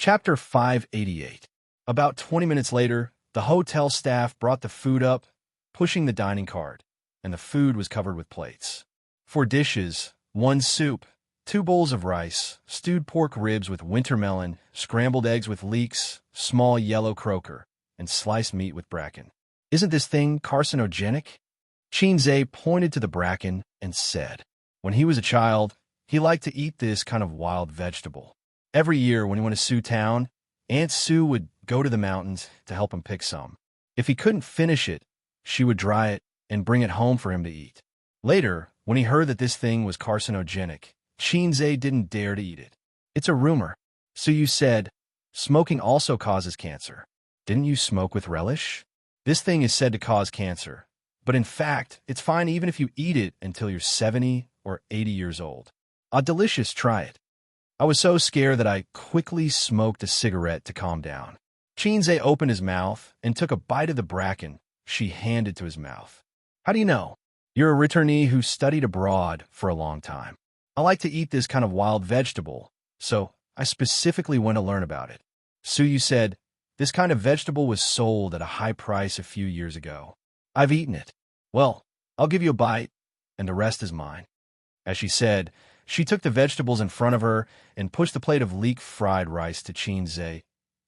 Chapter 588. About 20 minutes later, the hotel staff brought the food up, pushing the dining cart, and the food was covered with plates. 4 dishes, 1 soup, 2 bowls of rice, stewed pork ribs with winter melon, scrambled eggs with leeks, small yellow croaker, and sliced meat with bracken. Isn't this thing carcinogenic? Xianxia pointed to the bracken and said, when he was a child, he liked to eat this kind of wild vegetable. Every year when he went to Sioux Town, Aunt Sue would go to the mountains to help him pick some. If he couldn't finish it, she would dry it and bring it home for him to eat. Later, when he heard that this thing was carcinogenic, Xianxia didn't dare to eat it. It's a rumor. So you said, smoking also causes cancer. Didn't you smoke with relish? This thing is said to cause cancer, but in fact, it's fine even if you eat it until you're 70 or 80 years old. Delicious, try it. I was so scared that I quickly smoked a cigarette to calm down. Xianxia opened his mouth and took a bite of the bracken she handed to his mouth. How do you know? You're a returnee who studied abroad for a long time. I like to eat this kind of wild vegetable, so I specifically went to learn about it. Suyu said, this kind of vegetable was sold at a high price a few years ago. I've eaten it. Well, I'll give you a bite, and the rest is mine. As she said, she took the vegetables in front of her and pushed the plate of leek-fried rice to Xianxia.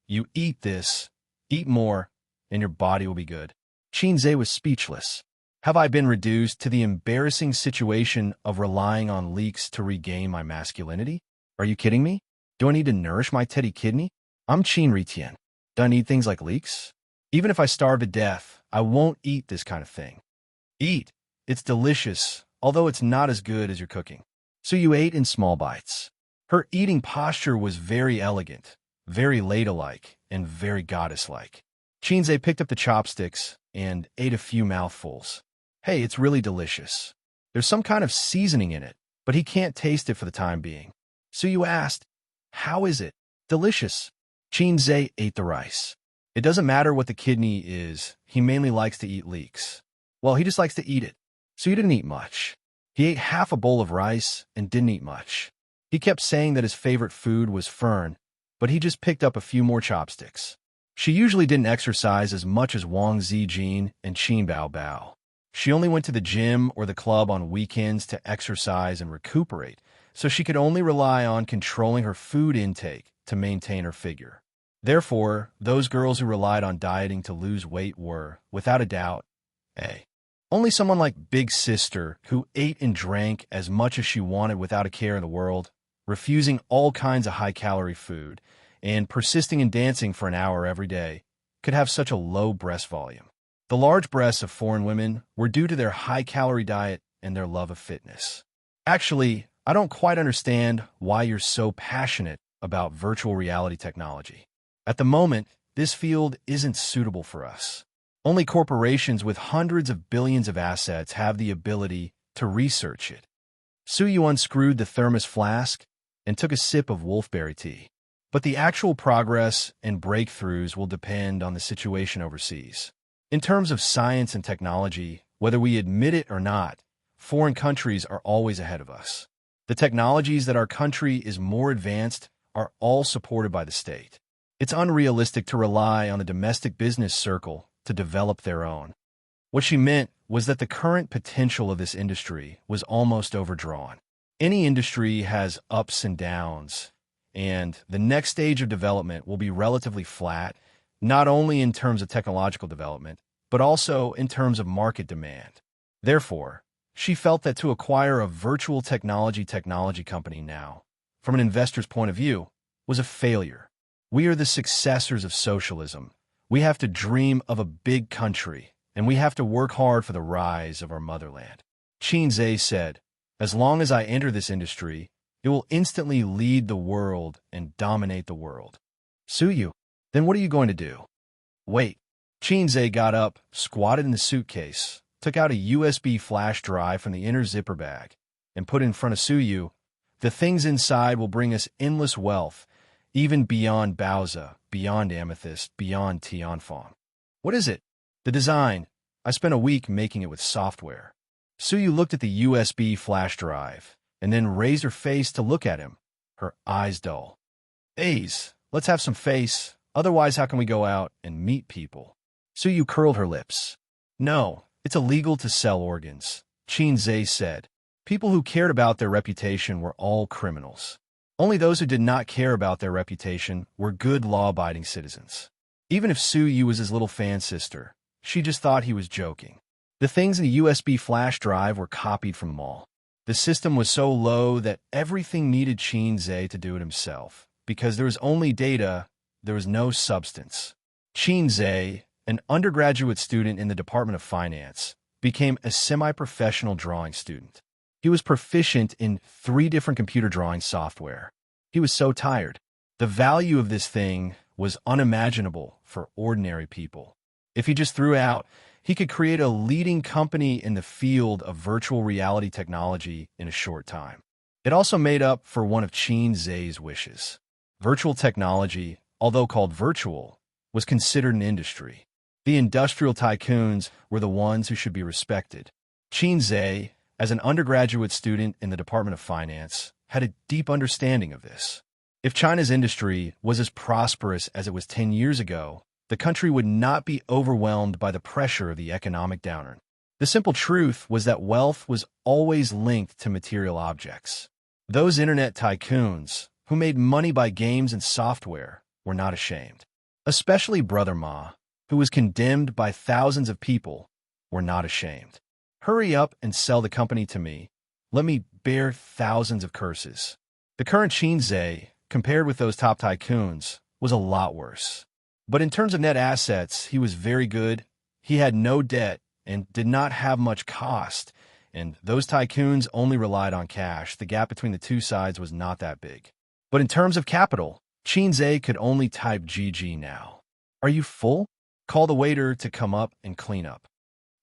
You eat this, eat more, and your body will be good. Xianxia was speechless. Have I been reduced to the embarrassing situation of relying on leeks to regain my masculinity? Are you kidding me? Do I need to nourish my teddy kidney? I'm Qin Ritian. Do I need things like leeks? Even if I starve to death, I won't eat this kind of thing. Eat. It's delicious, although it's not as good as your cooking. So you ate in small bites. Her eating posture was very elegant, very ladylike, and very goddess-like. Xianxia picked up the chopsticks and ate a few mouthfuls. Hey, it's really delicious. There's some kind of seasoning in it, but he can't taste it for the time being. So you asked, how is it? Delicious. Xianxia ate the rice. It doesn't matter what the kidney is, he mainly likes to eat leeks. Well, he just likes to eat it. So you didn't eat much. He ate half a bowl of rice and didn't eat much. He kept saying that his favorite food was fern, but he just picked up a few more chopsticks. She usually didn't exercise as much as Wang Zijin and Qin Baobao. She only went to the gym or the club on weekends to exercise and recuperate, so she could only rely on controlling her food intake to maintain her figure. Therefore, those girls who relied on dieting to lose weight were, without a doubt, only someone like Big Sister, who ate and drank as much as she wanted without a care in the world, refusing all kinds of high-calorie food, and persisting in dancing for an hour every day, could have such a low breast volume. The large breasts of foreign women were due to their high-calorie diet and their love of fitness. Actually, I don't quite understand why you're so passionate about virtual reality technology. At the moment, this field isn't suitable for us. Only corporations with hundreds of billions of assets have the ability to research it. Suyu unscrewed the thermos flask and took a sip of wolfberry tea. But the actual progress and breakthroughs will depend on the situation overseas. In terms of science and technology, whether we admit it or not, foreign countries are always ahead of us. The technologies that our country is more advanced are all supported by the state. It's unrealistic to rely on the domestic business circle to develop their own. What she meant was that the current potential of this industry was almost overdrawn. Any industry has ups and downs, and the next stage of development will be relatively flat, not only in terms of technological development, but also in terms of market demand. Therefore, she felt that to acquire a virtual technology company now, from an investor's point of view, was a failure. We are the successors of socialism. We have to dream of a big country, and we have to work hard for the rise of our motherland. Xianxia said, as long as I enter this industry, it will instantly lead the world and dominate the world. Suyu, then what are you going to do? Wait. Xianxia got up, squatted in the suitcase, took out a USB flash drive from the inner zipper bag, and put it in front of Suyu. The things inside will bring us endless wealth, even beyond Baoza, beyond Amethyst, beyond Tianfang. What is it? The design. I spent a week making it with software. Suyu looked at the USB flash drive, and then raised her face to look at him, her eyes dull. Let's have some face. Otherwise, how can we go out and meet people? Su Yu curled her lips. No, it's illegal to sell organs, Xianxia said. People who cared about their reputation were all criminals. Only those who did not care about their reputation were good law-abiding citizens. Even if Su Yu was his little fan sister, she just thought he was joking. The things in the USB flash drive were copied from Mall. The system was so low that everything needed Xianxia to do it himself. Because there was only data, there was no substance. Xianxia, an undergraduate student in the Department of Finance, became a semi-professional drawing student. He was proficient in 3 different computer drawing software. He was so tired. The value of this thing was unimaginable for ordinary people. If he just threw out, he could create a leading company in the field of virtual reality technology in a short time. It also made up for one of Xianxia's wishes. Virtual technology, although called virtual, was considered an industry. The industrial tycoons were the ones who should be respected. Xianxia, as an undergraduate student in the Department of Finance, had a deep understanding of this. If China's industry was as prosperous as it was 10 years ago, the country would not be overwhelmed by the pressure of the economic downturn. The simple truth was that wealth was always linked to material objects. Those internet tycoons, who made money by games and software, were not ashamed. Especially Brother Ma, who was condemned by thousands of people, were not ashamed. Hurry up and sell the company to me. Let me bear thousands of curses. The current Xianxia, compared with those top tycoons, was a lot worse. But in terms of net assets, he was very good. He had no debt and did not have much cost, and those tycoons only relied on cash. The gap between the two sides was not that big. But in terms of capital, Xianxia could only type GG now. Are you full? Call the waiter to come up and clean up.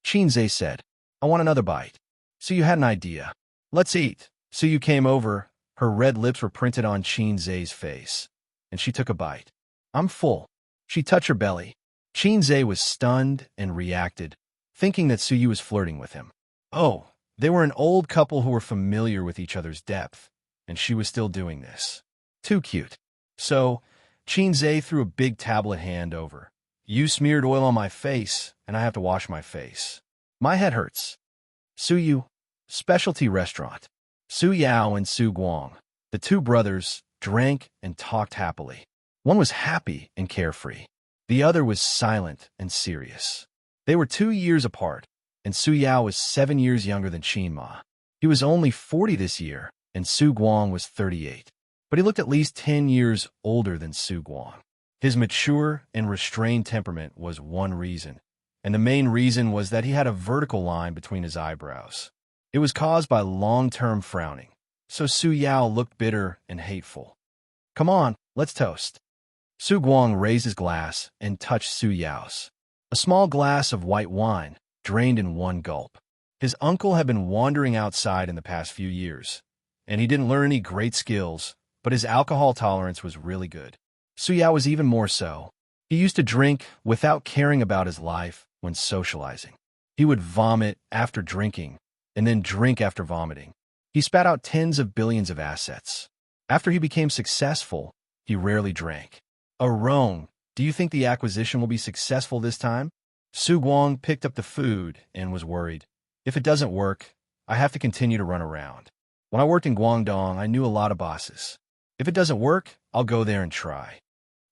Xianxia said, I want another bite. So you had an idea. Let's eat. So you came over. Her red lips were printed on Xianxia's face, and she took a bite. I'm full. She touched her belly. Xianxia was stunned and reacted, thinking that Su Yu was flirting with him. Oh, they were an old couple who were familiar with each other's depth, and she was still doing this. Too cute. So, Xianxia threw a big tablet hand over. You smeared oil on my face, and I have to wash my face. My head hurts. Su Yu, specialty restaurant. Su Yao and Su Guang, the 2 brothers, drank and talked happily. One was happy and carefree. The other was silent and serious. They were 2 years apart, and Su Yao was 7 years younger than Qin Ma. He was only 40 this year, and Su Guang was 38. But he looked at least 10 years older than Su Guang. His mature and restrained temperament was one reason, and the main reason was that he had a vertical line between his eyebrows. It was caused by long-term frowning, so Su Yao looked bitter and hateful. Come on, let's toast. Su Guang raised his glass and touched Su Yao's. A small glass of white wine, drained in one gulp. His uncle had been wandering outside in the past few years, and he didn't learn any great skills, but his alcohol tolerance was really good. Su Yao was even more so. He used to drink without caring about his life when socializing. He would vomit after drinking, and then drink after vomiting. He spat out tens of billions of assets. After he became successful, he rarely drank. Rome, do you think the acquisition will be successful this time? Su Guang picked up the food and was worried. If it doesn't work, I have to continue to run around. When I worked in Guangdong, I knew a lot of bosses. If it doesn't work, I'll go there and try.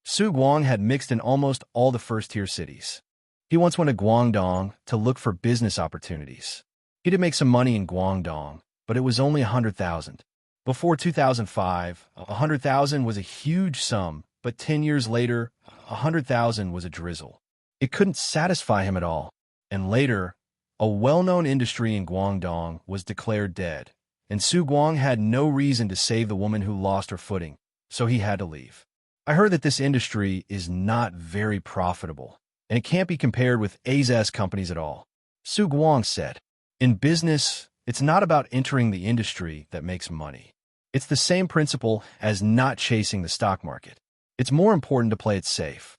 Su Guang had mixed in almost all the first-tier cities. He once went to Guangdong to look for business opportunities. He did make some money in Guangdong, but it was only 100,000. Before 2005, 100,000 was a huge sum, but 10 years later, 100,000 was a drizzle. It couldn't satisfy him at all. And later, a well-known industry in Guangdong was declared dead, and Su Guang had no reason to save the woman who lost her footing, so he had to leave. I heard that this industry is not very profitable, and it can't be compared with AZS companies at all. Su Guang said, in business, it's not about entering the industry that makes money. It's the same principle as not chasing the stock market. It's more important to play it safe.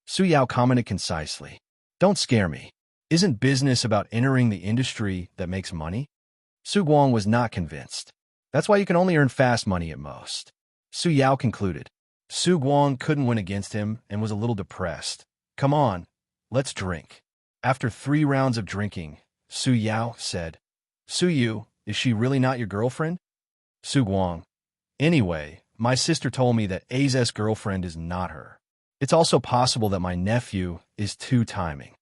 Su Yao commented concisely. Don't scare me. Isn't business about entering the industry that makes money? Su Guang was not convinced. That's why you can only earn fast money at most. Su Yao concluded. Su Guang couldn't win against him and was a little depressed. Come on, let's drink. After 3 rounds of drinking, Su Yao said, Su Yu, is she really not your girlfriend? Su Guang. Anyway, my sister told me that A's girlfriend is not her. It's also possible that my nephew is two-timing.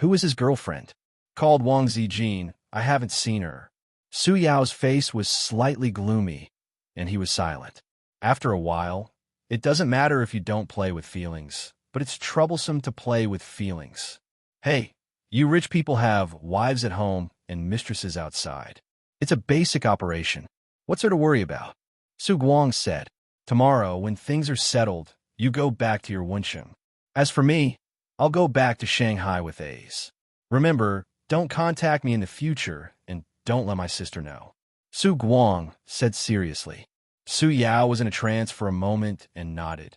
Who is his girlfriend? Called Wang Zijin. I haven't seen her. Su Yao's face was slightly gloomy, and he was silent. After a while, it doesn't matter if you don't play with feelings, but it's troublesome to play with feelings. Hey, you rich people have wives at home and mistresses outside. It's a basic operation. What's there to worry about? Su Guang said, tomorrow, when things are settled, you go back to your Wuxia. As for me, I'll go back to Shanghai with A's. Remember, don't contact me in the future, and don't let my sister know. Su Guang said seriously. Su Yao was in a trance for a moment and nodded.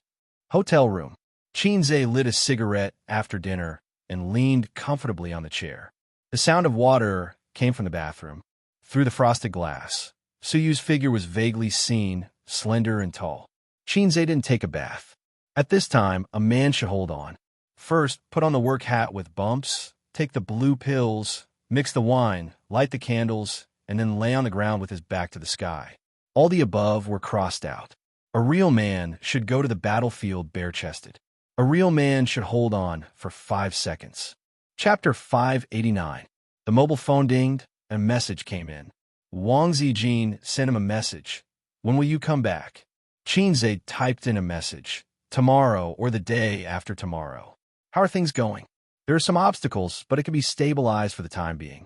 Hotel room. Xianxia lit a cigarette after dinner and leaned comfortably on the chair. The sound of water came from the bathroom. Through the frosted glass, Su Yu's figure was vaguely seen, slender and tall. Xianxia didn't take a bath. At this time, a man should hold on. First, put on the work hat with bumps, take the blue pills, mix the wine, light the candles, and then lay on the ground with his back to the sky. All the above were crossed out. A real man should go to the battlefield bare-chested. A real man should hold on for 5 seconds. Chapter 589. The mobile phone dinged, and a message came in. Wang Zijin sent him a message. When will you come back? Xianxia typed in a message. Tomorrow or the day after tomorrow. How are things going? There are some obstacles, but it can be stabilized for the time being.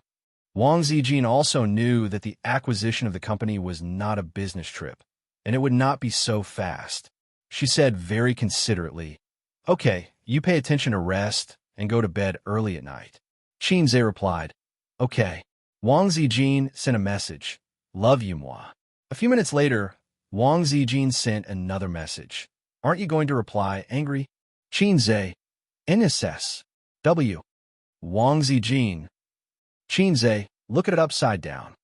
Wang Zijin also knew that the acquisition of the company was not a business trip, and it would not be so fast. She said very considerately, Okay, you pay attention to rest and go to bed early at night. Xianxia replied, Okay. Wang Zijin sent a message. Love you, moi. A few minutes later, Wang Zijin sent another message. Aren't you going to reply, angry? Xianxia, NSS. W. Wang Zijin. Xianxia, look at it upside down.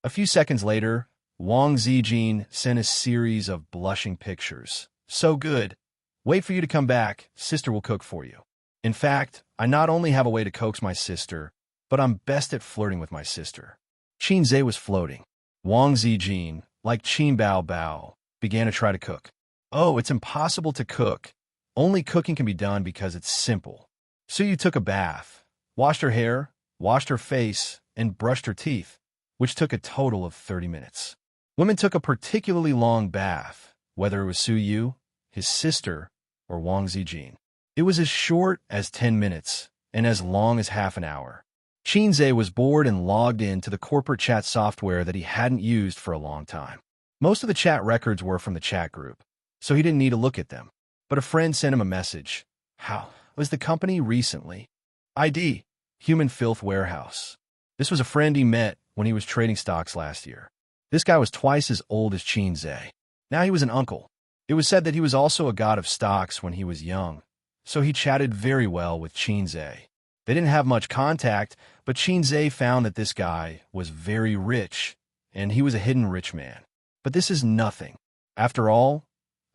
A few seconds later, Wang Zijin sent a series of blushing pictures. So good. Wait for you to come back. Sister will cook for you. In fact, I not only have a way to coax my sister, but I'm best at flirting with my sister. Xianxia was floating. Wang Zijin, like Qin Bao Bao, began to try to cook. Oh, it's impossible to cook. Only cooking can be done because it's simple. Su Yu took a bath, washed her hair, washed her face, and brushed her teeth, which took a total of 30 minutes. Women took a particularly long bath, whether it was Su Yu, his sister, or Wang Zijin. It was as short as 10 minutes and as long as half an hour. Xianxia was bored and logged in to the corporate chat software that he hadn't used for a long time. Most of the chat records were from the chat group, so he didn't need to look at them. But a friend sent him a message. How was the company recently? ID, Human Filth Warehouse. This was a friend he met when he was trading stocks last year. This guy was twice as old as Xianxia. Now he was an uncle. It was said that he was also a god of stocks when he was young, so he chatted very well with Xianxia. They didn't have much contact, but Xianxia found that this guy was very rich, and he was a hidden rich man. But this is nothing. After all,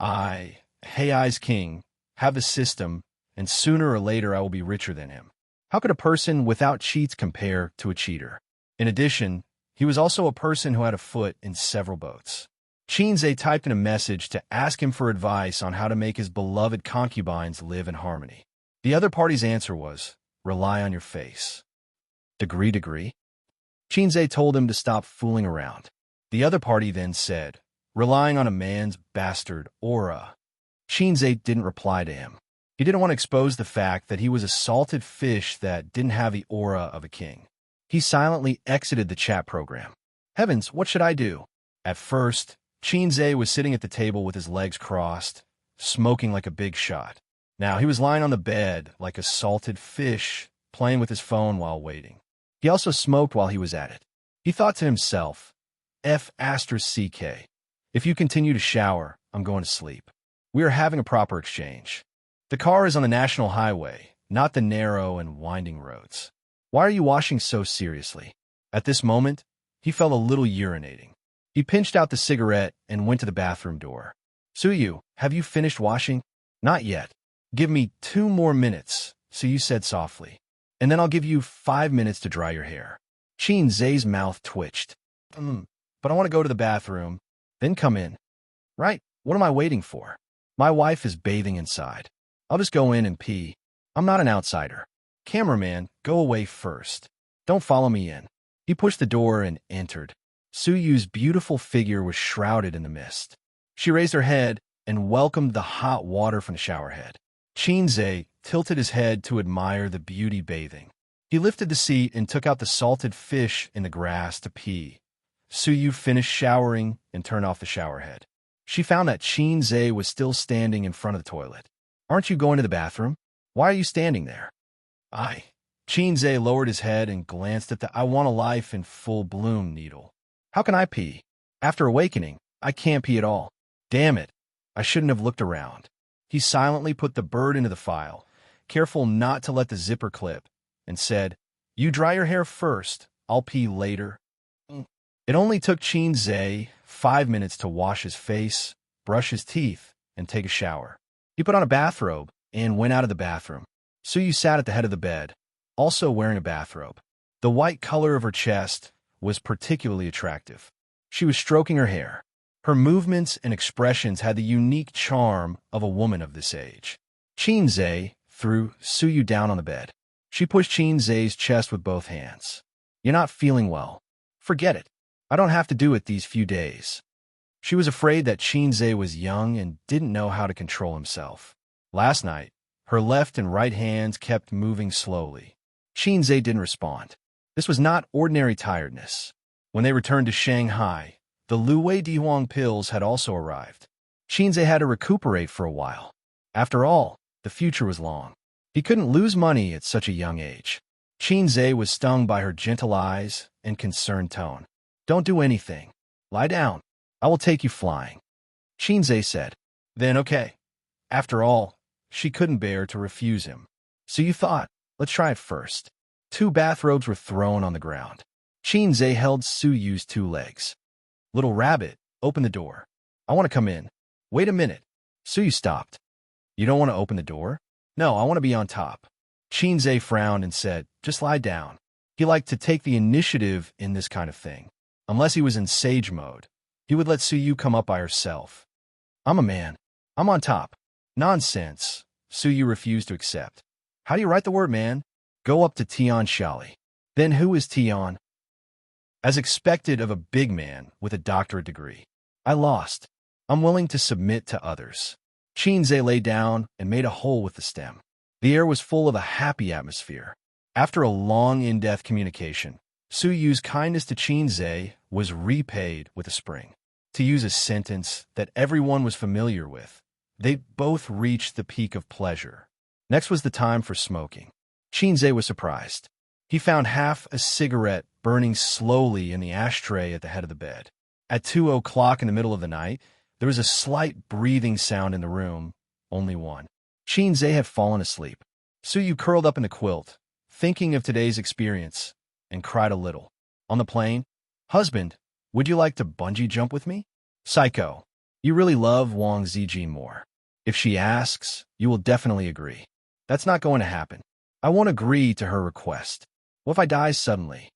Hei's king, have the system, and sooner or later I will be richer than him. How could a person without cheats compare to a cheater? In addition, he was also a person who had a foot in several boats. Xianxia typed in a message to ask him for advice on how to make his beloved concubines live in harmony. The other party's answer was, rely on your face. Degree. Xianxia told him to stop fooling around. The other party then said, relying on a man's bastard aura. Xianxia didn't reply to him. He didn't want to expose the fact that he was a salted fish that didn't have the aura of a king. He silently exited the chat program. Heavens, what should I do? At first, Xianxia was sitting at the table with his legs crossed, smoking like a big shot. Now he was lying on the bed like a salted fish, playing with his phone while waiting. He also smoked while he was at it. He thought to himself, F***CK. If you continue to shower, I'm going to sleep. We are having a proper exchange. The car is on the national highway, not the narrow and winding roads. Why are you washing so seriously? At this moment, he felt a little urinating. He pinched out the cigarette and went to the bathroom door. Suyu, have you finished washing? Not yet. Give me 2 more minutes, Suyu said softly. And then I'll give you 5 minutes to dry your hair. Xianxia's mouth twitched. But I want to go to the bathroom, then come in. Right, what am I waiting for? My wife is bathing inside. I'll just go in and pee. I'm not an outsider. Cameraman, go away first. Don't follow me in. He pushed the door and entered. Suyu's beautiful figure was shrouded in the mist. She raised her head and welcomed the hot water from the showerhead. Xianxia tilted his head to admire the beauty bathing. He lifted the seat and took out the salted fish in the grass to pee. Suyu finished showering and turned off the showerhead. She found that Xianxia was still standing in front of the toilet. Aren't you going to the bathroom? Why are you standing there? Xianxia lowered his head and glanced at the I want a life in full bloom needle. How can I pee? After awakening, I can't pee at all. Damn it. I shouldn't have looked around. He silently put the bird into the file, careful not to let the zipper clip, and said, You dry your hair first. I'll pee later. It only took Xianxia 5 minutes to wash his face, brush his teeth, and take a shower. He put on a bathrobe and went out of the bathroom. Suyu sat at the head of the bed, also wearing a bathrobe. The white color of her chest was particularly attractive. She was stroking her hair. Her movements and expressions had the unique charm of a woman of this age. Xianxia threw Suyu down on the bed. She pushed Xianxia's chest with both hands. You're not feeling well. Forget it. I don't have to do it these few days. She was afraid that Xianxia was young and didn't know how to control himself. Last night, her left and right hands kept moving slowly. Xianxia didn't respond. This was not ordinary tiredness. When they returned to Shanghai, the Luwei Dihuang pills had also arrived. Xianxia had to recuperate for a while. After all, the future was long. He couldn't lose money at such a young age. Xianxia was stung by her gentle eyes and concerned tone. Don't do anything. Lie down. I will take you flying. Xianxia said. Then okay. After all, she couldn't bear to refuse him. So you thought, let's try it first. 2 bathrobes were thrown on the ground. Xianxia held Suyu's 2 legs. Little rabbit, open the door. I want to come in. Wait a minute. Suyu stopped. You don't want to open the door? No, I want to be on top. Xianxia frowned and said, just lie down. He liked to take the initiative in this kind of thing. Unless he was in sage mode, he would let Suyu come up by herself. I'm a man. I'm on top. Nonsense. Suyu refused to accept. How do you write the word man? Go up to Tian Shali. Then who is Tian? As expected of a big man with a doctorate degree. I lost. I'm willing to submit to others. Xianxia lay down and made a hole with the stem. The air was full of a happy atmosphere. After a long in-depth communication, Suyu's kindness to Xianxia was repaid with a spring. To use a sentence that everyone was familiar with, they both reached the peak of pleasure. Next was the time for smoking. Xianxia was surprised. He found half a cigarette burning slowly in the ashtray at the head of the bed. At 2 o'clock in the middle of the night, there was a slight breathing sound in the room, only one. Xianxia had fallen asleep. Suyu curled up in the quilt, thinking of today's experience, and cried a little. On the plane, Husband, would you like to bungee jump with me? Psycho, you really love Wang Zijin more. If she asks, you will definitely agree. That's not going to happen. I won't agree to her request. What if I die suddenly?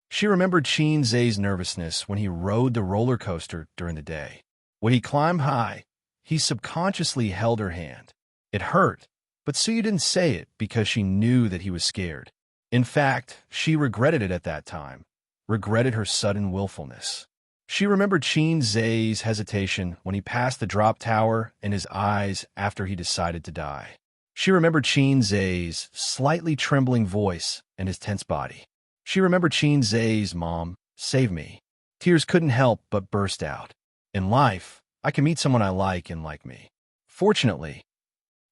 She remembered Xianxia's nervousness when he rode the roller coaster during the day. When he climbed high, he subconsciously held her hand. It hurt, but Suyu didn't say it because she knew that he was scared. In fact, she regretted it at that time, regretted her sudden willfulness. She remembered Xianxia's hesitation when he passed the drop tower and his eyes after he decided to die. She remembered Xianxia's slightly trembling voice and his tense body. She remembered Xianxia's mom, save me. Tears couldn't help but burst out. In life, I can meet someone I like and like me. Fortunately,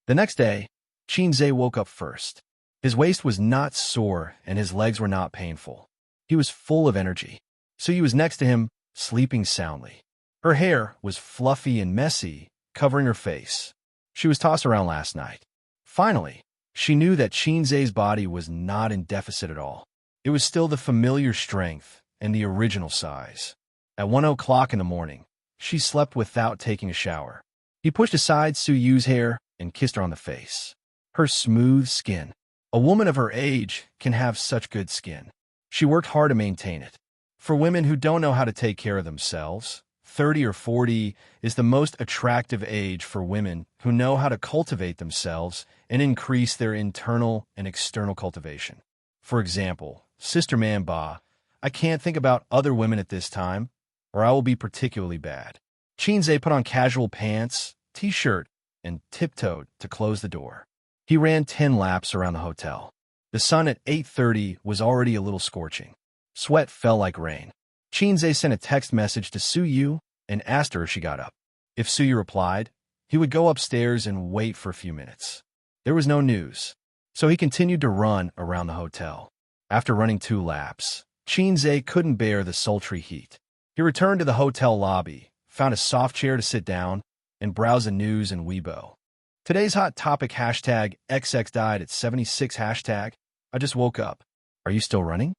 the next day, Xianxia woke up first. His waist was not sore and his legs were not painful. He was full of energy. Suyu was next to him, sleeping soundly. Her hair was fluffy and messy, covering her face. She was tossed around last night. Finally, she knew that Xianxia's body was not in deficit at all. It was still the familiar strength and the original size. At 1 o'clock in the morning, she slept without taking a shower. He pushed aside Su Yu's hair and kissed her on the face. Her smooth skin. A woman of her age can have such good skin. She worked hard to maintain it. For women who don't know how to take care of themselves, 30 or 40 is the most attractive age for women who know how to cultivate themselves and increase their internal and external cultivation. For example, Sister Manba, I can't think about other women at this time, or I will be particularly bad. Chinze put on casual pants, t-shirt, and tiptoed to close the door. He ran 10 laps around the hotel. The sun at 8:30 was already a little scorching. Sweat fell like rain. Chinze sent a text message to Su Yu and asked her if she got up. If Su Yu replied, he would go upstairs and wait for a few minutes. There was no news, so he continued to run around the hotel. After running 2 laps, Chinze couldn't bear the sultry heat. He returned to the hotel lobby, found a soft chair to sit down, and browsed the news in Weibo. Today's hot topic hashtag XX died at 76 hashtag I just woke up. Are you still running?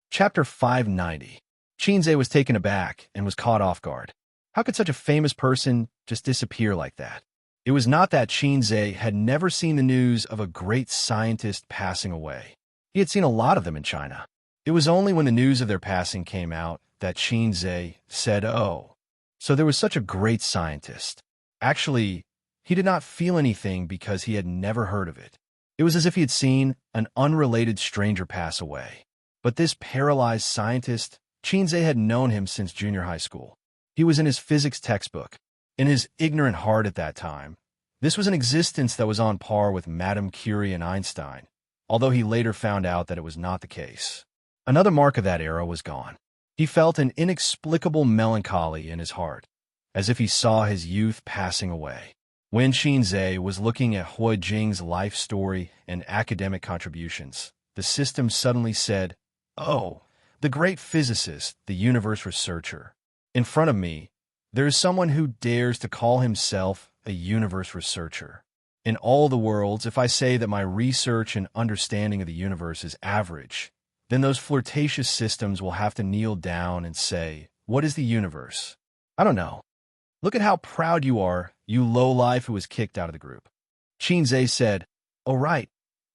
Chapter 590. Chinze was taken aback and was caught off guard. How could such a famous person just disappear like that? It was not that Chinze had never seen the news of a great scientist passing away. He had seen a lot of them in China. It was only when the news of their passing came out that Chinze said, "Oh, so there was such a great scientist." Actually, he did not feel anything because he had never heard of it. It was as if he had seen an unrelated stranger pass away. But this paralyzed scientist, Chinze had known him since junior high school. He was in his physics textbook. In his ignorant heart at that time, this was an existence that was on par with Madame Curie and Einstein, although he later found out that it was not the case. Another mark of that era was gone. He felt an inexplicable melancholy in his heart, as if he saw his youth passing away. When Chinze was looking at Hui Jing's life story and academic contributions, the system suddenly said, "Oh, the great physicist, the universe researcher. In front of me, there is someone who dares to call himself a universe researcher. In all the worlds, if I say that my research and understanding of the universe is average, then those flirtatious systems will have to kneel down and say, 'What is the universe?' I don't know. Look at how proud you are, you lowlife who was kicked out of the group." Chinze said, "Oh right,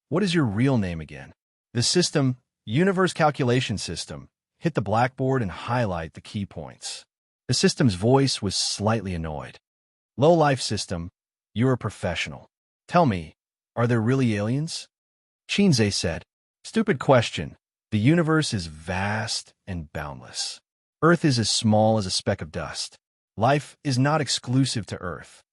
what is your real name again?" The system, Universe Calculation System, hit the blackboard and highlight the key points. The system's voice was slightly annoyed. "Lowlife system, you're a professional. Tell me, are there really aliens?" Chinze said, "Stupid question. The universe is vast and boundless. Earth is as small as a speck of dust. Life is not exclusive to Earth."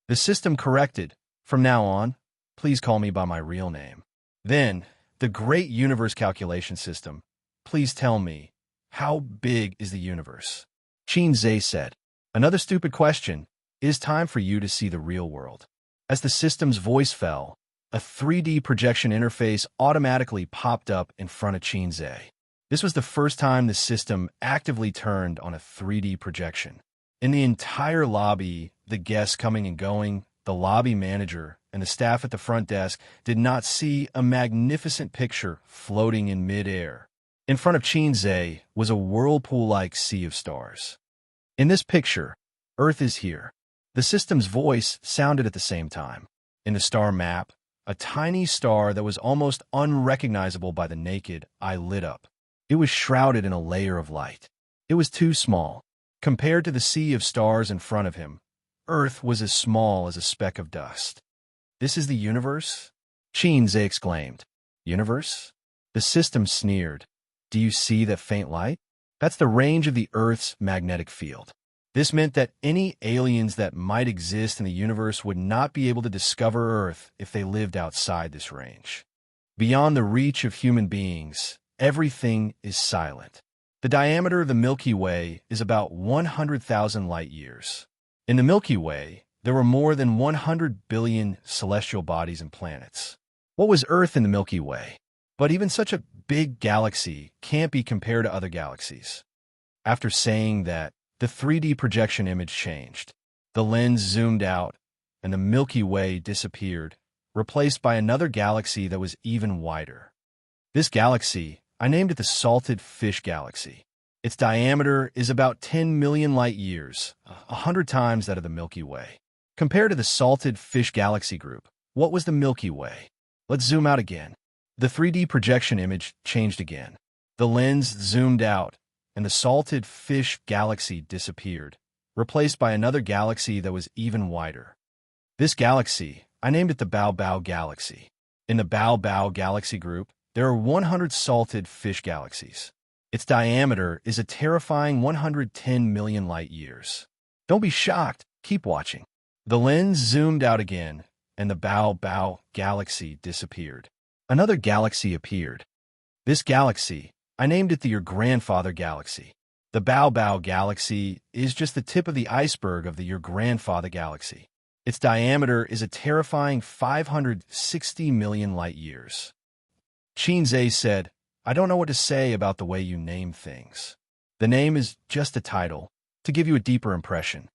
The system corrected, "From now on, please call me by my real name." Then, the great universe calculation system, "Please tell me, how big is the universe?" Chinze said, "Another stupid question. It is time for you to see the real world." As the system's voice fell, a 3D projection interface automatically popped up in front of Chinze. This was the first time the system actively turned on a 3D projection. In the entire lobby, the guests coming and going, the lobby manager, and the staff at the front desk did not see a magnificent picture floating in mid-air. In front of Chinze was a whirlpool-like sea of stars. In this picture, Earth is here. The system's voice sounded at the same time. In the star map, a tiny star that was almost unrecognizable by the naked eye lit up. It was shrouded in a layer of light. It was too small. Compared to the sea of stars in front of him, Earth was as small as a speck of dust. "This is the universe?" Chinze exclaimed. "Universe?" The system sneered. "Do you see that faint light? That's the range of the Earth's magnetic field." This meant that any aliens that might exist in the universe would not be able to discover Earth if they lived outside this range. Beyond the reach of human beings, everything is silent. The diameter of the Milky Way is about 100,000 light years. In the Milky Way, there were more than 100 billion celestial bodies and planets. What was Earth in the Milky Way? But even such a big galaxy can't be compared to other galaxies. After saying that, the 3D projection image changed. The lens zoomed out, and the Milky Way disappeared, replaced by another galaxy that was even wider. This galaxy, I named it the Salted Fish Galaxy. Its diameter is about 10 million light years, 100 times that of the Milky Way. Compared to the salted fish galaxy group, what was the Milky Way? Let's zoom out again. The 3D projection image changed again. The lens zoomed out, and the salted fish galaxy disappeared, replaced by another galaxy that was even wider. This galaxy, I named it the Bao Bao Galaxy. In the Bao Bao Galaxy group, there are 100 salted fish galaxies. Its diameter is a terrifying 110 million light-years. Don't be shocked. Keep watching. The lens zoomed out again, and the Bao Bao Galaxy disappeared. Another galaxy appeared. This galaxy, I named it the Your Grandfather Galaxy. The Bao Bao Galaxy is just the tip of the iceberg of the Your Grandfather Galaxy. Its diameter is a terrifying 560 million light-years. Xianxia said, I don't know what to say about the way you name things. The name is just a title, to give you a deeper impression.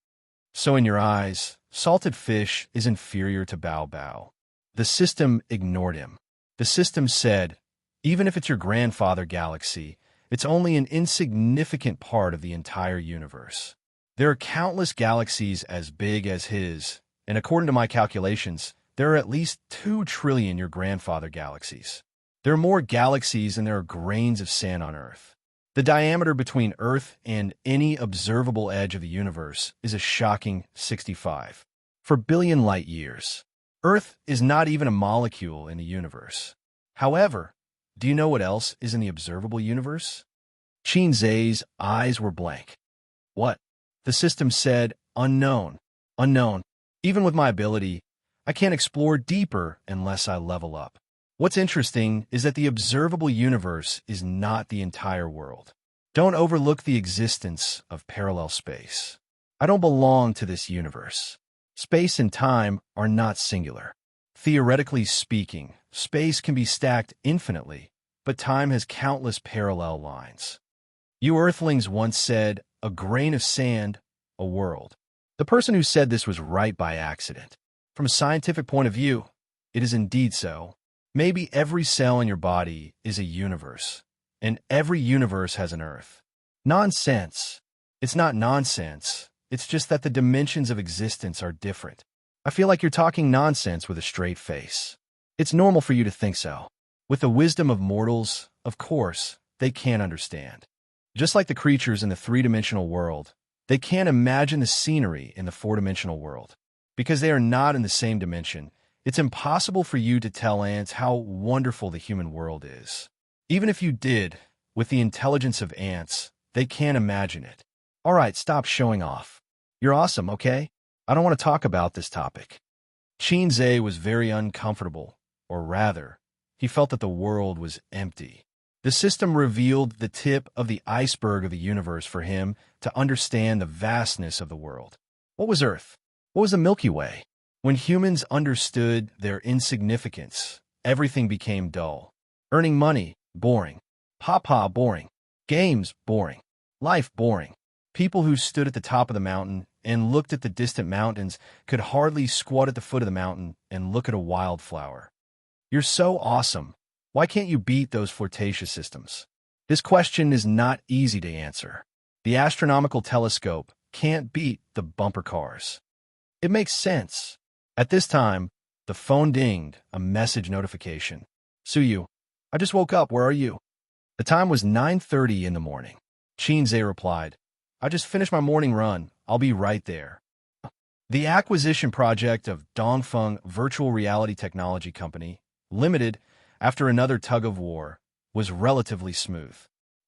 So in your eyes, salted fish is inferior to Bao Bao. The system ignored him. The system said, even if it's your grandfather galaxy, it's only an insignificant part of the entire universe. There are countless galaxies as big as his, and according to my calculations, there are at least 2 trillion your grandfather galaxies. There are more galaxies than there are grains of sand on Earth. The diameter between Earth and any observable edge of the universe is a shocking 65 billion light-years. Earth is not even a molecule in the universe. However, do you know what else is in the observable universe? Xianxia's eyes were blank. What? The system said, unknown. Unknown. Even with my ability, I can't explore deeper unless I level up. What's interesting is that the observable universe is not the entire world. Don't overlook the existence of parallel space. I don't belong to this universe. Space and time are not singular. Theoretically speaking, space can be stacked infinitely, but time has countless parallel lines. You Earthlings once said, a grain of sand, a world. The person who said this was right by accident. From a scientific point of view, it is indeed so. Maybe every cell in your body is a universe, and every universe has an Earth. Nonsense. It's not nonsense. It's just that the dimensions of existence are different. I feel like you're talking nonsense with a straight face. It's normal for you to think so. With the wisdom of mortals, of course, they can't understand. Just like the creatures in the 3-dimensional world, they can't imagine the scenery in the 4-dimensional world. Because they are not in the same dimension, it's impossible for you to tell ants how wonderful the human world is. Even if you did, with the intelligence of ants, they can't imagine it. All right, stop showing off. You're awesome, okay? I don't want to talk about this topic. Xianxia was very uncomfortable, or rather, he felt that the world was empty. The system revealed the tip of the iceberg of the universe for him to understand the vastness of the world. What was Earth? What was the Milky Way? When humans understood their insignificance, everything became dull. Earning money, boring. Papa, boring. Games, boring. Life, boring. People who stood at the top of the mountain and looked at the distant mountains could hardly squat at the foot of the mountain and look at a wildflower. You're so awesome. Why can't you beat those flirtatious systems? This question is not easy to answer. The astronomical telescope can't beat the bumper cars. It makes sense. At this time, the phone dinged, a message notification. Suyu, I just woke up. Where are you? The time was 9:30 in the morning. Xianxia replied, I just finished my morning run. I'll be right there. The acquisition project of Dongfeng Virtual Reality Technology Company, Limited, after another tug-of-war, was relatively smooth.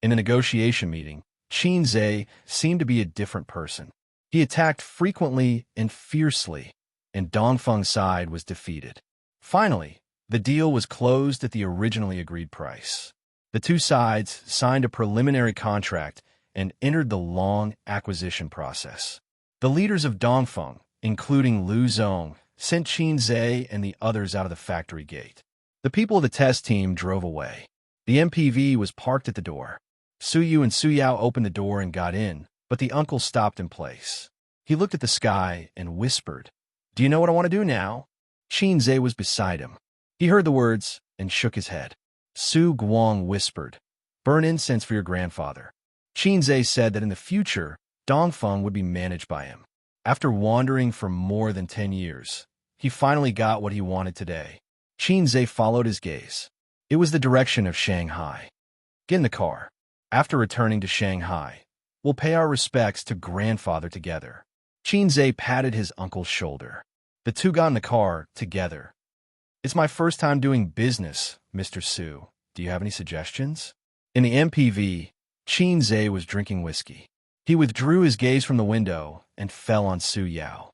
In the negotiation meeting, Xianxia seemed to be a different person. He attacked frequently and fiercely, and Dongfeng's side was defeated. Finally, the deal was closed at the originally agreed price. The two sides signed a preliminary contract and entered the long acquisition process. The leaders of Dongfeng, including Lu Zong, sent Xianxia and the others out of the factory gate. The people of the test team drove away. The MPV was parked at the door. Suyu and Suyao opened the door and got in, but the uncle stopped in place. He looked at the sky and whispered, Do you know what I want to do now? Xianxia was beside him. He heard the words and shook his head. Su Guang whispered, Burn incense for your grandfather. Xianxia said that in the future, Dongfeng would be managed by him. After wandering for more than 10 years, he finally got what he wanted today. Xianxia followed his gaze. It was the direction of Shanghai. Get in the car. After returning to Shanghai, we'll pay our respects to grandfather together. Xianxia patted his uncle's shoulder. The two got in the car together. It's my first time doing business, Mr. Su. Do you have any suggestions? In the MPV, Xianxia was drinking whiskey. He withdrew his gaze from the window and fell on Su Yao.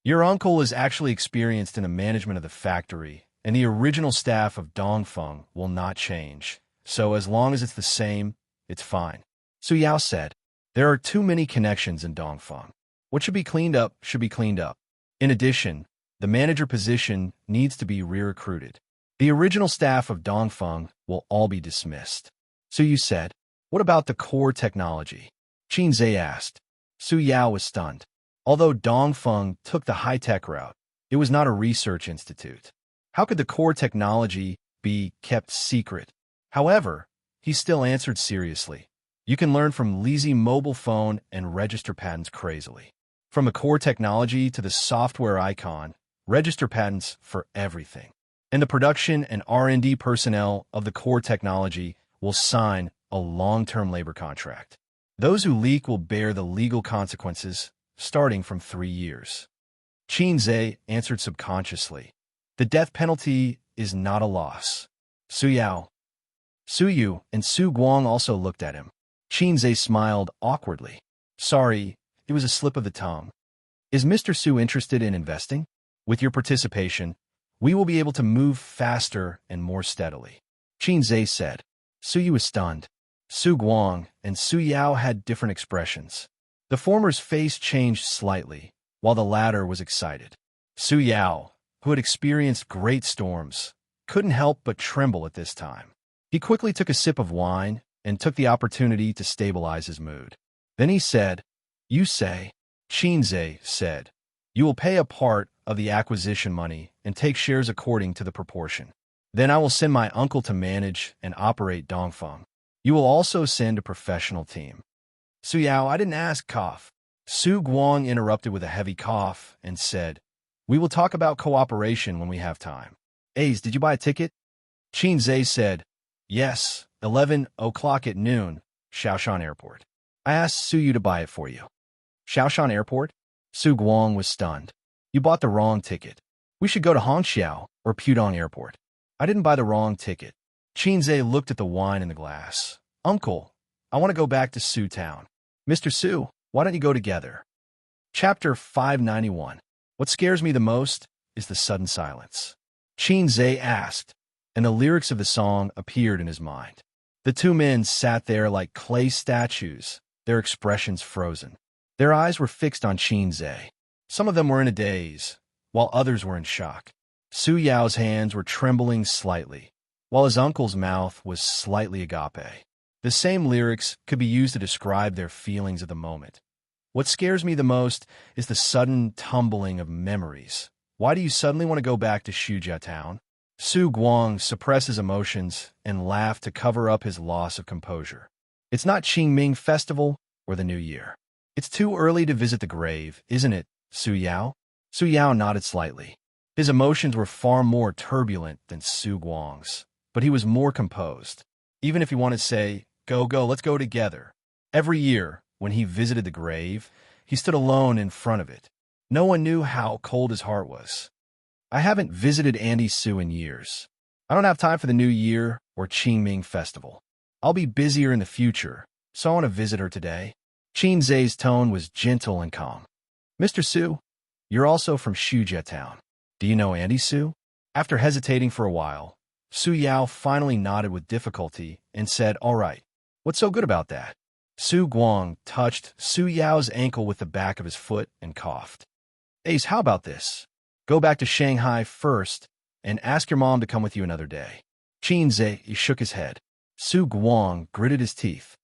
Your uncle is actually experienced in the management of the factory, and the original staff of Dongfeng will not change. So as long as it's the same, it's fine. Su Yao said, there are too many connections in Dongfeng. What should be cleaned up should be cleaned up. In addition, the manager position needs to be re-recruited. The original staff of Dongfeng will all be dismissed. Su Yu said, what about the core technology? Xianxia asked. Su Yao was stunned. Although Dongfeng took the high-tech route, it was not a research institute. How could the core technology be kept secret? However, he still answered seriously. You can learn from Lizzie mobile phone and register patents crazily. From the core technology to the software icon, register patents for everything. And the production and R&D personnel of the core technology will sign a long-term labor contract. Those who leak will bear the legal consequences, starting from 3 years. Xianxia answered subconsciously. The death penalty is not a loss. Su Yu and Su Guang also looked at him. Xianxia smiled awkwardly. Sorry, it was a slip of the tongue. Is Mr. Su interested in investing? With your participation, we will be able to move faster and more steadily. Xianxia said. Su Yu was stunned. Su Guang and Su Yao had different expressions. The former's face changed slightly, while the latter was excited. Su Yao, who had experienced great storms, couldn't help but tremble at this time. He quickly took a sip of wine and took the opportunity to stabilize his mood. Then he said, You say, Xianxia said, you will pay a part of the acquisition money and take shares according to the proportion. Then I will send my uncle to manage and operate Dongfeng. You will also send a professional team. Su Yao, I didn't ask, cough. Su Guang interrupted with a heavy cough and said, We will talk about cooperation when we have time. Ace, did you buy a ticket? Xianxia said, Yes, 11 o'clock at noon, Xiaoshan Airport. I asked Su Yu to buy it for you. Xiaoshan Airport? Su Guang was stunned. You bought the wrong ticket. We should go to Hangzhou or Pudong Airport. I didn't buy the wrong ticket. Xianxia looked at the wine in the glass. Uncle, I want to go back to Su Town. Mr. Su, why don't you go together? Chapter 591. What scares me the most is the sudden silence. Xianxia asked, and the lyrics of the song appeared in his mind. The two men sat there like clay statues, their expressions frozen. Their eyes were fixed on Xianxia. Some of them were in a daze, while others were in shock. Su Yao's hands were trembling slightly, while his uncle's mouth was slightly agape. The same lyrics could be used to describe their feelings of the moment. What scares me the most is the sudden tumbling of memories. Why do you suddenly want to go back to Shujia Town? Su Guang suppressed his emotions and laughed to cover up his loss of composure. It's not Qingming Festival or the New Year. It's too early to visit the grave, isn't it, Su Yao? Su Yao nodded slightly. His emotions were far more turbulent than Su Guang's, but he was more composed. Even if he wanted to say, Go, let's go together. Every year, when he visited the grave, he stood alone in front of it. No one knew how cold his heart was. I haven't visited Auntie Su in years. I don't have time for the New Year or Qingming Festival. I'll be busier in the future, so I want to visit her today. Xianxia's tone was gentle and calm. Mr. Su, you're also from Shujia Town. Do you know Auntie Su? After hesitating for a while, Su Yao finally nodded with difficulty and said, All right. What's so good about that? Su Guang touched Su Yao's ankle with the back of his foot and coughed. Ace, how about this? Go back to Shanghai first and ask your mom to come with you another day. Xianxia shook his head. Su Guang gritted his teeth.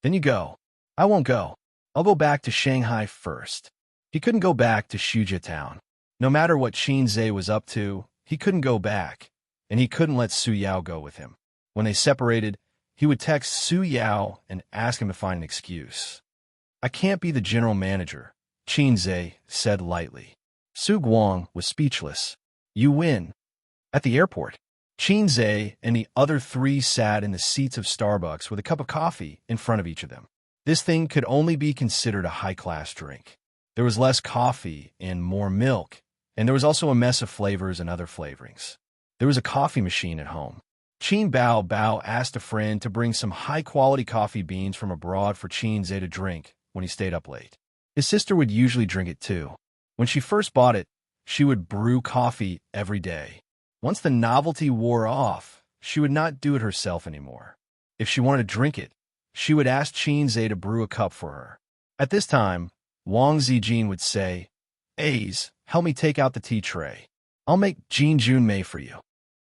Then you go. I won't go. I'll go back to Shanghai first. He couldn't go back to Shujia Town. No matter what Xianxia was up to, he couldn't go back, and he couldn't let Su Yao go with him. When they separated, he would text Su Yao and ask him to find an excuse. I can't be the general manager. Xianxia said lightly. Su Guang was speechless. You win. At the airport, Xianxia and the other three sat in the seats of Starbucks with a cup of coffee in front of each of them. This thing could only be considered a high-class drink. There was less coffee and more milk, and there was also a mess of flavors and other flavorings. There was a coffee machine at home. Qin Bao asked a friend to bring some high-quality coffee beans from abroad for Xianxia to drink when he stayed up late. His sister would usually drink it too. When she first bought it, she would brew coffee every day. Once the novelty wore off, she would not do it herself anymore. If she wanted to drink it, she would ask Xianxia to brew a cup for her. At this time, Wang Zijin would say, A's, help me take out the tea tray. I'll make Jin Junmei for you.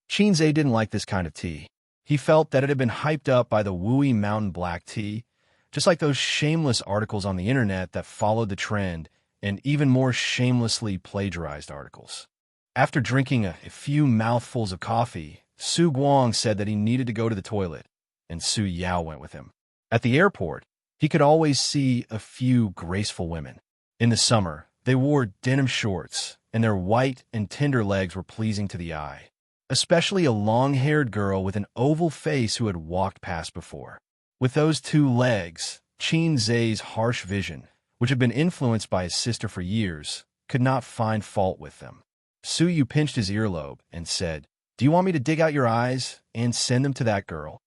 Xianxia didn't like this kind of tea. He felt that it had been hyped up by the Wuxia Mountain Black Tea, just like those shameless articles on the internet that followed the trend, and even more shamelessly plagiarized articles. After drinking a few mouthfuls of coffee, Su Guang said that he needed to go to the toilet, and Su Yao went with him. At the airport, he could always see a few graceful women. In the summer, they wore denim shorts, and their white and tender legs were pleasing to the eye, especially a long-haired girl with an oval face who had walked past before. With those two legs, Xianxia's harsh vision, which had been influenced by his sister for years, could not find fault with them. Su Yu pinched his earlobe and said, Do you want me to dig out your eyes and send them to that girl?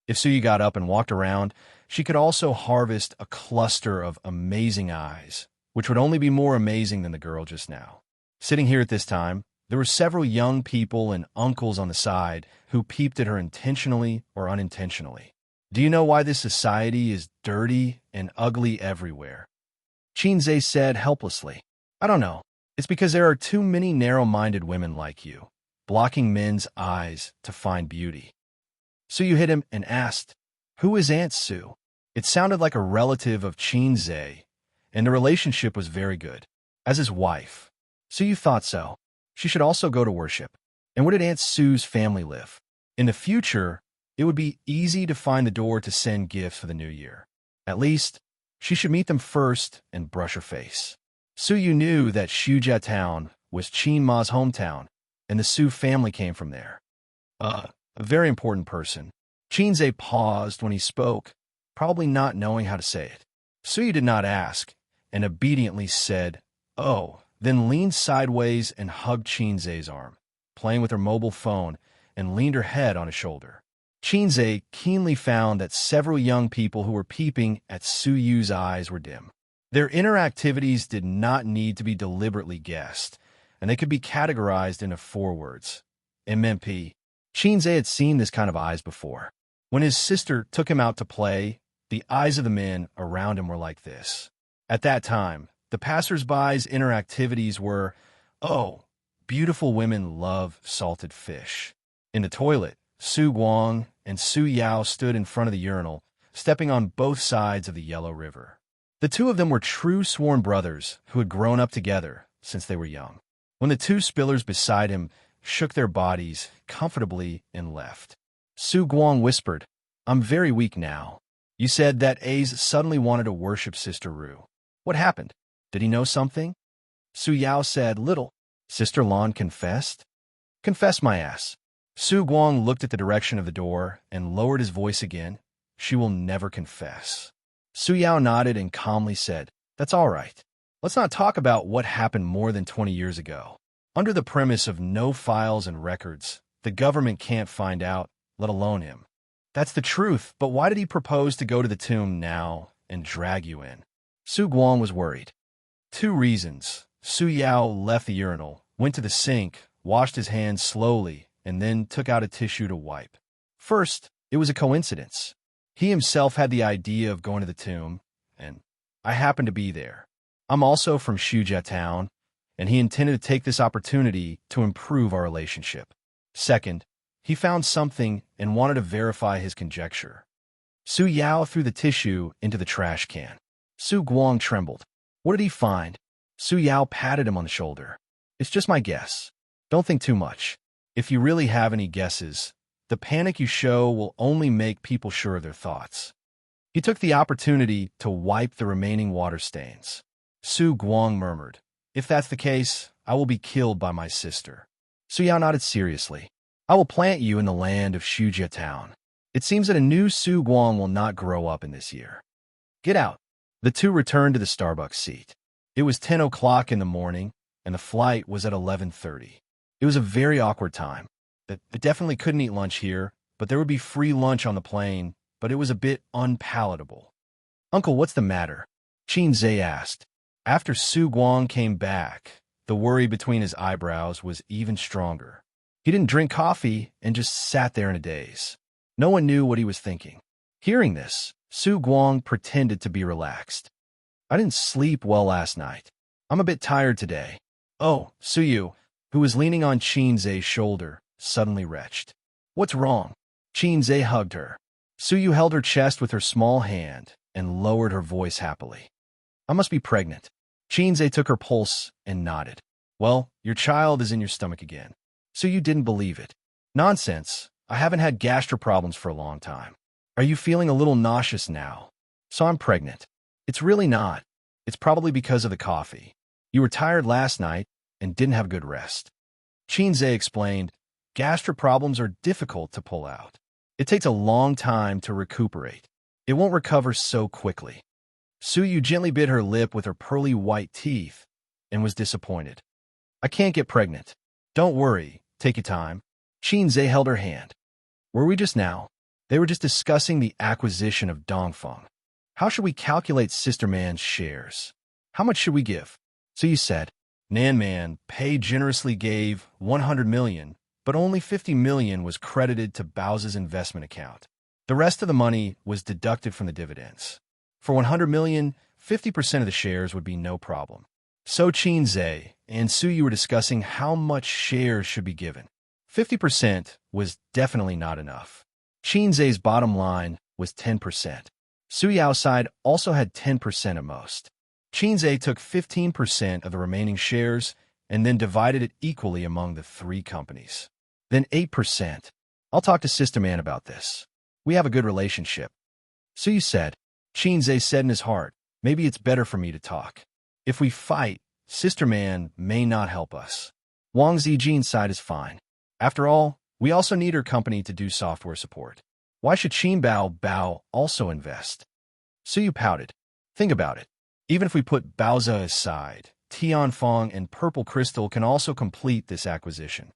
If Su Yu got up and walked around, she could also harvest a cluster of amazing eyes, which would only be more amazing than the girl just now. Sitting here at this time, there were several young people and uncles on the side who peeped at her intentionally or unintentionally. Do you know why this society is dirty and ugly everywhere? Xianxia said helplessly. I don't know. It's because there are too many narrow-minded women like you, blocking men's eyes to find beauty. Su Yu hit him and asked, Who is Aunt Su? It sounded like a relative of Xianxia, and the relationship was very good. As his wife, Su Yu thought so. She should also go to worship. And where did Aunt Su's family live? In the future, it would be easy to find the door to send gifts for the new year. At least, she should meet them first and brush her face. Su Yu knew that Shujia town was Qin Ma's hometown, and the Su family came from there. A very important person. Xianxia paused when he spoke, probably not knowing how to say it. Su Yu did not ask, and obediently said, Oh, then leaned sideways and hugged Xianxia's arm, playing with her mobile phone, and leaned her head on his shoulder. Xianxia keenly found that several young people who were peeping at Su Yu's eyes were dim. Their interactivities did not need to be deliberately guessed, and they could be categorized into 4 words. MMP. Xianxia had seen this kind of eyes before. When his sister took him out to play, the eyes of the men around him were like this. At that time, the passers-by's interactivities were, Oh, beautiful women love salted fish. In the toilet, Su Guang and Su Yao stood in front of the urinal, stepping on both sides of the Yellow River. The two of them were true sworn brothers who had grown up together since they were young. When the 2 spillers beside him shook their bodies comfortably and left, Su Guang whispered, I'm very weak now. You said that A's suddenly wanted to worship Sister Ru. What happened? Did he know something? Su Yao said, Little. Sister Lan confessed? Confess my ass. Su Guang looked at the direction of the door and lowered his voice again. She will never confess. Su Yao nodded and calmly said, That's all right. Let's not talk about what happened more than 20 years ago. Under the premise of no files and records, the government can't find out, let alone him. That's the truth, but why did he propose to go to the tomb now and drag you in? Su Guang was worried. 2 reasons. Su Yao left the urinal, went to the sink, washed his hands slowly, and then took out a tissue to wipe. First, it was a coincidence. He himself had the idea of going to the tomb, and I happened to be there. I'm also from Shujia town, and he intended to take this opportunity to improve our relationship. Second, he found something and wanted to verify his conjecture. Su Yao threw the tissue into the trash can. Su Guang trembled. What did he find? Su Yao patted him on the shoulder. It's just my guess. Don't think too much. If you really have any guesses, the panic you show will only make people sure of their thoughts. He took the opportunity to wipe the remaining water stains. Su Guang murmured. If that's the case, I will be killed by my sister. Su Yao nodded seriously. I will plant you in the land of Xianxia town. It seems that a new Su Guang will not grow up in this year. Get out. The two returned to the Starbucks seat. It was 10 o'clock in the morning, and the flight was at 11:30. It was a very awkward time. They definitely couldn't eat lunch here, but there would be free lunch on the plane, but it was a bit unpalatable. Uncle, what's the matter? Xianxia asked. After Su Guang came back, the worry between his eyebrows was even stronger. He didn't drink coffee and just sat there in a daze. No one knew what he was thinking. Hearing this, Su Guang pretended to be relaxed. I didn't sleep well last night. I'm a bit tired today. Oh, Su Yu, who was leaning on Xianxia's shoulder, suddenly retched. What's wrong? Xianxia hugged her. Su Yu held her chest with her small hand and lowered her voice happily. I must be pregnant. Xianxia took her pulse and nodded. Well, your child is in your stomach again. Su Yu didn't believe it. Nonsense. I haven't had gastro problems for a long time. Are you feeling a little nauseous now? So I'm pregnant. It's really not. It's probably because of the coffee. You were tired last night and didn't have good rest. Xianxia explained, gastro problems are difficult to pull out. It takes a long time to recuperate. It won't recover so quickly. Su Yu gently bit her lip with her pearly white teeth and was disappointed. I can't get pregnant. Don't worry. Take your time. Xianxia held her hand. Were we just now? They were just discussing the acquisition of Dongfeng. How should we calculate Sister Man's shares? How much should we give? So you said, Nan Man Pei generously gave 100 million, but only 50 million was credited to Bao's investment account. The rest of the money was deducted from the dividends. For 100 million, 50% of the shares would be no problem. So Xianxia and Su Yu were discussing how much shares should be given. 50% was definitely not enough. Xianxia's bottom line was 10%. Su Yao's side also had 10% at most. Xianxia took 15% of the remaining shares and then divided it equally among the three companies. Then 8%. I'll talk to Sister Man about this. We have a good relationship. Su Yu said. Xianxia said in his heart, maybe it's better for me to talk. If we fight, Sister Man may not help us. Wang Zijin's side is fine. After all, we also need her company to do software support. Why should Bao also invest? Su Yu pouted. Think about it. Even if we put Baoza aside, Tianfeng and Purple Crystal can also complete this acquisition.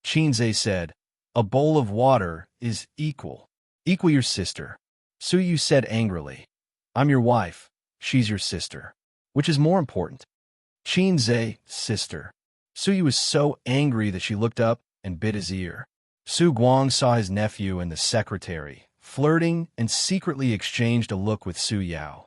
Xianxia said, a bowl of water is equal. Equal your sister. Su Yu said angrily. I'm your wife. She's your sister. Which is more important? Xianxia, sister. Su Yu was so angry that she looked up and bit his ear. Su Guang saw his nephew and the secretary, flirting and secretly exchanged a look with Su Yao.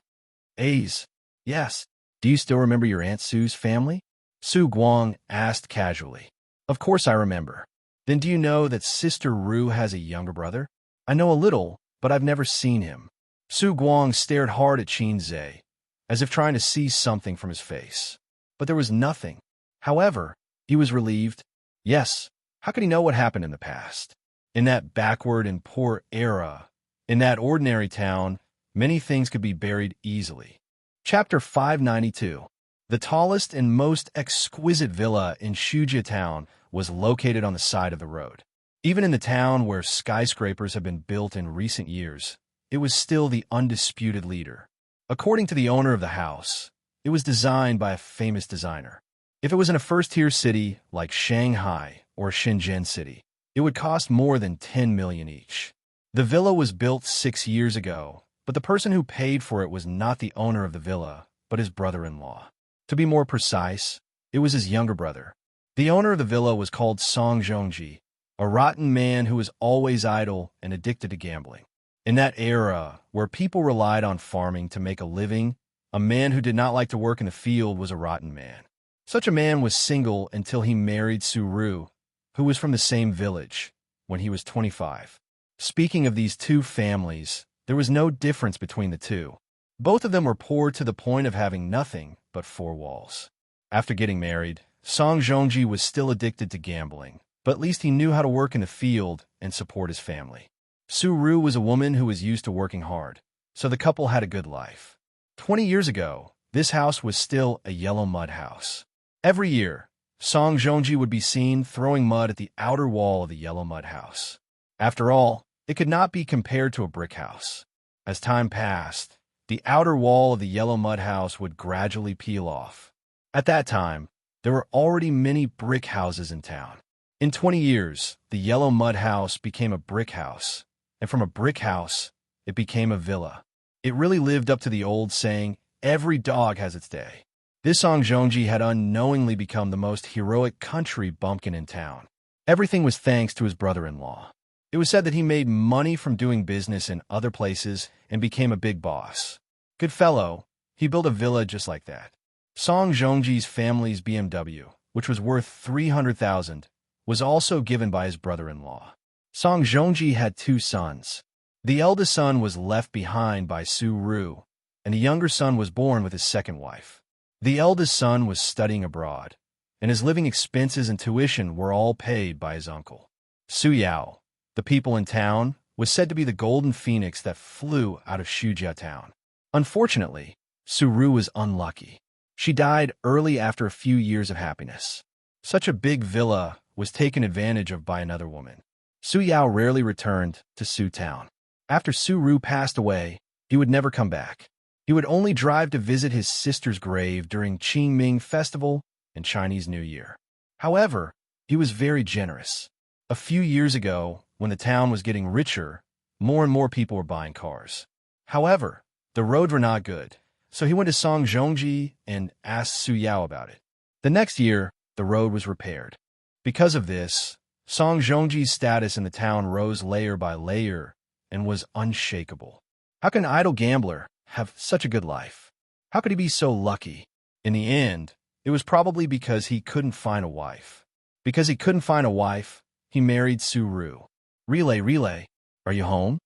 A's. Yes. Do you still remember your Aunt Su's family? Su Guang asked casually. Of course I remember. Then do you know that Sister Ru has a younger brother? I know a little, but I've never seen him. Su Guang stared hard at Xianxia, as if trying to see something from his face. But there was nothing. However, he was relieved. Yes, how could he know what happened in the past? In that backward and poor era, in that ordinary town, many things could be buried easily. Chapter 592. The tallest and most exquisite villa in Xianxia town was located on the side of the road. Even in the town where skyscrapers have been built in recent years, it was still the undisputed leader. According to the owner of the house, it was designed by a famous designer. If it was in a first-tier city like Shanghai or Shenzhen City, it would cost more than 10 million each. The villa was built 6 years ago, but the person who paid for it was not the owner of the villa, but his brother-in-law. To be more precise, it was his younger brother. The owner of the villa was called Song Zhongji, a rotten man who was always idle and addicted to gambling. In that era, where people relied on farming to make a living, a man who did not like to work in the field was a rotten man. Such a man was single until he married Su Ru, who was from the same village, when he was 25. Speaking of these two families, there was no difference between the two. Both of them were poor to the point of having nothing but four walls. After getting married, Song Zhongji was still addicted to gambling, but at least he knew how to work in the field and support his family. Su Ru was a woman who was used to working hard, so the couple had a good life. 20 years ago, this house was still a yellow mud house. Every year, Song Zhongji would be seen throwing mud at the outer wall of the yellow mud house. After all, it could not be compared to a brick house. As time passed, the outer wall of the yellow mud house would gradually peel off. At that time, there were already many brick houses in town. In 20 years, the yellow mud house became a brick house, and from a brick house, it became a villa. It really lived up to the old saying, every dog has its day. This Song Zhongji had unknowingly become the most heroic country bumpkin in town. Everything was thanks to his brother-in-law. It was said that he made money from doing business in other places and became a big boss. Good fellow, he built a villa just like that. Song Zhongji's family's BMW, which was worth 300,000, was also given by his brother-in-law. Song Zhongji had 2 sons. The eldest son was left behind by Su Ru, and the younger son was born with his second wife. The eldest son was studying abroad, and his living expenses and tuition were all paid by his uncle. Su Yao, the people in town, was said to be the golden phoenix that flew out of Xianxia town. Unfortunately, Su Ru was unlucky. She died early after a few years of happiness. Such a big villa was taken advantage of by another woman. Su Yao rarely returned to Su town. After Su Ru passed away, he would never come back. He would only drive to visit his sister's grave during Qingming Festival and Chinese New Year. However, he was very generous. A few years ago, when the town was getting richer, more and more people were buying cars. However, the roads were not good, so he went to Song Zhongji and asked Su Yao about it. The next year, the road was repaired. Because of this, Song Zhongji's status in the town rose layer by layer and was unshakable. How can an idle gambler have such a good life? How could he be so lucky? In the end, it was probably because he couldn't find a wife. Because he couldn't find a wife, he married Su Ru. Relay, are you home?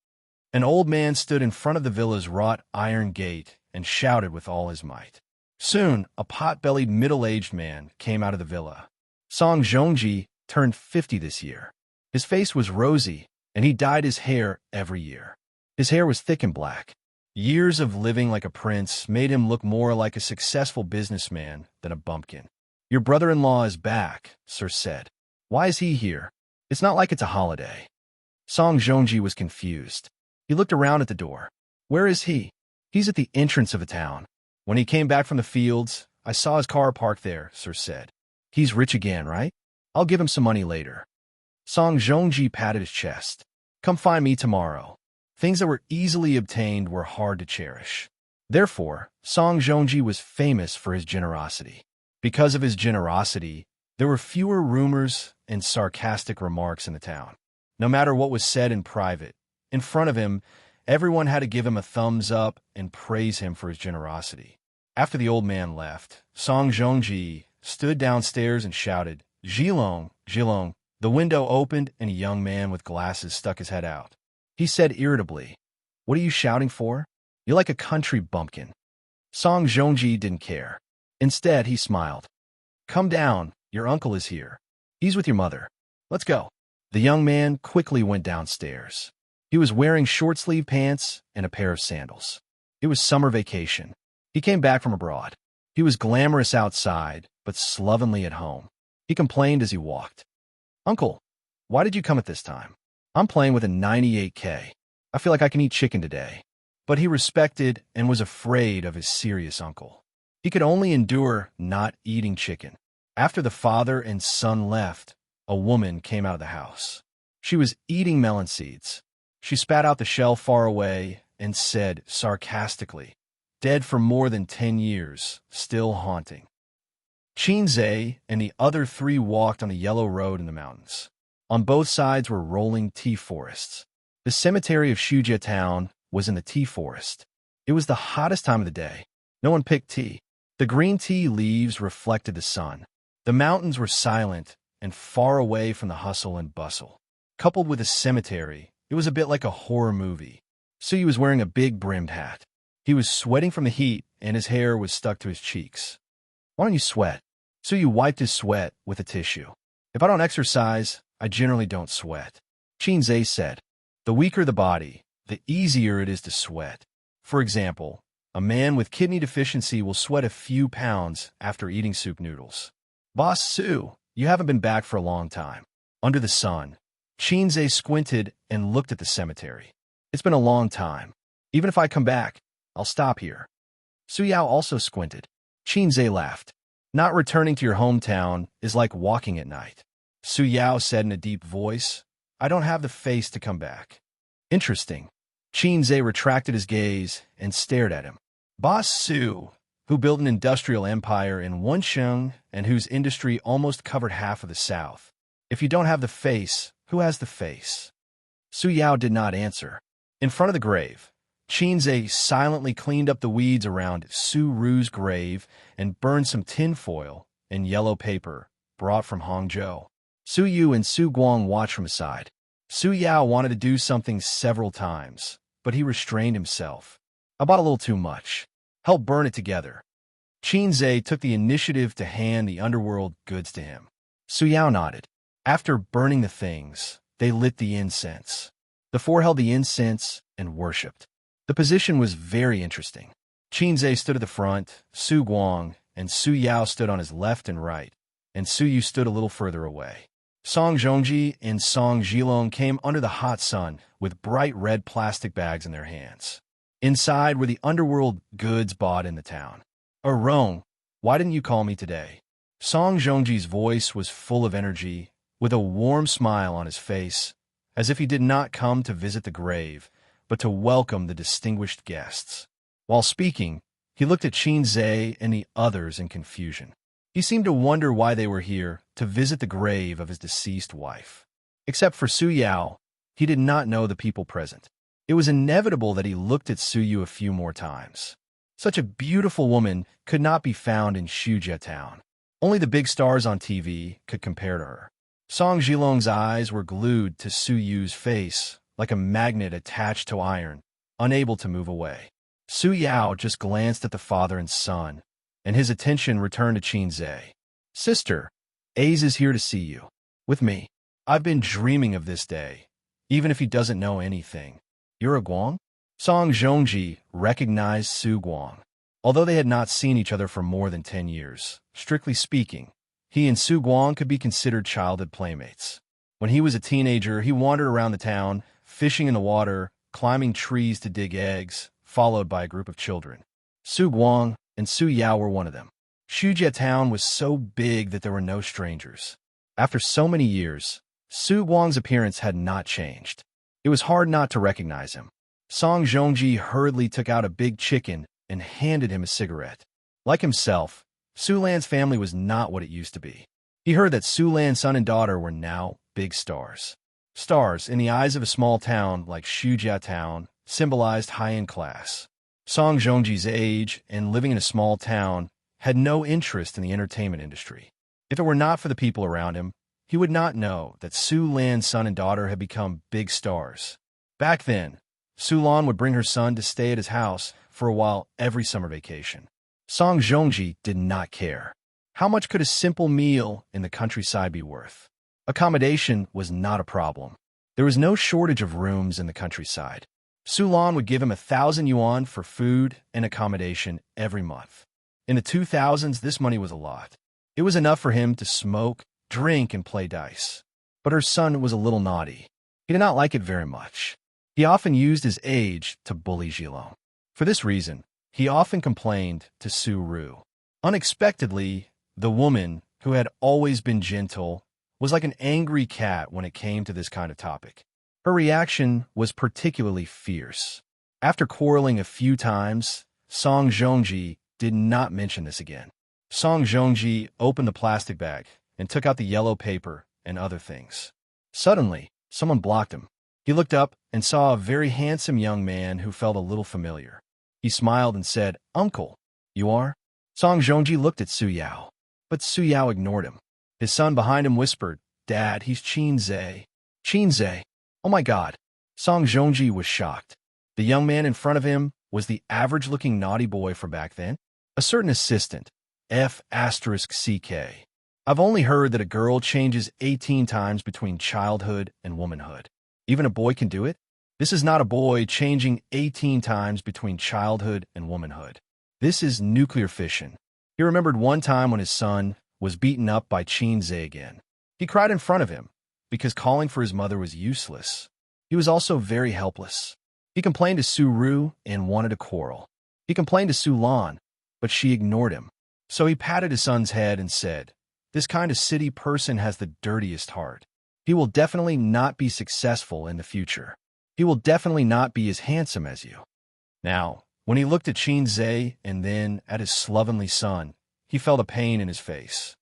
An old man stood in front of the villa's wrought iron gate and shouted with all his might. Soon, a pot-bellied middle-aged man came out of the villa. Song Zhongji turned 50 this year. His face was rosy, and he dyed his hair every year. His hair was thick and black. Years of living like a prince made him look more like a successful businessman than a bumpkin. Your brother-in-law is back, Sir said. Why is he here? It's not like it's a holiday. Song Zhongji was confused. He looked around at the door. Where is he? He's at the entrance of the town. When he came back from the fields, I saw his car parked there, Sir said. He's rich again, right? I'll give him some money later. Song Zhongji patted his chest. Come find me tomorrow. Things that were easily obtained were hard to cherish. Therefore, Song Zhongji was famous for his generosity. Because of his generosity, there were fewer rumors and sarcastic remarks in the town. No matter what was said in private, in front of him, everyone had to give him a thumbs up and praise him for his generosity. After the old man left, Song Zhongji stood downstairs and shouted, Zhilong, Zhilong. The window opened and a young man with glasses stuck his head out. He said irritably, What are you shouting for? You're like a country bumpkin. Song Zhongji didn't care. Instead, he smiled. Come down, your uncle is here. He's with your mother. Let's go. The young man quickly went downstairs. He was wearing short-sleeved pants and a pair of sandals. It was summer vacation. He came back from abroad. He was glamorous outside, but slovenly at home. He complained as he walked. Uncle, why did you come at this time? I'm playing with a 98K. I feel like I can eat chicken today. But he respected and was afraid of his serious uncle. He could only endure not eating chicken. After the father and son left, a woman came out of the house. She was eating melon seeds. She spat out the shell far away and said sarcastically, Dead for more than 10 years, still haunting. Xianxia and the other 3 walked on the yellow road in the mountains. On both sides were rolling tea forests. The cemetery of Xianxia town was in the tea forest. It was the hottest time of the day. No one picked tea. The green tea leaves reflected the sun. The mountains were silent and far away from the hustle and bustle. Coupled with a cemetery, it was a bit like a horror movie. Sui was wearing a big brimmed hat. He was sweating from the heat, and his hair was stuck to his cheeks. Why don't you sweat? Sui wiped his sweat with a tissue. If I don't exercise, I generally don't sweat. Xianxia said, The weaker the body, the easier it is to sweat. For example, A man with kidney deficiency will sweat a few pounds after eating soup noodles. Boss Su, you haven't been back for a long time. Under the sun, Xianxia squinted and looked at the cemetery. It's been a long time. Even if I come back, I'll stop here. Su Yao also squinted. Xianxia laughed. Not returning to your hometown is like walking at night. Su Yao said in a deep voice, I don't have the face to come back. Interesting. Xianxia retracted his gaze and stared at him. Boss Su, who built an industrial empire in Wuxia and whose industry almost covered half of the south. If you don't have the face, who has the face? Su Yao did not answer. In front of the grave, Xianxia silently cleaned up the weeds around Su Ru's grave and burned some tinfoil and yellow paper brought from Hangzhou. Su Yu and Su Guang watched from aside. Su Yao wanted to do something several times, but he restrained himself. I bought a little too much. Help burn it together. Xianxia took the initiative to hand the underworld goods to him. Su Yao nodded. After burning the things, they lit the incense. The four held the incense and worshipped. The position was very interesting. Xianxia stood at the front, Su Guang and Su Yao stood on his left and right, and Su Yu stood a little further away. Song Zhongji and Song Zhilong came under the hot sun with bright red plastic bags in their hands. Inside were the underworld goods bought in the town. Rong, why didn't you call me today? Song Zhongji's voice was full of energy, with a warm smile on his face, as if he did not come to visit the grave, but to welcome the distinguished guests. While speaking, he looked at Xianxia and the others in confusion. He seemed to wonder why they were here to visit the grave of his deceased wife. Except for Su Yao, he did not know the people present. It was inevitable that he looked at Su Yu a few more times. Such a beautiful woman could not be found in Shujia town. Only the big stars on TV could compare to her. Song Zhilong's eyes were glued to Su Yu's face, like a magnet attached to iron, unable to move away. Su Yao just glanced at the father and son, and his attention returned to Xianxia. Sister, Aze is here to see you. With me. I've been dreaming of this day, even if he doesn't know anything. You're a Guang? Song Zhongji recognized Su Guang. Although they had not seen each other for more than 10 years, strictly speaking, he and Su Guang could be considered childhood playmates. When he was a teenager, he wandered around the town, fishing in the water, climbing trees to dig eggs, followed by a group of children. Su Guang and Su Yao were one of them. Shujia town was so big that there were no strangers. After so many years, Su Guang's appearance had not changed. It was hard not to recognize him. Song Zhongji hurriedly took out a big chicken and handed him a cigarette. Like himself, Su Lan's family was not what it used to be. He heard that Su Lan's son and daughter were now big stars. Stars, in the eyes of a small town like Shujia town, symbolized high-end class. Song Zhongji's age and living in a small town had no interest in the entertainment industry. If it were not for the people around him, he would not know that Su Lan's son and daughter had become big stars. Back then, Su Lan would bring her son to stay at his house for a while every summer vacation. Song Zhongji did not care. How much could a simple meal in the countryside be worth? Accommodation was not a problem. There was no shortage of rooms in the countryside. Su Lan would give him 1,000 yuan for food and accommodation every month. In the 2000s, this money was a lot. It was enough for him to smoke, drink, and play dice. But her son was a little naughty. He did not like it very much. He often used his age to bully Zhilong. For this reason, he often complained to Su Ru. Unexpectedly, the woman, who had always been gentle, was like an angry cat when it came to this kind of topic. Her reaction was particularly fierce. After quarreling a few times, Song Zhongji did not mention this again. Song Zhongji opened the plastic bag and took out the yellow paper and other things. Suddenly, someone blocked him. He looked up and saw a very handsome young man who felt a little familiar. He smiled and said, "Uncle, you are?" Song Zhongji looked at Su Yao, but Su Yao ignored him. His son behind him whispered, "Dad, he's Xianxia." Xianxia? Oh my God. Song Zhongji was shocked. The young man in front of him was the average-looking naughty boy from back then, a certain assistant, F***CK. I've only heard that a girl changes 18 times between childhood and womanhood. Even a boy can do it? This is not a boy changing 18 times between childhood and womanhood. This is nuclear fission. He remembered one time when his son was beaten up by Xianxia again. He cried in front of him because calling for his mother was useless. He was also very helpless. He complained to Su Ru and wanted a quarrel. He complained to Su Lan, but she ignored him. So he patted his son's head and said, "This kind of city person has the dirtiest heart. He will definitely not be successful in the future. He will definitely not be as handsome as you." Now, when he looked at Xianxia and then at his slovenly son, he felt a pain in his face.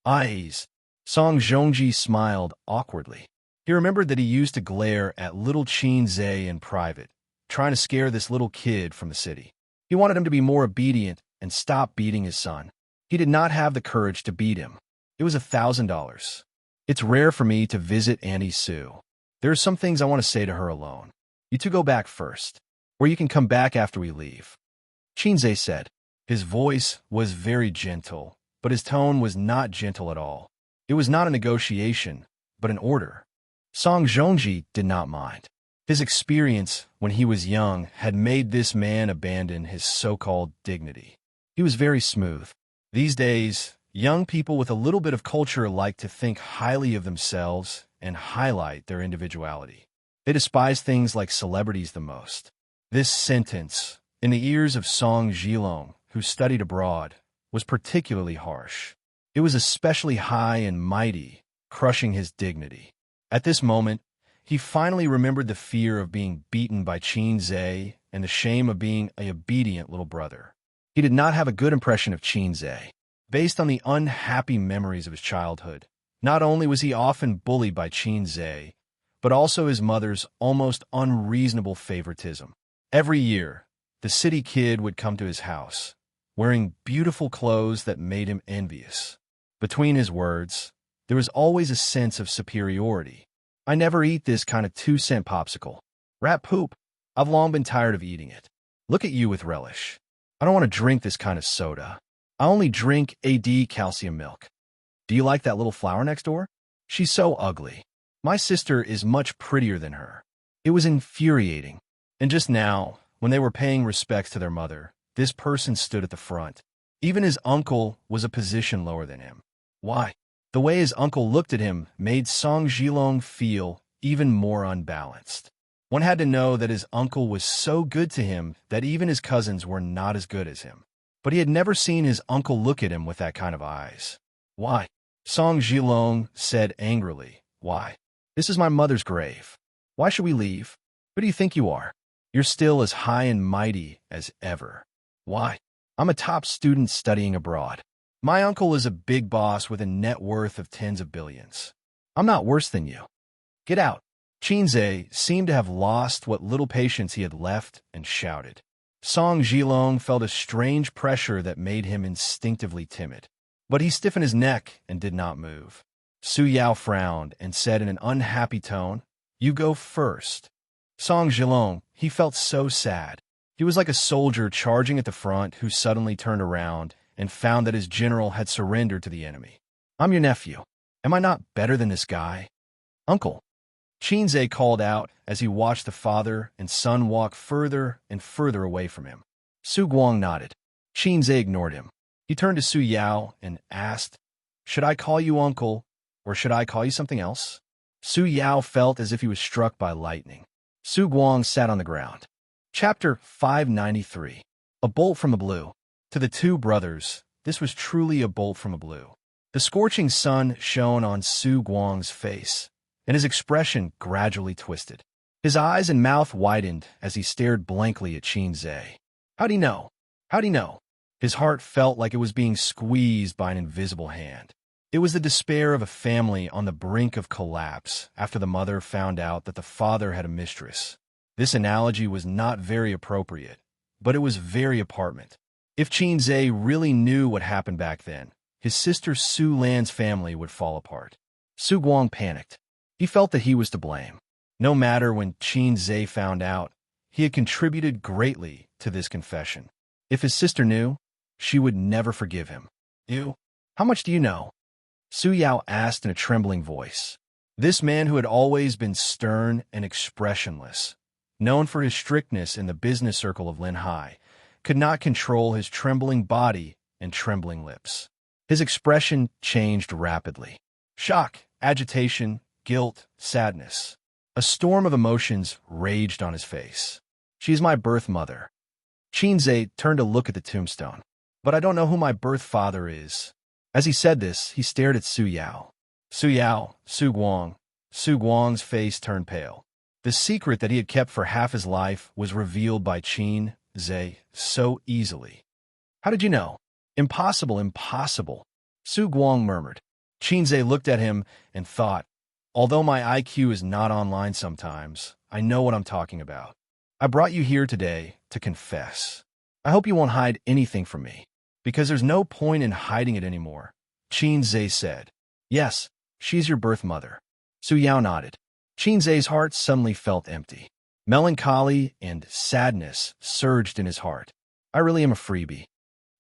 Eyes. Song Zhongji smiled awkwardly. He remembered that he used to glare at little Xianxia in private, trying to scare this little kid from the city. He wanted him to be more obedient and stop beating his son. He did not have the courage to beat him. It was $1,000. It's rare for me to visit Auntie Sue. There are some things I want to say to her alone. You two go back first, or you can come back after we leave. Xianxia said. His voice was very gentle, but his tone was not gentle at all. It was not a negotiation, but an order. Song Zhongji did not mind. His experience when he was young had made this man abandon his so-called dignity. He was very smooth. These days, young people with a little bit of culture like to think highly of themselves and highlight their individuality. They despise things like celebrities the most. This sentence, in the ears of Song Zhilong, who studied abroad, was particularly harsh. It was especially high and mighty, crushing his dignity. At this moment, he finally remembered the fear of being beaten by Xianxia and the shame of being an obedient little brother. He did not have a good impression of Xianxia. Based on the unhappy memories of his childhood, not only was he often bullied by Xianxia, but also his mother's almost unreasonable favoritism. Every year, the city kid would come to his house, wearing beautiful clothes that made him envious. Between his words, there was always a sense of superiority. I never eat this kind of 2-cent popsicle. Rat poop. I've long been tired of eating it. Look at you with relish. I don't want to drink this kind of soda. I only drink AD calcium milk. Do you like that little flower next door? She's so ugly. My sister is much prettier than her. It was infuriating. And just now, when they were paying respects to their mother, this person stood at the front. Even his uncle was a position lower than him. Why? The way his uncle looked at him made Song Zhilong feel even more unbalanced. One had to know that his uncle was so good to him that even his cousins were not as good as him. But he had never seen his uncle look at him with that kind of eyes. Why? Song Zhilong said angrily. Why? This is my mother's grave. Why should we leave? Who do you think you are? You're still as high and mighty as ever. Why? I'm a top student studying abroad. My uncle is a big boss with a net worth of tens of billions. I'm not worse than you. Get out. Xianxia seemed to have lost what little patience he had left and shouted. Song Zhilong felt a strange pressure that made him instinctively timid. But he stiffened his neck and did not move. Su Yao frowned and said in an unhappy tone, "You go first." Song Zhilong, he felt so sad. He was like a soldier charging at the front who suddenly turned around and found that his general had surrendered to the enemy. I'm your nephew. Am I not better than this guy? Uncle. Xianxia called out as he watched the father and son walk further and further away from him. Su Guang nodded. Xianxia ignored him. He turned to Su Yao and asked, "Should I call you uncle, or should I call you something else?" Su Yao felt as if he was struck by lightning. Su Guang sat on the ground. Chapter 593. A Bolt from the Blue. To the two brothers, this was truly a bolt from the blue. The scorching sun shone on Su Guang's face, and his expression gradually twisted. His eyes and mouth widened as he stared blankly at Xianxia. How'd he know? How'd he know? His heart felt like it was being squeezed by an invisible hand. It was the despair of a family on the brink of collapse after the mother found out that the father had a mistress. This analogy was not very appropriate, but it was very apparent. If Xianxia really knew what happened back then, his sister Su Lan's family would fall apart. Su Guang panicked. He felt that he was to blame. No matter when Xianxia found out, he had contributed greatly to this confession. If his sister knew, she would never forgive him. You? How much do you know? Su Yao asked in a trembling voice. This man who had always been stern and expressionless known for his strictness in the business circle of Linhai, could not control his trembling body and trembling lips. His expression changed rapidly. Shock, agitation, guilt, sadness. A storm of emotions raged on his face. "She is my birth mother." Xianxia turned to look at the tombstone. "But I don't know who my birth father is." As he said this, he stared at Su Yao. Su Yao, Su Guang. Su Guang's face turned pale. The secret that he had kept for half his life was revealed by Xianxia so easily. "How did you know?" "Impossible, impossible," Su Guang murmured. Xianxia looked at him and thought, "Although my IQ is not online sometimes, I know what I'm talking about. I brought you here today to confess. I hope you won't hide anything from me, because there's no point in hiding it anymore," Xianxia said. "Yes, she's your birth mother." Su Yao nodded. Xianxia's heart suddenly felt empty. Melancholy and sadness surged in his heart. "I really am a freebie.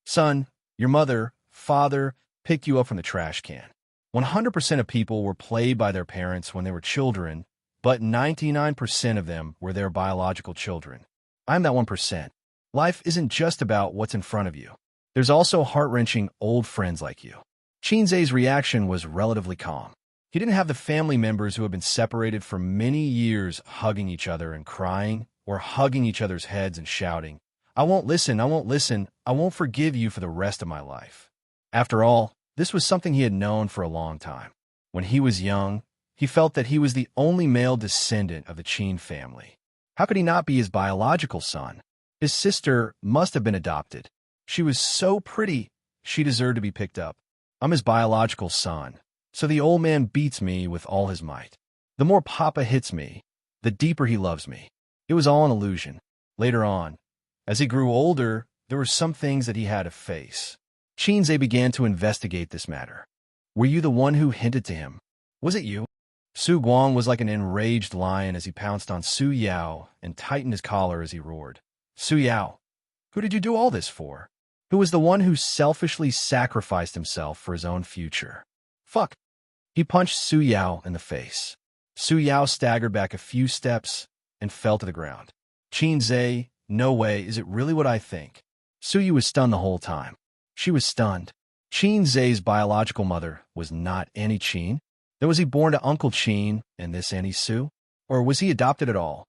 Son, your mother, father, picked you up from the trash can. 100% of people were played by their parents when they were children, but 99% of them were their biological children. I'm that 1%. Life isn't just about what's in front of you. There's also heart-wrenching old friends like you." Xianxia's reaction was relatively calm. He didn't have the family members who had been separated for many years hugging each other and crying, or hugging each other's heads and shouting, "I won't listen, I won't listen, I won't forgive you for the rest of my life." After all, this was something he had known for a long time. When he was young, he felt that he was the only male descendant of the Qin family. How could he not be his biological son? His sister must have been adopted. She was so pretty, she deserved to be picked up. I'm his biological son, so the old man beats me with all his might. The more Papa hits me, the deeper he loves me. It was all an illusion. Later on, as he grew older, there were some things that he had to face. Xianxia began to investigate this matter. "Were you the one who hinted to him? Was it you?" Su Guang was like an enraged lion as he pounced on Su Yao and tightened his collar as he roared. "Su Yao, who did you do all this for? Who was the one who selfishly sacrificed himself for his own future?" "Fuck!" He punched Su Yao in the face. Su Yao staggered back a few steps and fell to the ground. "Xianxia, no way, is it really what I think?" Su Yu was stunned the whole time. She was stunned. Xianxia's biological mother was not Annie Qin. Then was he born to Uncle Qin and this Annie Su? Or was he adopted at all?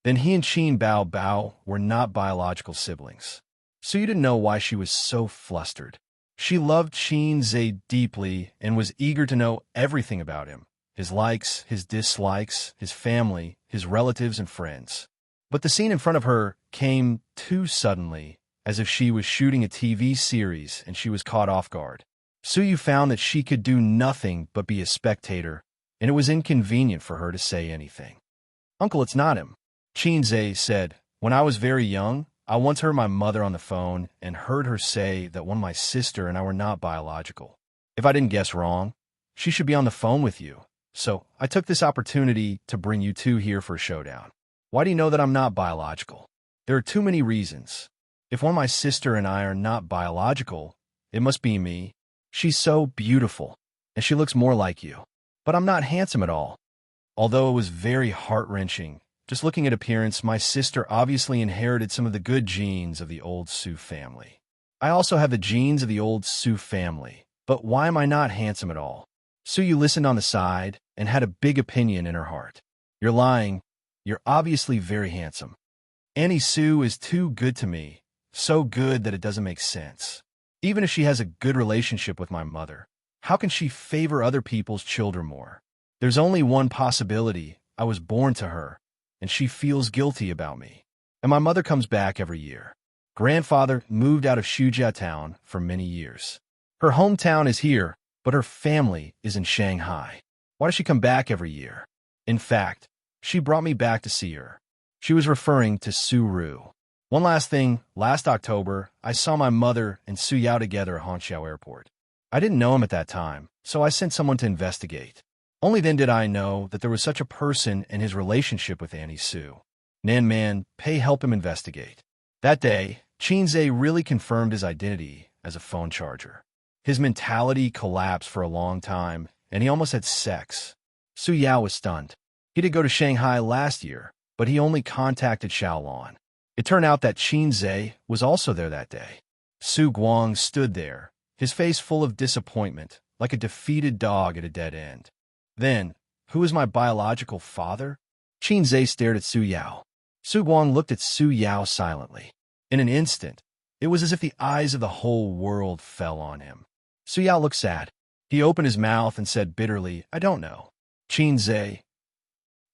Then he and Qin Bao Bao were not biological siblings. Su Yu didn't know why she was so flustered. She loved Xianxia deeply and was eager to know everything about him, his likes, his dislikes, his family, his relatives and friends. But the scene in front of her came too suddenly, as if she was shooting a TV series and she was caught off guard. Su Yu found that she could do nothing but be a spectator, and it was inconvenient for her to say anything. "Uncle, it's not him," Xianxia said. "When I was very young, I once heard my mother on the phone and heard her say that when my sister and I were not biological. If I didn't guess wrong, she should be on the phone with you. So I took this opportunity to bring you two here for a showdown. Why do you know that I'm not biological? There are too many reasons. If one of my sister and I are not biological, it must be me. She's so beautiful, and she looks more like you. But I'm not handsome at all." Although it was very heart-wrenching, just looking at appearance, my sister obviously inherited some of the good genes of the old Su family. I also have the genes of the old Su family, but why am I not handsome at all? Su Yu listened on the side and had a big opinion in her heart. "You're lying. You're obviously very handsome. Annie Su is too good to me, so good that it doesn't make sense. Even if she has a good relationship with my mother, how can she favor other people's children more? There's only one possibility. I was born to her, and she feels guilty about me. And my mother comes back every year. Grandfather moved out of Shujia town for many years. Her hometown is here, but her family is in Shanghai. Why does she come back every year? In fact, she brought me back to see her." She was referring to Su Ru. "One last thing, last October, I saw my mother and Su Yao together at Hangzhou Airport. I didn't know him at that time, so I sent someone to investigate. Only then did I know that there was such a person in his relationship with Annie Su. Nan Man, pay help him investigate." That day, Xianxia really confirmed his identity as a phone charger. His mentality collapsed for a long time, and he almost had sex. Su Yao was stunned. He did go to Shanghai last year, but he only contacted Xiaolon. It turned out that Xianxia was also there that day. Su Guang stood there, his face full of disappointment, like a defeated dog at a dead end. Then, who is my biological father? Xianxia stared at Su Yao. Su Guang looked at Su Yao silently. In an instant, it was as if the eyes of the whole world fell on him. Su Yao looked sad. He opened his mouth and said bitterly, I don't know. Xianxia,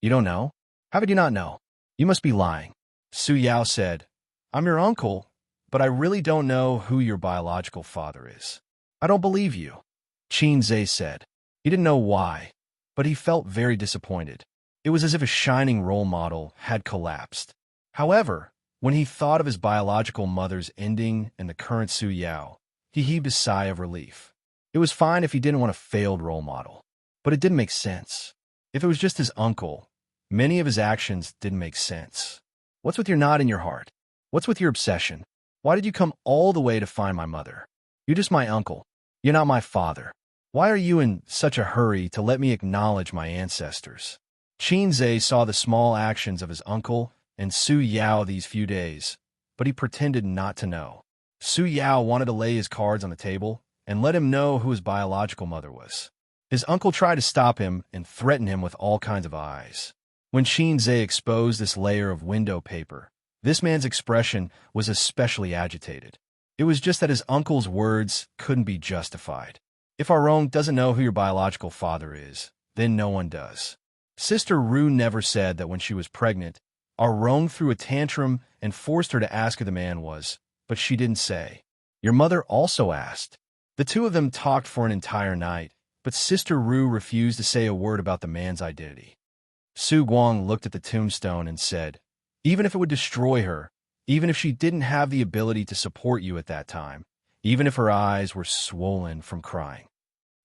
you don't know? How could you not know? You must be lying. Su Yao said, I'm your uncle, but I really don't know who your biological father is. I don't believe you. Xianxia said. He didn't know why, but he felt very disappointed. It was as if a shining role model had collapsed. However, when he thought of his biological mother's ending and the current Su Yao, he heaved a sigh of relief. It was fine if he didn't want a failed role model, but it didn't make sense. If it was just his uncle, many of his actions didn't make sense. What's with your knot in your heart? What's with your obsession? Why did you come all the way to find my mother? You're just my uncle. You're not my father. Why are you in such a hurry to let me acknowledge my ancestors? Xianxia saw the small actions of his uncle and Su Yao these few days, but he pretended not to know. Su Yao wanted to lay his cards on the table and let him know who his biological mother was. His uncle tried to stop him and threaten him with all kinds of eyes. When Xianxia exposed this layer of window paper, this man's expression was especially agitated. It was just that his uncle's words couldn't be justified. If Arong doesn't know who your biological father is, then no one does. Sister Ru never said that when she was pregnant, Arong threw a tantrum and forced her to ask who the man was, but she didn't say. Your mother also asked. The two of them talked for an entire night, but Sister Ru refused to say a word about the man's identity. Su Guang looked at the tombstone and said, even if it would destroy her, even if she didn't have the ability to support you at that time, even if her eyes were swollen from crying.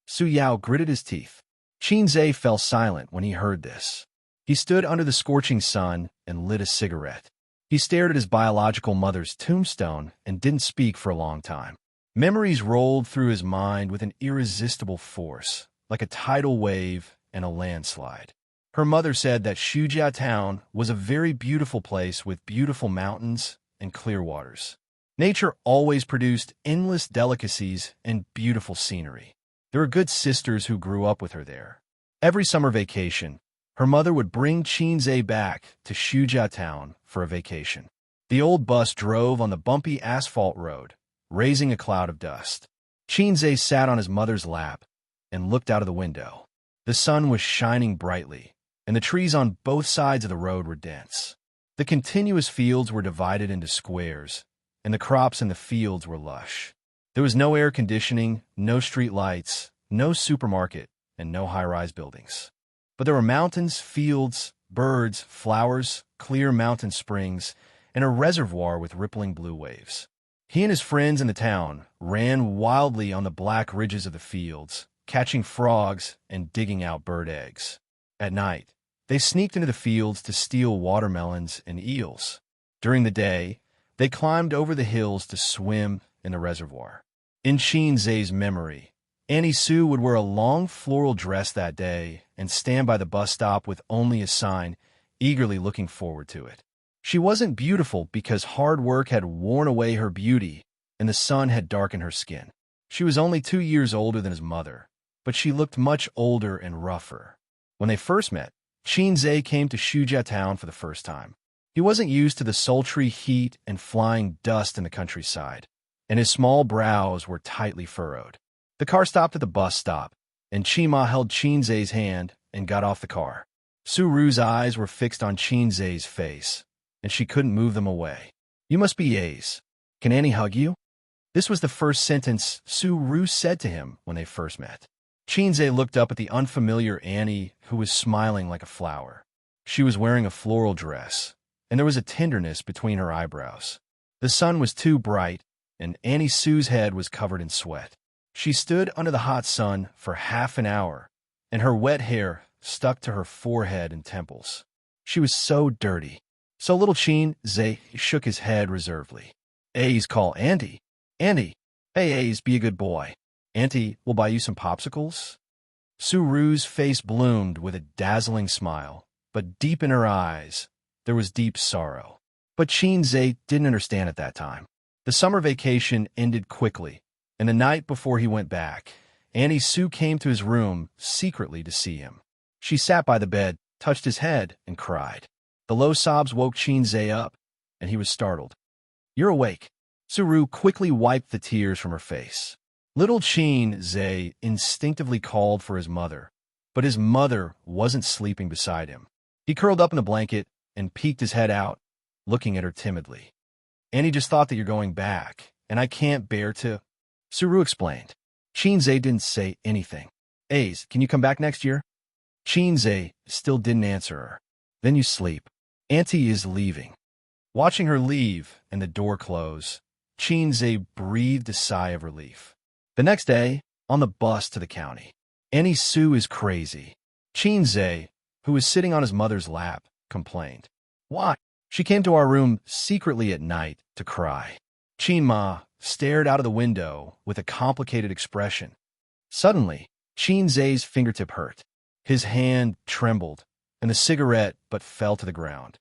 Su Yao gritted his teeth. Xianxia fell silent when he heard this. He stood under the scorching sun and lit a cigarette. He stared at his biological mother's tombstone and didn't speak for a long time. Memories rolled through his mind with an irresistible force, like a tidal wave and a landslide. Her mother said that Shujia town was a very beautiful place with beautiful mountains and clear waters. Nature always produced endless delicacies and beautiful scenery. There were good sisters who grew up with her there. Every summer vacation, her mother would bring Xianxia back to Shujia town for a vacation. The old bus drove on the bumpy asphalt road, raising a cloud of dust. Xianxia sat on his mother's lap and looked out of the window. The sun was shining brightly, and the trees on both sides of the road were dense. The continuous fields were divided into squares, and the crops in the fields were lush. There was no air conditioning, no street lights, no supermarket, and no high-rise buildings. But there were mountains, fields, birds, flowers, clear mountain springs, and a reservoir with rippling blue waves. He and his friends in the town ran wildly on the black ridges of the fields, catching frogs and digging out bird eggs. At night, they sneaked into the fields to steal watermelons and eels. During the day, they climbed over the hills to swim in the reservoir. In Xianxia's memory, Annie Sue would wear a long floral dress that day and stand by the bus stop with only a sign, eagerly looking forward to it. She wasn't beautiful because hard work had worn away her beauty and the sun had darkened her skin. She was only 2 years older than his mother, but she looked much older and rougher. When they first met, Xianxia came to Shujia town for the first time. He wasn't used to the sultry heat and flying dust in the countryside, and his small brows were tightly furrowed. The car stopped at the bus stop, and Chima held Xianxia's hand and got off the car. Su Ru's eyes were fixed on Xianxia's face, and she couldn't move them away. You must be A's. Can Annie hug you? This was the first sentence Su Ru said to him when they first met. Xianxia looked up at the unfamiliar Annie, who was smiling like a flower. She was wearing a floral dress, and there was a tenderness between her eyebrows. The sun was too bright, and Annie Sue's head was covered in sweat. She stood under the hot sun for half an hour, and her wet hair stuck to her forehead and temples. She was so dirty. So little Xianxia shook his head reservedly. A's call Auntie. Auntie, hey A's, be a good boy. Auntie will buy you some popsicles? Su Ru's face bloomed with a dazzling smile, but deep in her eyes, there was deep sorrow. But Xianxia didn't understand at that time. The summer vacation ended quickly, and the night before he went back, Annie Sue came to his room secretly to see him. She sat by the bed, touched his head, and cried. The low sobs woke Xianxia up, and he was startled. "You're awake." Suru quickly wiped the tears from her face. Little Xianxia instinctively called for his mother, but his mother wasn't sleeping beside him. He curled up in the blanket and peeked his head out, looking at her timidly. "Annie just thought that you're going back, and I can't bear to—" Suru explained. Xianxia didn't say anything. "Ace, can you come back next year?" Xianxia still didn't answer her. "Then you sleep. Auntie is leaving." Watching her leave and the door close, Xianxia breathed a sigh of relief. The next day, on the bus to the county, Annie Sue is crazy. Xianxia, who was sitting on his mother's lap, complained. "Why?" She came to our room secretly at night to cry. Qianma stared out of the window with a complicated expression. Suddenly, Xianxia's fingertip hurt. His hand trembled, and the cigarette but fell to the ground.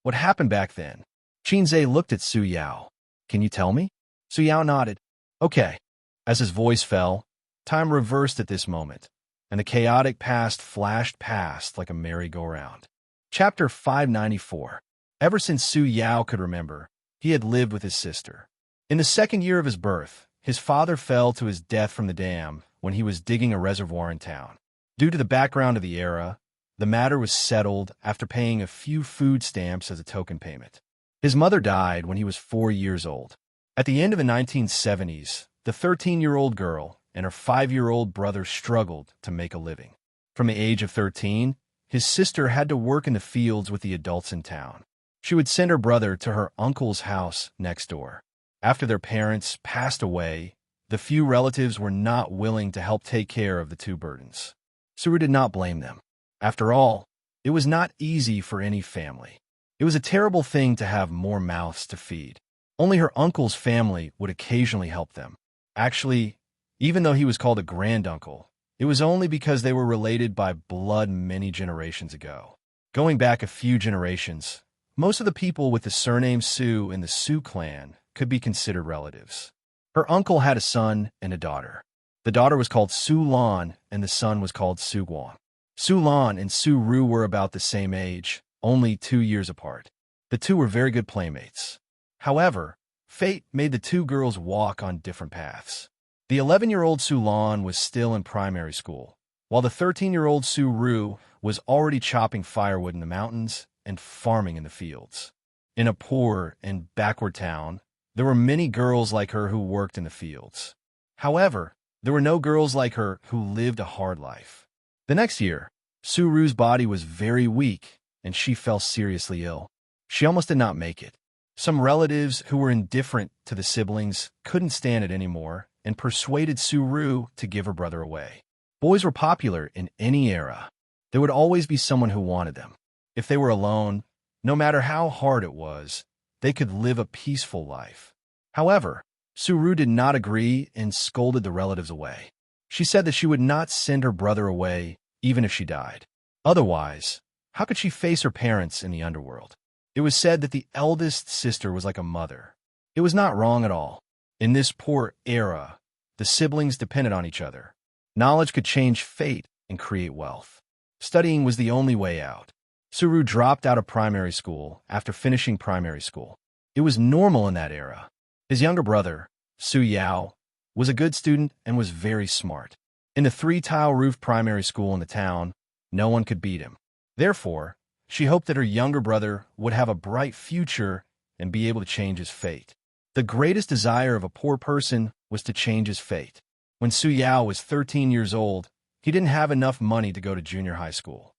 "What happened back then?" Xianxia looked at Su Yao. "Can you tell me?" Su Yao nodded. "Okay." As his voice fell, time reversed at this moment, and the chaotic past flashed past like a merry-go-round. Chapter 594. Ever since Su Yao could remember, he had lived with his sister. In the second year of his birth, his father fell to his death from the dam when he was digging a reservoir in town. Due to the background of the era, the matter was settled after paying a few food stamps as a token payment. His mother died when he was 4 years old. At the end of the 1970s, the 13-year-old girl and her 5-year-old brother struggled to make a living. From the age of 13, his sister had to work in the fields with the adults in town. She would send her brother to her uncle's house next door. After their parents passed away, the few relatives were not willing to help take care of the two burdens. Suru did not blame them. After all, it was not easy for any family. It was a terrible thing to have more mouths to feed. Only her uncle's family would occasionally help them. Actually, even though he was called a granduncle, it was only because they were related by blood many generations ago. Going back a few generations, most of the people with the surname Su in the Su clan could be considered relatives. Her uncle had a son and a daughter. The daughter was called Su Lan, and the son was called Su Guan. Su Lan and Su Ru were about the same age, only 2 years apart. The two were very good playmates. However, fate made the two girls walk on different paths. The 11-year-old Su Lan was still in primary school, while the 13-year-old Su Ru was already chopping firewood in the mountains and farming in the fields. In a poor and backward town, there were many girls like her who worked in the fields. However, there were no girls like her who lived a hard life. The next year, Su Ru's body was very weak, and she fell seriously ill. She almost did not make it. Some relatives who were indifferent to the siblings couldn't stand it anymore and persuaded Su Ru to give her brother away. Boys were popular in any era. There would always be someone who wanted them. If they were alone, no matter how hard it was, they could live a peaceful life. However, Su Ru did not agree and scolded the relatives away. She said that she would not send her brother away even if she died. Otherwise, how could she face her parents in the underworld? It was said that the eldest sister was like a mother. It was not wrong at all. In this poor era, the siblings depended on each other. Knowledge could change fate and create wealth. Studying was the only way out. Su Ru dropped out of primary school after finishing primary school. It was normal in that era. His younger brother, Su Yao, was a good student and was very smart. In the 3-tile roof primary school in the town, no one could beat him. Therefore, she hoped that her younger brother would have a bright future and be able to change his fate. The greatest desire of a poor person was to change his fate. When Su Yao was 13 years old, he didn't have enough money to go to junior high school.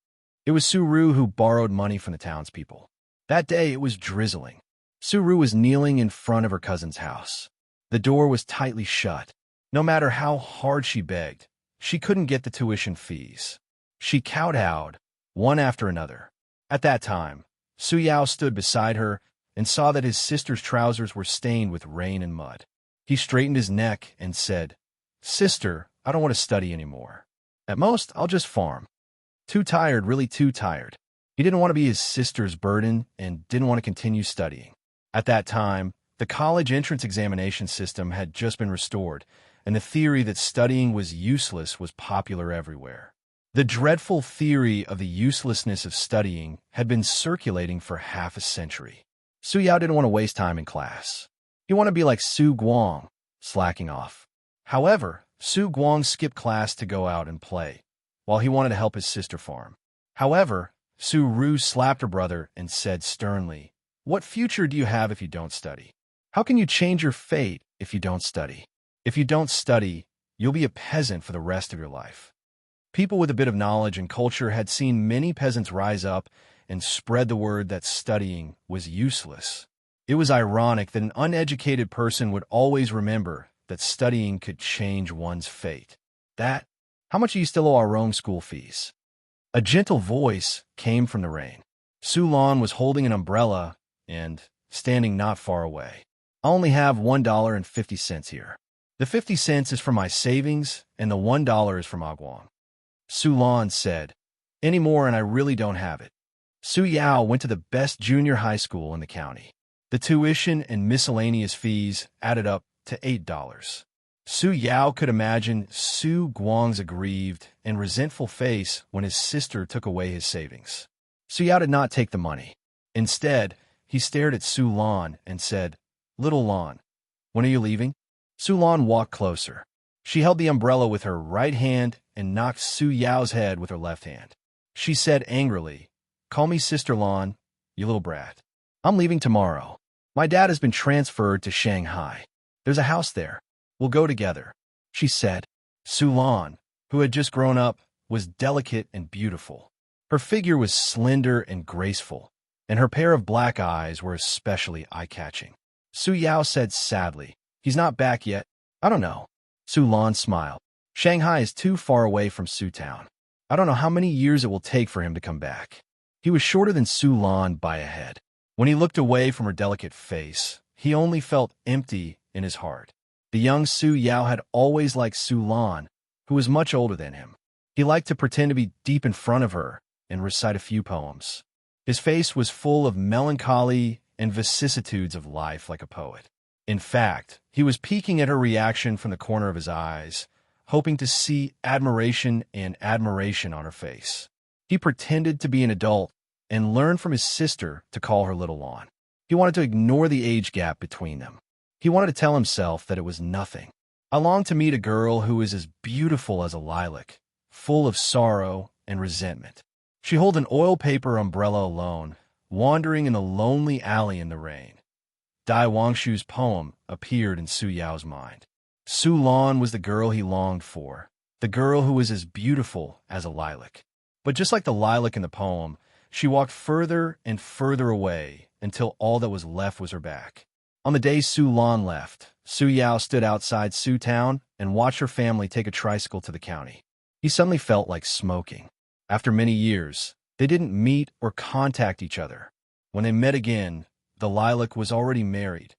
It was Su Ru who borrowed money from the townspeople. That day it was drizzling. Su Ru was kneeling in front of her cousin's house. The door was tightly shut. No matter how hard she begged, she couldn't get the tuition fees. She kowtowed, one after another. At that time, Su Yao stood beside her and saw that his sister's trousers were stained with rain and mud. He straightened his neck and said, "Sister, I don't want to study anymore. At most, I'll just farm. Too tired, really too tired." He didn't want to be his sister's burden and didn't want to continue studying. At that time, the college entrance examination system had just been restored, and the theory that studying was useless was popular everywhere. The dreadful theory of the uselessness of studying had been circulating for half a century. Su Yao didn't want to waste time in class. He wanted to be like Su Guang, slacking off. However, Su Guang skipped class to go out and play, while he wanted to help his sister farm. However, Su Ru slapped her brother and said sternly, "What future do you have if you don't study? How can you change your fate if you don't study? If you don't study, you'll be a peasant for the rest of your life." People with a bit of knowledge and culture had seen many peasants rise up and spread the word that studying was useless. It was ironic that an uneducated person would always remember that studying could change one's fate. How much do you still owe our Rome school fees? A gentle voice came from the rain. Su Lan was holding an umbrella and standing not far away. "I only have $1.50 here. The 50 cents is for my savings, and the $1 is for Ma Guang." Su Lan said, "Any more and I really don't have it." Su Yao went to the best junior high school in the county. The tuition and miscellaneous fees added up to $8. Su Yao could imagine Su Guang's aggrieved and resentful face when his sister took away his savings. Su Yao did not take the money. Instead, he stared at Su Lan and said, "Little Lan, when are you leaving?" Su Lan walked closer. She held the umbrella with her right hand and knocked Su Yao's head with her left hand. She said angrily, "Call me Sister Lan, you little brat. I'm leaving tomorrow. My dad has been transferred to Shanghai. There's a house there. We'll go together," she said. Su Lan, who had just grown up, was delicate and beautiful. Her figure was slender and graceful, and her pair of black eyes were especially eye-catching. Su Yao said sadly, "He's not back yet. I don't know." Su Lan smiled. "Shanghai is too far away from Su Town. I don't know how many years it will take for him to come back." He was shorter than Su Lan by a head. When he looked away from her delicate face, he only felt empty in his heart. The young Su Yao had always liked Su Lan, who was much older than him. He liked to pretend to be deep in front of her and recite a few poems. His face was full of melancholy and vicissitudes of life like a poet. In fact, he was peeking at her reaction from the corner of his eyes, hoping to see admiration and admiration on her face. He pretended to be an adult and learned from his sister to call her Little Lan. He wanted to ignore the age gap between them. He wanted to tell himself that it was nothing. "I long to meet a girl who is as beautiful as a lilac, full of sorrow and resentment. She holds an oil paper umbrella alone, wandering in a lonely alley in the rain." Dai Wangshu's poem appeared in Su Yao's mind. Su Lan was the girl he longed for, the girl who was as beautiful as a lilac. But just like the lilac in the poem, she walked further and further away until all that was left was her back. On the day Su Lan left, Su Yao stood outside Su Town and watched her family take a tricycle to the county. He suddenly felt like smoking. After many years, they didn't meet or contact each other. When they met again, the lilac was already married.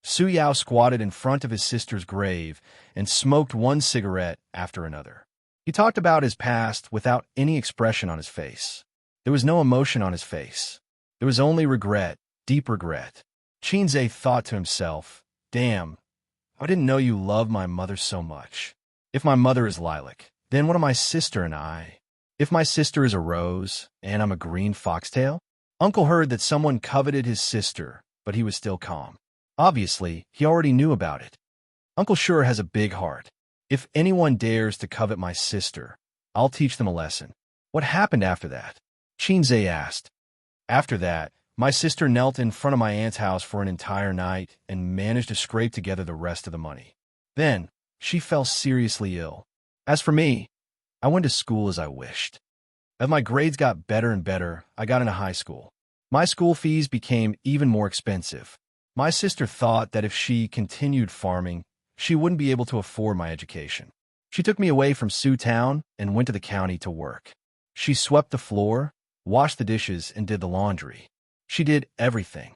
Su Yao squatted in front of his sister's grave and smoked one cigarette after another. He talked about his past without any expression on his face. There was no emotion on his face. There was only regret, deep regret. Xianxia thought to himself, "Damn, I didn't know you loved my mother so much. If my mother is lilac, then what are my sister and I? If my sister is a rose, and I'm a green foxtail?" Uncle heard that someone coveted his sister, but he was still calm. Obviously, he already knew about it. Uncle sure has a big heart. If anyone dares to covet my sister, I'll teach them a lesson. "What happened after that?" Xianxia asked. "After that, my sister knelt in front of my aunt's house for an entire night and managed to scrape together the rest of the money. Then, she fell seriously ill. As for me, I went to school as I wished. As my grades got better and better, I got into high school. My school fees became even more expensive. My sister thought that if she continued farming, she wouldn't be able to afford my education. She took me away from Su Town and went to the county to work. She swept the floor, washed the dishes, and did the laundry. She did everything.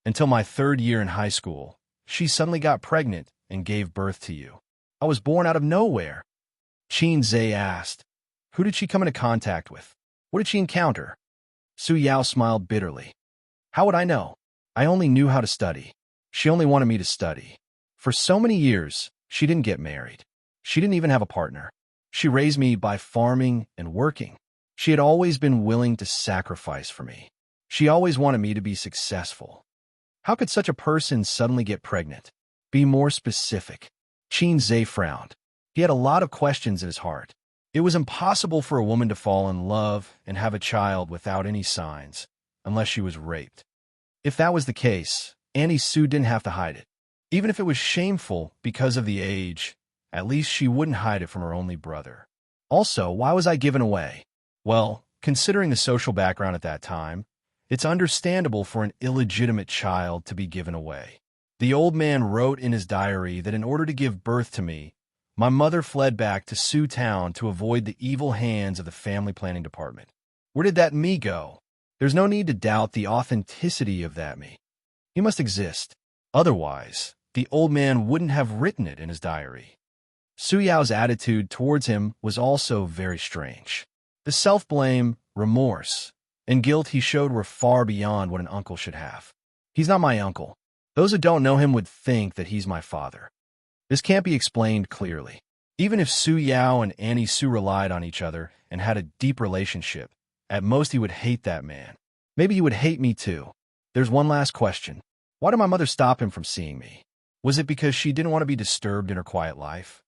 Until my third year in high school, she suddenly got pregnant and gave birth to you. I was born out of nowhere." Xianxia asked, "Who did she come into contact with? What did she encounter?" Su Yao smiled bitterly. How would I know? I only knew how to study. She only wanted me to study. For so many years, she didn't get married. She didn't even have a partner. She raised me by farming and working. She had always been willing to sacrifice for me. She always wanted me to be successful. How could such a person suddenly get pregnant? Be more specific. Qin Zhe frowned. He had a lot of questions in his heart. It was impossible for a woman to fall in love and have a child without any signs, unless she was raped. If that was the case, Annie Sue didn't have to hide it. Even if it was shameful because of the age, at least she wouldn't hide it from her only brother. Also, why was I given away? Well, considering the social background at that time, it's understandable for an illegitimate child to be given away. The old man wrote in his diary that in order to give birth to me, my mother fled back to Sioux Town to avoid the evil hands of the family planning department. Where did that me go? There's no need to doubt the authenticity of that me. He must exist. Otherwise, the old man wouldn't have written it in his diary. Su Yao's attitude towards him was also very strange. The self-blame, remorse, and guilt he showed were far beyond what an uncle should have. He's not my uncle. Those who don't know him would think that he's my father. This can't be explained clearly. Even if Su Yao and Annie Sue relied on each other and had a deep relationship, at most he would hate that man. Maybe he would hate me too. There's one last question. Why did my mother stop him from seeing me? Was it because she didn't want to be disturbed in her quiet life?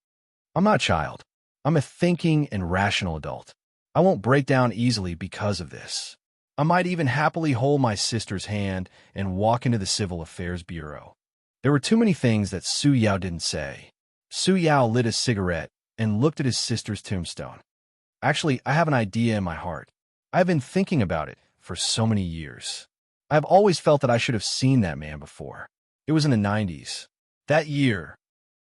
I'm not a child. I'm a thinking and rational adult. I won't break down easily because of this. I might even happily hold my sister's hand and walk into the Civil Affairs Bureau. There were too many things that Su Yao didn't say. Su Yao lit a cigarette and looked at his sister's tombstone. Actually, I have an idea in my heart. I've been thinking about it for so many years. I've always felt that I should have seen that man before. It was in the 90s. That year,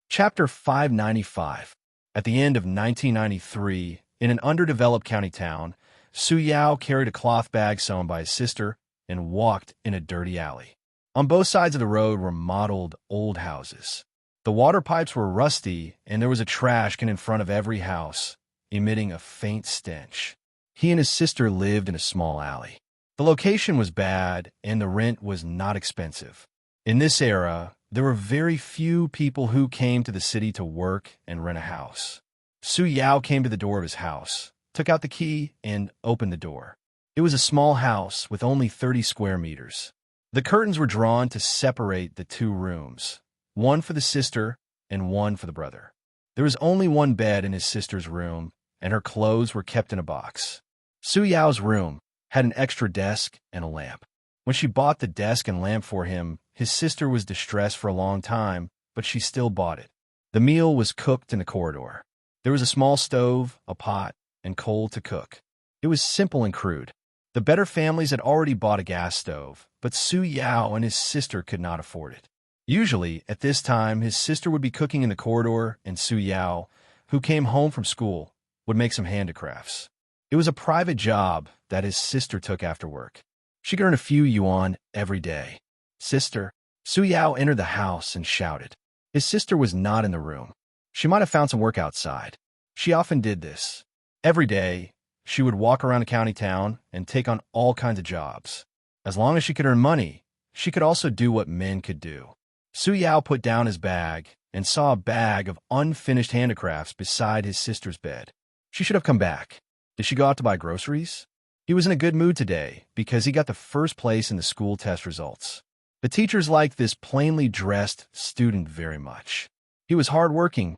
Chapter 595. At the end of 1993, in an underdeveloped county town, Su Yao carried a cloth bag sewn by his sister and walked in a dirty alley. On both sides of the road were mottled old houses. The water pipes were rusty, and there was a trash can in front of every house, emitting a faint stench. He and his sister lived in a small alley. The location was bad, and the rent was not expensive. In this era, there were very few people who came to the city to work and rent a house. Su Yao came to the door of his house, took out the key, and opened the door. It was a small house with only 30 square meters. The curtains were drawn to separate the two rooms, one for the sister and one for the brother. There was only one bed in his sister's room, and her clothes were kept in a box. Su Yao's room had an extra desk and a lamp. When she bought the desk and lamp for him, his sister was distressed for a long time, but she still bought it. The meal was cooked in the corridor. There was a small stove, a pot, and coal to cook. It was simple and crude. The better families had already bought a gas stove, but Su Yao and his sister could not afford it. Usually, at this time, his sister would be cooking in the corridor, and Su Yao, who came home from school, would make some handicrafts. It was a private job that his sister took after work. She could earn a few yuan every day. Sister, Su Yao entered the house and shouted. His sister was not in the room. She might have found some work outside. She often did this. Every day, she would walk around a county town and take on all kinds of jobs. As long as she could earn money, she could also do what men could do. Su Yao put down his bag and saw a bag of unfinished handicrafts beside his sister's bed. She should have come back. Did she go out to buy groceries? He was in a good mood today because he got the first place in the school test results. The teachers liked this plainly dressed student very much. He was hardworking,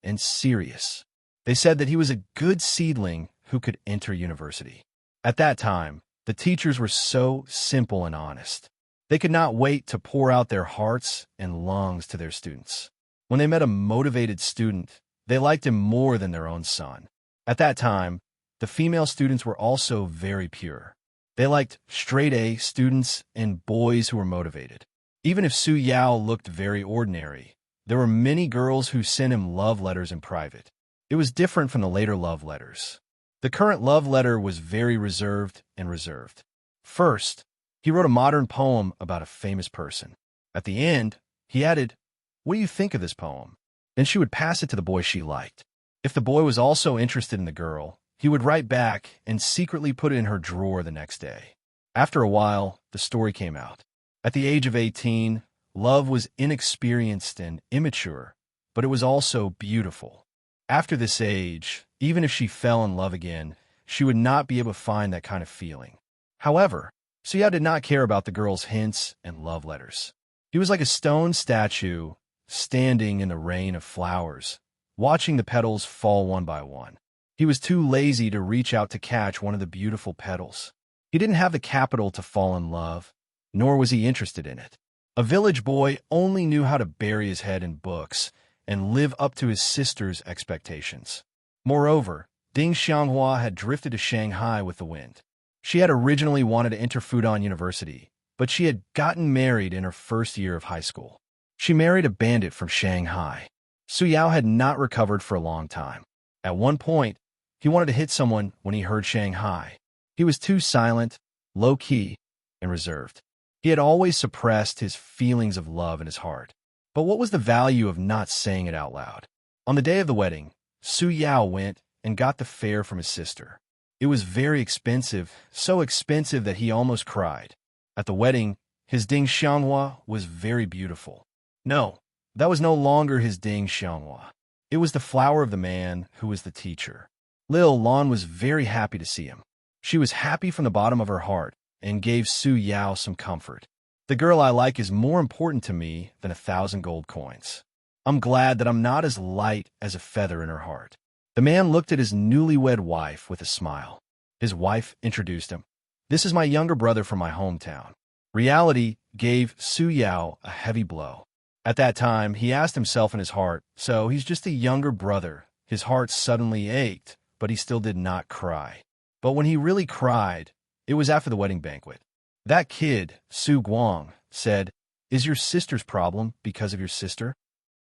and serious. They said that he was a good seedling who could enter university. At that time, the teachers were so simple and honest. They could not wait to pour out their hearts and lungs to their students. When they met a motivated student, they liked him more than their own son. At that time, the female students were also very pure. They liked straight-A students and boys who were motivated. Even if Su Yao looked very ordinary, there were many girls who sent him love letters in private. It was different from the later love letters. The current love letter was very reserved. First, he wrote a modern poem about a famous person. At the end, he added, "What do you think of this poem?" Then she would pass it to the boy she liked. If the boy was also interested in the girl, he would write back and secretly put it in her drawer the next day. After a while, the story came out. At the age of 18, love was inexperienced and immature, but it was also beautiful. After this age, even if she fell in love again, she would not be able to find that kind of feeling. However, Xiao did not care about the girl's hints and love letters. He was like a stone statue standing in the rain of flowers, watching the petals fall one by one. He was too lazy to reach out to catch one of the beautiful petals. He didn't have the capital to fall in love, nor was he interested in it. A village boy only knew how to bury his head in books and live up to his sister's expectations. Moreover, Ding Xianxia had drifted to Shanghai with the wind. She had originally wanted to enter Fudan University, but she had gotten married in her first year of high school. She married a bandit from Shanghai. Su Yao had not recovered for a long time. At one point, he wanted to hit someone when he heard Shanghai. He was too silent, low-key, and reserved. He had always suppressed his feelings of love in his heart. But what was the value of not saying it out loud? On the day of the wedding, Su Yao went and got the fare from his sister. It was very expensive, so expensive that he almost cried. At the wedding, his Ding Xianxia was very beautiful. No, that was no longer his Ding Xianxia. It was the flower of the man who was the teacher. Lil Lan was very happy to see him. She was happy from the bottom of her heart and gave Su Yao some comfort. The girl I like is more important to me than 1,000 gold coins. I'm glad that I'm not as light as a feather in her heart. The man looked at his newlywed wife with a smile. His wife introduced him. This is my younger brother from my hometown. Reality gave Su Yao a heavy blow. At that time, he asked himself in his heart, so he's just a younger brother. His heart suddenly ached, but he still did not cry. But when he really cried, it was after the wedding banquet. That kid, Su Guang, said, "Is your sister's problem because of your sister?"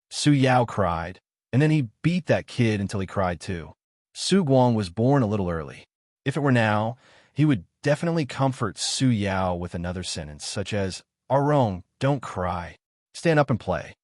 Su Yao cried, and then he beat that kid until he cried too. Su Guang was born a little early. If it were now, he would definitely comfort Su Yao with another sentence, such as, "Arong, don't cry. Stand up and play."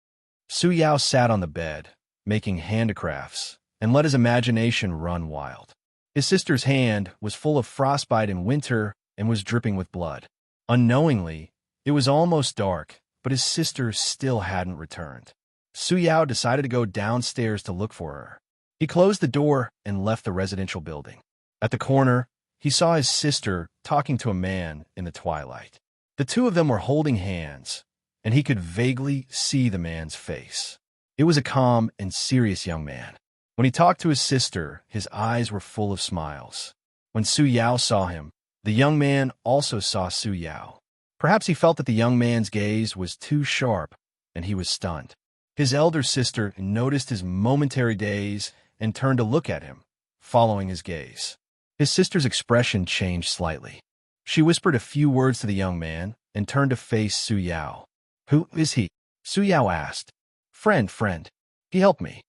Su Yao sat on the bed, making handicrafts, and let his imagination run wild. His sister's hand was full of frostbite in winter and was dripping with blood. Unknowingly, it was almost dark, but his sister still hadn't returned. Su Yao decided to go downstairs to look for her. He closed the door and left the residential building. At the corner, he saw his sister talking to a man in the twilight. The two of them were holding hands, and he could vaguely see the man's face. It was a calm and serious young man. When he talked to his sister, his eyes were full of smiles. When Su Yao saw him, the young man also saw Su Yao. Perhaps he felt that the young man's gaze was too sharp, and he was stunned. His elder sister noticed his momentary daze and turned to look at him, following his gaze. His sister's expression changed slightly. She whispered a few words to the young man and turned to face Su Yao. "Who is he?" Su Yao asked. Friend. He helped me."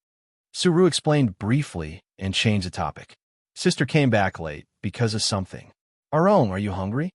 Suru explained briefly and changed the topic. Sister came back late because of something. "Arong, are you hungry?"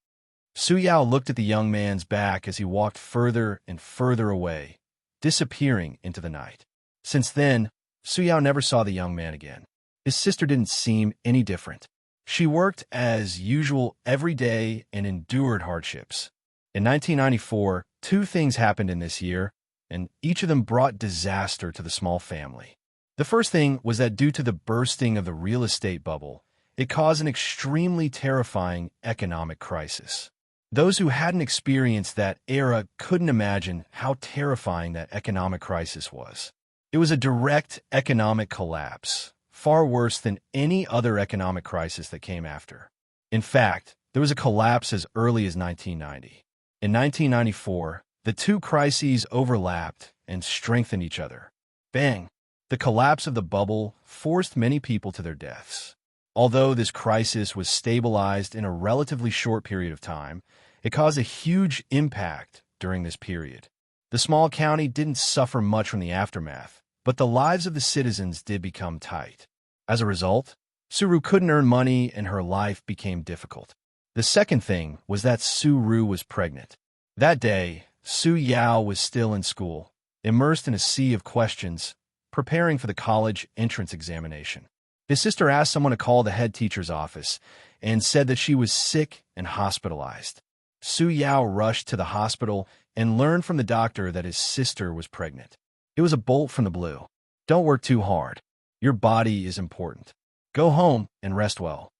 Su Yao looked at the young man's back as he walked further and further away, disappearing into the night. Since then, Su Yao never saw the young man again. His sister didn't seem any different. She worked as usual every day and endured hardships. In 1994, 2 things happened in this year, and each of them brought disaster to the small family. The first thing was that due to the bursting of the real estate bubble, it caused an extremely terrifying economic crisis. Those who hadn't experienced that era couldn't imagine how terrifying that economic crisis was. It was a direct economic collapse, far worse than any other economic crisis that came after. In fact, there was a collapse as early as 1990. In 1994, the 2 crises overlapped and strengthened each other. Bang! The collapse of the bubble forced many people to their deaths. Although this crisis was stabilized in a relatively short period of time, it caused a huge impact during this period. The small county didn't suffer much from the aftermath, but the lives of the citizens did become tight. As a result, Suru couldn't earn money and her life became difficult. The second thing was that Suru was pregnant. That day, Su Yao was still in school, immersed in a sea of questions, preparing for the college entrance examination. His sister asked someone to call the head teacher's office and said that she was sick and hospitalized. Su Yao rushed to the hospital and learned from the doctor that his sister was pregnant. It was a bolt from the blue. Don't work too hard. Your body is important. Go home and rest well.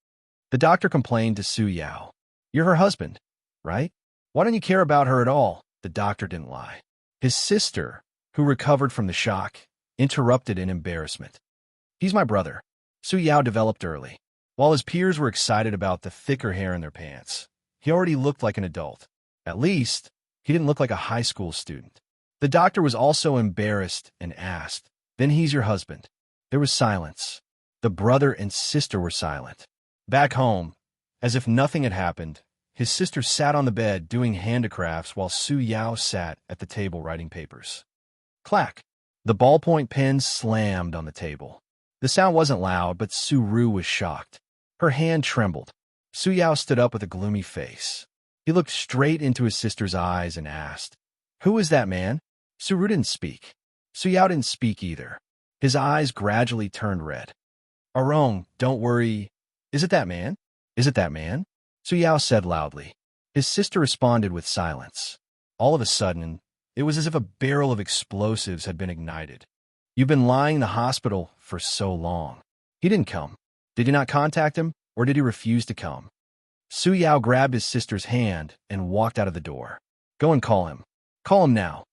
The doctor complained to Su Yao. You're her husband, right? Why don't you care about her at all? The doctor didn't lie. His sister, who recovered from the shock, interrupted in embarrassment. He's my brother. Su Yao developed early. While his peers were excited about the thicker hair in their pants, he already looked like an adult. At least, he didn't look like a high school student. The doctor was also embarrassed and asked, Then he's your husband? There was silence. The brother and sister were silent. Back home, as if nothing had happened, his sister sat on the bed doing handicrafts while Su Yao sat at the table writing papers. Clack! The ballpoint pen slammed on the table. The sound wasn't loud, but Su Ru was shocked. Her hand trembled. Su Yao stood up with a gloomy face. He looked straight into his sister's eyes and asked, Who is that man? Su Ru didn't speak. Su Yao didn't speak either. His eyes gradually turned red. Arong, don't worry. Is it that man? Is it that man? Su Yao said loudly. His sister responded with silence. All of a sudden, it was as if a barrel of explosives had been ignited. You've been lying in the hospital for so long. He didn't come. Did you not contact him, or did he refuse to come? Su Yao grabbed his sister's hand and walked out of the door. Go and call him. Call him now.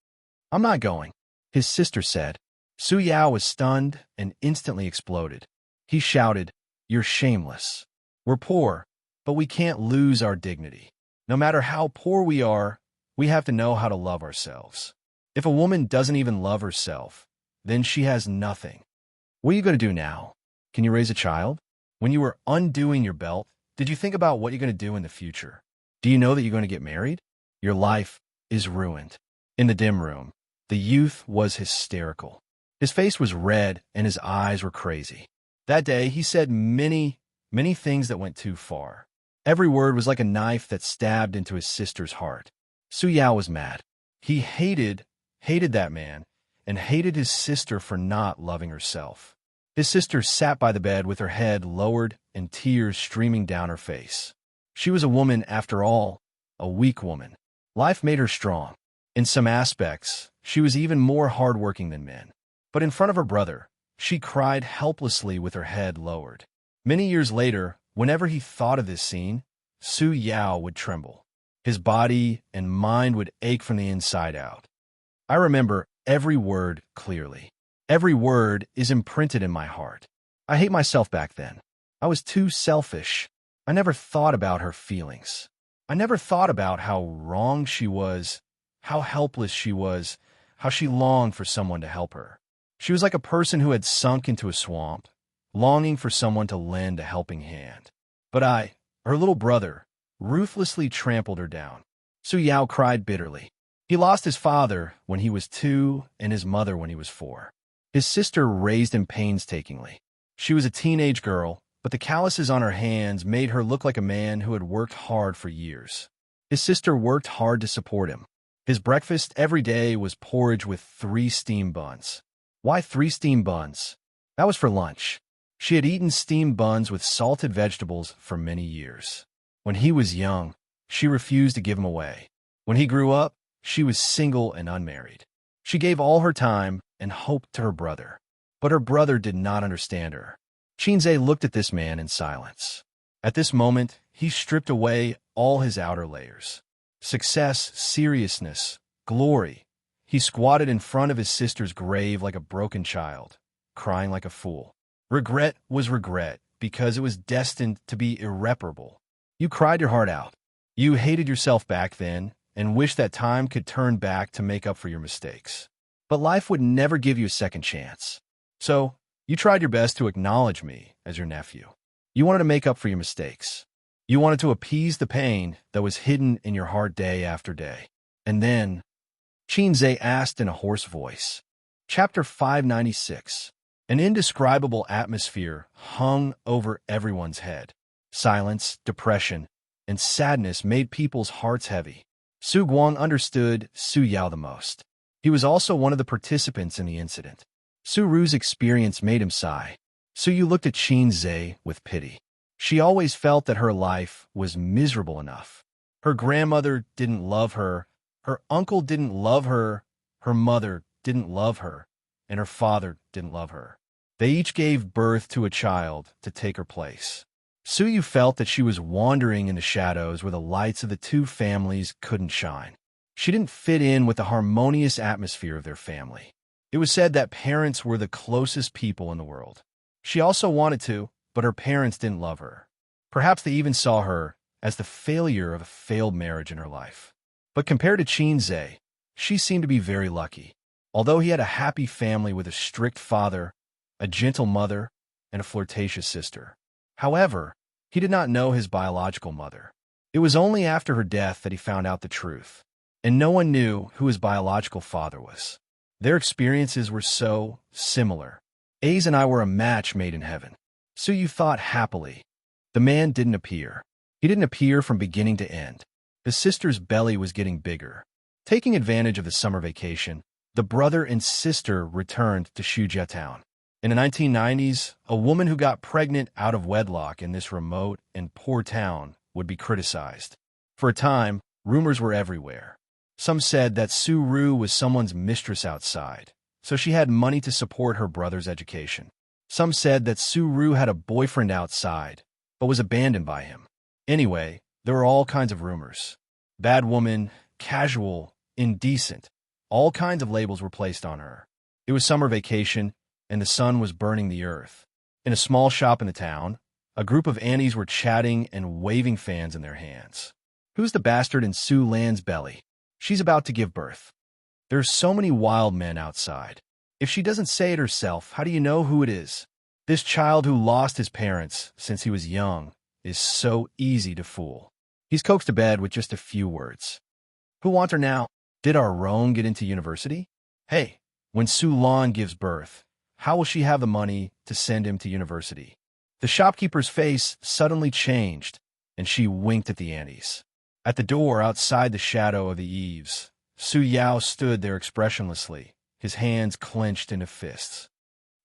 I'm not going, his sister said. Su Yao was stunned and instantly exploded. He shouted, You're shameless. We're poor, but we can't lose our dignity. No matter how poor we are, we have to know how to love ourselves. If a woman doesn't even love herself, then she has nothing. What are you going to do now? Can you raise a child? When you were undoing your belt, did you think about what you're going to do in the future? Do you know that you're going to get married? Your life is ruined. In the dim room, the youth was hysterical. His face was red and his eyes were crazy. That day, he said many things that went too far. Every word was like a knife that stabbed into his sister's heart. Su Yao was mad. He hated that man and hated his sister for not loving herself. His sister sat by the bed with her head lowered and tears streaming down her face. She was a woman after all, a weak woman. Life made her strong. In some aspects, she was even more hardworking than men. But in front of her brother, she cried helplessly with her head lowered. Many years later, whenever he thought of this scene, Su Yao would tremble. His body and mind would ache from the inside out. I remember every word clearly. Every word is imprinted in my heart. I hate myself back then. I was too selfish. I never thought about her feelings. I never thought about how wrong she was, how helpless she was, how she longed for someone to help her. She was like a person who had sunk into a swamp, longing for someone to lend a helping hand. But I, her little brother, ruthlessly trampled her down. Su Yao cried bitterly. He lost his father when he was 2 and his mother when he was 4. His sister raised him painstakingly. She was a teenage girl, but the calluses on her hands made her look like a man who had worked hard for years. His sister worked hard to support him. His breakfast every day was porridge with 3 steamed buns. Why 3 steamed buns? That was for lunch. She had eaten steamed buns with salted vegetables for many years. When he was young, she refused to give him away. When he grew up, she was single and unmarried. She gave all her time and hope to her brother. But her brother did not understand her. Xianxia looked at this man in silence. At this moment, he stripped away all his outer layers. Success, seriousness, glory. He squatted in front of his sister's grave like a broken child, crying like a fool. Regret was regret because it was destined to be irreparable. You cried your heart out. You hated yourself back then and wished that time could turn back to make up for your mistakes. But life would never give you a second chance. So, you tried your best to acknowledge me as your nephew. You wanted to make up for your mistakes. You wanted to appease the pain that was hidden in your heart day after day. And then, Xianxia asked in a hoarse voice. Chapter 596. An indescribable atmosphere hung over everyone's head. Silence, depression, and sadness made people's hearts heavy. Su Guang understood Su Yao the most. He was also one of the participants in the incident. Su Ru's experience made him sigh. Su looked at Xianxia with pity. She always felt that her life was miserable enough. Her grandmother didn't love her, her uncle didn't love her, her mother didn't love her, and her father didn't love her. They each gave birth to a child to take her place. Su felt that she was wandering in the shadows where the lights of the two families couldn't shine. She didn't fit in with the harmonious atmosphere of their family. It was said that parents were the closest people in the world. She also wanted to, but her parents didn't love her. Perhaps they even saw her as the failure of a failed marriage in her life. But compared to Xianxia, she seemed to be very lucky. Although he had a happy family with a strict father, a gentle mother, and a flirtatious sister. However, he did not know his biological mother. It was only after her death that he found out the truth, and no one knew who his biological father was. Their experiences were so similar. A's and I were a match made in heaven. Su thought happily. The man didn't appear. He didn't appear from beginning to end. His sister's belly was getting bigger. Taking advantage of the summer vacation, the brother and sister returned to Wuxia town. In the 1990s, a woman who got pregnant out of wedlock in this remote and poor town would be criticized. For a time, rumors were everywhere. Some said that Su was someone's mistress outside, so she had money to support her brother's education. Some said that Su had a boyfriend outside, but was abandoned by him. Anyway, there were all kinds of rumors. Bad woman, casual, indecent. All kinds of labels were placed on her. It was summer vacation, and the sun was burning the earth. In a small shop in the town, a group of aunties were chatting and waving fans in their hands. Who's the bastard in Su Lan's belly? She's about to give birth. There's so many wild men outside. If she doesn't say it herself, how do you know who it is? This child who lost his parents since he was young is so easy to fool. He's coaxed to bed with just a few words. Who wants her now? Did our Roan get into university? Hey, when Su Lan gives birth, how will she have the money to send him to university? The shopkeeper's face suddenly changed, and she winked at the aunties. At the door outside the shadow of the eaves, Su Yao stood there expressionlessly, his hands clenched into fists.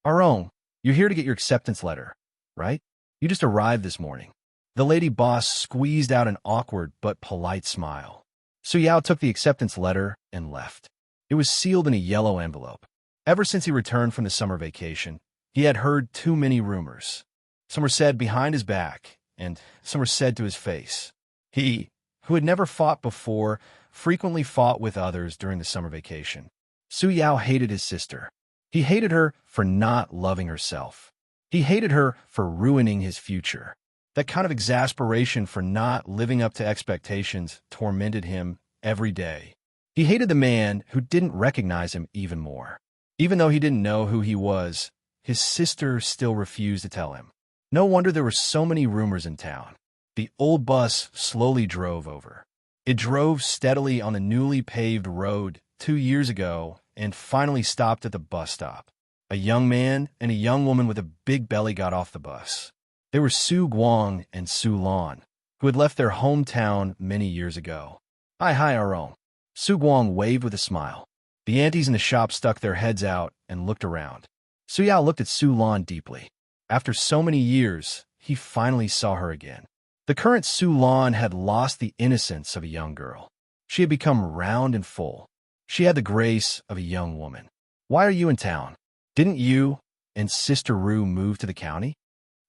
Our Roan, you're here to get your acceptance letter, right? You just arrived this morning. The lady boss squeezed out an awkward but polite smile. Su Yao took the acceptance letter and left. It was sealed in a yellow envelope. Ever since he returned from the summer vacation, he had heard too many rumors. Some were said behind his back, and some were said to his face. He, who had never fought before, frequently fought with others during the summer vacation. Su Yao hated his sister. He hated her for not loving herself. He hated her for ruining his future. That kind of exasperation for not living up to expectations tormented him every day. He hated the man who didn't recognize him even more. Even though he didn't know who he was, his sister still refused to tell him. No wonder there were so many rumors in town. The old bus slowly drove over. It drove steadily on the newly paved road 2 years ago and finally stopped at the bus stop. A young man and a young woman with a big belly got off the bus. They were Su Guang and Su Lan, who had left their hometown many years ago. Hi, our own. Su Guang waved with a smile. The aunties in the shop stuck their heads out and looked around. Su Yao looked at Su Lan deeply. After so many years, he finally saw her again. The current Su Lan had lost the innocence of a young girl. She had become round and full. She had the grace of a young woman. Why are you in town? Didn't you and Sister Ru move to the county?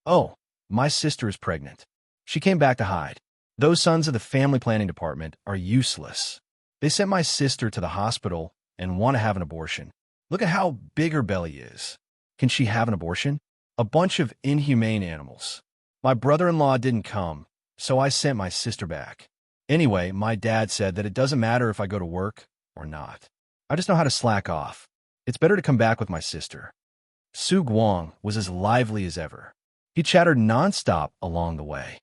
Oh, my sister is pregnant. She came back to hide. Those sons of the family planning department are useless. They sent my sister to the hospital and want to have an abortion. Look at how big her belly is. Can she have an abortion? A bunch of inhumane animals. My brother-in-law didn't come, so I sent my sister back. Anyway, my dad said that it doesn't matter if I go to work or not. I just know how to slack off. It's better to come back with my sister. Su Guang was as lively as ever. He chattered nonstop along the way.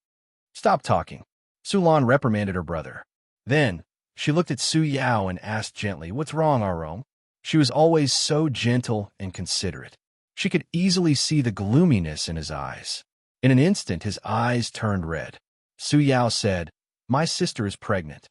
Stop talking. Su Lan reprimanded her brother. Then, she looked at Su Yao and asked gently, What's wrong, Arom? She was always so gentle and considerate. She could easily see the gloominess in his eyes. In an instant, his eyes turned red. Su Yao said, My sister is pregnant.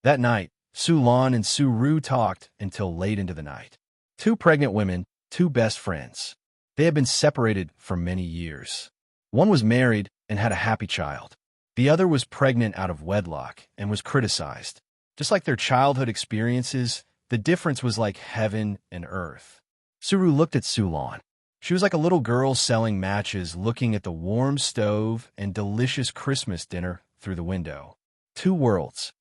That night, Su Lan and Su Ru talked until late into the night. 2 pregnant women, 2 best friends. They had been separated for many years. One was married and had a happy child. The other was pregnant out of wedlock and was criticized. Just like their childhood experiences, the difference was like heaven and earth. Suru looked at Sulan. She was like a little girl selling matches looking at the warm stove and delicious Christmas dinner through the window. Two worlds.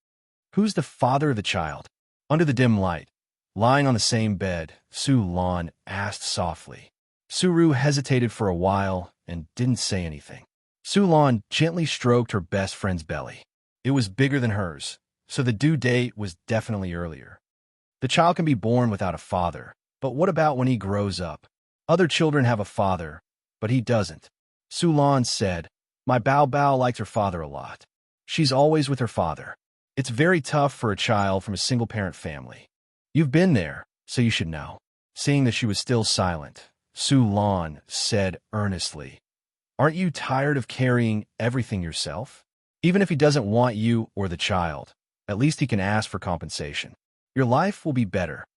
Who's the father of the child? Under the dim light, lying on the same bed, Sulan asked softly. Suru hesitated for a while and didn't say anything. Sulan gently stroked her best friend's belly. It was bigger than hers, so the due date was definitely earlier. The child can be born without a father, but what about when he grows up? Other children have a father, but he doesn't. Sulan said, "My Bao Bao likes her father a lot. She's always with her father. It's very tough for a child from a single-parent family. You've been there, so you should know." Seeing that she was still silent, Sulan said earnestly, "Aren't you tired of carrying everything yourself? Even if he doesn't want you or the child, at least he can ask for compensation. Your life will be better.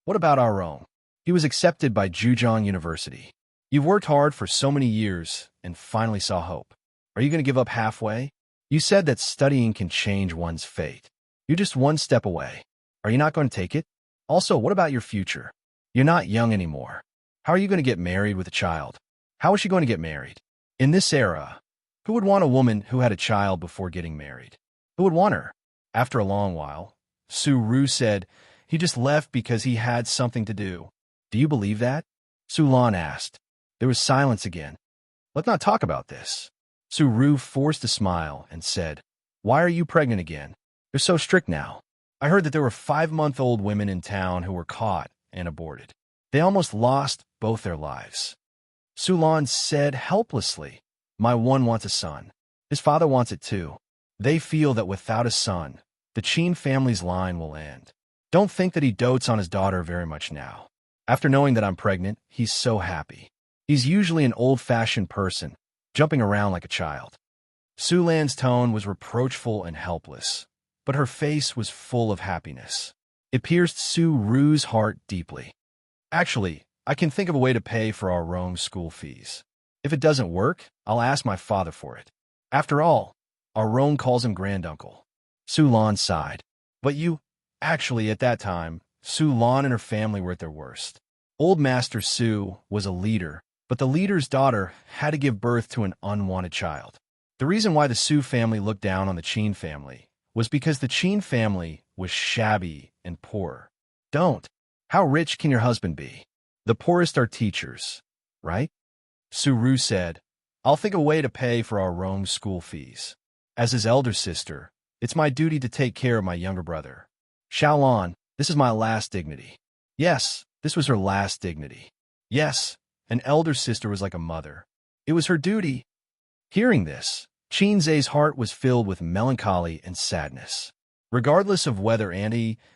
What about our own? He was accepted by Zhejiang University. You've worked hard for so many years and finally saw hope. Are you going to give up halfway? You said that studying can change one's fate. You're just one step away. Are you not going to take it? Also, what about your future? You're not young anymore. How are you going to get married with a child? How is she going to get married? In this era, who would want a woman who had a child before getting married? Who would want her?" After a long while, Suru said he just left because he had something to do. "Do you believe that?" Sulan asked. There was silence again. "Let's not talk about this." Suru forced a smile and said, "Why are you pregnant again? They're so strict now. I heard that there were 5-month-old women in town who were caught and aborted. They almost lost both their lives." Sulan said helplessly, "My one wants a son. His father wants it too. They feel that without a son, the Qin family's line will end. Don't think that he dotes on his daughter very much now. After knowing that I'm pregnant, he's so happy. He's usually an old-fashioned person, jumping around like a child." Sulan's tone was reproachful and helpless, but her face was full of happiness. It pierced Suru's heart deeply. "Actually, I can think of a way to pay for our Rome school fees. If it doesn't work, I'll ask my father for it. After all, our Rome calls him granduncle." Sulan sighed. "But you—" Actually, at that time, Sulan and her family were at their worst. Old Master Su was a leader, but the leader's daughter had to give birth to an unwanted child. The reason why the Su family looked down on the Qin family was because the Qin family was shabby and poor. Don't. How rich can your husband be? The poorest are teachers, right? Suru said, "I'll think of a way to pay for our Rome school fees. As his elder sister, it's my duty to take care of my younger brother. Xiaolan, this is my last dignity." Yes, this was her last dignity. Yes, an elder sister was like a mother. It was her duty. Hearing this, Qinzhe's heart was filled with melancholy and sadness. Regardless of whether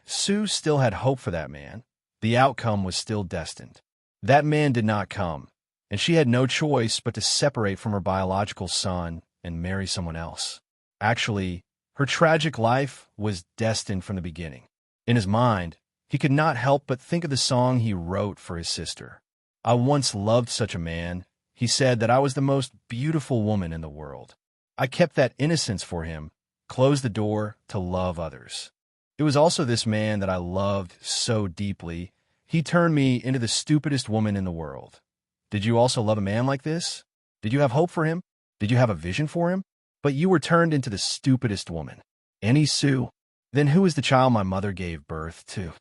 Su still had hope for that man, the outcome was still destined. That man did not come, and she had no choice but to separate from her biological son and marry someone else. Actually, her tragic life was destined from the beginning. In his mind, he could not help but think of the song he wrote for his sister. "I once loved such a man. He said that I was the most beautiful woman in the world. I kept that innocence for him, closed the door to love others. It was also this man that I loved so deeply. He turned me into the stupidest woman in the world. Did you also love a man like this? Did you have hope for him? Did you have a vision for him? But you were turned into the stupidest woman." "Annie Su, then who is the child my mother gave birth to?"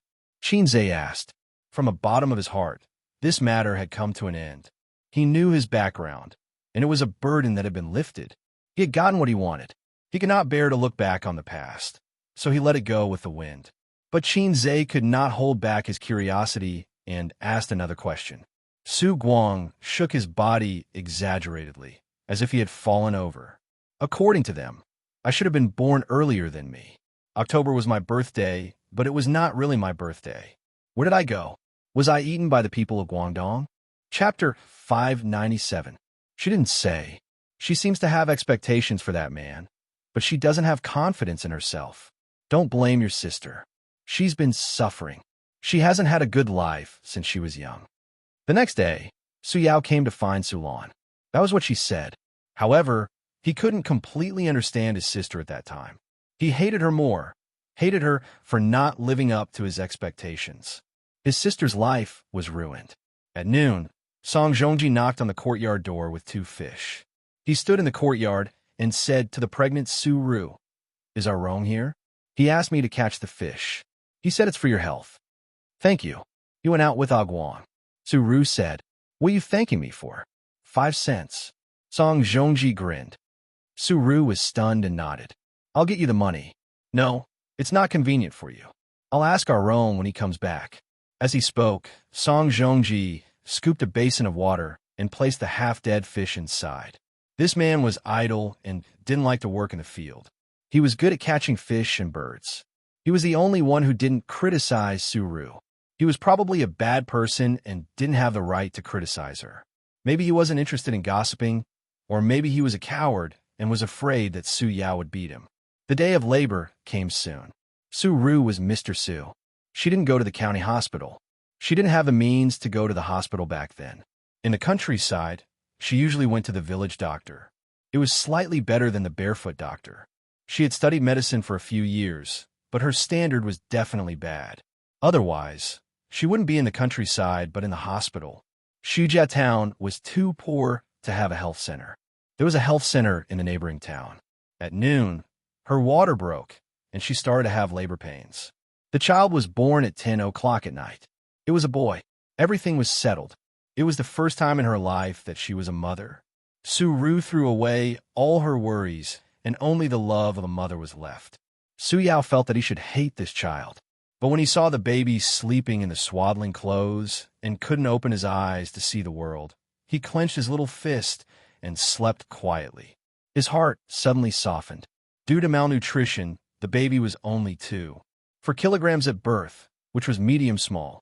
Qinzhe asked. From the bottom of his heart, this matter had come to an end. He knew his background, and it was a burden that had been lifted. He had gotten what he wanted. He could not bear to look back on the past, so he let it go with the wind. But Qinzhe could not hold back his curiosity and asked another question. Su Guang shook his body exaggeratedly, as if he had fallen over. "According to them, I should have been born earlier than me. October was my birthday, but it was not really my birthday. Where did I go? Was I eaten by the people of Guangdong?" Chapter 597. She didn't say. She seems to have expectations for that man, but she doesn't have confidence in herself. Don't blame your sister. She's been suffering. She hasn't had a good life since she was young. The next day, Su Yao came to find Su Lan. That was what she said. However, he couldn't completely understand his sister at that time. He hated her more, hated her for not living up to his expectations. His sister's life was ruined. At noon, Song Zhongji knocked on the courtyard door with 2 fish. He stood in the courtyard and said to the pregnant Su Ru, "Is our Rong here?" He asked me to catch the fish. He said it's for your health. Thank you. He went out with Aguang. Su Ru said, "What are you thanking me for?" 5 cents. Song Zhongji grinned. Su Ru was stunned and nodded. I'll get you the money. No, it's not convenient for you. I'll ask our Rong when he comes back. As he spoke, Song Zhongji scooped a basin of water and placed the half-dead fish inside. This man was idle and didn't like to work in the field. He was good at catching fish and birds. He was the only one who didn't criticize Su Ru. He was probably a bad person and didn't have the right to criticize her. Maybe he wasn't interested in gossiping, or maybe he was a coward and was afraid that Su Yao would beat him. The day of labor came soon. Su Ru was Mr. Su. She didn't go to the county hospital. She didn't have the means to go to the hospital back then. In the countryside, she usually went to the village doctor. It was slightly better than the barefoot doctor. She had studied medicine for a few years, but her standard was definitely bad. Otherwise, she wouldn't be in the countryside but in the hospital. Shujia town was too poor to have a health center. There was a health center in the neighboring town. At noon, her water broke, and she started to have labor pains. The child was born at 10 o'clock at night. It was a boy. Everything was settled. It was the first time in her life that she was a mother. Su Ru threw away all her worries, and only the love of a mother was left. Su Yao felt that he should hate this child. But when he saw the baby sleeping in the swaddling clothes and couldn't open his eyes to see the world, he clenched his little fist and slept quietly. His heart suddenly softened. Due to malnutrition, the baby was only 4 kilograms at birth, which was medium small.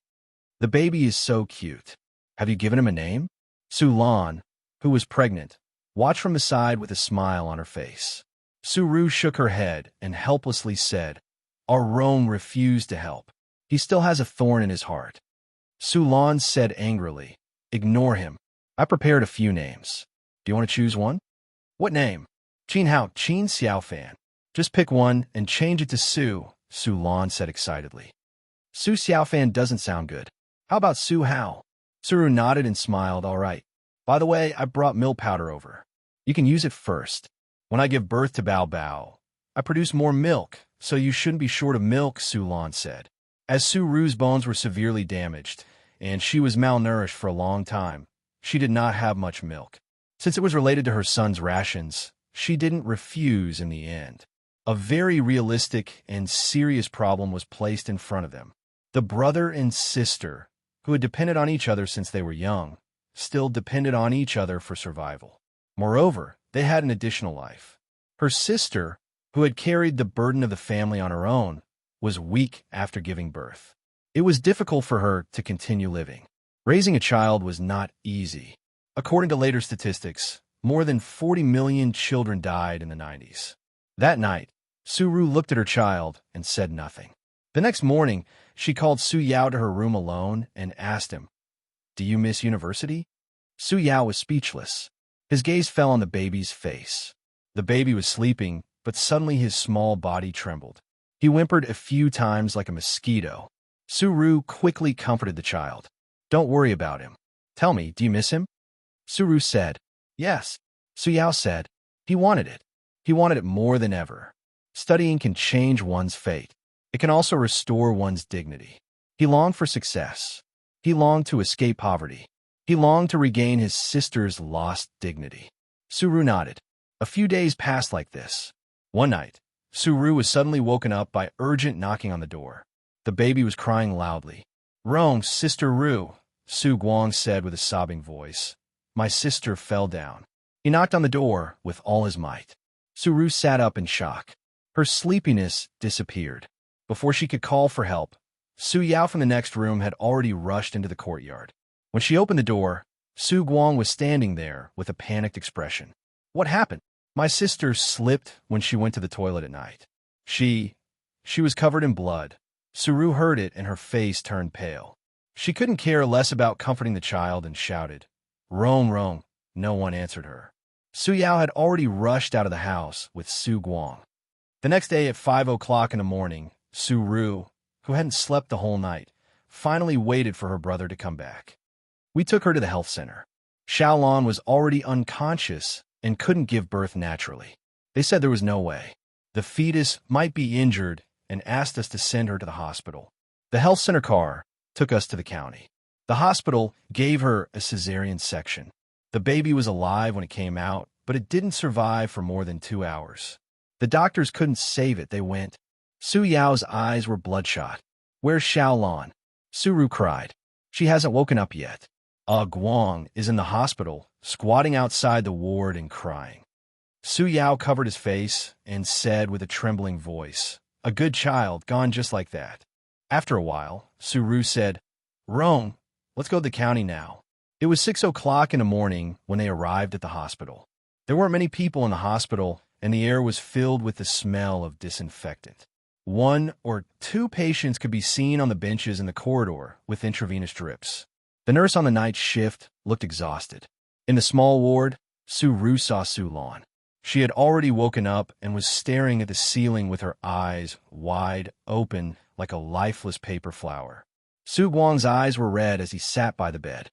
The baby is so cute. Have you given him a name? Su Lan, who was pregnant, watched from the side with a smile on her face. Su Ru shook her head and helplessly said, Our Rong refused to help. He still has a thorn in his heart. Su Lan said angrily, Ignore him. I prepared a few names. Do you want to choose one? What name? Qin Hao, Qin Xiaofan. Just pick one and change it to Su, Su Lan said excitedly. Su Xiaofan doesn't sound good. How about Su Hao? Su Ru nodded and smiled, all right. By the way, I brought milk powder over. You can use it first. When I give birth to Bao Bao, I produce more milk, so you shouldn't be short of milk, Su Lan said. As Su Ru's bones were severely damaged, and she was malnourished for a long time, she did not have much milk. Since it was related to her son's rations, she didn't refuse in the end. A very realistic and serious problem was placed in front of them. The brother and sister, who had depended on each other since they were young, still depended on each other for survival. Moreover, they had an additional life. Her sister, who had carried the burden of the family on her own, was weak after giving birth. It was difficult for her to continue living. Raising a child was not easy. According to later statistics, more than 40 million children died in the 90s. That night, Su Ru looked at her child and said nothing. The next morning, she called Su Yao to her room alone and asked him, Do you miss university? Su Yao was speechless. His gaze fell on the baby's face. The baby was sleeping, but suddenly his small body trembled. He whimpered a few times like a mosquito. Su Ru quickly comforted the child. Don't worry about him. Tell me, do you miss him? Su Ru said, Yes. Su Yao said, He wanted it. He wanted it more than ever. Studying can change one's fate. It can also restore one's dignity. He longed for success. He longed to escape poverty. He longed to regain his sister's lost dignity. Su Ru nodded. A few days passed like this. One night, Su Ru was suddenly woken up by urgent knocking on the door. The baby was crying loudly. Rong, Sister Ru, Su Guang said with a sobbing voice. My sister fell down. He knocked on the door with all his might. Su Ru sat up in shock. Her sleepiness disappeared. Before she could call for help, Su Yao from the next room had already rushed into the courtyard. When she opened the door, Su Guang was standing there with a panicked expression. What happened? My sister slipped when she went to the toilet at night. She was covered in blood. Su Ru heard it and her face turned pale. She couldn't care less about comforting the child and shouted, Rong, Rong. No one answered her. Su Yao had already rushed out of the house with Su Guang. The next day at 5 o'clock in the morning, Su Ru, who hadn't slept the whole night, finally waited for her brother to come back. We took her to the health center. Xiaolon was already unconscious and couldn't give birth naturally. They said there was no way. The fetus might be injured and asked us to send her to the hospital. The health center car took us to the county. The hospital gave her a cesarean section. The baby was alive when it came out, but it didn't survive for more than 2 hours. The doctors couldn't save it. They went. Su Yao's eyes were bloodshot. Where's Xiaolon? Su Ru cried. She hasn't woken up yet. Guang is in the hospital, squatting outside the ward and crying. Su Yao covered his face and said with a trembling voice, "A good child, gone just like that." After a while, Su Ru said, "Rong, let's go to the county now." It was 6 o'clock in the morning when they arrived at the hospital. There weren't many people in the hospital, and the air was filled with the smell of disinfectant. 1 or 2 patients could be seen on the benches in the corridor with intravenous drips. The nurse on the night shift looked exhausted. In the small ward, Su Ru saw Su Lan. She had already woken up and was staring at the ceiling with her eyes wide open like a lifeless paper flower. Su Guang's eyes were red as he sat by the bed.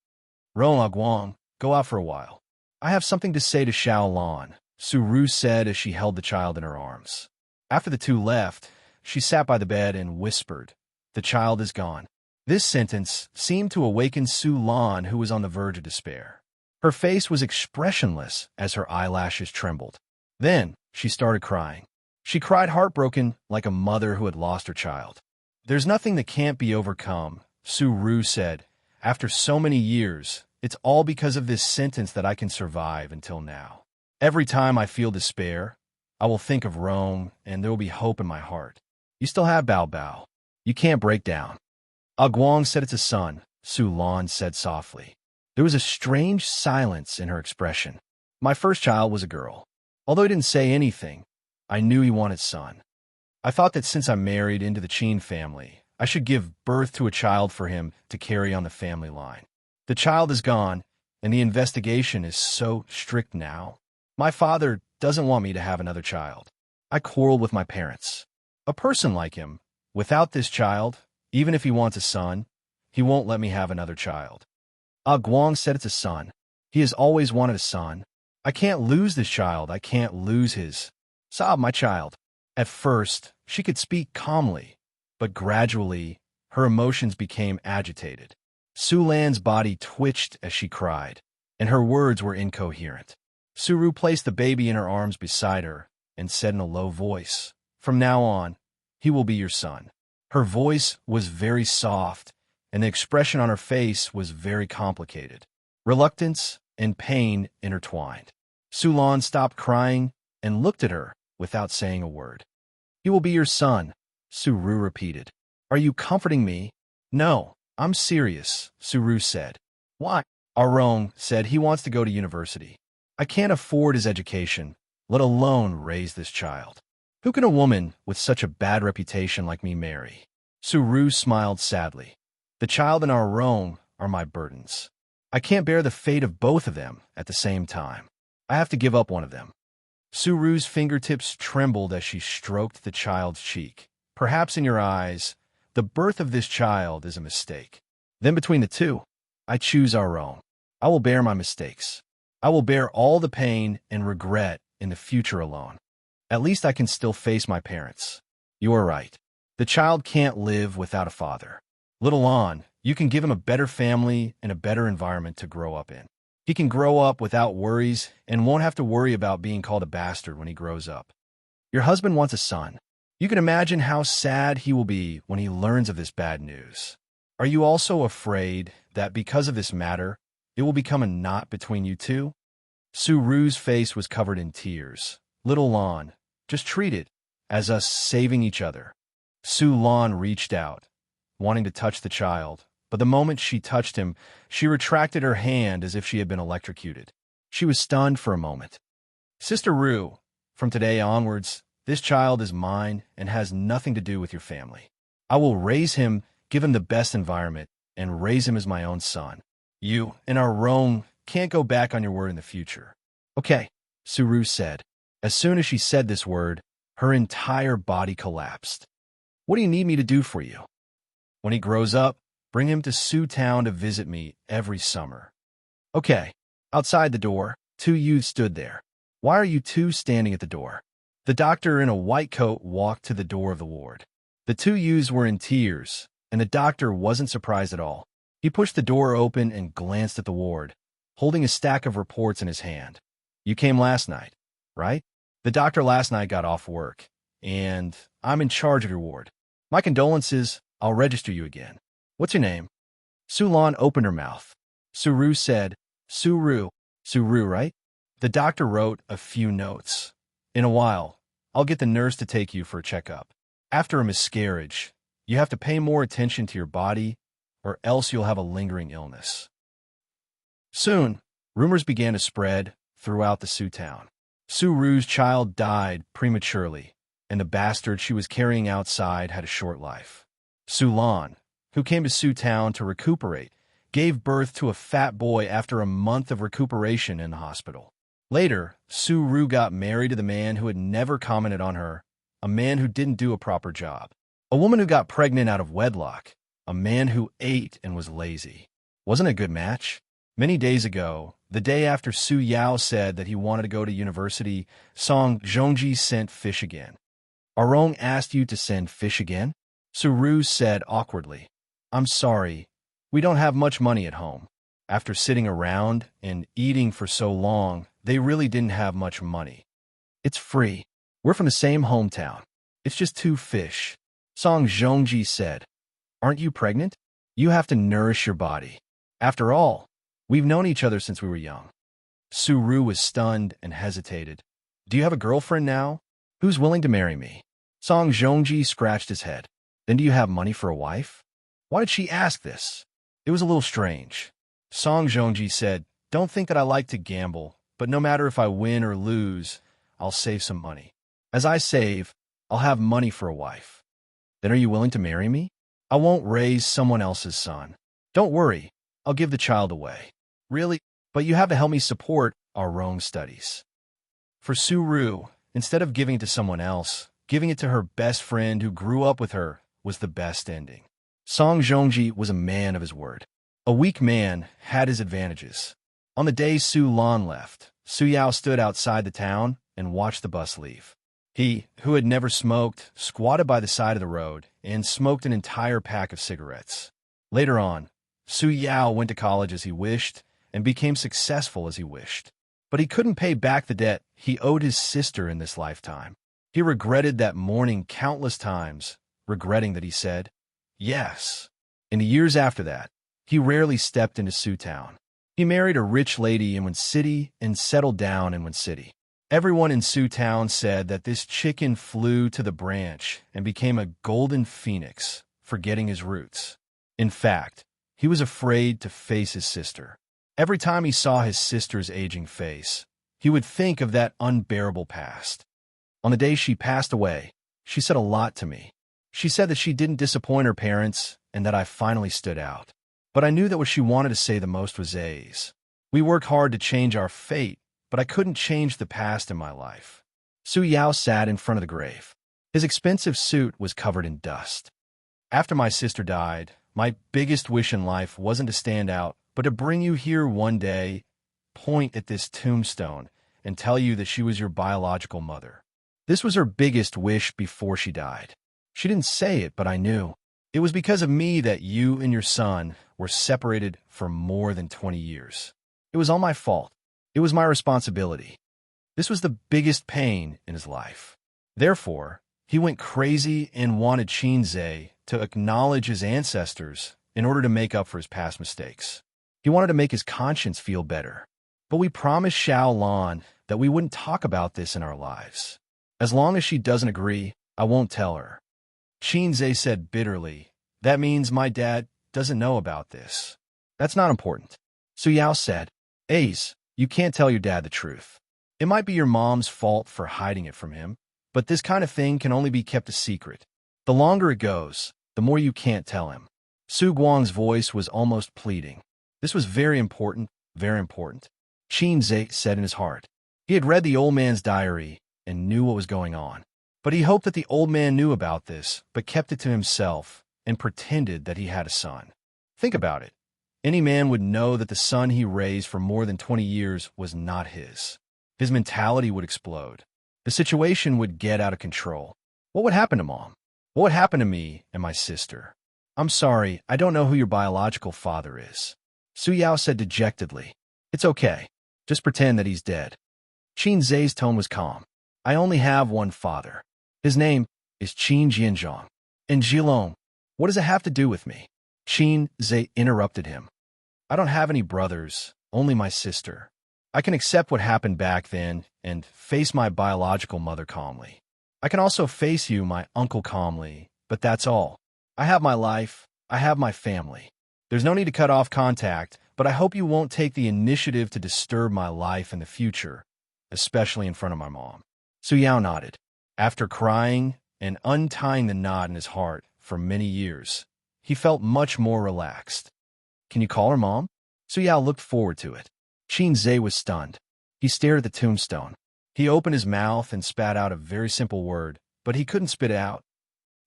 "Rong Guang, go out for a while. I have something to say to Xiaolon," Su Ru said as she held the child in her arms. After the two left, she sat by the bed and whispered, "The child is gone." This sentence seemed to awaken Su Lan, who was on the verge of despair. Her face was expressionless as her eyelashes trembled. Then she started crying. She cried heartbroken like a mother who had lost her child. "There's nothing that can't be overcome," Su Ru said. "After so many years, it's all because of this sentence that I can survive until now. Every time I feel despair, I will think of Rome, and there will be hope in my heart. You still have Bao Bao. You can't break down." Guang said it's a son, Su Lan said softly. There was a strange silence in her expression. "My first child was a girl. Although he didn't say anything, I knew he wanted son. I thought that since I'm married into the Qin family, I should give birth to a child for him to carry on the family line. The child is gone, and the investigation is so strict now. My father doesn't want me to have another child. I quarreled with my parents. A person like him, without this child, even if he wants a son, he won't let me have another child." Guang said it's a son. He has always wanted a son. I can't lose this child. I can't lose his. Sob, my child. At first, she could speak calmly, but gradually, her emotions became agitated. Su Lan's body twitched as she cried, and her words were incoherent. Su Ru placed the baby in her arms beside her and said in a low voice, "From now on, he will be your son." Her voice was very soft, and the expression on her face was very complicated. Reluctance and pain intertwined. Su Lan stopped crying and looked at her without saying a word. "He will be your son," Su Ru repeated. "Are you comforting me?" "No, I'm serious," Su Ru said. "Why?" Arong said he wants to go to university. "I can't afford his education, let alone raise this child. Who can a woman with such a bad reputation like me marry?" Su Ru smiled sadly. "The child and our Rong are my burdens. I can't bear the fate of both of them at the same time. I have to give up one of them." Su Ru's fingertips trembled as she stroked the child's cheek. "Perhaps in your eyes, the birth of this child is a mistake. Then between the two, I choose our Rong. I will bear my mistakes. I will bear all the pain and regret in the future alone. At least I can still face my parents. You are right. The child can't live without a father. Little on, you can give him a better family and a better environment to grow up in. He can grow up without worries and won't have to worry about being called a bastard when he grows up. Your husband wants a son. You can imagine how sad he will be when he learns of this bad news. Are you also afraid that because of this matter, it will become a knot between you two?" Su Ru's face was covered in tears. "Little Lan, just treat it as us saving each other." Su Lan reached out, wanting to touch the child, but the moment she touched him, she retracted her hand as if she had been electrocuted. She was stunned for a moment. "Sister Ru, from today onwards, this child is mine and has nothing to do with your family. I will raise him, give him the best environment, and raise him as my own son. You and our Rong can't go back on your word in the future. Okay, Su said. As soon as she said this word, her entire body collapsed. What do you need me to do for you? When he grows up, bring him to Su Town to visit me every summer. Okay. Outside the door, two youths stood there. Why are you two standing at the door? The doctor in a white coat walked to the door of the ward. The two youths were in tears, and the doctor wasn't surprised at all. He pushed the door open and glanced at the ward, holding a stack of reports in his hand. You came last night, right? The doctor last night got off work, and I'm in charge of your ward. My condolences, I'll register you again. What's your name? Sulan opened her mouth. Suru said, Suru, right? The doctor wrote a few notes. In a while, I'll get the nurse to take you for a checkup. After a miscarriage, you have to pay more attention to your body, or else you'll have a lingering illness. Soon, rumors began to spread throughout the Su town. Suru's child died prematurely, and the bastard she was carrying outside had a short life. Sulan, who came to Su town to recuperate, gave birth to a fat boy after a month of recuperation in the hospital. Later, Suru got married to the man who had never commented on her, a man who didn't do a proper job. A woman who got pregnant out of wedlock, a man who ate and was lazy. Wasn't a good match? Many days ago, the day after Su Yao said that he wanted to go to university, Song Zhongji sent fish again. Arong asked you to send fish again? Suru said awkwardly. I'm sorry, we don't have much money at home. After sitting around and eating for so long, they really didn't have much money. It's free. We're from the same hometown. It's just 2 fish. Song Zhongji said. Aren't you pregnant? You have to nourish your body. After all, we've known each other since we were young. Suru was stunned and hesitated. Do you have a girlfriend now? Who's willing to marry me? Song Zhongji scratched his head. Then do you have money for a wife? Why did she ask this? It was a little strange. Song Zhongji said, don't think that I like to gamble, but no matter if I win or lose, I'll save some money. As I save, I'll have money for a wife. Then are you willing to marry me? I won't raise someone else's son. Don't worry, I'll give the child away. Really? But you have to help me support our Rome studies. For Suru, instead of giving it to someone else, giving it to her best friend who grew up with her was the best ending. Song Zhongji was a man of his word. A weak man had his advantages. On the day Su Lan left, Su Yao stood outside the town and watched the bus leave. He, who had never smoked, squatted by the side of the road and smoked an entire pack of cigarettes. Later on, Su Yao went to college as he wished and became successful as he wished. But he couldn't pay back the debt he owed his sister in this lifetime. He regretted that morning countless times, regretting that he said, yes. In the years after that, he rarely stepped into Su town. He married a rich lady in Wen City and settled down in Wen City. Everyone in Su town said that this chicken flew to the branch and became a golden phoenix, forgetting his roots. In fact, he was afraid to face his sister. Every time he saw his sister's aging face, he would think of that unbearable past. On the day she passed away, she said a lot to me. She said that she didn't disappoint her parents and that I finally stood out. But I knew that what she wanted to say the most was A's. We work hard to change our fate, but I couldn't change the past in my life. Su Yao sat in front of the grave. His expensive suit was covered in dust. After my sister died, my biggest wish in life wasn't to stand out, but to bring you here one day, point at this tombstone, and tell you that she was your biological mother. This was her biggest wish before she died. She didn't say it, but I knew. It was because of me that you and your son were separated for more than 20 years. It was all my fault. It was my responsibility. This was the biggest pain in his life. Therefore, he went crazy and wanted Xianxia to acknowledge his ancestors in order to make up for his past mistakes. He wanted to make his conscience feel better. But we promised Xiao Lan that we wouldn't talk about this in our lives. As long as she doesn't agree, I won't tell her. Xianxia said bitterly, that means my dad doesn't know about this. That's not important. Su Yao said, Ace, you can't tell your dad the truth. It might be your mom's fault for hiding it from him, but this kind of thing can only be kept a secret. The longer it goes, the more you can't tell him. Su Guang's voice was almost pleading. This was very important. Very important. Xianxia said in his heart. He had read the old man's diary and knew what was going on. But he hoped that the old man knew about this, but kept it to himself and pretended that he had a son. Think about it. Any man would know that the son he raised for more than 20 years was not his. His mentality would explode. The situation would get out of control. What would happen to Mom? What would happen to me and my sister? I'm sorry, I don't know who your biological father is. Su Yao said dejectedly. It's okay. Just pretend that he's dead. Qin Zai's tone was calm. I only have one father. His name is Qin Jianzhong. And Jilong, what does it have to do with me? Qin Zai interrupted him. I don't have any brothers, only my sister. I can accept what happened back then and face my biological mother calmly. I can also face you, my uncle, calmly, but that's all. I have my life, I have my family. There's no need to cut off contact, but I hope you won't take the initiative to disturb my life in the future, especially in front of my mom. Su Yao nodded. After crying and untying the knot in his heart for many years, he felt much more relaxed. Can you call her Mom? Su Yao looked forward to it. Qin Zai was stunned. He stared at the tombstone. He opened his mouth and spat out a very simple word, but he couldn't spit it out.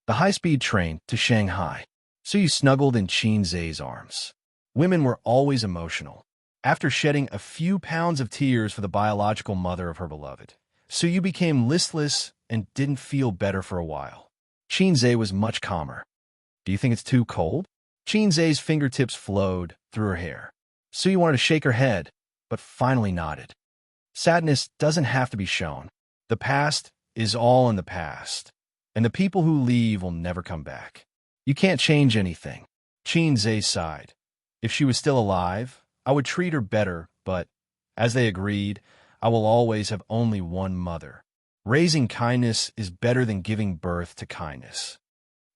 The high-speed train to Shanghai. Su Yu snuggled in Qin Zai's arms. Women were always emotional. After shedding a few pounds of tears for the biological mother of her beloved, Su Yu became listless and didn't feel better for a while. Qin Zai was much calmer. Do you think it's too cold? Qin Zai's fingertips flowed through her hair. Su Yu wanted to shake her head, but finally nodded. Sadness doesn't have to be shown. The past is all in the past, and the people who leave will never come back. You can't change anything. Qin Zai sighed. If she was still alive, I would treat her better, but, as they agreed, I will always have only one mother. Raising kindness is better than giving birth to kindness.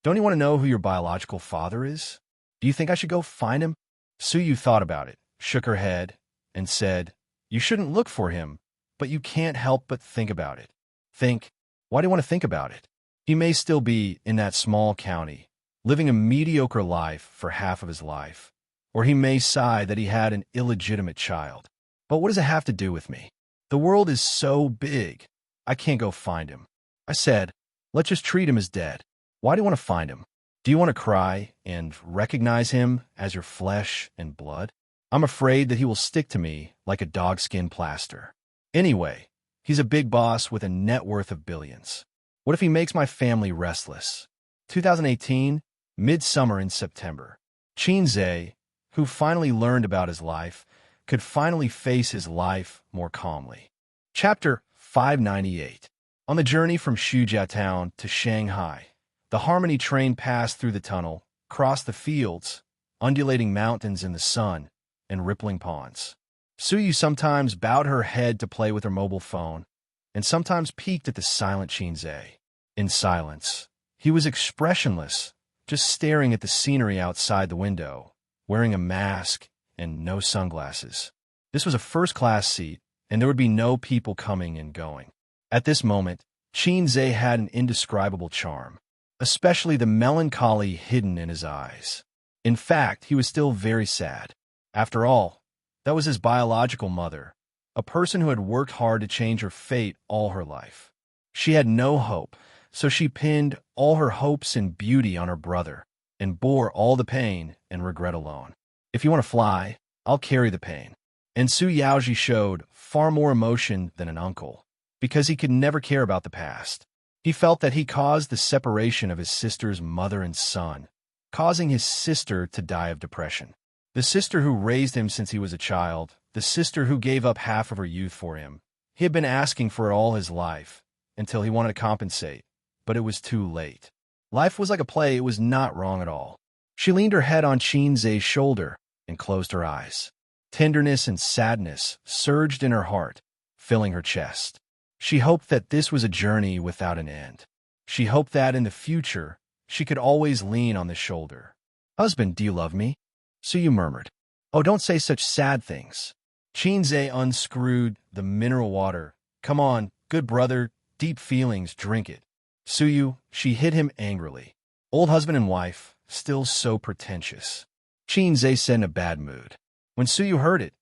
Don't you want to know who your biological father is? Do you think I should go find him? Su Yu thought about it, shook her head, and said, You shouldn't look for him, but you can't help but think about it. Think? Why do you want to think about it? He may still be in that small county, living a mediocre life for half of his life, or he may sigh that he had an illegitimate child. But what does it have to do with me? The world is so big, I can't go find him. I said, let's just treat him as dead. Why do you want to find him? Do you want to cry and recognize him as your flesh and blood? I'm afraid that he will stick to me like a dogskin plaster. Anyway, he's a big boss with a net worth of billions. What if he makes my family restless? 2018, midsummer in September. Qin Zai, who finally learned about his life, could finally face his life more calmly. Chapter 598. On the journey from Shujia town to Shanghai, the Harmony train passed through the tunnel, crossed the fields, undulating mountains in the sun, and rippling ponds. Su Yu sometimes bowed her head to play with her mobile phone, and sometimes peeked at the silent Qin Zai. In silence, he was expressionless, just staring at the scenery outside the window, wearing a mask and no sunglasses. This was a first-class seat, and there would be no people coming and going. At this moment, Qin Zai had an indescribable charm, especially the melancholy hidden in his eyes. In fact, he was still very sad. After all, that was his biological mother, a person who had worked hard to change her fate all her life. She had no hope, so she pinned all her hopes and beauty on her brother, and bore all the pain and regret alone. If you want to fly, I'll carry the pain. And Su Yaoji showed far more emotion than an uncle, because he could never care about the past. He felt that he caused the separation of his sister's mother and son, causing his sister to die of depression. The sister who raised him since he was a child, the sister who gave up half of her youth for him. He had been asking for it all his life, until he wanted to compensate, but it was too late. Life was like a play, it was not wrong at all. She leaned her head on Qin Zai's shoulder and closed her eyes. Tenderness and sadness surged in her heart, filling her chest. She hoped that this was a journey without an end. She hoped that in the future, she could always lean on the shoulder. Husband, do you love me? Su Yu murmured. Oh, don't say such sad things. Qin Zai unscrewed the mineral water. Come on, good brother, deep feelings, drink it. Su Yu, she hit him angrily. Old husband and wife, still so pretentious. Qin Zai said in a bad mood. When Su Yu heard it,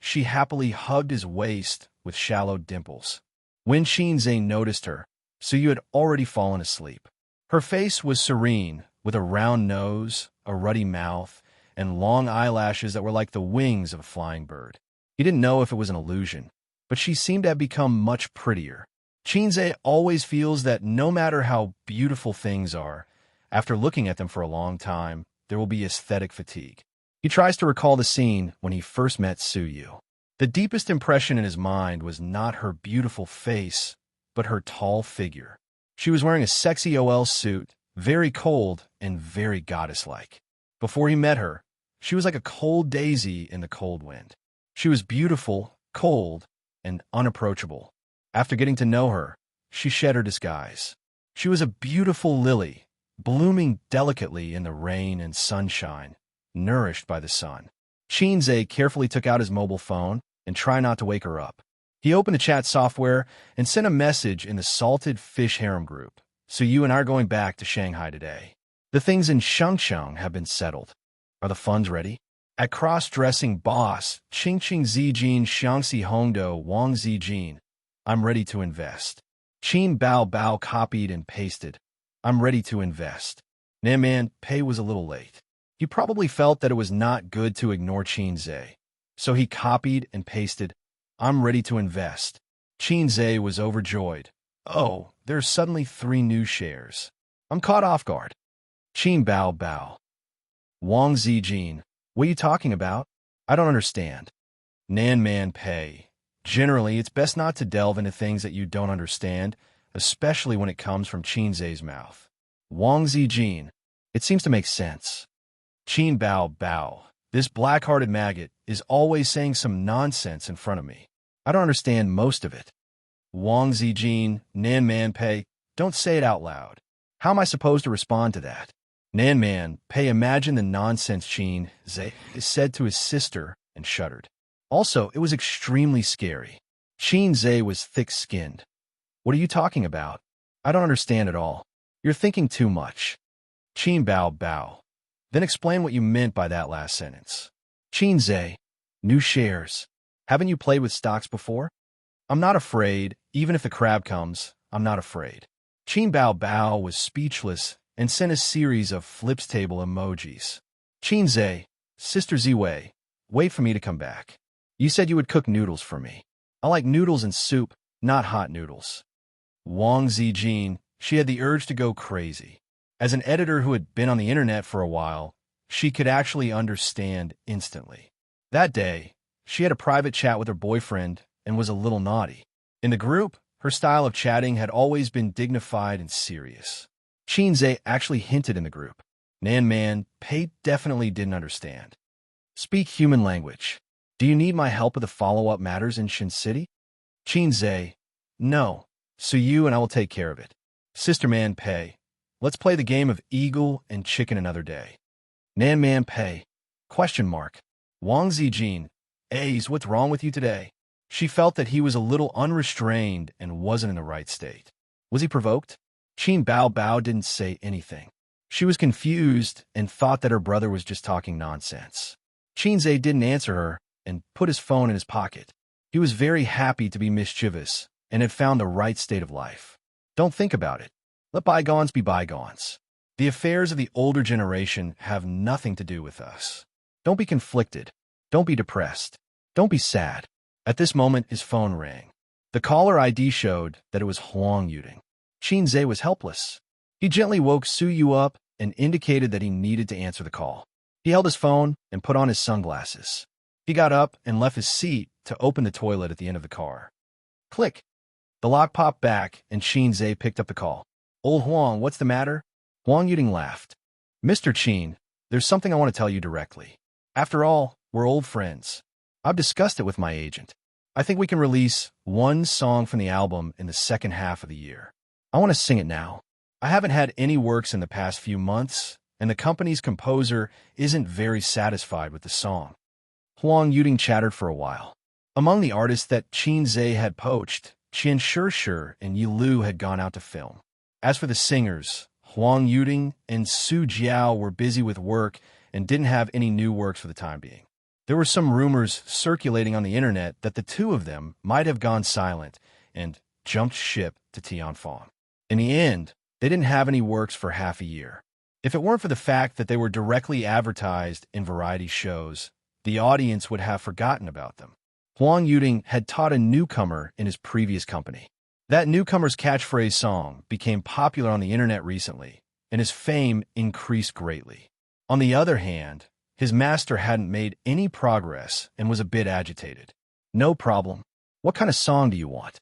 She happily hugged his waist with shallow dimples. When Xianxia noticed her, Suyu had already fallen asleep. Her face was serene, with a round nose, a ruddy mouth, and long eyelashes that were like the wings of a flying bird. He didn't know if it was an illusion, but she seemed to have become much prettier. Xianxia always feels that no matter how beautiful things are, after looking at them for a long time, there will be aesthetic fatigue. He tries to recall the scene when he first met Suyu. The deepest impression in his mind was not her beautiful face, but her tall figure. She was wearing a sexy OL suit, very cold and very goddess-like. Before he met her, she was like a cold daisy in the cold wind. She was beautiful, cold, and unapproachable. After getting to know her, she shed her disguise. She was a beautiful lily, blooming delicately in the rain and sunshine, nourished by the sun. Xianxia carefully took out his mobile phone and tried not to wake her up. He opened the chat software and sent a message in the Salted Fish Harem group. So you and I are going back to Shanghai today. The things in Xianxia have been settled. Are the funds ready? At cross-dressing boss, Qingqing Zijin Xiangxi Hongdo Wang Zijin, I'm ready to invest. Qin Bao Bao copied and pasted. I'm ready to invest. Nanman Pei was a little late. He probably felt that it was not good to ignore Xianxia. So he copied and pasted, I'm ready to invest. Xianxia was overjoyed. Oh, there's suddenly 3 new shares. I'm caught off guard. Qin Bao Bao. Wang Zijin, what are you talking about? I don't understand. Nanman Pei. Generally, it's best not to delve into things that you don't understand, especially when it comes from Xianxia's mouth. Wang Zijin. It seems to make sense. Qin Bao Bao. This black-hearted maggot is always saying some nonsense in front of me. I don't understand most of it. Wang Zijin, Nanman Pei, don't say it out loud. How am I supposed to respond to that? Nanman Pei imagined the nonsense Xianxia said to his sister and shuddered. Also, it was extremely scary. Xianxia was thick-skinned. What are you talking about? I don't understand at all. You're thinking too much. Qin Bao Bao. Then explain what you meant by that last sentence. Xianxia, new shares. Haven't you played with stocks before? I'm not afraid. Even if the crab comes, I'm not afraid. Qin Bao Bao was speechless and sent a series of flips table emojis. Xianxia, Sister Ziwei, wait for me to come back. You said you would cook noodles for me. I like noodles and soup, not hot noodles. Wang Zijin, she had the urge to go crazy. As an editor who had been on the internet for a while, she could actually understand instantly. That day, she had a private chat with her boyfriend and was a little naughty. In the group, her style of chatting had always been dignified and serious. Xianxia actually hinted in the group. Nanman Pei definitely didn't understand. Speak human language. Do you need my help with the follow-up matters in Shin City? Xianxia, no. So you and I will take care of it. Sister Man Pei, let's play the game of eagle and chicken another day. Nanman Pei, question mark. Wang Zijin, A's, what's wrong with you today? She felt that he was a little unrestrained and wasn't in the right state. Was he provoked? Qin Bao Bao didn't say anything. She was confused and thought that her brother was just talking nonsense. Xianxia didn't answer her and put his phone in his pocket. He was very happy to be mischievous and had found the right state of life. Don't think about it. Let bygones be bygones. The affairs of the older generation have nothing to do with us. Don't be conflicted. Don't be depressed. Don't be sad. At this moment, his phone rang. The caller ID showed that it was Huang Yuding. Xianxia was helpless. He gently woke Suyu up and indicated that he needed to answer the call. He held his phone and put on his sunglasses. He got up and left his seat to open the toilet at the end of the car. Click. The lock popped back and Xianxia picked up the call. Old Huang, what's the matter? Huang Yuding laughed. Mr. Qin, there's something I want to tell you directly. After all, we're old friends. I've discussed it with my agent. I think we can release one song from the album in the second half of the year. I want to sing it now. I haven't had any works in the past few months, and the company's composer isn't very satisfied with the song. Huang Yuding chattered for a while. Among the artists that Xianxia had poached, Xianxia and Yi Lu had gone out to film. As for the singers, Huang Yuding and Su Jiao were busy with work and didn't have any new works for the time being. There were some rumors circulating on the internet that the two of them might have gone silent and jumped ship to Tianfang. In the end, they didn't have any works for half a year. If it weren't for the fact that they were directly advertised in variety shows, the audience would have forgotten about them. Huang Yuding had taught a newcomer in his previous company. That newcomer's catchphrase song became popular on the internet recently, and his fame increased greatly. On the other hand, his master hadn't made any progress and was a bit agitated. "No problem. What kind of song do you want?"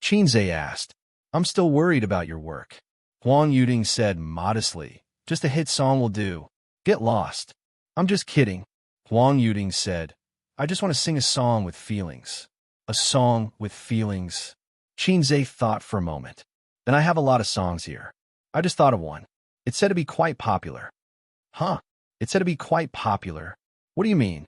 Xianxia asked. "I'm still worried about your work." Huang Yuding said modestly, "Just a hit song will do. Get lost." "I'm just kidding." Huang Yuding said, "I just want to sing a song with feelings." "A song with feelings?" Xianxia thought for a moment. "Then I have a lot of songs here. I just thought of one. It's said to be quite popular." "Huh? It's said to be quite popular? What do you mean?"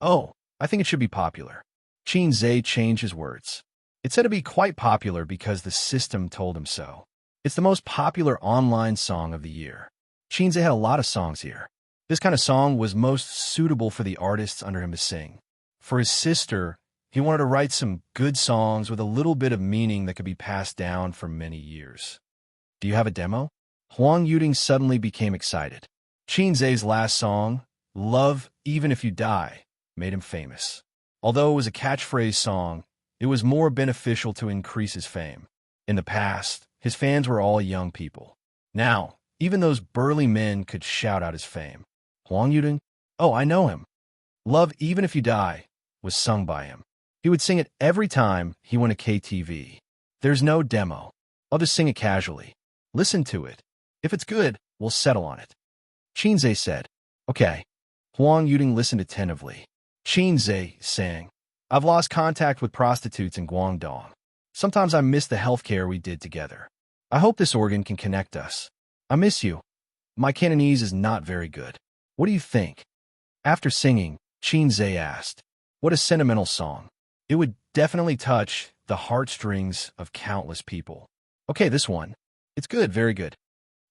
"Oh, I think it should be popular." Xianxia changed his words. "It's said to be quite popular because the system told him so. It's the most popular online song of the year." Xianxia had a lot of songs here. This kind of song was most suitable for the artists under him to sing. For his sister, he wanted to write some good songs with a little bit of meaning that could be passed down for many years. "Do you have a demo?" Huang Yuding suddenly became excited. Xianxia's last song, "Love Even If You Die," made him famous. Although it was a catchphrase song, it was more beneficial to increase his fame. In the past, his fans were all young people. Now, even those burly men could shout out his fame. Huang Yuding? Oh, I know him. "Love Even If You Die" was sung by him. He would sing it every time he went to KTV. "There's no demo. I'll just sing it casually. Listen to it. If it's good, we'll settle on it." Xianxia said, "Okay." Huang Yuding listened attentively. Xianxia sang, "I've lost contact with prostitutes in Guangdong. Sometimes I miss the healthcare we did together. I hope this organ can connect us. I miss you. My Cantonese is not very good. What do you think?" After singing, Xianxia asked, "What a sentimental song. It would definitely touch the heartstrings of countless people." "Okay, this one. It's good, very good."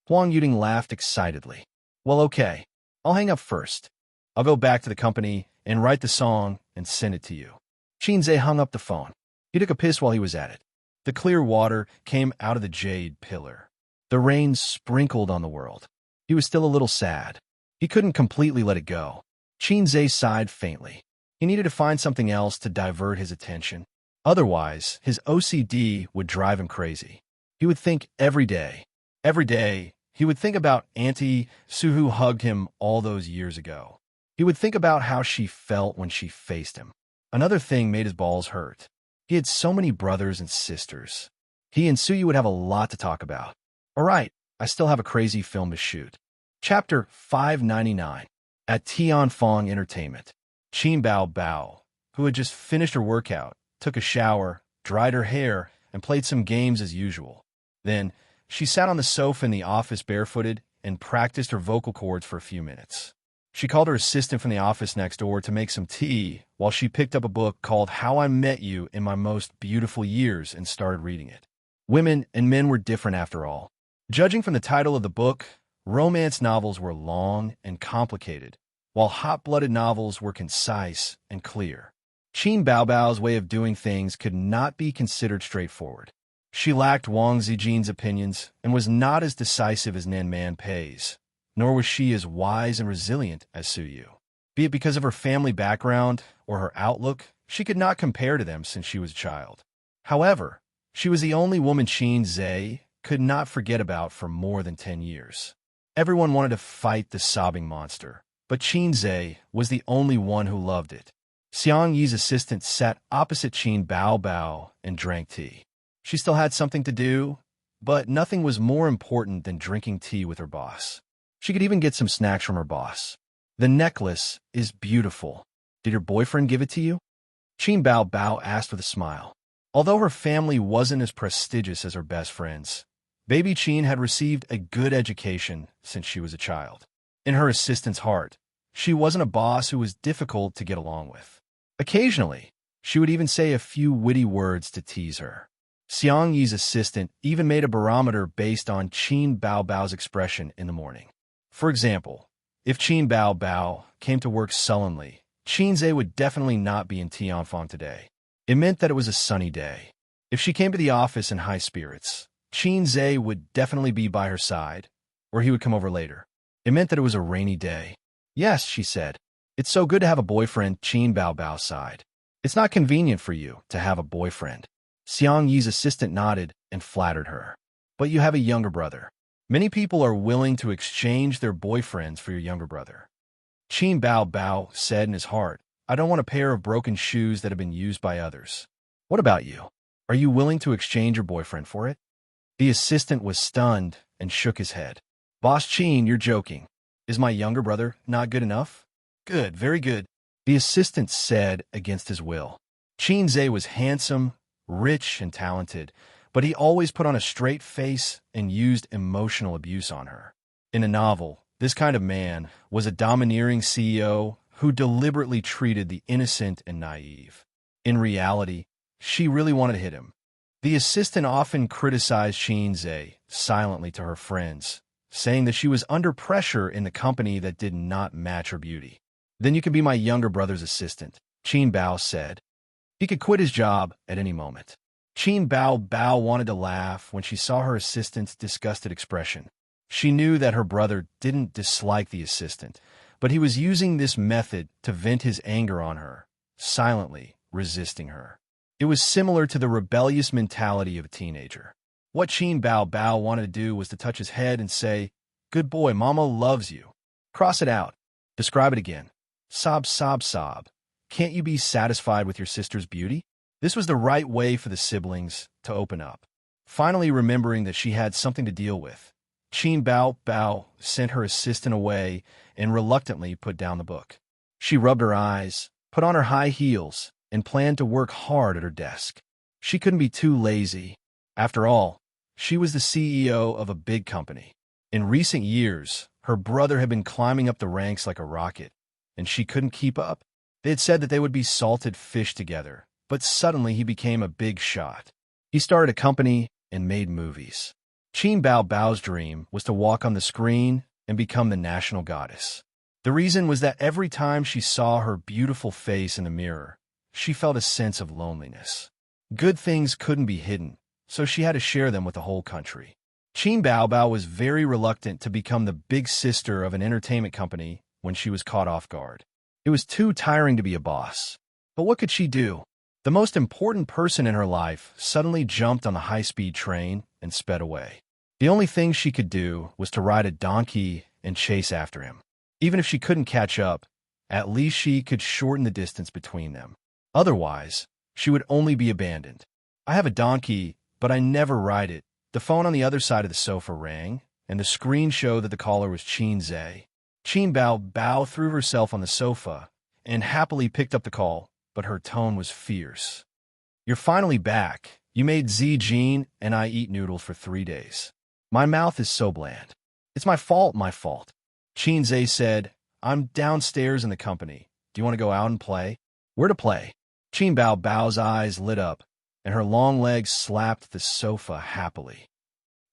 Huang Yuding laughed excitedly. "Well, okay. I'll hang up first. I'll go back to the company and write the song and send it to you." Xianxia hung up the phone. He took a piss while he was at it. The clear water came out of the jade pillar. The rain sprinkled on the world. He was still a little sad. He couldn't completely let it go. Xianxia sighed faintly. He needed to find something else to divert his attention. Otherwise, his OCD would drive him crazy. He would think every day. Every day, he would think about Auntie Sue who hugged him all those years ago. He would think about how she felt when she faced him. Another thing made his balls hurt. He had so many brothers and sisters. He and Suyu would have a lot to talk about. All right, I still have a crazy film to shoot. Chapter 599. At Tianfang Entertainment. Qin Bao Bao, who had just finished her workout, took a shower, dried her hair, and played some games as usual. Then, she sat on the sofa in the office barefooted and practiced her vocal cords for a few minutes. She called her assistant from the office next door to make some tea while she picked up a book called How I Met You in My Most Beautiful Years and started reading it. Women and men were different after all. Judging from the title of the book, romance novels were long and complicated, while hot-blooded novels were concise and clear. Qin Baobao's way of doing things could not be considered straightforward. She lacked Wang Zijin's opinions and was not as decisive as Nan Man Pei's, nor was she as wise and resilient as Su Yu. Be it because of her family background or her outlook, she could not compare to them since she was a child. However, she was the only woman Xianxia could not forget about for more than 10 years. Everyone wanted to fight the sobbing monster, but Xianxia was the only one who loved it. Xiang Yi's assistant sat opposite Qin Bao Bao and drank tea. She still had something to do, but nothing was more important than drinking tea with her boss. She could even get some snacks from her boss. "The necklace is beautiful. Did your boyfriend give it to you?" Qin Bao Bao asked with a smile. Although her family wasn't as prestigious as her best friends, baby Qin had received a good education since she was a child. In her assistant's heart, she wasn't a boss who was difficult to get along with. Occasionally, she would even say a few witty words to tease her. Xiang Yi's assistant even made a barometer based on Qin Bao Bao's expression in the morning. For example, if Qin Bao Bao came to work sullenly, Xianxia would definitely not be in Tianfang today. It meant that it was a sunny day. If she came to the office in high spirits, Xianxia would definitely be by her side, or he would come over later. It meant that it was a rainy day. Yes, she said. It's so good to have a boyfriend, Qin Bao sighed. It's not convenient for you to have a boyfriend. Xiang Yi's assistant nodded and flattered her. But you have a younger brother. Many people are willing to exchange their boyfriends for your younger brother. Qin Bao said in his heart, I don't want a pair of broken shoes that have been used by others. What about you? Are you willing to exchange your boyfriend for it? The assistant was stunned and shook his head. Boss Qin, you're joking. Is my younger brother not good enough? Good, very good, the assistant said against his will. Xianxia was handsome, rich, and talented, but he always put on a straight face and used emotional abuse on her. In a novel, this kind of man was a domineering CEO who deliberately treated the innocent and naive. In reality, she really wanted to hit him. The assistant often criticized Xianxia silently to her friends, saying that she was under pressure in the company that did not match her beauty. Then you can be my younger brother's assistant, Qin Bao said. He could quit his job at any moment. Qin Bao wanted to laugh when she saw her assistant's disgusted expression. She knew that her brother didn't dislike the assistant, but he was using this method to vent his anger on her, silently resisting her. It was similar to the rebellious mentality of a teenager. What Qin Bao wanted to do was to touch his head and say, Good boy, Mama loves you. Cross it out. Describe it again. Sob, sob, sob. Can't you be satisfied with your sister's beauty? This was the right way for the siblings to open up. Finally remembering that she had something to deal with, Qin Bao sent her assistant away and reluctantly put down the book. She rubbed her eyes, put on her high heels, and planned to work hard at her desk. She couldn't be too lazy. After all, she was the CEO of a big company. In recent years, her brother had been climbing up the ranks like a rocket, and she couldn't keep up. They had said that they would be salted fish together, but suddenly he became a big shot. He started a company and made movies. Qin Bao's dream was to walk on the screen and become the national goddess. The reason was that every time she saw her beautiful face in the mirror, she felt a sense of loneliness. Good things couldn't be hidden, so she had to share them with the whole country. Qin Bao was very reluctant to become the big sister of an entertainment company when she was caught off guard. It was too tiring to be a boss. But what could she do? The most important person in her life suddenly jumped on the high-speed train and sped away. The only thing she could do was to ride a donkey and chase after him. Even if she couldn't catch up, at least she could shorten the distance between them. Otherwise, she would only be abandoned. I have a donkey, but I never ride it. The phone on the other side of the sofa rang, and the screen showed that the caller was Xianxia. Qin Bao threw herself on the sofa and happily picked up the call, but her tone was fierce. You're finally back. You made Zijin and I eat noodles for 3 days. My mouth is so bland. It's my fault, my fault. Xianxia said, I'm downstairs in the company. Do you want to go out and play? Where to play? Qin Bao's eyes lit up, and her long legs slapped the sofa happily.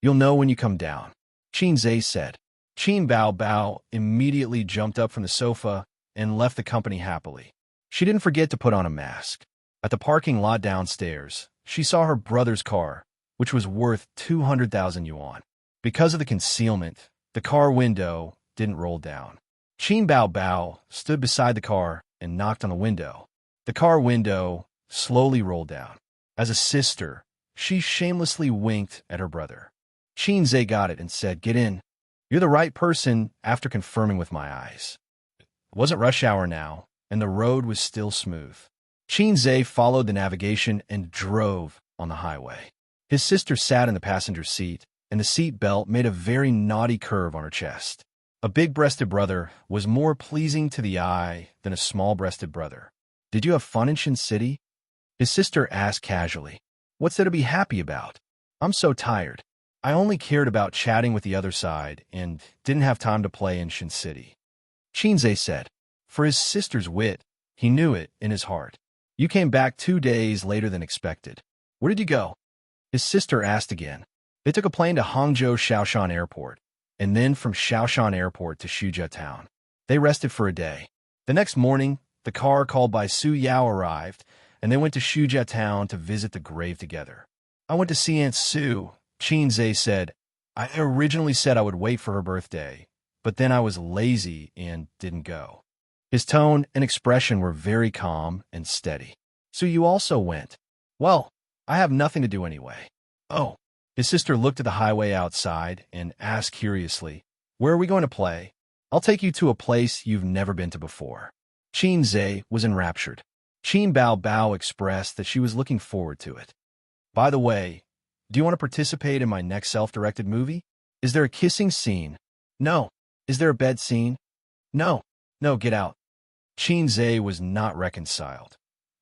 You'll know when you come down, Xianxia said. Qin Bao immediately jumped up from the sofa and left the company happily. She didn't forget to put on a mask. At the parking lot downstairs, she saw her brother's car, which was worth 200,000 yuan. Because of the concealment, the car window didn't roll down. Qin Bao stood beside the car and knocked on the window. The car window slowly rolled down. As a sister, she shamelessly winked at her brother. Xianxia got it and said, Get in. You're the right person after confirming with my eyes. It wasn't rush hour now, and the road was still smooth. Xianxia followed the navigation and drove on the highway. His sister sat in the passenger seat, and the seat belt made a very naughty curve on her chest. A big-breasted brother was more pleasing to the eye than a small-breasted brother. Did you have fun in Shin City? His sister asked casually. What's there to be happy about? I'm so tired. I only cared about chatting with the other side and didn't have time to play in Shin City. Xianxia said. For his sister's wit, he knew it in his heart. You came back 2 days later than expected. Where did you go? His sister asked again. They took a plane to Hangzhou Shaoshan Airport, and then from Shaoshan Airport to Shuzhou town. They rested for a day. The next morning, the car called by Su Yao arrived, and they went to Shujia town to visit the grave together. I went to see Aunt Sue, Xianxia said. I originally said I would wait for her birthday, but then I was lazy and didn't go. His tone and expression were very calm and steady. So you also went? Well, I have nothing to do anyway. Oh. His sister looked at the highway outside and asked curiously, where are we going to play? I'll take you to a place you've never been to before. Xianxia was enraptured. Qin Bao Bao expressed that she was looking forward to it. By the way, do you want to participate in my next self-directed movie? Is there a kissing scene? No. Is there a bed scene? No. No, get out. Xianxia was not reconciled.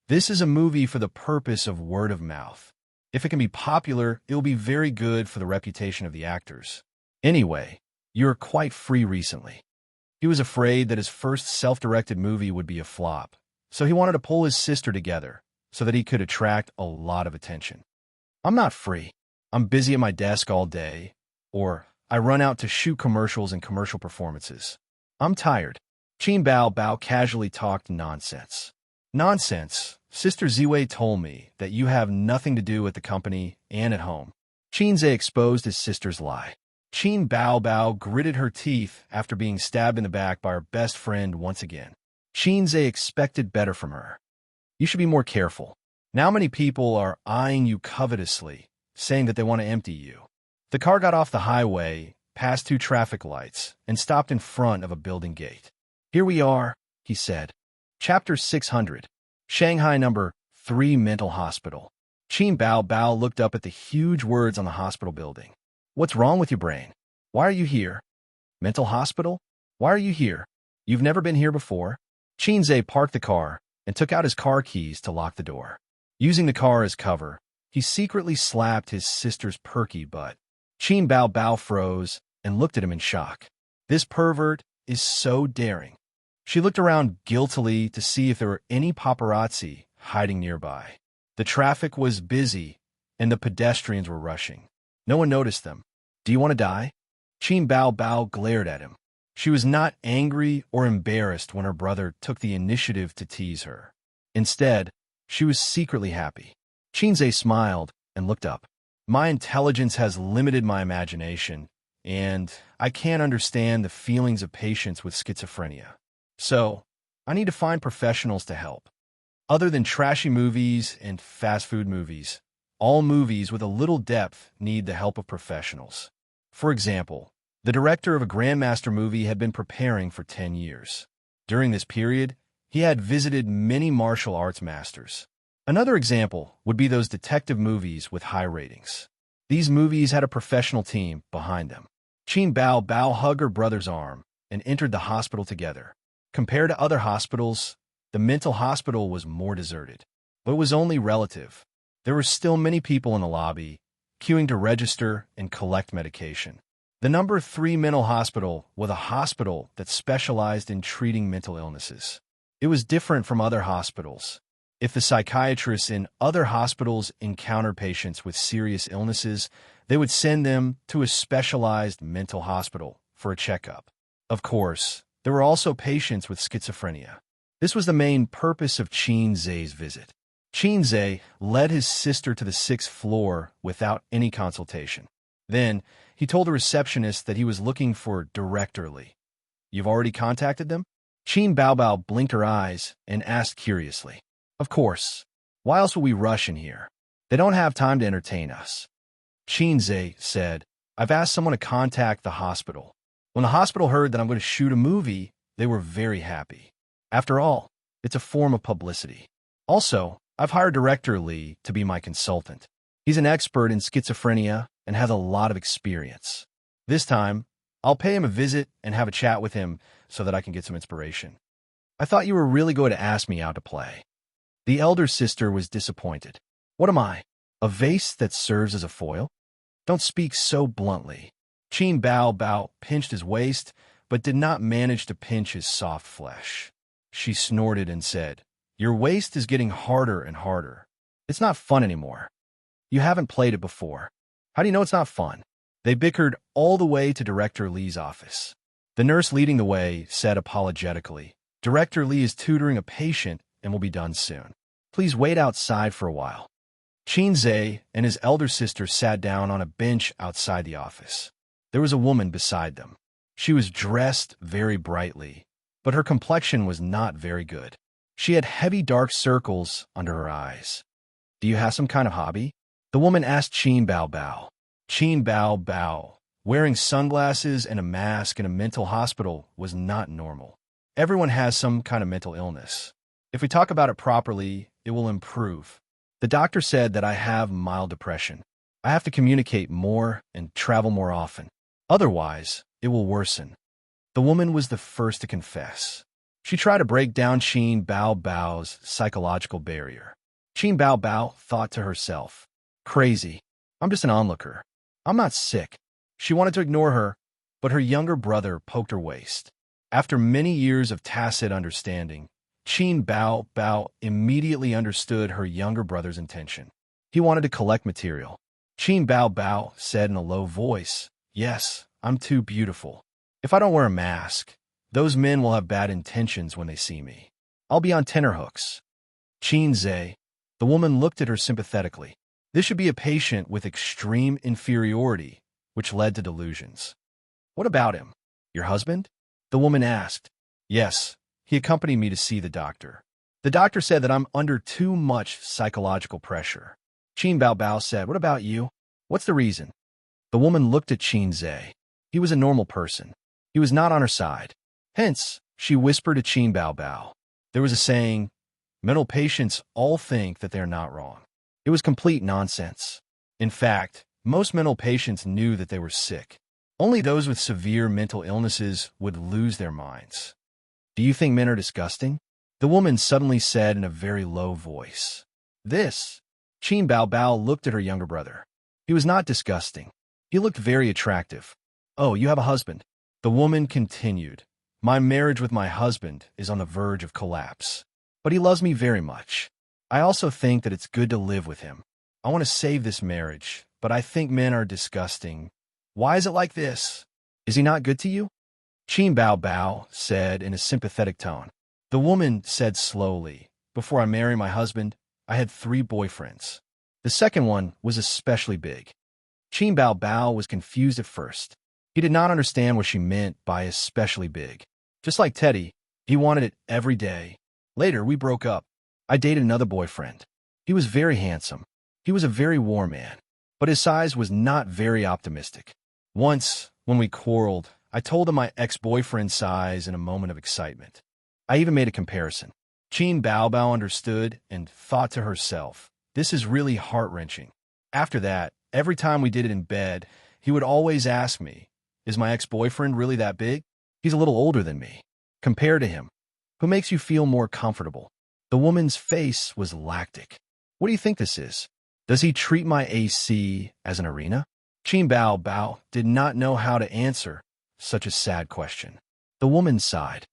This is a movie for the purpose of word of mouth. If it can be popular, it will be very good for the reputation of the actors. Anyway, you're quite free recently. He was afraid that his first self-directed movie would be a flop, so he wanted to pull his sister together so that he could attract a lot of attention. I'm not free. I'm busy at my desk all day, or I run out to shoot commercials and commercial performances. I'm tired. Qin Bao Bao casually talked nonsense. Nonsense. Sister Ziwei told me that you have nothing to do at the company and at home. Xianxia exposed his sister's lie. Qin Bao Bao gritted her teeth after being stabbed in the back by her best friend once again. Xianxia expected better from her. You should be more careful. Now many people are eyeing you covetously, saying that they want to empty you. The car got off the highway, passed 2 traffic lights, and stopped in front of a building gate. Here we are, he said. Chapter 600. Shanghai number 3 Mental Hospital. Qin Bao Bao looked up at the huge words on the hospital building. What's wrong with your brain? Why are you here? Mental hospital? Why are you here? You've never been here before? Xianxia parked the car and took out his car keys to lock the door. Using the car as cover, he secretly slapped his sister's perky butt. Qin Bao Bao froze and looked at him in shock. This pervert is so daring. She looked around guiltily to see if there were any paparazzi hiding nearby. The traffic was busy, and the pedestrians were rushing. No one noticed them. Do you want to die? Qin Bao Bao glared at him. She was not angry or embarrassed when her brother took the initiative to tease her. Instead, she was secretly happy. Xianxia smiled and looked up. My intelligence has limited my imagination, and I can't understand the feelings of patients with schizophrenia. So, I need to find professionals to help. Other than trashy movies and fast food movies, all movies with a little depth need the help of professionals. For example, the director of a Grandmaster movie had been preparing for 10 years. During this period, he had visited many martial arts masters. Another example would be those detective movies with high ratings. These movies had a professional team behind them. Qin Bao Bao hugged her brother's arm and entered the hospital together. Compared to other hospitals, the mental hospital was more deserted. But it was only relative. There were still many people in the lobby, queuing to register and collect medication. The number 3 mental hospital was a hospital that specialized in treating mental illnesses. It was different from other hospitals. If the psychiatrists in other hospitals encountered patients with serious illnesses, they would send them to a specialized mental hospital for a checkup. Of course, there were also patients with schizophrenia. This was the main purpose of Xianxia's visit. Xianxia led his sister to the 6th floor without any consultation. Then, he told the receptionist that he was looking for Director Li. You've already contacted them? Qin Bao Bao blinked her eyes and asked curiously. Of course. Why else would we rush in here? They don't have time to entertain us. Xianxia said, I've asked someone to contact the hospital. When the hospital heard that I'm going to shoot a movie, they were very happy. After all, it's a form of publicity. Also, I've hired Director Li to be my consultant. He's an expert in schizophrenia and has a lot of experience. This time, I'll pay him a visit and have a chat with him so that I can get some inspiration. I thought you were really going to ask me out to play. The elder sister was disappointed. What am I? A vase that serves as a foil? Don't speak so bluntly. Qin Bao Bao pinched his waist, but did not manage to pinch his soft flesh. She snorted and said, Your waist is getting harder and harder. It's not fun anymore. You haven't played it before. How do you know it's not fun? They bickered all the way to Director Li's office. The nurse leading the way said apologetically, Director Li is tutoring a patient and will be done soon. Please wait outside for a while. Xianxia and his elder sister sat down on a bench outside the office. There was a woman beside them. She was dressed very brightly, but her complexion was not very good. She had heavy dark circles under her eyes. Do you have some kind of hobby? The woman asked Qin Bao Bao. Qin Bao Bao, wearing sunglasses and a mask in a mental hospital, was not normal. Everyone has some kind of mental illness. If we talk about it properly, it will improve. The doctor said that I have mild depression. I have to communicate more and travel more often. Otherwise, it will worsen. The woman was the first to confess. She tried to break down Qin Bao Bao's psychological barrier. Qin Bao Bao thought to herself, crazy. I'm just an onlooker. I'm not sick. She wanted to ignore her, but her younger brother poked her waist. After many years of tacit understanding, Qin Bao Bao immediately understood her younger brother's intention. He wanted to collect material. Qin Bao Bao said in a low voice, yes, I'm too beautiful. If I don't wear a mask, those men will have bad intentions when they see me. I'll be on tenterhooks. Xianxia, the woman looked at her sympathetically. This should be a patient with extreme inferiority, which led to delusions. What about him? Your husband? The woman asked. Yes, he accompanied me to see the doctor. The doctor said that I'm under too much psychological pressure. Qin Bao Bao said, what about you? What's the reason? The woman looked at Xianxia. He was a normal person. He was not on her side. Hence, she whispered to Qin Bao Bao. There was a saying, mental patients all think that they are not wrong. It was complete nonsense. In fact, most mental patients knew that they were sick. Only those with severe mental illnesses would lose their minds. Do you think men are disgusting? The woman suddenly said in a very low voice. This. Qin Bao Bao looked at her younger brother. He was not disgusting. He looked very attractive. Oh, you have a husband. The woman continued. My marriage with my husband is on the verge of collapse. But he loves me very much. I also think that it's good to live with him. I want to save this marriage, but I think men are disgusting. Why is it like this? Is he not good to you? Qin Bao Bao said in a sympathetic tone. The woman said slowly, before I married my husband, I had 3 boyfriends. The second one was especially big. Qin Bao Bao was confused at first. He did not understand what she meant by especially big. Just like Teddy, he wanted it every day. Later, we broke up. I dated another boyfriend. He was very handsome. He was a very warm man, but his size was not very optimistic. Once, when we quarreled, I told him my ex-boyfriend's size in a moment of excitement. I even made a comparison. Qin Bao Bao understood and thought to herself, this is really heart-wrenching. After that, every time we did it in bed, he would always ask me, is my ex-boyfriend really that big? He's a little older than me. Compare to him. Who makes you feel more comfortable? The woman's face was lactic. What do you think this is? Does he treat my AC as an arena? Qin Bao Bao did not know how to answer such a sad question. The woman sighed.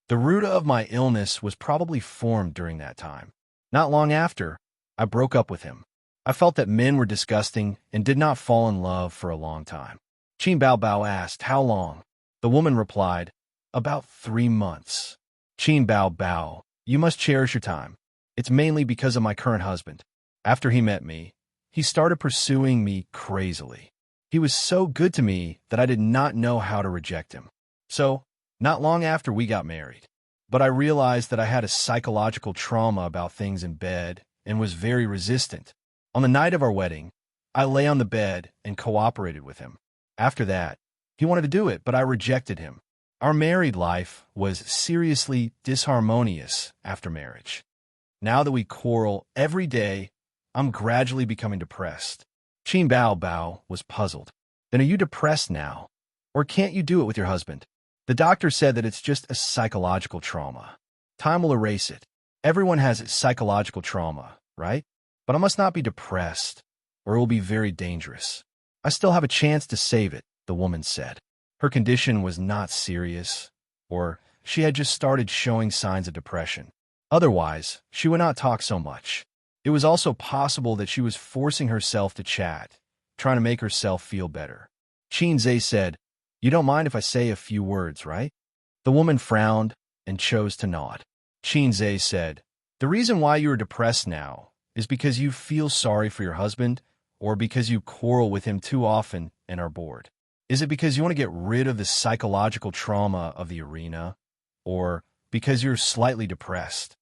The root of my illness was probably formed during that time. Not long after, I broke up with him. I felt that men were disgusting and did not fall in love for a long time. Qin Bao Bao asked, how long? The woman replied, about 3 months. Qin Bao Bao, you must cherish your time. It's mainly because of my current husband. After he met me, he started pursuing me crazily. He was so good to me that I did not know how to reject him. So, not long after we got married. But I realized that I had a psychological trauma about things in bed and was very resistant. On the night of our wedding, I lay on the bed and cooperated with him. After that, he wanted to do it, but I rejected him. Our married life was seriously disharmonious after marriage. Now that we quarrel every day, I'm gradually becoming depressed. Qin Bao Bao was puzzled. Then are you depressed now? Or can't you do it with your husband? The doctor said that it's just a psychological trauma. Time will erase it. Everyone has psychological trauma, right? But I must not be depressed, or it will be very dangerous. I still have a chance to save it, the woman said. Her condition was not serious, or she had just started showing signs of depression. Otherwise, she would not talk so much. It was also possible that she was forcing herself to chat, trying to make herself feel better. Xianxia said, you don't mind if I say a few words, right? The woman frowned and chose to nod. Xianxia said, "The reason why you are depressed now is because you feel sorry for your husband, or because you quarrel with him too often and are bored? Is it because you want to get rid of the psychological trauma of the arena, or because you're slightly depressed?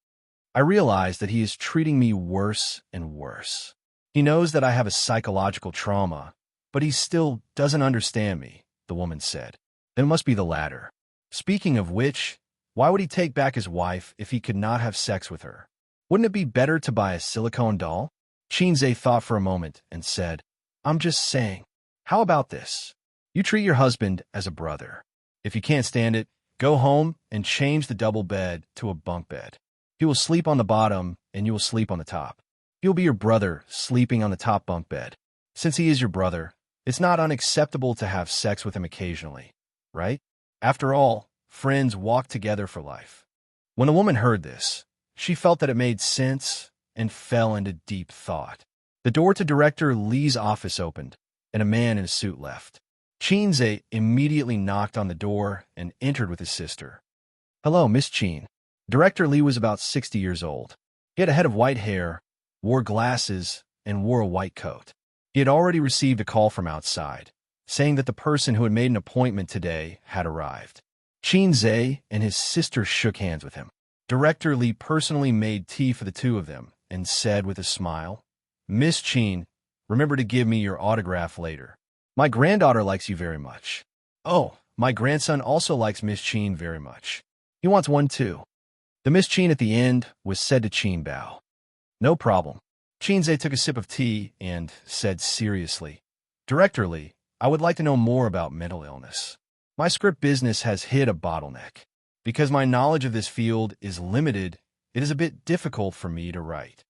I realize that he is treating me worse and worse. He knows that I have a psychological trauma, but he still doesn't understand me," the woman said. "Then it must be the latter. Speaking of which, why would he take back his wife if he could not have sex with her? Wouldn't it be better to buy a silicone doll?" Xianxia thought for a moment and said, "I'm just saying. How about this? You treat your husband as a brother. If you can't stand it, go home and change the double bed to a bunk bed. He will sleep on the bottom and you will sleep on the top. He'll be your brother sleeping on the top bunk bed. Since he is your brother, it's not unacceptable to have sex with him occasionally, right? After all, friends walk together for life." When the woman heard this, she felt that it made sense and fell into deep thought. The door to Director Li's office opened, and a man in a suit left. Xianxia immediately knocked on the door and entered with his sister. "Hello, Miss Qin." Director Li was about 60 years old. He had a head of white hair, wore glasses, and wore a white coat. He had already received a call from outside, saying that the person who had made an appointment today had arrived. Xianxia and his sister shook hands with him. Director Li personally made tea for the two of them and said with a smile, "Miss Qin, remember to give me your autograph later. My granddaughter likes you very much. Oh, my grandson also likes Miss Qin very much. He wants one too." The Miss Qin at the end was said to Qin Bao. "No problem." Xianxia took a sip of tea and said seriously, "Director Li, I would like to know more about mental illness. My script business has hit a bottleneck. Because my knowledge of this field is limited, it is a bit difficult for me to write.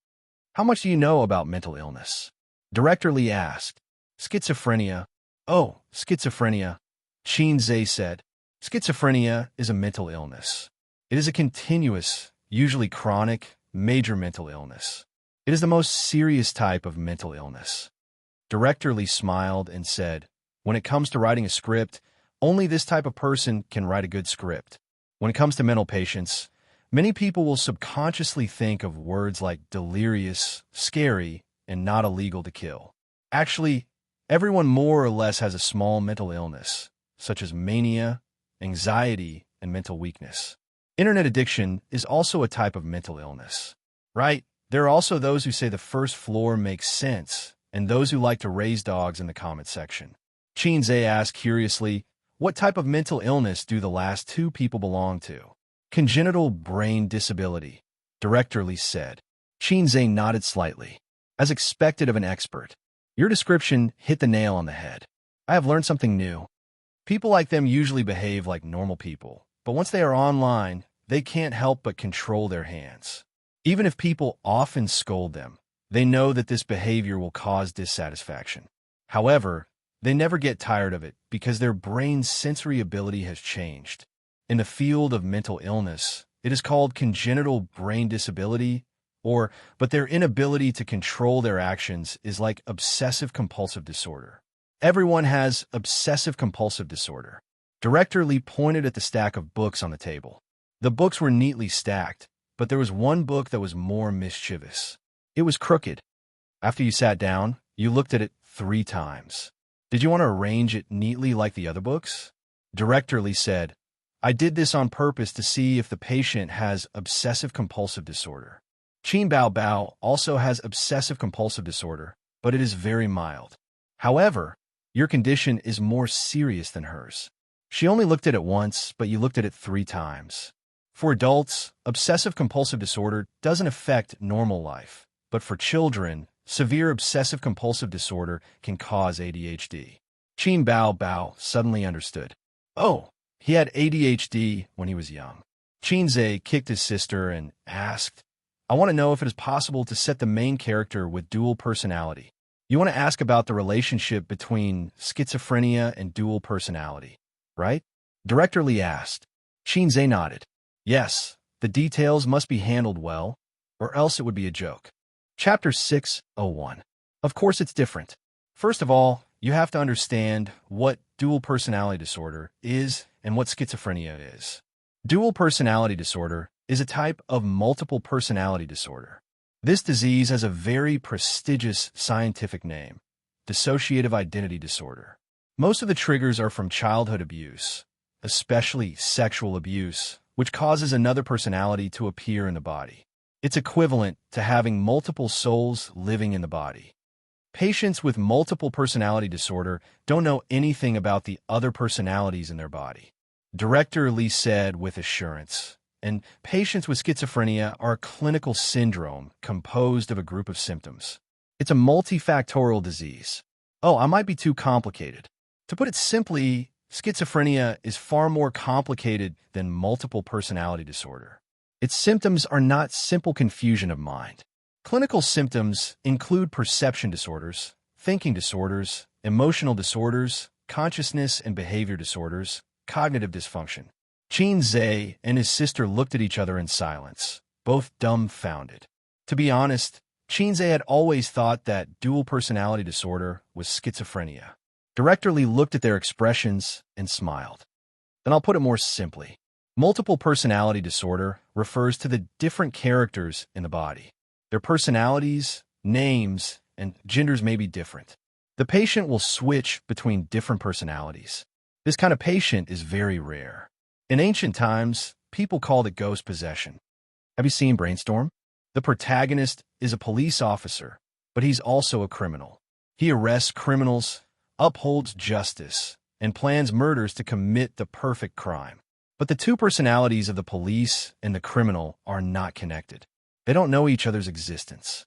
How much do you know about mental illness?" Director Li asked. "Schizophrenia." "Oh, schizophrenia," Xianxia said. "Schizophrenia is a mental illness. It is a continuous, usually chronic, major mental illness. It is the most serious type of mental illness." Director Li smiled and said, "When it comes to writing a script, only this type of person can write a good script. When it comes to mental patients, many people will subconsciously think of words like delirious, scary, and not illegal to kill. Actually, everyone more or less has a small mental illness, such as mania, anxiety, and mental weakness. Internet addiction is also a type of mental illness, right? There are also those who say the first floor makes sense, and those who like to raise dogs in the comment section." Xianxia asked curiously, "What type of mental illness do the last two people belong to?" "Congenital brain disability," Director Li said. Xianxia nodded slightly. As expected of an expert, "Your description hit the nail on the head. I have learned something new. People like them usually behave like normal people, but once they are online, they can't help but control their hands. Even if people often scold them, they know that this behavior will cause dissatisfaction. However, they never get tired of it because their brain's sensory ability has changed. In the field of mental illness, it is called congenital brain disability, but their inability to control their actions is like obsessive-compulsive disorder. Everyone has obsessive-compulsive disorder." Director Li pointed at the stack of books on the table. The books were neatly stacked, but there was one book that was more mischievous. It was crooked. After you sat down, you looked at it 3 times. "Did you want to arrange it neatly like the other books?" Director Li said, "I did this on purpose to see if the patient has obsessive-compulsive disorder. Qin Bao Bao also has obsessive-compulsive disorder, but it is very mild. However, your condition is more serious than hers. She only looked at it once, but you looked at it 3 times. For adults, obsessive-compulsive disorder doesn't affect normal life, but for children, severe obsessive-compulsive disorder can cause ADHD." Qin Bao Bao suddenly understood. "Oh, he had ADHD when he was young." Xianxia kicked his sister and asked, "I want to know if it is possible to set the main character with dual personality. You want to ask about the relationship between schizophrenia and dual personality, right?" Director Li asked. Xianxia nodded. "Yes, the details must be handled well, or else it would be a joke." Chapter 601. Of course it's different. First of all, you have to understand what dual personality disorder is and what schizophrenia is. Dual personality disorder is a type of multiple personality disorder. This disease has a very prestigious scientific name, dissociative identity disorder. Most of the triggers are from childhood abuse, especially sexual abuse, which causes another personality to appear in the body. It's equivalent to having multiple souls living in the body. Patients with multiple personality disorder don't know anything about the other personalities in their body. Director Lee said with assurance, and patients with schizophrenia are a clinical syndrome composed of a group of symptoms. It's a multifactorial disease. Oh, I might be too complicated. To put it simply, schizophrenia is far more complicated than multiple personality disorder. Its symptoms are not simple confusion of mind. Clinical symptoms include perception disorders, thinking disorders, emotional disorders, consciousness and behavior disorders, cognitive dysfunction. Xianxia and his sister looked at each other in silence, both dumbfounded. To be honest, Xianxia had always thought that dual personality disorder was schizophrenia. Director Lee looked at their expressions and smiled. Then I'll put it more simply. Multiple personality disorder refers to the different characters in the body. Their personalities, names, and genders may be different. The patient will switch between different personalities. This kind of patient is very rare. In ancient times, people called it ghost possession. Have you seen Brainstorm? The protagonist is a police officer, but he's also a criminal. He arrests criminals, upholds justice, and plans murders to commit the perfect crime. But the two personalities of the police and the criminal are not connected. They don't know each other's existence.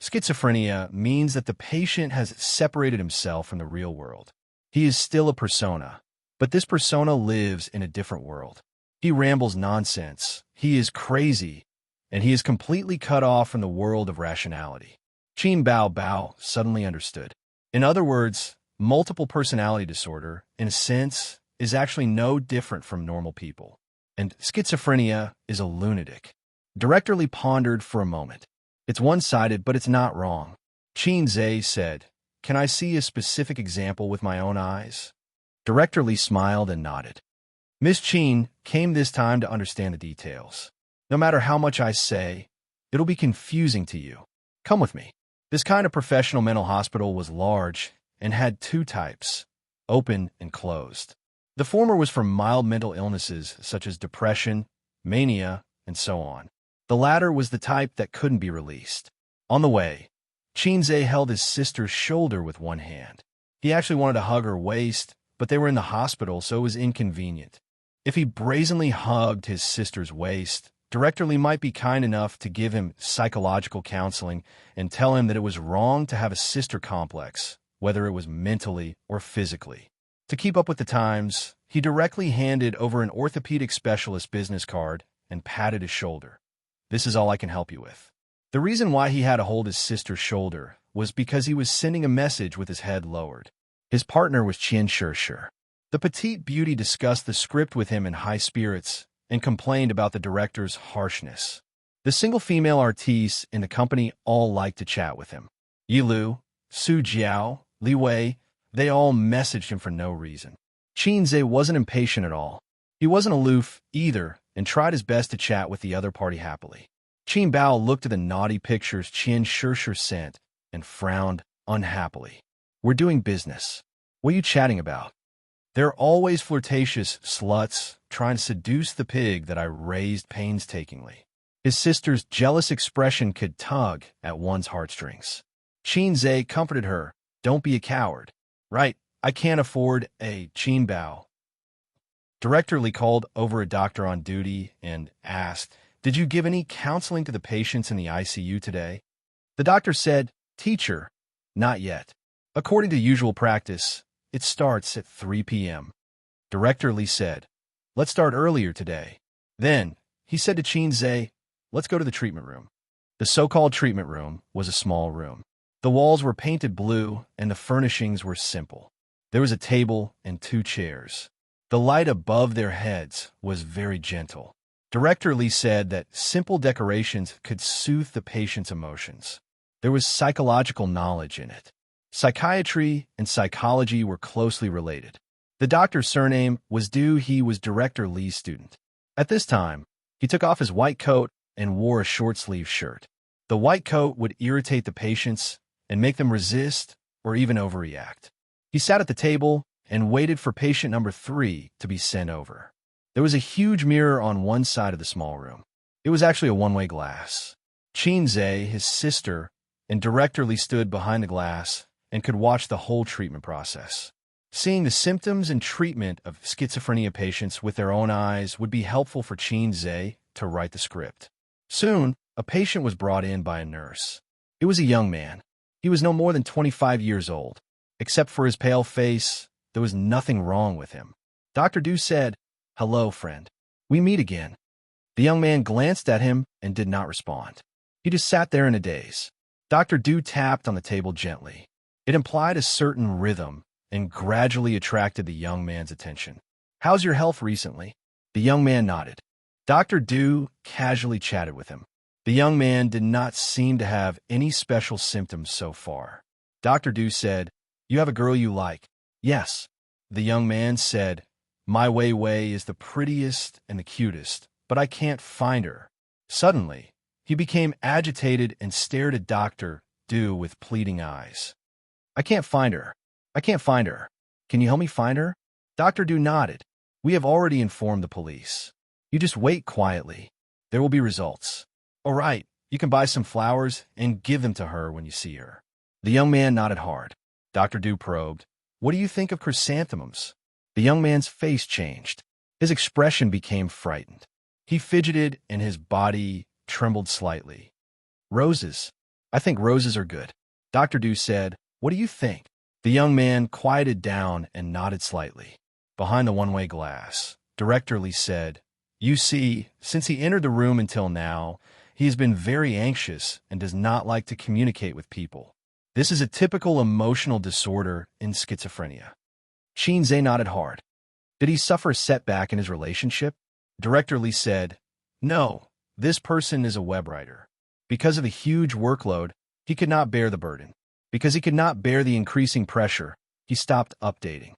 Schizophrenia means that the patient has separated himself from the real world. He is still a persona, but this persona lives in a different world. He rambles nonsense, he is crazy, and he is completely cut off from the world of rationality. Qin Bao suddenly understood. In other words, multiple personality disorder, in a sense, is actually no different from normal people. And schizophrenia is a lunatic. Director Lee pondered for a moment. It's one-sided, but it's not wrong. Xianxia said, "Can I see a specific example with my own eyes?" Director Lee smiled and nodded. Miss Qin came this time to understand the details. No matter how much I say, it'll be confusing to you. Come with me. This kind of professional mental hospital was large and had two types, open and closed. The former was for mild mental illnesses such as depression, mania, and so on. The latter was the type that couldn't be released. On the way, Xianxia held his sister's shoulder with one hand. He actually wanted to hug her waist, but they were in the hospital, so it was inconvenient. If he brazenly hugged his sister's waist, Director Lee might be kind enough to give him psychological counseling and tell him that it was wrong to have a sister complex, whether it was mentally or physically. To keep up with the times, he directly handed over an orthopedic specialist business card and patted his shoulder. "This is all I can help you with." The reason why he had to hold his sister's shoulder was because he was sending a message with his head lowered. His partner was Xianxia. The petite beauty discussed the script with him in high spirits and complained about the director's harshness. The single female artistes in the company all liked to chat with him. Yilu, Su Jiao, Li Wei, they all messaged him for no reason. Xianxia wasn't impatient at all. He wasn't aloof either and tried his best to chat with the other party happily. Qin Bao looked at the naughty pictures Xianxia sent and frowned unhappily. "We're doing business. What are you chatting about?" "They're always flirtatious sluts trying to seduce the pig that I raised painstakingly." His sister's jealous expression could tug at one's heartstrings. Xianxia comforted her. "Don't be a coward." "Right, I can't afford a Qin Bao." Director Lee called over a doctor on duty and asked, "Did you give any counseling to the patients in the ICU today?" The doctor said, "Teacher, not yet. According to usual practice, it starts at 3 p.m. Director Lee said, "Let's start earlier today." Then, he said to Xianxia, "Let's go to the treatment room." The so-called treatment room was a small room. The walls were painted blue and the furnishings were simple. There was a table and two chairs. The light above their heads was very gentle. Director Lee said that simple decorations could soothe the patient's emotions. There was psychological knowledge in it. Psychiatry and psychology were closely related. The doctor's surname was due he was Director Lee's student. At this time, he took off his white coat and wore a short-sleeved shirt. The white coat would irritate the patients and make them resist or even overreact. He sat at the table and waited for patient number 3 to be sent over. There was a huge mirror on one side of the small room. It was actually a one-way glass. Xianxia, his sister, and Director Li stood behind the glass and could watch the whole treatment process. Seeing the symptoms and treatment of schizophrenia patients with their own eyes would be helpful for Xianxia to write the script. Soon, a patient was brought in by a nurse. It was a young man. He was no more than 25 years old. Except for his pale face, there was nothing wrong with him. Dr. Du said, "Hello, friend. We meet again." The young man glanced at him and did not respond. He just sat there in a daze. Dr. Du tapped on the table gently. It implied a certain rhythm and gradually attracted the young man's attention. "How's your health recently?" The young man nodded. Dr. Du casually chatted with him. The young man did not seem to have any special symptoms so far. Dr. Du said, "You have a girl you like?" "Yes." The young man said, "My Wei Wei is the prettiest and the cutest, but I can't find her." Suddenly, he became agitated and stared at Dr. Du with pleading eyes. "I can't find her. I can't find her. Can you help me find her?" Dr. Du nodded. "We have already informed the police. You just wait quietly. There will be results." "All right, you can buy some flowers and give them to her when you see her." The young man nodded hard. Dr. Du probed, "What do you think of chrysanthemums?" The young man's face changed. His expression became frightened. He fidgeted and his body trembled slightly. "Roses. I think roses are good." Dr. Du said, "What do you think?" The young man quieted down and nodded slightly. Behind the one-way glass, Director Li said, "You see, since he entered the room until now, he has been very anxious and does not like to communicate with people. This is a typical emotional disorder in schizophrenia." Xianxia nodded hard. "Did he suffer a setback in his relationship?" Director Li said, "No, this person is a web writer. Because of the huge workload, he could not bear the burden. Because he could not bear the increasing pressure, he stopped updating."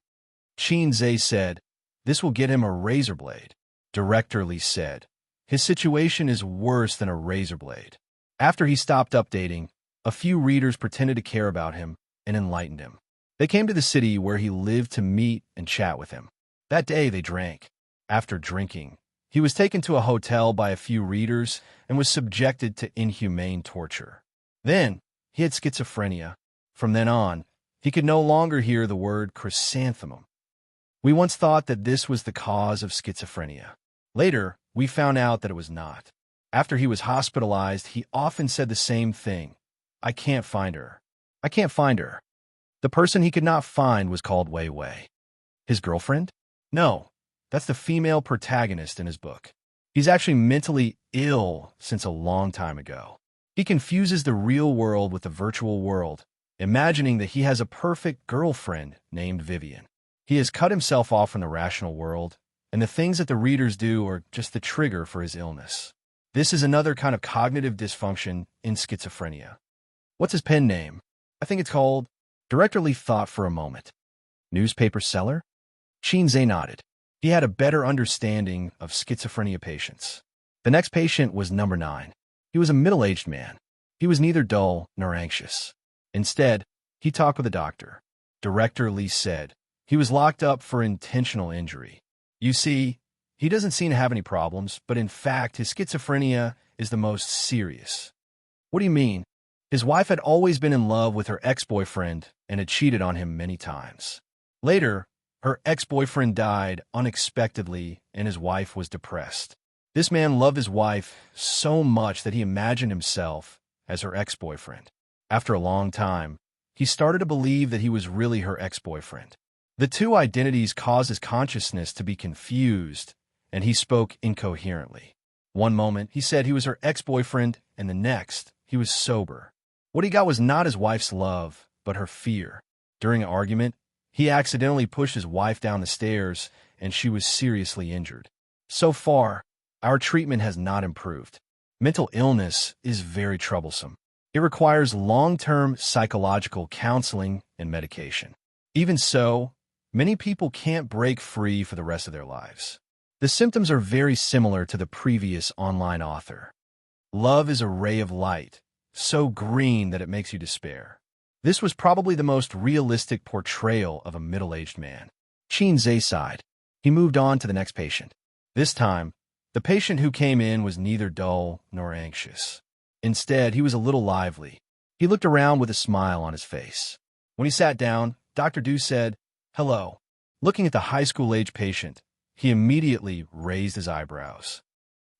Xianxia said, "This will get him a razor blade." Director Li said, "His situation is worse than a razor blade." After he stopped updating, a few readers pretended to care about him and enlightened him. They came to the city where he lived to meet and chat with him. That day they drank. After drinking, he was taken to a hotel by a few readers and was subjected to inhumane torture. Then, he had schizophrenia. From then on, he could no longer hear the word chrysanthemum. We once thought that this was the cause of schizophrenia. Later, we found out that it was not. After he was hospitalized, he often said the same thing. "I can't find her. I can't find her." The person he could not find was called Wei Wei. His girlfriend? No, that's the female protagonist in his book. He's actually mentally ill since a long time ago. He confuses the real world with the virtual world, imagining that he has a perfect girlfriend named Vivian. He has cut himself off from the rational world, and the things that the readers do are just the trigger for his illness. This is another kind of cognitive dysfunction in schizophrenia. What's his pen name? I think it's called... Director Li thought for a moment. Newspaper seller? Xianxia nodded. He had a better understanding of schizophrenia patients. The next patient was number 9. He was a middle-aged man. He was neither dull nor anxious. Instead, he talked with a doctor. Director Li said, he was locked up for intentional injury. You see, he doesn't seem to have any problems, but in fact, his schizophrenia is the most serious. What do you mean? His wife had always been in love with her ex-boyfriend and had cheated on him many times. Later, her ex-boyfriend died unexpectedly and his wife was depressed. This man loved his wife so much that he imagined himself as her ex-boyfriend. After a long time, he started to believe that he was really her ex-boyfriend. The two identities caused his consciousness to be confused, and he spoke incoherently. One moment, he said he was her ex-boyfriend, and the next, he was sober. What he got was not his wife's love, but her fear. During an argument, he accidentally pushed his wife down the stairs, and she was seriously injured. So far, our treatment has not improved. Mental illness is very troublesome. It requires long-term psychological counseling and medication. Even so, many people can't break free for the rest of their lives. The symptoms are very similar to the previous online author. Love is a ray of light, so green that it makes you despair. This was probably the most realistic portrayal of a middle-aged man. Xianxia sighed. He moved on to the next patient. This time, the patient who came in was neither dull nor anxious. Instead, he was a little lively. He looked around with a smile on his face. When he sat down, Dr. Du said, "Hello." Looking at the high school-age patient, he immediately raised his eyebrows.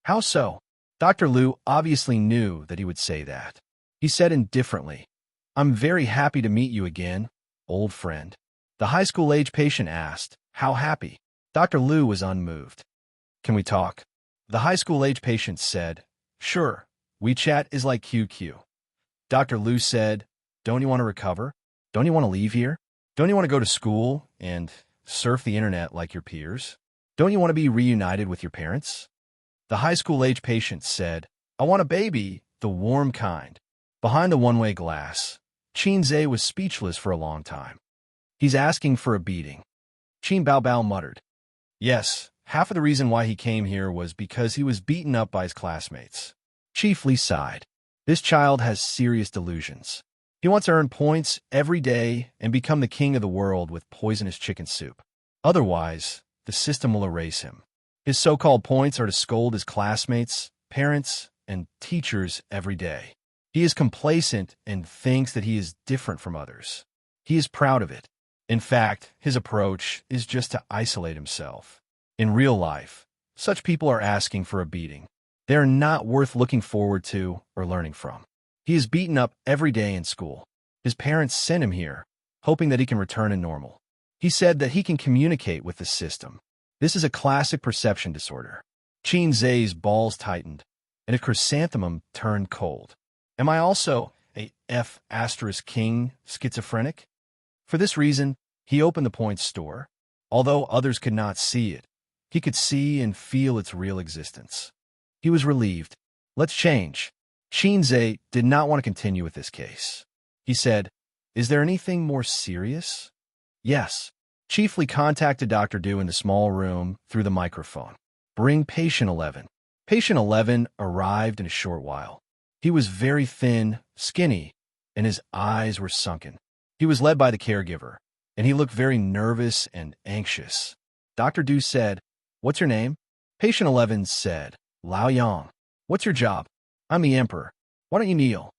"How so?" Dr. Liu obviously knew that he would say that. He said indifferently, "I'm very happy to meet you again, old friend." The high school-age patient asked, "How happy?" Dr. Liu was unmoved. "Can we talk?" The high school-age patient said, "Sure, WeChat is like QQ." Dr. Liu said, "Don't you want to recover? Don't you want to leave here? Don't you want to go to school and surf the internet like your peers? Don't you want to be reunited with your parents?" The high school-age patient said, "I want a baby, the warm kind." Behind the one-way glass, Xianxia was speechless for a long time. "He's asking for a beating." Qin Baobao muttered. "Yes, half of the reason why he came here was because he was beaten up by his classmates." Chief Li sighed. "This child has serious delusions. He wants to earn points every day and become the king of the world with poisonous chicken soup. Otherwise, the system will erase him. His so-called points are to scold his classmates, parents, and teachers every day. He is complacent and thinks that he is different from others. He is proud of it. In fact, his approach is just to isolate himself. In real life, such people are asking for a beating. They are not worth looking forward to or learning from. He is beaten up every day in school. His parents sent him here, hoping that he can return to normal. He said that he can communicate with the system. This is a classic perception disorder." Xianxia's balls tightened, and his chrysanthemum turned cold. "Am I also a F***king schizophrenic?" For this reason, he opened the points store. Although others could not see it, he could see and feel its real existence. He was relieved. "Let's change." Xianxia did not want to continue with this case. He said, "Is there anything more serious?" "Yes." Chief Li contacted Dr. Du in the small room through the microphone. "Bring patient 11." Patient 11 arrived in a short while. He was very thin, skinny, and his eyes were sunken. He was led by the caregiver, and he looked very nervous and anxious. Dr. Du said, "What's your name?" Patient 11 said, "Lao Yang." "What's your job?" "I'm the emperor." "Why don't you kneel?"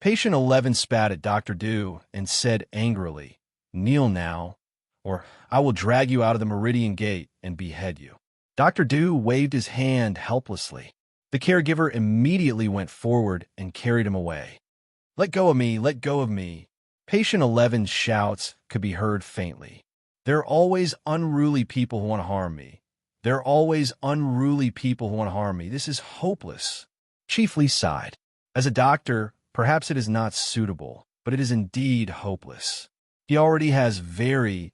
Patient 11 spat at Dr. Du and said angrily, "Kneel now, or I will drag you out of the Meridian Gate and behead you." Dr. Du waved his hand helplessly. The caregiver immediately went forward and carried him away. "Let go of me, let go of me." Patient 11's shouts could be heard faintly. "There are always unruly people who want to harm me. There are always unruly people who want to harm me. This is hopeless." Chief Li sighed. "As a doctor, perhaps it is not suitable, but it is indeed hopeless. He already has very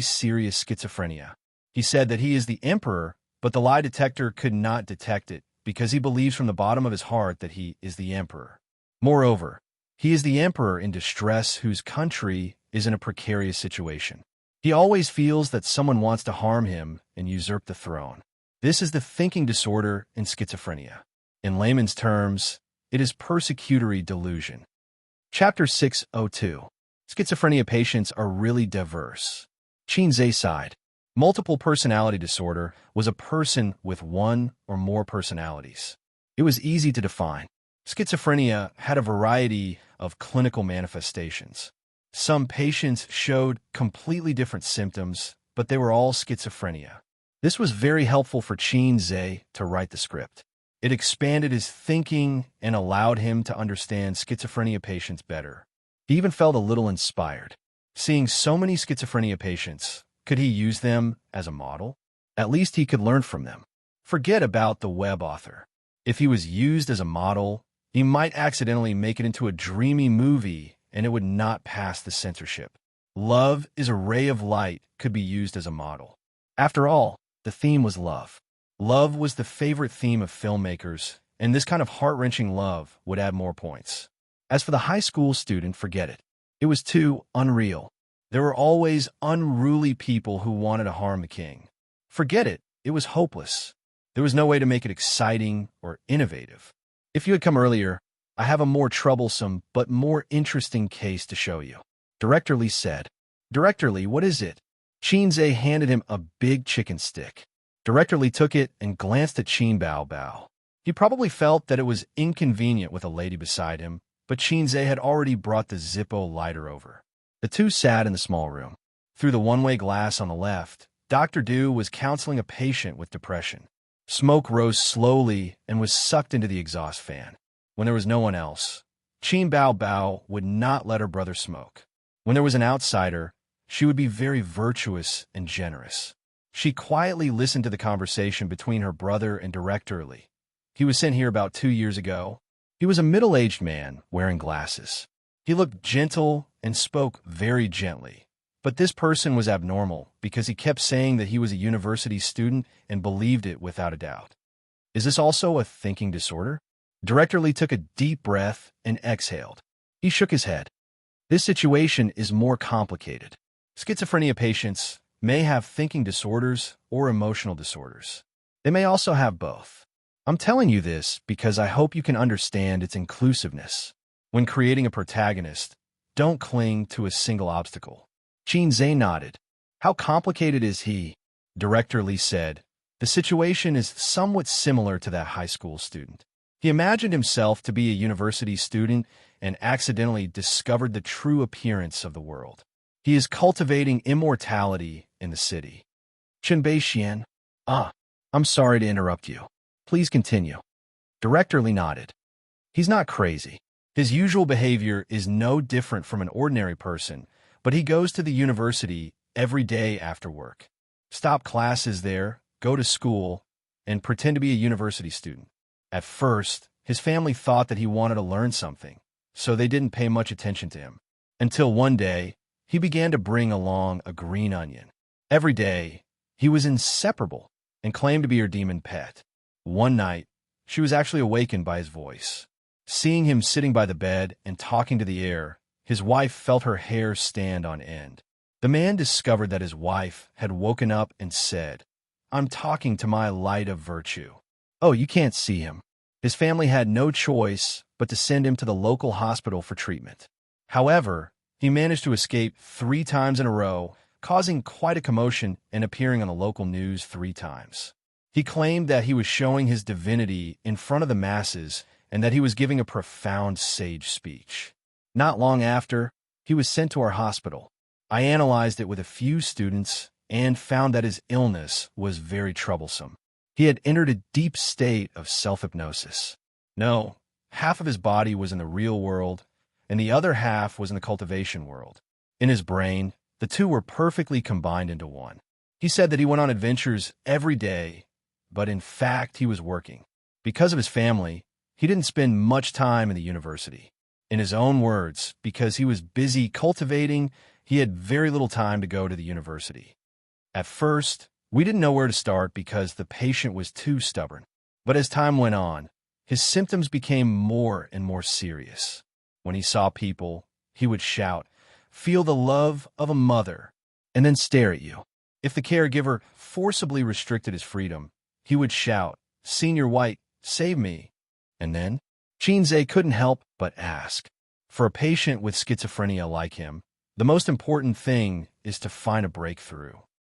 serious schizophrenia." He said that he is the emperor, but the lie detector could not detect it because he believes from the bottom of his heart that he is the emperor. Moreover, he is the emperor in distress whose country is in a precarious situation. He always feels that someone wants to harm him and usurp the throne. This is the thinking disorder in schizophrenia. In layman's terms, it is persecutory delusion. Chapter 602. Schizophrenia patients are really diverse. Xianxia sighed. Multiple personality disorder was a person with one or more personalities. It was easy to define. Schizophrenia had a variety of clinical manifestations. Some patients showed completely different symptoms, but they were all schizophrenia. This was very helpful for Xianxia to write the script. It expanded his thinking and allowed him to understand schizophrenia patients better. He even felt a little inspired. Seeing so many schizophrenia patients, could he use them as a model? At least he could learn from them. Forget about the web author. If he was used as a model, he might accidentally make it into a dreamy movie and it would not pass the censorship. Love is a ray of light could be used as a model. After all, the theme was love. Love was the favorite theme of filmmakers, and this kind of heart-wrenching love would add more points. As for the high school student, forget it. It was too unreal. There were always unruly people who wanted to harm the king. Forget it. It was hopeless. There was no way to make it exciting or innovative. If you had come earlier, I have a more troublesome but more interesting case to show you. Director Li said. Director Li, what is it? Xianxia handed him a big chicken stick. Director Li took it and glanced at Qin Bao Bao. He probably felt that it was inconvenient with a lady beside him, but Xianxia had already brought the Zippo lighter over. The two sat in the small room. Through the one-way glass on the left, Dr. Du was counseling a patient with depression. Smoke rose slowly and was sucked into the exhaust fan. When there was no one else, Qin Bao Bao would not let her brother smoke. When there was an outsider, she would be very virtuous and generous. She quietly listened to the conversation between her brother and Director Li. He was sent here about 2 years ago. He was a middle-aged man wearing glasses. He looked gentle and spoke very gently. But this person was abnormal because he kept saying that he was a university student and believed it without a doubt. Is this also a thinking disorder? Director Li took a deep breath and exhaled. He shook his head. This situation is more complicated. Schizophrenia patients may have thinking disorders or emotional disorders. They may also have both. I'm telling you this because I hope you can understand its inclusiveness. When creating a protagonist, don't cling to a single obstacle. Xianxia nodded. How complicated is he? Director Li said. The situation is somewhat similar to that high school student. He imagined himself to be a university student and accidentally discovered the true appearance of the world. He is cultivating immortality in the city. Qinbei Xian. I'm sorry to interrupt you. Please continue. Director Li nodded. He's not crazy. His usual behavior is no different from an ordinary person, but he goes to the university every day after work. Stop classes there, go to school, and pretend to be a university student. At first, his family thought that he wanted to learn something, so they didn't pay much attention to him. Until one day, he began to bring along a green onion. Every day, he was inseparable and claimed to be her demon pet. One night, she was actually awakened by his voice. Seeing him sitting by the bed and talking to the air, his wife felt her hair stand on end. The man discovered that his wife had woken up and said, I'm talking to my light of virtue. Oh, you can't see him. His family had no choice but to send him to the local hospital for treatment. However, he managed to escape 3 times in a row, causing quite a commotion and appearing on the local news 3 times. He claimed that he was showing his divinity in front of the masses and that he was giving a profound sage speech. Not long after, he was sent to our hospital. I analyzed it with a few students and found that his illness was very troublesome. He had entered a deep state of self-hypnosis. No, half of his body was in the real world, and the other half was in the cultivation world. In his brain, the two were perfectly combined into one. He said that he went on adventures every day, but in fact he was working. Because of his family, he didn't spend much time in the university. In his own words, because he was busy cultivating, he had very little time to go to the university. At first, we didn't know where to start because the patient was too stubborn. But as time went on, his symptoms became more and more serious. When he saw people, he would shout, "Feel the love of a mother," and then stare at you. If the caregiver forcibly restricted his freedom, he would shout, "Senior White, save me." And then, Xianxia couldn't help but ask. For a patient with schizophrenia like him, the most important thing is to find a breakthrough.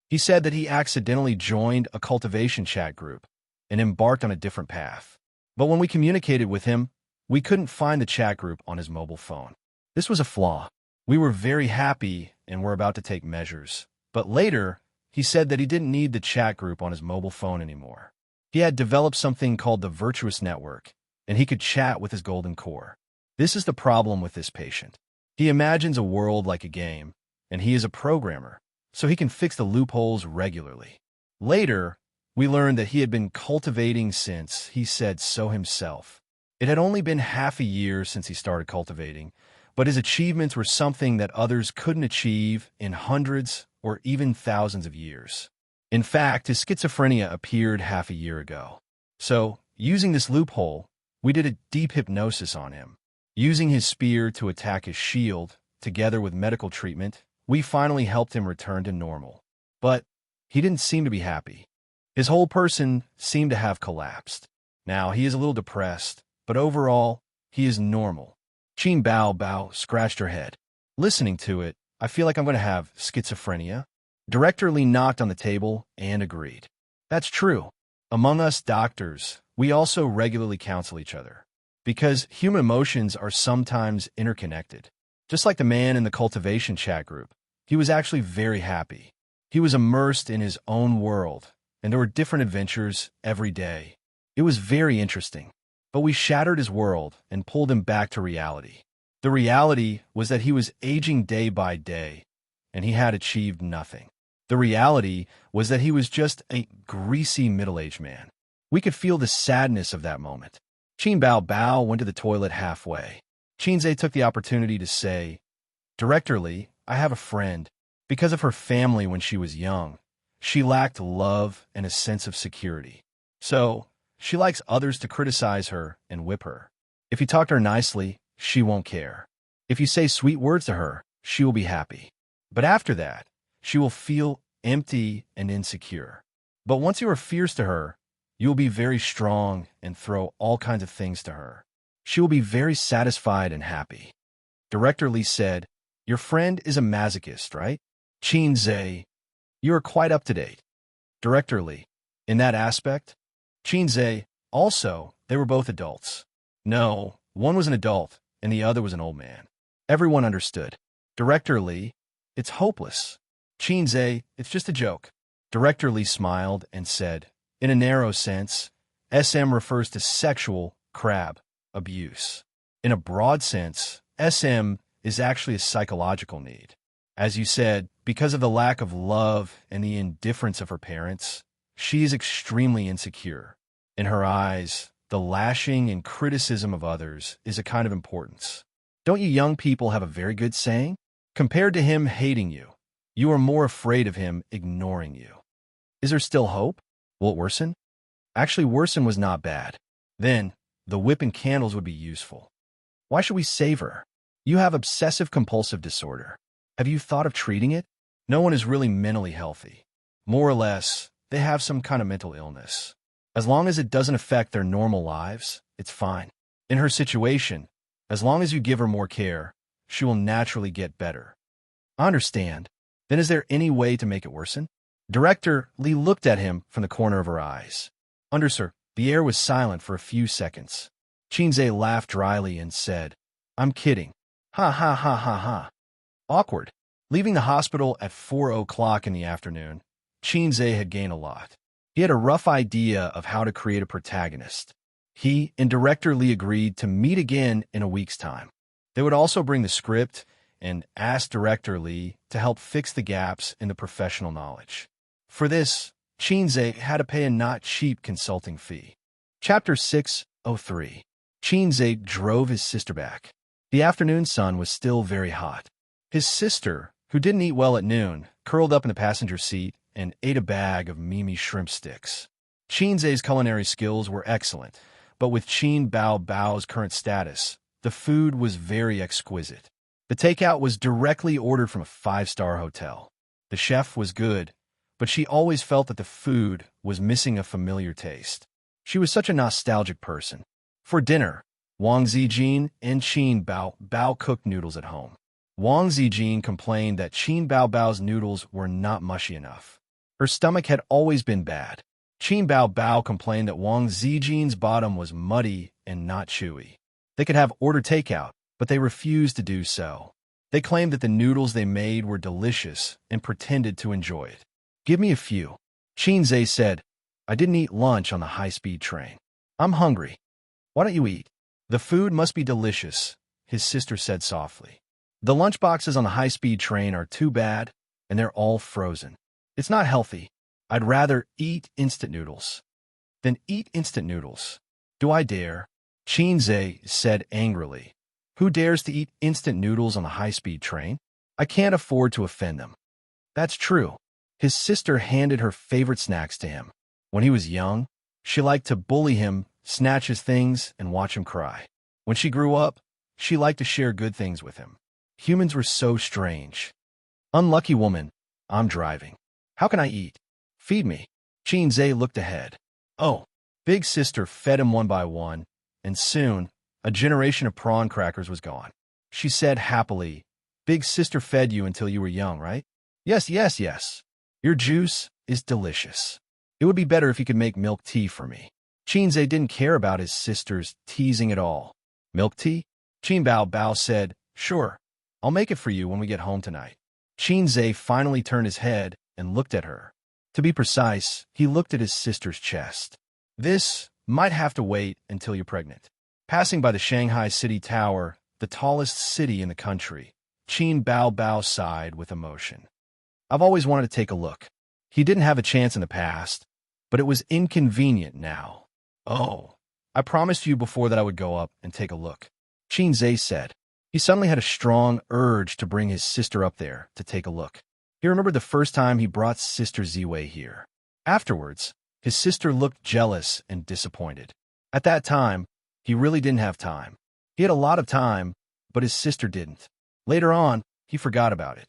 He said that he accidentally joined a cultivation chat group and embarked on a different path. But when we communicated with him, we couldn't find the chat group on his mobile phone. This was a flaw. We were very happy and were about to take measures. But later, he said that he didn't need the chat group on his mobile phone anymore. He had developed something called the Virtuous Network, and he could chat with his golden core. This is the problem with this patient. He imagines a world like a game, and he is a programmer, so he can fix the loopholes regularly. Later, we learned that he had been cultivating since he said so himself. It had only been half a year since he started cultivating, but his achievements were something that others couldn't achieve in hundreds or even thousands of years. In fact, his schizophrenia appeared half a year ago. So, using this loophole, we did a deep hypnosis on him. Using his spear to attack his shield, together with medical treatment, we finally helped him return to normal. But he didn't seem to be happy. His whole person seemed to have collapsed. Now, he is a little depressed, but overall, he is normal. Qin Bao Bao scratched her head. Listening to it, I feel like I'm going to have schizophrenia. Director Lee knocked on the table and agreed. That's true. Among us doctors, we also regularly counsel each other, because human emotions are sometimes interconnected. Just like the man in the Cultivation chat group, he was actually very happy. He was immersed in his own world, and there were different adventures every day. It was very interesting, but we shattered his world and pulled him back to reality. The reality was that he was aging day by day, and he had achieved nothing. The reality was that he was just a greasy middle-aged man. We could feel the sadness of that moment. Qin Bao Bao went to the toilet halfway. Qinze took the opportunity to say, Director Lee, I have a friend. Because of her family when she was young, she lacked love and a sense of security. So, she likes others to criticize her and whip her. If you talk to her nicely, she won't care. If you say sweet words to her, she will be happy. But after that, she will feel empty and insecure. But once you are fierce to her, you will be very strong and throw all kinds of things to her. She will be very satisfied and happy. Director Lee said, Your friend is a masochist, right? Qinze, you are quite up to date. Director Lee, in that aspect? Qinze, also, they were both adults. No, one was an adult, and the other was an old man. Everyone understood. Director Lee, it's hopeless. Qinze, it's just a joke. Director Lee smiled and said, In a narrow sense, SM refers to sexual abuse. In a broad sense, SM is actually a psychological need. As you said, because of the lack of love and the indifference of her parents, she is extremely insecure. In her eyes, the lashing and criticism of others is a kind of importance. Don't you young people have a very good saying? Compared to him hating you, you are more afraid of him ignoring you. Is there still hope? Will it worsen? Actually, worsen was not bad. Then, the whip and candles would be useful. Why should we save her? You have obsessive-compulsive disorder. Have you thought of treating it? No one is really mentally healthy. More or less, they have some kind of mental illness. As long as it doesn't affect their normal lives, it's fine. In her situation, as long as you give her more care, she will naturally get better. I understand. Then is there any way to make it worsen? Director Lee looked at him from the corner of her eyes. Sir, the air was silent for a few seconds. Qinze laughed dryly and said, I'm kidding. Ha ha ha ha ha. Awkward. Leaving the hospital at 4 o'clock in the afternoon, Qinze had gained a lot. He had a rough idea of how to create a protagonist. He and Director Lee agreed to meet again in a week's time. They would also bring the script and ask Director Lee to help fix the gaps in the professional knowledge. For this, Qinze had to pay a not cheap consulting fee. Chapter 603. Qinze drove his sister back. The afternoon sun was still very hot. His sister, who didn't eat well at noon, curled up in the passenger seat and ate a bag of Mimi shrimp sticks. Qinze's culinary skills were excellent, but with Qin Bao Bao's current status, the food was very exquisite. The takeout was directly ordered from a 5-star hotel. The chef was good, but she always felt that the food was missing a familiar taste. She was such a nostalgic person. For dinner, Wang Zijin and Qin Bao Bao cooked noodles at home. Wang Zijin complained that Qin Bao Bao's noodles were not mushy enough. Her stomach had always been bad. Qin Bao Bao complained that Wang Zijin's bottom was muddy and not chewy. They could have ordered takeout, but they refused to do so. They claimed that the noodles they made were delicious and pretended to enjoy it. Give me a few. Qinze said, I didn't eat lunch on the high-speed train. I'm hungry. Why don't you eat? The food must be delicious, his sister said softly. The lunchboxes on the high-speed train are too bad, and they're all frozen. It's not healthy. I'd rather eat instant noodles. Then eat instant noodles. Do I dare? Qinze said angrily. Who dares to eat instant noodles on the high-speed train? I can't afford to offend them. That's true. His sister handed her favorite snacks to him. When he was young, she liked to bully him, snatch his things, and watch him cry. When she grew up, she liked to share good things with him. Humans were so strange. Unlucky woman, I'm driving. How can I eat? Feed me. Xianxia looked ahead. Oh, big sister fed him one by one, and soon, a generation of prawn crackers was gone. She said happily, "Big sister fed you until you were young, right?" "Yes, yes, yes. Your juice is delicious. It would be better if you could make milk tea for me." Xianxia didn't care about his sister's teasing at all. "Milk tea?" Qin Bao Bao said, "Sure, I'll make it for you when we get home tonight." Xianxia finally turned his head and looked at her. To be precise, he looked at his sister's chest. "This might have to wait until you're pregnant." Passing by the Shanghai City Tower, the tallest city in the country, Qin Bao Bao sighed with emotion. "I've always wanted to take a look." He didn't have a chance in the past, but it was inconvenient now. "Oh, I promised you before that I would go up and take a look," Xianxia said. He suddenly had a strong urge to bring his sister up there to take a look. He remembered the first time he brought Sister Ziwei here. Afterwards, his sister looked jealous and disappointed. At that time, he really didn't have time. He had a lot of time, but his sister didn't. Later on, he forgot about it.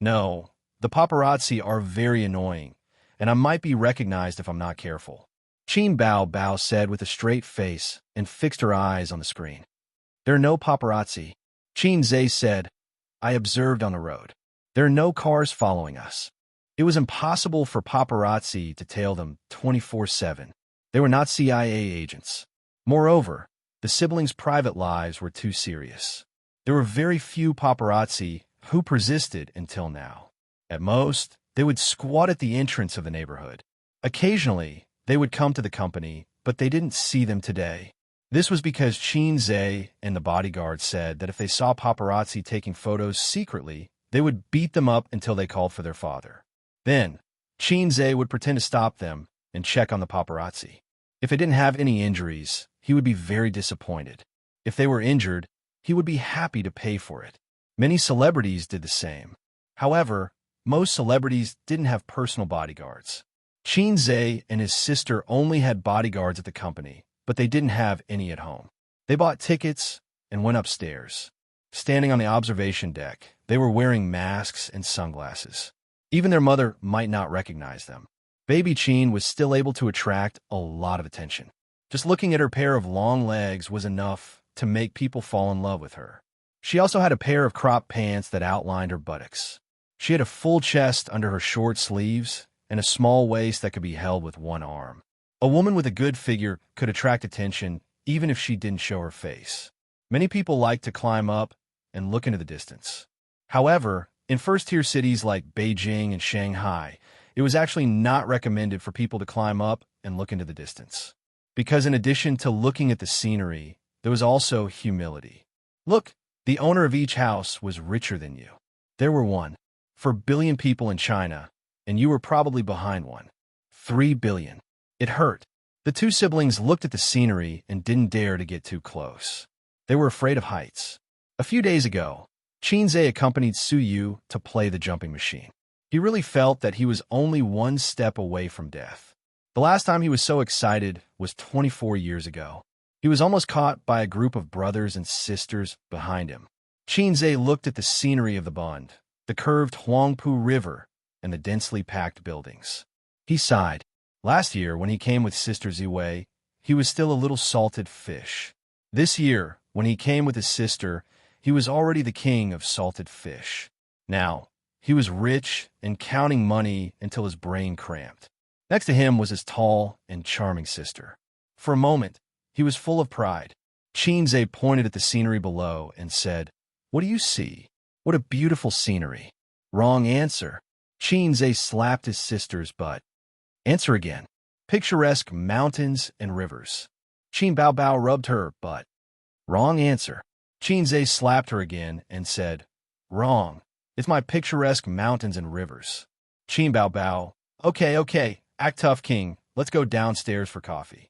"No, the paparazzi are very annoying, and I might be recognized if I'm not careful," Qin Bao Bao said with a straight face and fixed her eyes on the screen. "There are no paparazzi," Xianxia said. "I observed on the road. There are no cars following us." It was impossible for paparazzi to tail them 24/7. They were not CIA agents. Moreover, the siblings' private lives were too serious. There were very few paparazzi who persisted until now. At most, they would squat at the entrance of the neighborhood. Occasionally, they would come to the company, but they didn't see them today. This was because Xianxia and the bodyguard said that if they saw paparazzi taking photos secretly, they would beat them up until they called for their father. Then, Xianxia would pretend to stop them and check on the paparazzi. If they didn't have any injuries, he would be very disappointed. If they were injured, he would be happy to pay for it. Many celebrities did the same. However, most celebrities didn't have personal bodyguards. Xianxia and his sister only had bodyguards at the company, but they didn't have any at home. They bought tickets and went upstairs. Standing on the observation deck, they were wearing masks and sunglasses. Even their mother might not recognize them. Baby Qin was still able to attract a lot of attention. Just looking at her pair of long legs was enough to make people fall in love with her. She also had a pair of crop pants that outlined her buttocks. She had a full chest under her short sleeves and a small waist that could be held with one arm. A woman with a good figure could attract attention even if she didn't show her face. Many people liked to climb up and look into the distance. However, in first-tier cities like Beijing and Shanghai, it was actually not recommended for people to climb up and look into the distance. Because in addition to looking at the scenery, there was also humility. Look, the owner of each house was richer than you. There were 4 billion people in China, and you were probably behind 3 billion. It hurt. The two siblings looked at the scenery and didn't dare to get too close. They were afraid of heights. A few days ago, Xianxia accompanied Su Yu to play the jumping machine. He really felt that he was only one step away from death. The last time he was so excited was 24 years ago. He was almost caught by a group of brothers and sisters behind him. Xianxia looked at the scenery of the Bund, the curved Huangpu River, and the densely packed buildings. He sighed. Last year, when he came with Sister Ziwei, he was still a little salted fish. This year, when he came with his sister, he was already the king of salted fish. Now, he was rich and counting money until his brain cramped. Next to him was his tall and charming sister. For a moment, he was full of pride. Xianxia pointed at the scenery below and said, "What do you see? What a beautiful scenery." "Wrong answer." Xianxia slapped his sister's butt. "Answer again." "Picturesque mountains and rivers." Qin Bao Bao rubbed her butt. "Wrong answer." Xianxia slapped her again and said, "Wrong. It's my picturesque mountains and rivers." Qin Bao Bao, Okay, act tough, king. Let's go downstairs for coffee."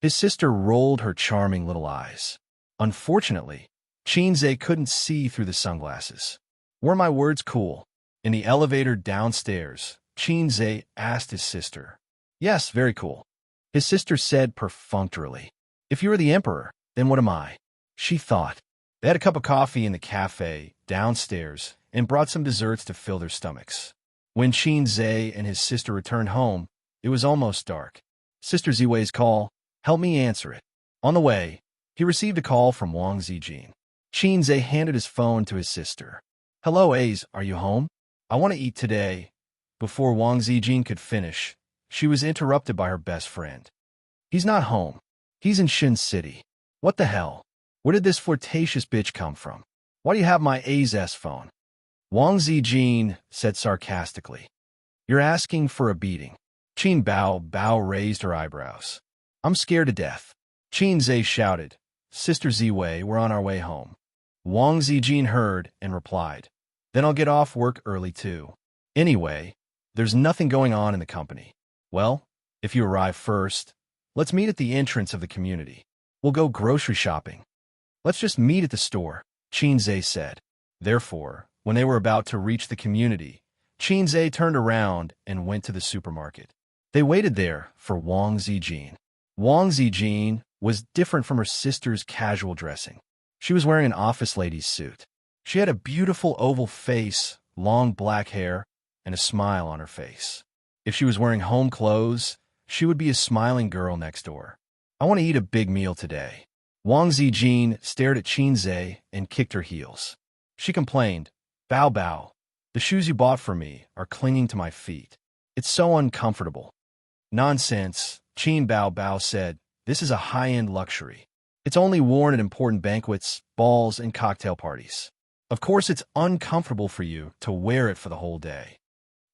His sister rolled her charming little eyes. Unfortunately, Xianxia couldn't see through the sunglasses. "Were my words cool?" In the elevator downstairs, Xianxia asked his sister. "Yes, very cool." His sister said perfunctorily, "If you are the emperor, then what am I?" She thought. They had a cup of coffee in the cafe downstairs and brought some desserts to fill their stomachs. When Xianxia and his sister returned home, It was almost dark. Sister Ziwei's call. Help me answer it. On the way, he received a call from Wang Zijin. Qinze handed his phone to his sister. Hello, Ace, are you home? I want to eat today. Before Wang Zijin could finish, she was interrupted by her best friend. He's not home. He's in Xin City. What the hell? Where did this flirtatious bitch come from? Why do you have my A's phone? Wang Zijin said sarcastically. You're asking for a beating. Qin Bao raised her eyebrows. I'm scared to death. Qinze shouted. Sister Ziwei, we're on our way home. Wang Zijin heard and replied. Then I'll get off work early too. Anyway, there's nothing going on in the company. Well, if you arrive first, let's meet at the entrance of the community. We'll go grocery shopping. Let's just meet at the store, Qinze said. Therefore, when they were about to reach the community, Qinze turned around and went to the supermarket. They waited there for Wang Zijin. Wang Zijin was different from her sister's casual dressing. She was wearing an office lady's suit. She had a beautiful oval face, long black hair, and a smile on her face. If she was wearing home clothes, she would be a smiling girl next door. I want to eat a big meal today. Wang Zijin stared at Qinze and kicked her heels. She complained, Bao, the shoes you bought for me are clinging to my feet. It's so uncomfortable. Nonsense, Qin Bao said. This is a high-end luxury. It's only worn at important banquets, balls, and cocktail parties. Of course, it's uncomfortable for you to wear it for the whole day.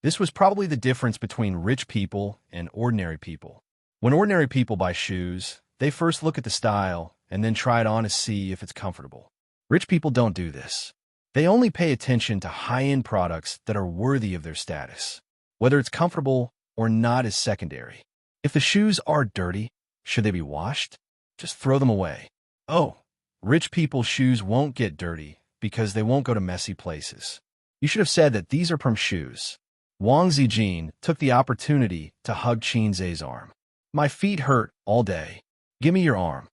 This was probably the difference between rich people and ordinary people. When ordinary people buy shoes, they first look at the style and then try it on to see if it's comfortable. Rich people don't do this. They only pay attention to high-end products that are worthy of their status. Whether it's comfortable or not is secondary. If the shoes are dirty, should they be washed? Just throw them away. Oh, rich people's shoes won't get dirty because they won't go to messy places. You should have said that these are from shoes. Wang Zijin took the opportunity to hug Qinze's arm. My feet hurt all day. Give me your arm.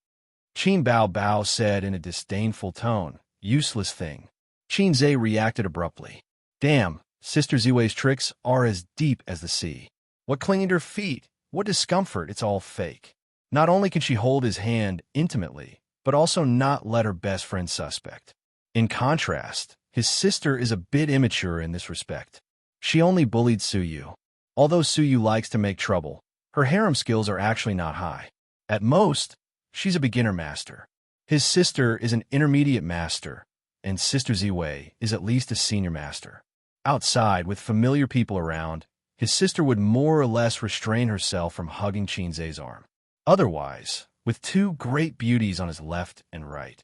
Qin Bao said in a disdainful tone. Useless thing. Qinze reacted abruptly. Damn, Sister Ziwei's tricks are as deep as the sea. What clinging to her feet? What discomfort? It's all fake. Not only can she hold his hand intimately, but also not let her best friend suspect. In contrast, his sister is a bit immature in this respect. She only bullied Suyu. Although Suyu likes to make trouble, her harem skills are actually not high. At most, she's a beginner master. His sister is an intermediate master, and Sister Ziwei is at least a senior master. Outside, with familiar people around, his sister would more or less restrain herself from hugging Qinze's arm. Otherwise, with two great beauties on his left and right,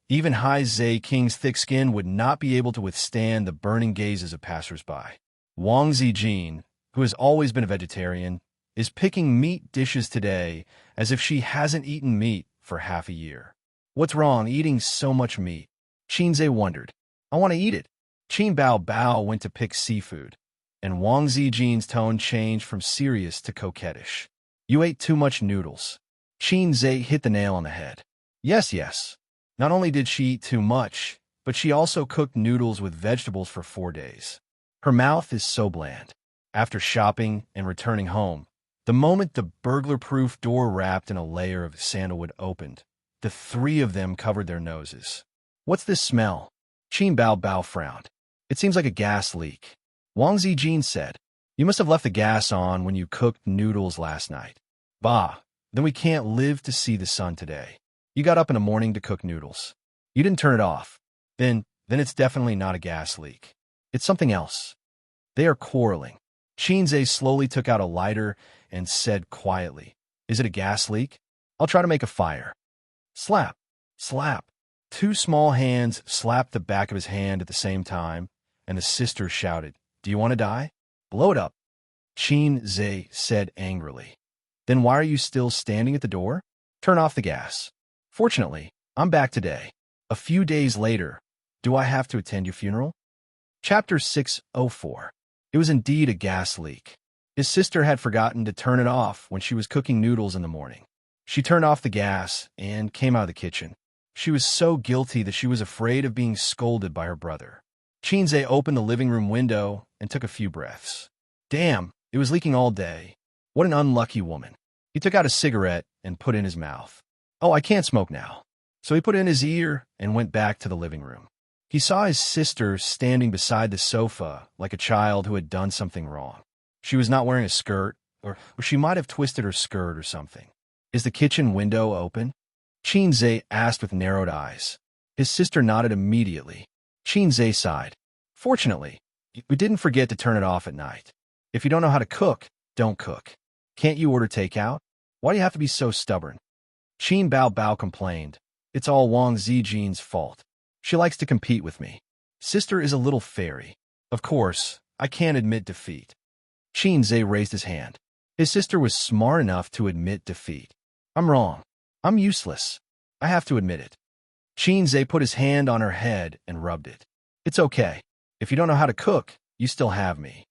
even Hai Zhe King's thick skin would not be able to withstand the burning gazes of passers-by. Wang Zijin, who has always been a vegetarian, is picking meat dishes today as if she hasn't eaten meat for half a year. What's wrong eating so much meat? Qinze wondered. I want to eat it. Qin Bao went to pick seafood, and Wang Zijin's tone changed from serious to coquettish. You ate too much noodles. Qinze hit the nail on the head. Yes. Not only did she eat too much, but she also cooked noodles with vegetables for 4 days. Her mouth is so bland. After shopping and returning home, the moment the burglar-proof door wrapped in a layer of sandalwood opened, the three of them covered their noses. What's this smell? Qin Bao frowned. It seems like a gas leak. Wang Zijin said, You must have left the gas on when you cooked noodles last night. Bah, then we can't live to see the sun today. You got up in the morning to cook noodles. You didn't turn it off. Then it's definitely not a gas leak. It's something else. They are quarreling. Qinze slowly took out a lighter and said quietly, Is it a gas leak? I'll try to make a fire. Slap. Slap. Two small hands slapped the back of his hand at the same time, and the sister shouted, Do you want to die? Blow it up. Qinze said angrily. Then why are you still standing at the door? Turn off the gas. Fortunately, I'm back today. A few days later, do I have to attend your funeral? Chapter 604. It was indeed a gas leak. His sister had forgotten to turn it off when she was cooking noodles in the morning. She turned off the gas and came out of the kitchen. She was so guilty that she was afraid of being scolded by her brother. Qinze opened the living room window and took a few breaths. Damn, it was leaking all day. What an unlucky woman. He took out a cigarette and put it in his mouth. Oh, I can't smoke now. So he put it in his ear and went back to the living room. He saw his sister standing beside the sofa like a child who had done something wrong. She was not wearing a skirt, or she might have twisted her skirt or something. Is the kitchen window open? Xianxia asked with narrowed eyes. His sister nodded immediately. Xianxia sighed. Fortunately, we didn't forget to turn it off at night. If you don't know how to cook, don't cook. Can't you order takeout? Why do you have to be so stubborn? Qin Bao Bao complained. It's all Wang Zijin's fault. She likes to compete with me. Sister is a little fairy. Of course, I can't admit defeat. Xianxia raised his hand. His sister was smart enough to admit defeat. I'm wrong. I'm useless. I have to admit it. Xianxia put his hand on her head and rubbed it. It's okay. If you don't know how to cook, you still have me.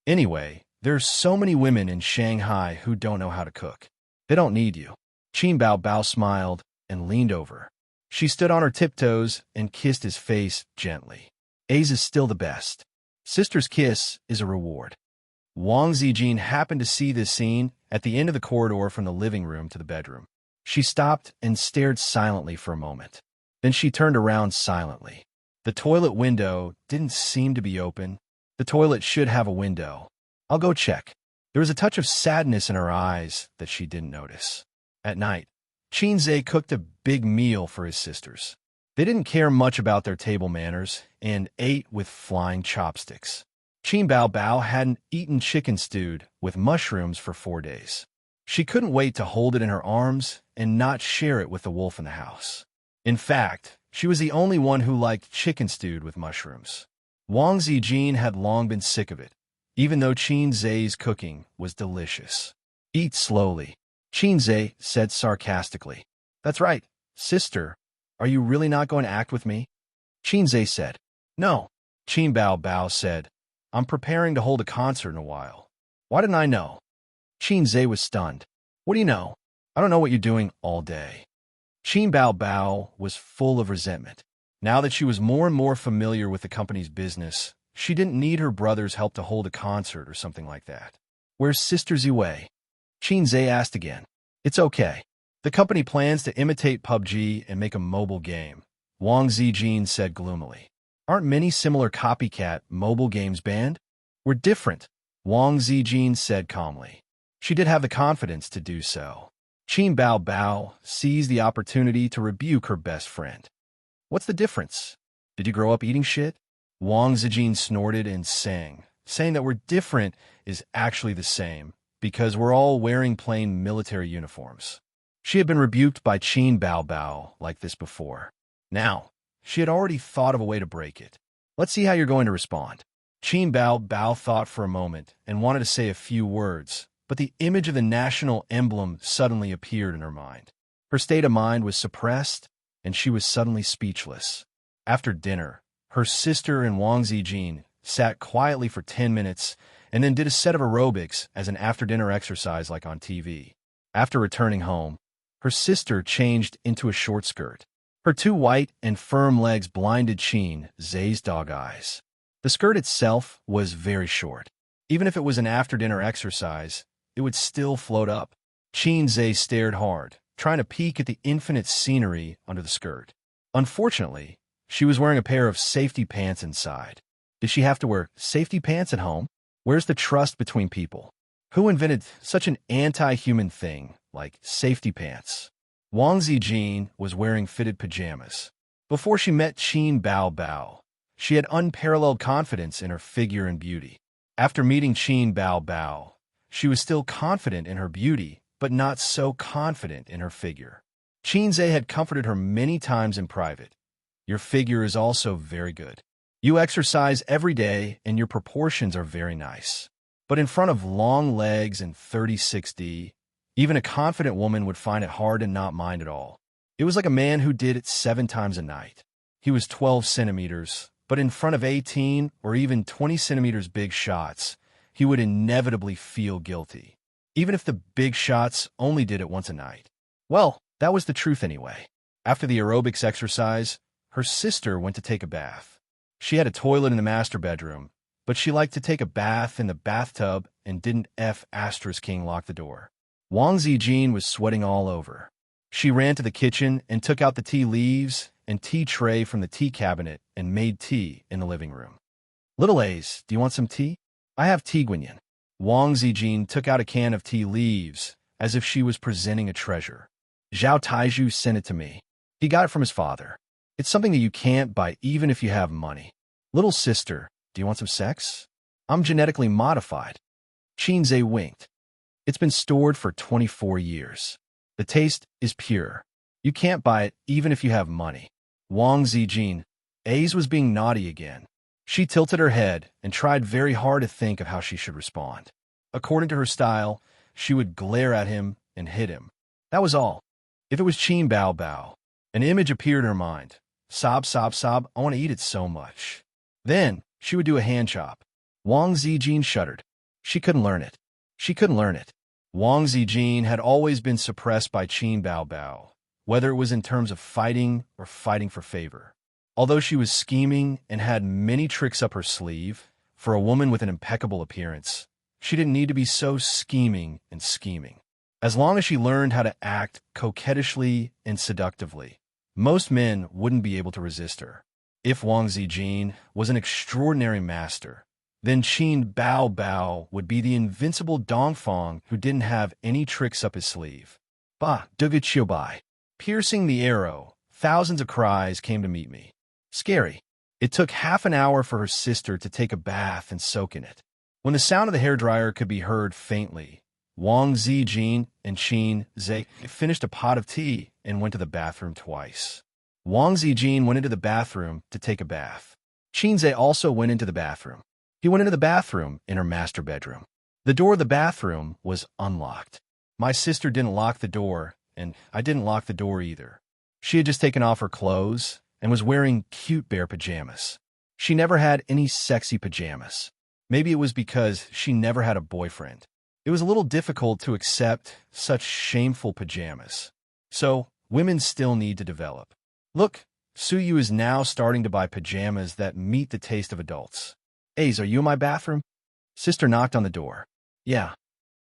Anyway, there's so many women in Shanghai who don't know how to cook. They don't need you. Qin Bao Bao smiled and leaned over. She stood on her tiptoes and kissed his face gently. A's is still the best. Sister's kiss is a reward. Wang Zijin happened to see this scene at the end of the corridor from the living room to the bedroom. She stopped and stared silently for a moment. Then she turned around silently. The toilet window didn't seem to be open. The toilet should have a window. I'll go check. There was a touch of sadness in her eyes that she didn't notice. At night, Xianxia cooked a big meal for his sisters. They didn't care much about their table manners and ate with flying chopsticks. Qin Bao Bao hadn't eaten chicken stewed with mushrooms for 4 days. She couldn't wait to hold it in her arms and not share it with the wolf in the house. In fact, she was the only one who liked chicken stewed with mushrooms. Wang Zijin had long been sick of it, even though Xianxia's cooking was delicious. Eat slowly, Xianxia said sarcastically. That's right, sister. Are you really not going to act with me? Xianxia said. No, Qin Bao Bao said. I'm preparing to hold a concert in a while. Why didn't I know? Xianxia was stunned. What do you know? I don't know what you're doing all day. Qin Bao Bao was full of resentment. Now that she was more and more familiar with the company's business, she didn't need her brother's help to hold a concert or something like that. Where's Sister Ziwei? Xianxia asked again. It's okay. The company plans to imitate PUBG and make a mobile game, Wang Zijin said gloomily. Aren't many similar copycat mobile games banned? We're different, Wang Zijin said calmly. She did have the confidence to do so. Qin Bao Bao seized the opportunity to rebuke her best friend. What's the difference? Did you grow up eating shit? Wang Zijin snorted and sang, saying that we're different is actually the same, because we're all wearing plain military uniforms. She had been rebuked by Qin Bao Bao like this before. Now, she had already thought of a way to break it. Let's see how you're going to respond. Qin Bao Bao thought for a moment and wanted to say a few words, but the image of the national emblem suddenly appeared in her mind. Her state of mind was suppressed, and she was suddenly speechless. After dinner, her sister and Wang Zijin sat quietly for 10 minutes and then did a set of aerobics as an after-dinner exercise like on TV. After returning home, her sister changed into a short skirt. Her 2 white and firm legs blinded Xianxia's dog eyes. The skirt itself was very short. Even if it was an after-dinner exercise, it would still float up. Xianxia stared hard, trying to peek at the infinite scenery under the skirt. Unfortunately, she was wearing a pair of safety pants inside. Did she have to wear safety pants at home? Where's the trust between people? Who invented such an anti-human thing like safety pants? Wang Zijin was wearing fitted pajamas. Before she met Qin Bao Bao, she had unparalleled confidence in her figure and beauty. After meeting Qin Bao Bao, she was still confident in her beauty, but not so confident in her figure. Xianxia had comforted her many times in private. Your figure is also very good. You exercise every day and your proportions are very nice. But in front of long legs and 36D, even a confident woman would find it hard to not mind at all. It was like a man who did it 7 times a night. He was 12 centimeters, but in front of 18 or even 20 centimeters big shots, he would inevitably feel guilty, even if the big shots only did it once a night. Well, that was the truth anyway. After the aerobics exercise, her sister went to take a bath. She had a toilet in the master bedroom, but she liked to take a bath in the bathtub and didn't *King lock the door. Wang Zijin was sweating all over. She ran to the kitchen and took out the tea leaves and tea tray from the tea cabinet and made tea in the living room. Little Ace, do you want some tea? I have tea, Guanyin. Wang Zijin took out a can of tea leaves as if she was presenting a treasure. Zhao Taiju sent it to me. He got it from his father. It's something that you can't buy even if you have money. Little sister, do you want some sex? I'm genetically modified. Qinze winked. It's been stored for 24 years. The taste is pure. You can't buy it even if you have money. Wang Zijin, Ace was being naughty again. She tilted her head and tried very hard to think of how she should respond. According to her style, she would glare at him and hit him. That was all. If it was Qin Bao Bao, an image appeared in her mind. Sob, sob, sob, I want to eat it so much. Then she would do a hand chop. Wang Zijin shuddered. She couldn't learn it. She couldn't learn it. Wang Zijin had always been suppressed by Qin Bao Bao, whether it was in terms of fighting or fighting for favor. Although she was scheming and had many tricks up her sleeve, for a woman with an impeccable appearance, she didn't need to be so scheming and scheming. As long as she learned how to act coquettishly and seductively, most men wouldn't be able to resist her. If Wang Zijin was an extraordinary master, then Qin Bao Bao would be the invincible Dongfang who didn't have any tricks up his sleeve. Ba, duga chiobai. Piercing the arrow, thousands of cries came to meet me. Scary. It took half an hour for her sister to take a bath and soak in it. When the sound of the hairdryer could be heard faintly, Wang Zijin and Qin Ze finished a pot of tea and went to the bathroom twice. Wang Zijin went into the bathroom to take a bath. Qin Ze also went into the bathroom. He went into the bathroom in her master bedroom. The door of the bathroom was unlocked. My sister didn't lock the door, and I didn't lock the door either. She had just taken off her clothes and was wearing cute bear pajamas. She never had any sexy pajamas. Maybe it was because she never had a boyfriend. It was a little difficult to accept such shameful pajamas. So, women still need to develop. Look, Suyu is now starting to buy pajamas that meet the taste of adults. Ace, are you in my bathroom? Sister knocked on the door. Yeah.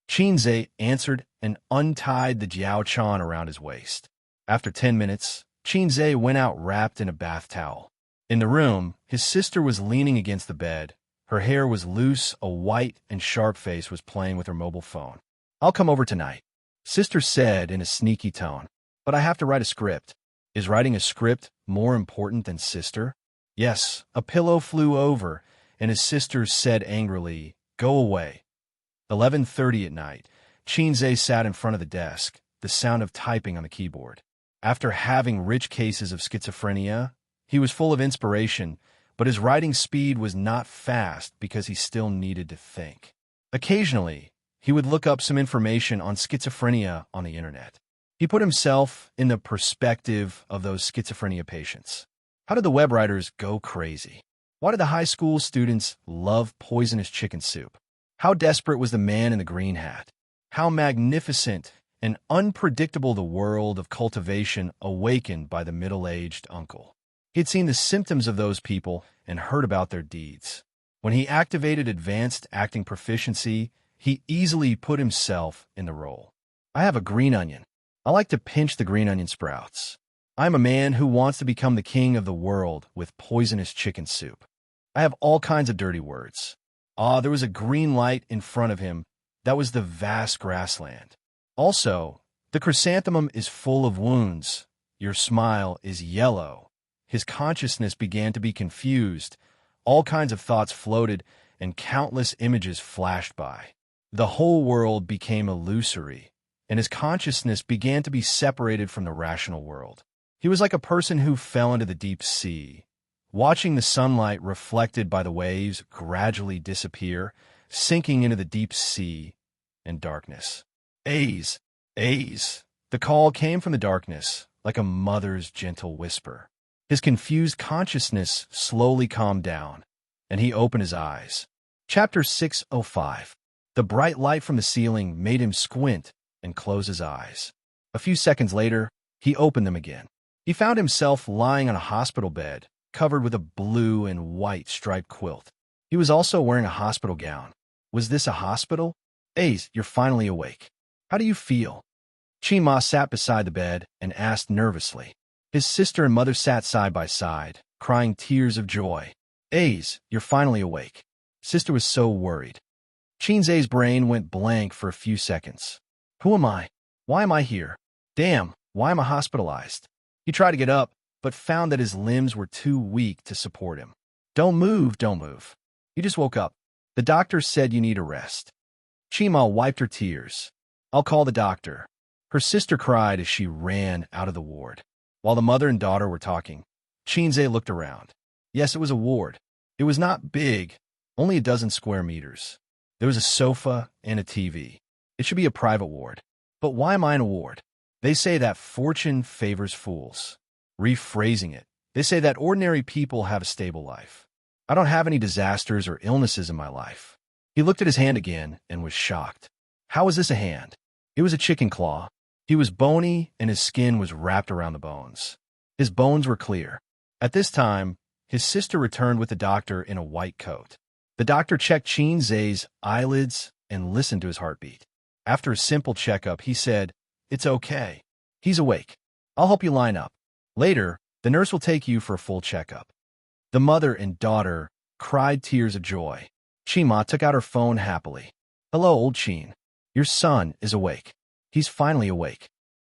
Qinze answered and untied the jiaochan around his waist. After 10 minutes, Qinze went out wrapped in a bath towel. In the room, his sister was leaning against the bed. Her hair was loose, a white and sharp face was playing with her mobile phone. I'll come over tonight, Sister said in a sneaky tone. But I have to write a script. Is writing a script more important than sister? Yes, a pillow flew over, and his sister said angrily, Go away. 11:30 at night, Qinze sat in front of the desk, the sound of typing on the keyboard. After having rich cases of schizophrenia, he was full of inspiration, but his writing speed was not fast because he still needed to think. Occasionally, he would look up some information on schizophrenia on the internet. He put himself in the perspective of those schizophrenia patients. How did the web writers go crazy? Why did the high school students love poisonous chicken soup? How desperate was the man in the green hat? How magnificent and unpredictable the world of cultivation awakened by the middle-aged uncle. He had seen the symptoms of those people and heard about their deeds. When he activated advanced acting proficiency, he easily put himself in the role. I have a green onion. I like to pinch the green onion sprouts. I'm a man who wants to become the king of the world with poisonous chicken soup. I have all kinds of dirty words. There was a green light in front of him. That was the vast grassland. Also, the chrysanthemum is full of wounds. Your smile is yellow. His consciousness began to be confused. All kinds of thoughts floated, and countless images flashed by. The whole world became illusory, and his consciousness began to be separated from the rational world. He was like a person who fell into the deep sea, watching the sunlight reflected by the waves gradually disappear, sinking into the deep sea and darkness. Ace, Ace. The call came from the darkness, like a mother's gentle whisper. His confused consciousness slowly calmed down, and he opened his eyes. Chapter 605. The bright light from the ceiling made him squint and close his eyes. A few seconds later, he opened them again. He found himself lying on a hospital bed, covered with a blue and white striped quilt. He was also wearing a hospital gown. Was this a hospital? Ace, you're finally awake. How do you feel? Chima sat beside the bed and asked nervously. His sister and mother sat side by side, crying tears of joy. Ace, you're finally awake. Sister was so worried. Chinze's brain went blank for a few seconds. Who am I? Why am I here? Damn, why am I hospitalized? He tried to get up, but found that his limbs were too weak to support him. Don't move, don't move. You just woke up. The doctor said you need a rest. Chima wiped her tears. I'll call the doctor. Her sister cried as she ran out of the ward. While the mother and daughter were talking, Chinze looked around. Yes, it was a ward. It was not big, only a dozen square meters. There was a sofa and a TV. It should be a private ward. But why am I in a ward? They say that fortune favors fools. Rephrasing it, they say that ordinary people have a stable life. I don't have any disasters or illnesses in my life. He looked at his hand again and was shocked. How was this a hand? It was a chicken claw. He was bony and his skin was wrapped around the bones. His bones were clear. At this time, his sister returned with the doctor in a white coat. The doctor checked Chinze's eyelids and listened to his heartbeat. After a simple checkup, he said, It's okay. He's awake. I'll help you line up. Later, the nurse will take you for a full checkup. The mother and daughter cried tears of joy. Chima took out her phone happily. Hello, old Chin. Your son is awake. He's finally awake.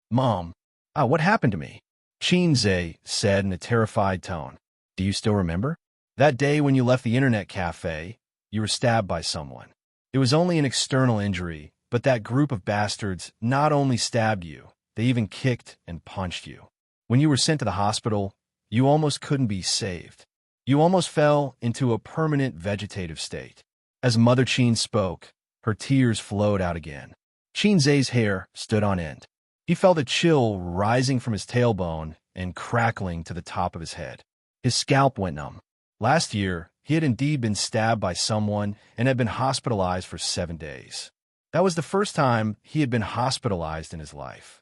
Mom, what happened to me? Chinze said in a terrified tone. Do you still remember? That day when you left the internet cafe, you were stabbed by someone. It was only an external injury, but that group of bastards not only stabbed you, they even kicked and punched you. When you were sent to the hospital, you almost couldn't be saved. You almost fell into a permanent vegetative state. As Mother Chin spoke, her tears flowed out again. Chinze's hair stood on end. He felt a chill rising from his tailbone and crackling to the top of his head. His scalp went numb. Last year, he had indeed been stabbed by someone and had been hospitalized for 7 days. That was the first time he had been hospitalized in his life.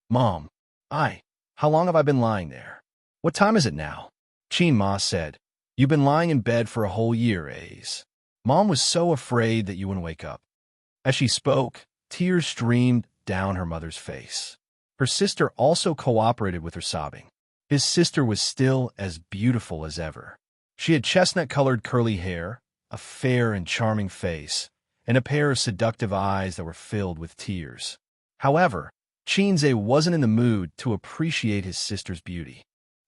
Mom, how long have I been lying there? What time is it now? Chin Ma said, You've been lying in bed for a whole year, Ace. Mom was so afraid that you wouldn't wake up. As she spoke, tears streamed down her mother's face. Her sister also cooperated with her sobbing. His sister was still as beautiful as ever. She had chestnut-colored curly hair, a fair and charming face, and a pair of seductive eyes that were filled with tears. However, Chinze wasn't in the mood to appreciate his sister's beauty.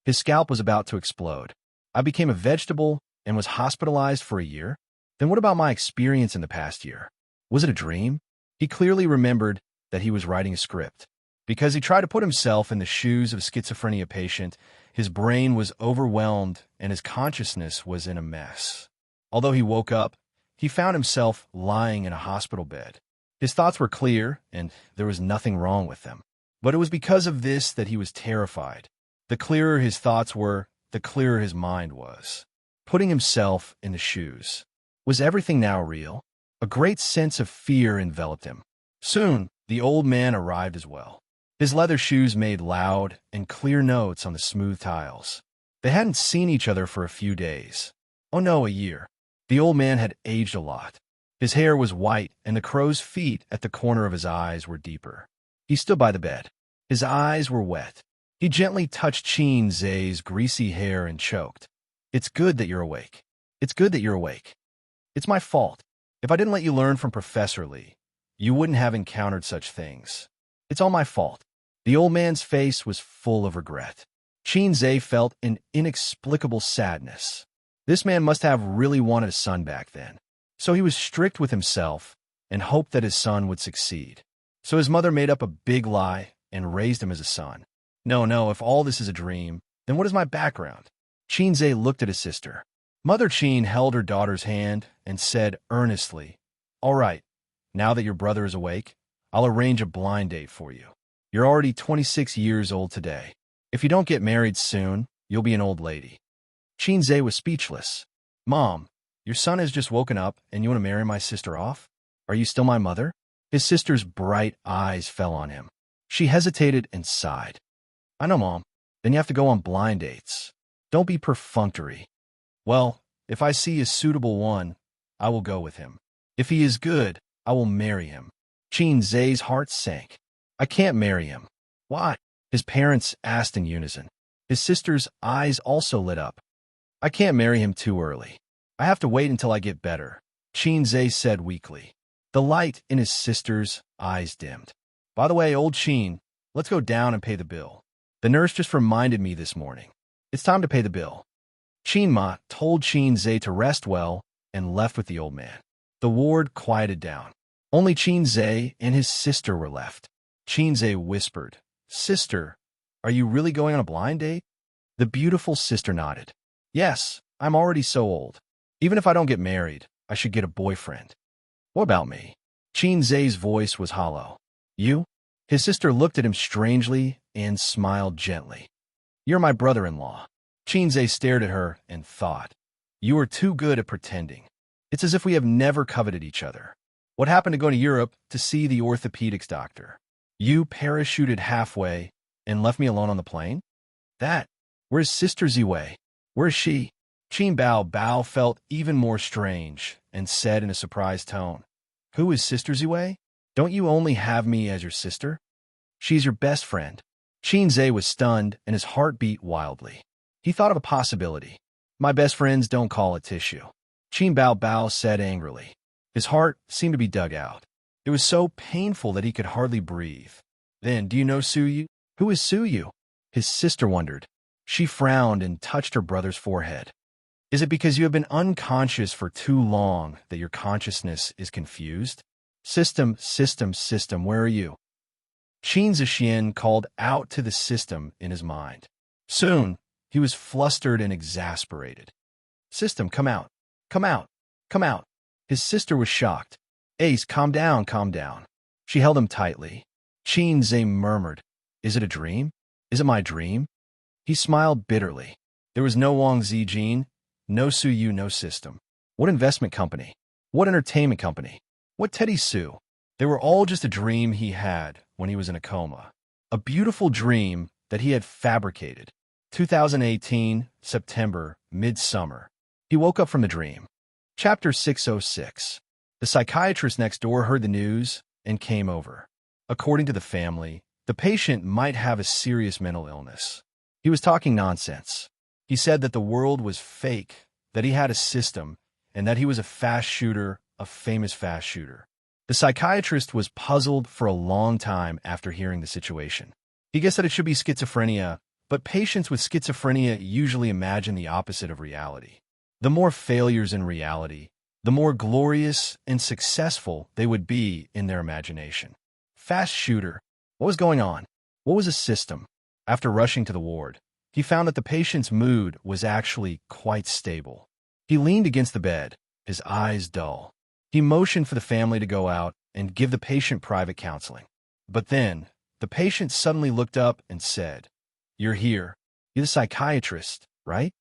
His scalp was about to explode. I became a vegetable and was hospitalized for a year? Then what about my experience in the past year? Was it a dream? He clearly remembered that he was writing a script. Because he tried to put himself in the shoes of a schizophrenia patient, his brain was overwhelmed and his consciousness was in a mess. Although he woke up, he found himself lying in a hospital bed. His thoughts were clear, and there was nothing wrong with them. But it was because of this that he was terrified. The clearer his thoughts were, the clearer his mind was. Putting himself in the shoes. Was everything now real? A great sense of fear enveloped him. Soon, the old man arrived as well. His leather shoes made loud and clear notes on the smooth tiles. They hadn't seen each other for a few days. Oh no, a year. The old man had aged a lot. His hair was white, and the crow's feet at the corner of his eyes were deeper. He stood by the bed. His eyes were wet. He gently touched Chinze's greasy hair and choked. It's good that you're awake. It's good that you're awake. It's my fault. If I didn't let you learn from Professor Lee, you wouldn't have encountered such things. It's all my fault. The old man's face was full of regret. Chinze felt an inexplicable sadness. This man must have really wanted a son back then. So he was strict with himself and hoped that his son would succeed. So his mother made up a big lie and raised him as a son. No, if all this is a dream, then what is my background? Chinze looked at his sister. Mother Chin held her daughter's hand and said earnestly, All right, now that your brother is awake, I'll arrange a blind date for you. You're already 26 years old today. If you don't get married soon, you'll be an old lady. Chinze was speechless. Mom, your son has just woken up and you want to marry my sister off? Are you still my mother? His sister's bright eyes fell on him. She hesitated and sighed. I know, Mom. Then you have to go on blind dates. Don't be perfunctory. Well, If I see a suitable one, I will go with him. If he is good, I will marry him. Xianxia's heart sank. I can't marry him. Why? His parents asked in unison. His sister's eyes also lit up. I can't marry him too early. I have to wait until I get better, Xianxia said weakly. The light in his sister's eyes dimmed. By the way, old Qin, let's go down and pay the bill. The nurse just reminded me this morning. It's time to pay the bill. Qinma told Xianxia to rest well and left with the old man. The ward quieted down. Only Xianxia and his sister were left. Xianxia whispered, Sister, are you really going on a blind date? The beautiful sister nodded. Yes, I'm already so old. Even if I don't get married, I should get a boyfriend. What about me? Xianxia's voice was hollow. You? His sister looked at him strangely and smiled gently. You're my brother-in-law. Xianxia stared at her and thought, You are too good at pretending. It's as if we have never coveted each other. What happened to go to Europe to see the orthopedics doctor? You parachuted halfway and left me alone on the plane? Where's Sister Ziwei? Where is she? Qin Bao felt even more strange and said in a surprised tone, Who is Sister Ziwei? Don't you only have me as your sister? She's your best friend. Xianxia was stunned and his heart beat wildly. He thought of a possibility. My best friends don't call it tissue. Qin Bao said angrily. His heart seemed to be dug out. It was so painful that he could hardly breathe. Then, do you know Suyu? Who is Suyu? His sister wondered. She frowned and touched her brother's forehead. Is it because you have been unconscious for too long that your consciousness is confused? System, where are you? Xianxia called out to the system in his mind. Soon, he was flustered and exasperated. System, come out. Come out. Come out. His sister was shocked. Ace, calm down, calm down. She held him tightly. Xianxia murmured, Is it a dream? Is it my dream? He smiled bitterly. There was no Wang Zijin, no Suyu, no system. What investment company? What entertainment company? What Teddy Sue? They were all just a dream he had when he was in a coma. A beautiful dream that he had fabricated. 2018, September, midsummer. He woke up from the dream. Chapter 606. The psychiatrist next door heard the news and came over. According to the family, the patient might have a serious mental illness. He was talking nonsense. He said that the world was fake, that he had a system, and that he was a fast shooter, a famous fast shooter. The psychiatrist was puzzled for a long time after hearing the situation. He guessed that it should be schizophrenia, but patients with schizophrenia usually imagine the opposite of reality. The more failures in reality, the more glorious and successful they would be in their imagination. Fast shooter. What was going on? What was a system? After rushing to the ward, he found that the patient's mood was actually quite stable. He leaned against the bed, his eyes dull. He motioned for the family to go out and give the patient private counseling. But then, the patient suddenly looked up and said, You're here. You're the psychiatrist, right?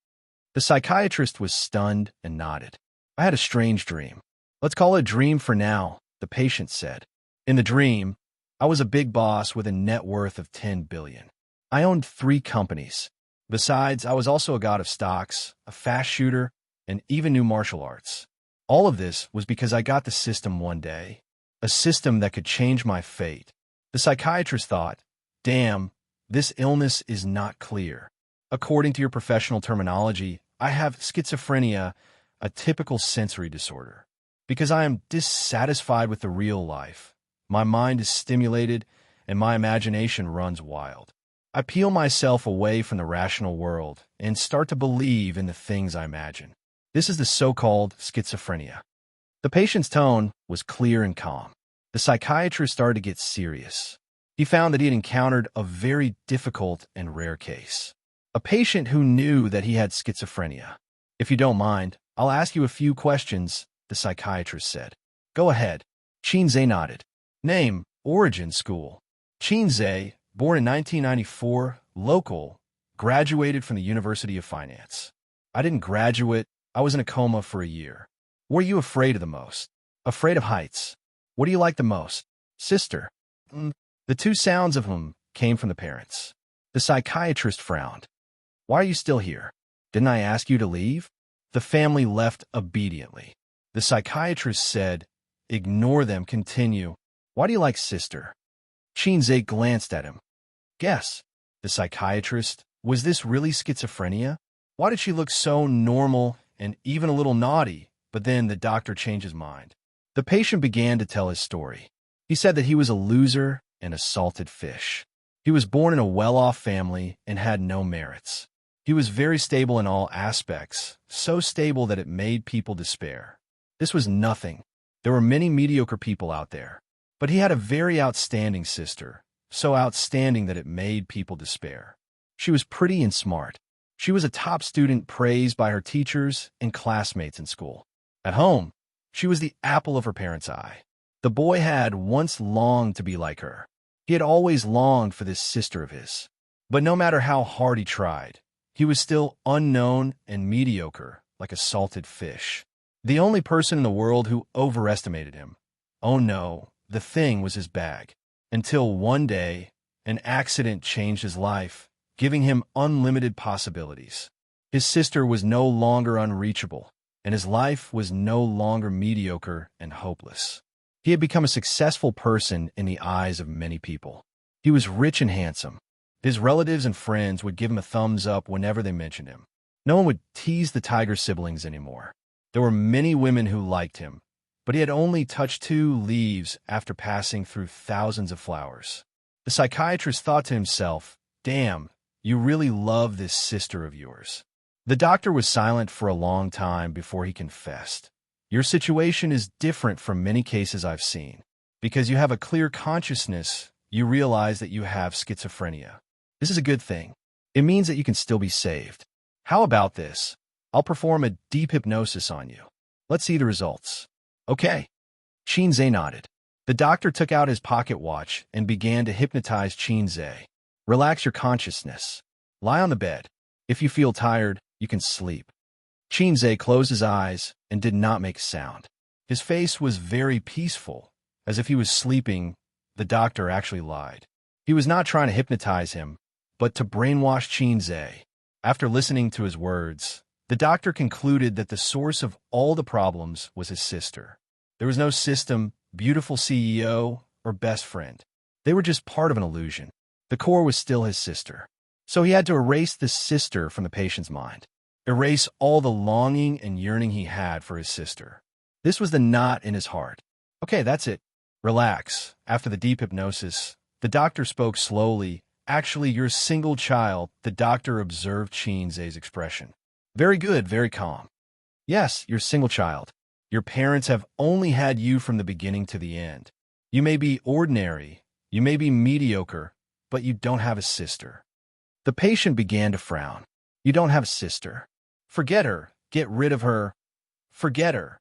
The psychiatrist was stunned and nodded. I had a strange dream. Let's call it a dream for now, the patient said. In the dream, I was a big boss with a net worth of 10 billion. I owned 3 companies. Besides, I was also a god of stocks, a fast shooter, and even knew martial arts. All of this was because I got the system one day, a system that could change my fate. The psychiatrist thought, Damn, this illness is not clear. According to your professional terminology, I have schizophrenia, a typical sensory disorder. Because I am dissatisfied with the real life, my mind is stimulated and my imagination runs wild. I peel myself away from the rational world and start to believe in the things I imagine. This is the so-called schizophrenia. The patient's tone was clear and calm. The psychiatrist started to get serious. He found that he had encountered a very difficult and rare case. A patient who knew that he had schizophrenia. If you don't mind, I'll ask you a few questions, the psychiatrist said. Go ahead. Xianxia nodded. Name, origin, school. Xianxia, born in 1994, local, graduated from the University of Finance. I didn't graduate. I was in a coma for a year. What are you afraid of the most? Afraid of heights. What do you like the most? Sister. The 2 sounds of them came from the parents. The psychiatrist frowned. Why are you still here? Didn't I ask you to leave? The family left obediently. The psychiatrist said, "Ignore them, continue. Why do you like sister?" Xianxia glanced at him. Guess. The psychiatrist, was this really schizophrenia? Why did she look so normal and even a little naughty? But then the doctor changed his mind. The patient began to tell his story. He said that he was a loser and a salted fish. He was born in a well-off family and had no merits. He was very stable in all aspects, so stable that it made people despair. This was nothing. There were many mediocre people out there. But he had a very outstanding sister, so outstanding that it made people despair. She was pretty and smart. She was a top student praised by her teachers and classmates in school. At home, she was the apple of her parents' eye. The boy had once longed to be like her. He had always longed for this sister of his. But no matter how hard he tried, he was still unknown and mediocre, like a salted fish. The only person in the world who overestimated him. Oh no, the thing was his bag. Until one day, an accident changed his life, giving him unlimited possibilities. His sister was no longer unreachable, and his life was no longer mediocre and hopeless. He had become a successful person in the eyes of many people. He was rich and handsome. His relatives and friends would give him a thumbs up whenever they mentioned him. No one would tease the tiger siblings anymore. There were many women who liked him, but he had only touched 2 leaves after passing through thousands of flowers. The psychiatrist thought to himself, "Damn, you really love this sister of yours." The doctor was silent for a long time before he confessed. "Your situation is different from many cases I've seen. Because you have a clear consciousness, you realize that you have schizophrenia. This is a good thing. It means that you can still be saved. How about this? I'll perform a deep hypnosis on you. Let's see the results." "Okay." Xianxia nodded. The doctor took out his pocket watch and began to hypnotize Xianxia. "Relax your consciousness. Lie on the bed. If you feel tired, you can sleep." Xianxia closed his eyes and did not make a sound. His face was very peaceful, as if he was sleeping. The doctor actually lied. He was not trying to hypnotize him, but to brainwash Xianxia. After listening to his words, the doctor concluded that the source of all the problems was his sister. There was no system, beautiful CEO, or best friend. They were just part of an illusion. The core was still his sister. So he had to erase this sister from the patient's mind. Erase all the longing and yearning he had for his sister. This was the knot in his heart. "Okay, that's it. Relax." After the deep hypnosis, the doctor spoke slowly. "Actually, you're a single child." The doctor observed Xianxia's expression. "Very good, very calm." "Yes, you're a single child. Your parents have only had you from the beginning to the end. You may be ordinary, you may be mediocre, but you don't have a sister." The patient began to frown. "You don't have a sister. Forget her. Get rid of her. Forget her.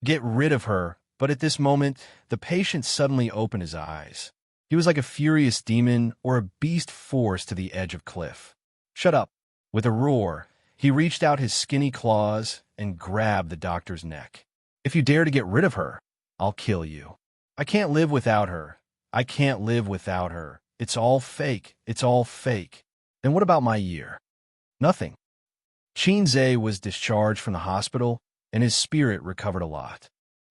Get rid of her." But at this moment, the patient suddenly opened his eyes. He was like a furious demon or a beast forced to the edge of cliff. "Shut up." With a roar, he reached out his skinny claws and grabbed the doctor's neck. "If you dare to get rid of her, I'll kill you. I can't live without her. I can't live without her. It's all fake. It's all fake." "Then what about my year?" "Nothing." Xianxia was discharged from the hospital, and his spirit recovered a lot.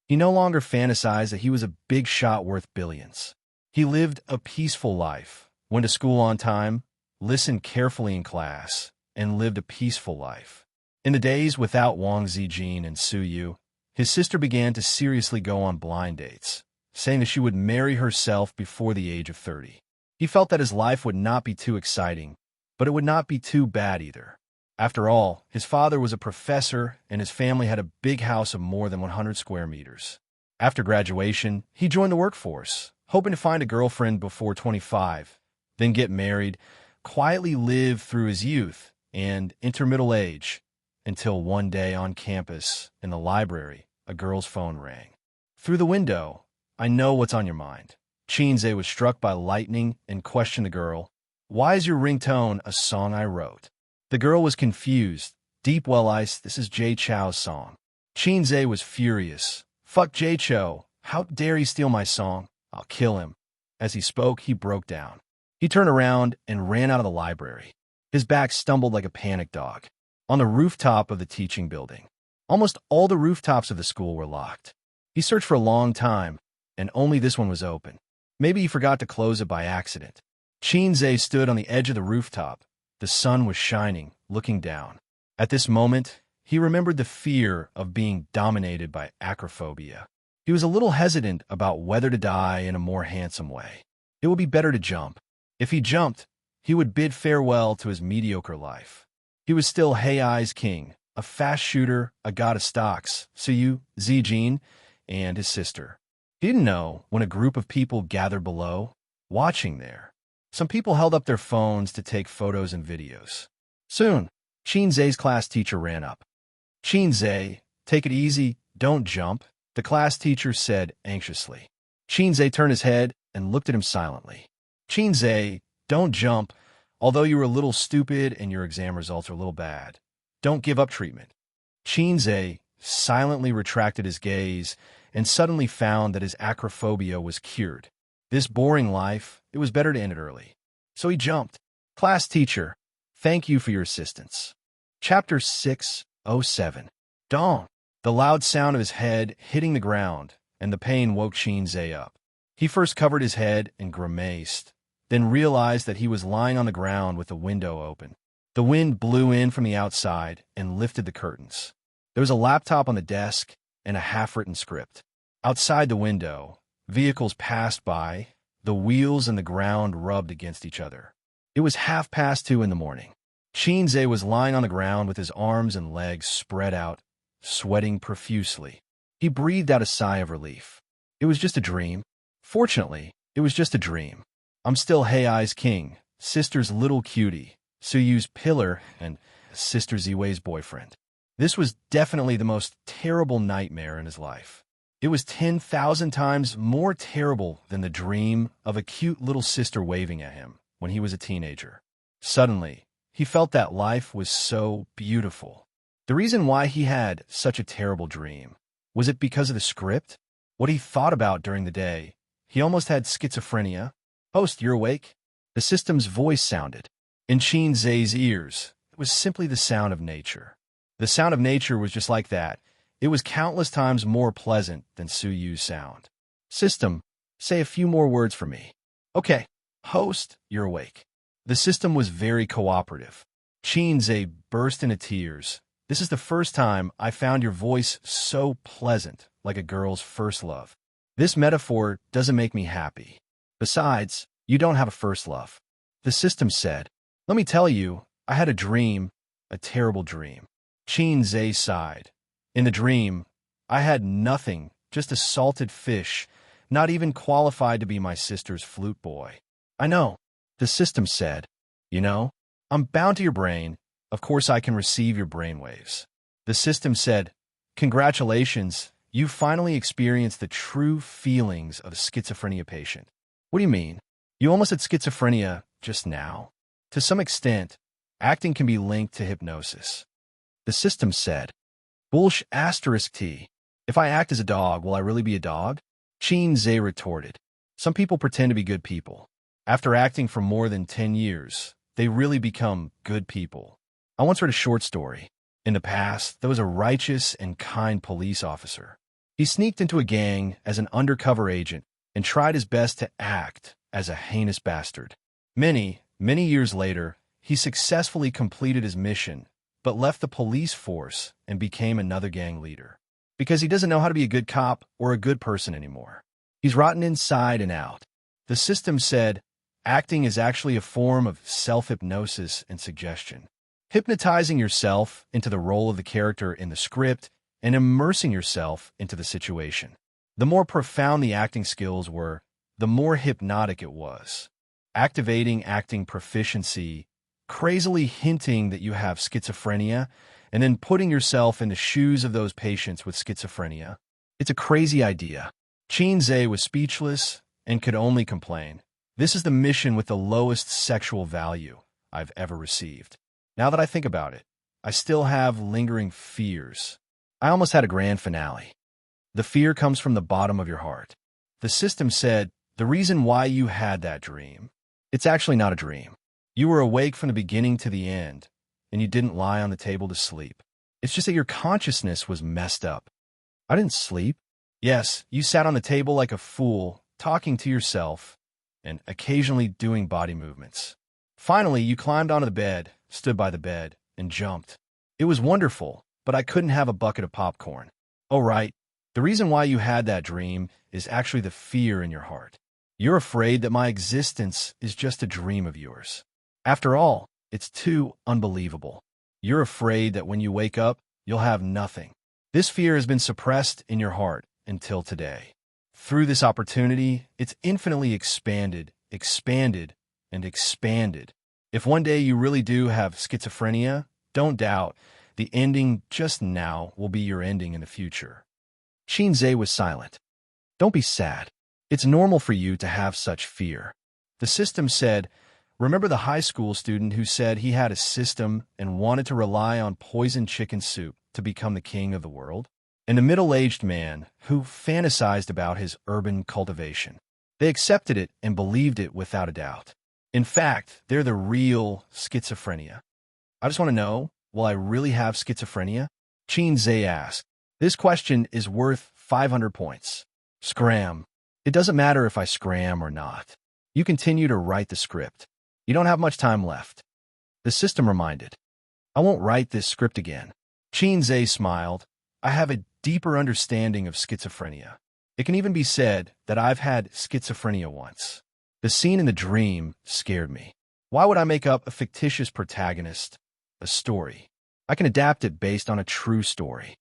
He no longer fantasized that he was a big shot worth billions. He lived a peaceful life, went to school on time, listened carefully in class, and lived a peaceful life. In the days without Wang Zijin and Su Yu, his sister began to seriously go on blind dates, saying that she would marry herself before the age of 30. He felt that his life would not be too exciting, but it would not be too bad either. After all, his father was a professor and his family had a big house of more than 100 square meters. After graduation, he joined the workforce, hoping to find a girlfriend before 25, then get married, quietly live through his youth and enter middle age, until one day on campus, in the library, a girl's phone rang. Through the window, "I know what's on your mind." Xianxia was struck by lightning and questioned the girl, "Why is your ringtone a song I wrote?" The girl was confused. "Deep Well Ice, this is Jay Chou's song." Xianxia was furious. "Fuck Jay Chou. How dare he steal my song? I'll kill him." As he spoke, he broke down. He turned around and ran out of the library. His back stumbled like a panicked dog. On the rooftop of the teaching building, Almost all the rooftops of the school were locked. He searched for a long time, and only this one was open. Maybe he forgot to close it by accident. Xianxia stood on the edge of the rooftop. The sun was shining, looking down. At this moment, he remembered the fear of being dominated by acrophobia. He was a little hesitant about whether to die in a more handsome way. It would be better to jump. If he jumped, he would bid farewell to his mediocre life. He was still Hei's king, a fast shooter, a god of stocks, Suyu, Zijin, and his sister. He didn't know when a group of people gathered below, watching there. Some people held up their phones to take photos and videos. Soon, Xianxia's class teacher ran up. "Xianxia, take it easy, don't jump," the class teacher said anxiously. Xianxia turned his head and looked at him silently. "Xianxia, don't jump, although you were a little stupid and your exam results are a little bad. Don't give up treatment." Xianxia silently retracted his gaze and suddenly found that his acrophobia was cured. This boring life, it was better to end it early. So he jumped. "Class teacher, thank you for your assistance." Chapter 607. Dong. The loud sound of his head hitting the ground and the pain woke Xianxia up. He first covered his head and grimaced, then realized that he was lying on the ground with the window open. The wind blew in from the outside and lifted the curtains. There was a laptop on the desk and a half-written script. Outside the window, vehicles passed by, the wheels and the ground rubbed against each other. It was 2:30 in the morning. Xianxia was lying on the ground with his arms and legs spread out, sweating profusely. He breathed out a sigh of relief. It was just a dream. Fortunately, it was just a dream. I'm still Hei's king, sister's little cutie, Suyu's pillar, and Sister Ziwei's boyfriend. This was definitely the most terrible nightmare in his life. It was 10,000 times more terrible than the dream of a cute little sister waving at him when he was a teenager. Suddenly, he felt that life was so beautiful. The reason why he had such a terrible dream, was it because of the script? What he thought about during the day? He almost had schizophrenia. "Host, you're awake?" The system's voice sounded. In Xianxia's ears, it was simply the sound of nature. The sound of nature was just like that. It was countless times more pleasant than Suyu's sound. "System, say a few more words for me." "Okay, host, you're awake." The system was very cooperative. Xianxia burst into tears. "This is the first time I found your voice so pleasant, like a girl's first love. This metaphor doesn't make me happy. Besides, you don't have a first love." The system said, "Let me tell you, I had a dream, a terrible dream." Xianxia sighed. "In the dream, I had nothing, just a salted fish, not even qualified to be my sister's flute boy." "I know," the system said. "You know, I'm bound to your brain. Of course I can receive your brainwaves." The system said, "Congratulations, you finally experienced the true feelings of a schizophrenia patient." "What do you mean? You almost had schizophrenia just now." "To some extent, acting can be linked to hypnosis." The system said, "Bullsh asterisk T. If I act as a dog, will I really be a dog?" Xianxia retorted, "Some people pretend to be good people. After acting for more than 10 years, they really become good people." I once read a short story. In the past, there was a righteous and kind police officer. He sneaked into a gang as an undercover agent and tried his best to act as a heinous bastard. Many years later, he successfully completed his mission, but left the police force and became another gang leader. Because he doesn't know how to be a good cop or a good person anymore. He's rotten inside and out. The system said, acting is actually a form of self-hypnosis and suggestion. Hypnotizing yourself into the role of the character in the script and immersing yourself into the situation. The more profound the acting skills were, the more hypnotic it was. Activating acting proficiency, crazily hinting that you have schizophrenia, and then putting yourself in the shoes of those patients with schizophrenia. It's a crazy idea. Xianxia was speechless and could only complain. This is the mission with the lowest sexual value I've ever received. Now that I think about it, I still have lingering fears. I almost had a grand finale. The fear comes from the bottom of your heart. The system said, the reason why you had that dream, it's actually not a dream. You were awake from the beginning to the end, and you didn't lie on the table to sleep. It's just that your consciousness was messed up. I didn't sleep. Yes, you sat on the table like a fool, talking to yourself, and occasionally doing body movements. Finally, you climbed onto the bed, stood by the bed, and jumped. It was wonderful, but I couldn't have a bucket of popcorn. Oh, right. The reason why you had that dream is actually the fear in your heart. You're afraid that my existence is just a dream of yours. After all, it's too unbelievable. You're afraid that when you wake up, you'll have nothing. This fear has been suppressed in your heart until today. Through this opportunity, it's infinitely expanded, and expanded. If one day you really do have schizophrenia, don't doubt, the ending just now will be your ending in the future. Xianxia was silent. Don't be sad. It's normal for you to have such fear. The system said, remember the high school student who said he had a system and wanted to rely on poisoned chicken soup to become the king of the world? And the middle-aged man who fantasized about his urban cultivation. They accepted it and believed it without a doubt. In fact, they're the real schizophrenia. I just want to know, will I really have schizophrenia? Xianxia asked. This question is worth 500 points. Scram. It doesn't matter if I scram or not. You continue to write the script. You don't have much time left. The system reminded. I won't write this script again. Xianxia smiled. I have a deeper understanding of schizophrenia. It can even be said that I've had schizophrenia once. The scene in the dream scared me. Why would I make up a fictitious protagonist, a story? I can adapt it based on a true story.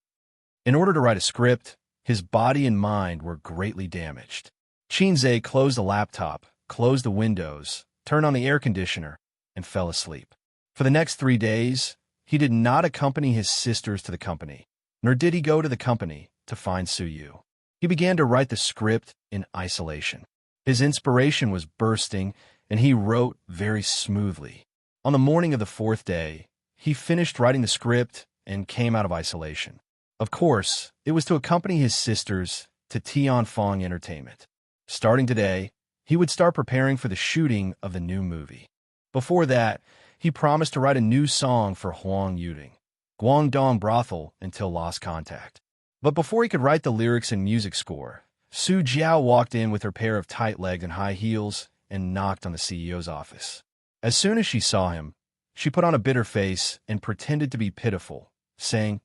In order to write a script, his body and mind were greatly damaged. Xianxia closed the laptop, closed the windows, turned on the air conditioner, and fell asleep. For the next 3 days, he did not accompany his sisters to the company, nor did he go to the company to find Suyu. He began to write the script in isolation. His inspiration was bursting, and he wrote very smoothly. On the morning of the 4th day, he finished writing the script and came out of isolation. Of course, it was to accompany his sisters to Tianfeng Entertainment. Starting today, he would start preparing for the shooting of the new movie. Before that, he promised to write a new song for Huang Yuding, Guangdong Brothel until lost contact. But before he could write the lyrics and music score, Su Jiao walked in with her pair of tight legs and high heels and knocked on the CEO's office. As soon as she saw him, she put on a bitter face and pretended to be pitiful, saying,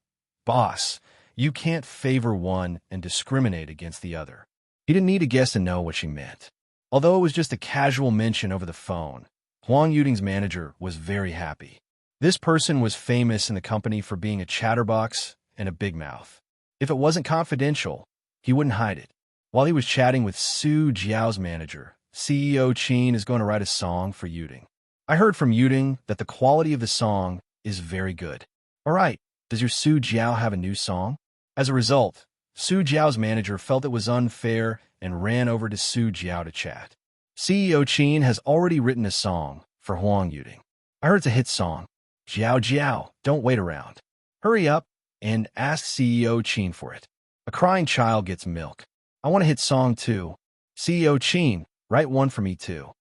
"Boss, you can't favor one and discriminate against the other." He didn't need to guess to know what she meant. Although it was just a casual mention over the phone, Huang Yuding's manager was very happy. This person was famous in the company for being a chatterbox and a big mouth. If it wasn't confidential, he wouldn't hide it. While he was chatting with Su Jiao's manager, CEO Qin is going to write a song for Yuding. I heard from Yuding that the quality of the song is very good. All right, does your Su Jiao have a new song? As a result, Su Jiao's manager felt it was unfair and ran over to Su Jiao to chat. CEO Qin has already written a song for Huang Yuding. I heard it's a hit song. Jiao Jiao, don't wait around. Hurry up and ask CEO Qin for it. A crying child gets milk. I want a hit song too. CEO Qin, write one for me too.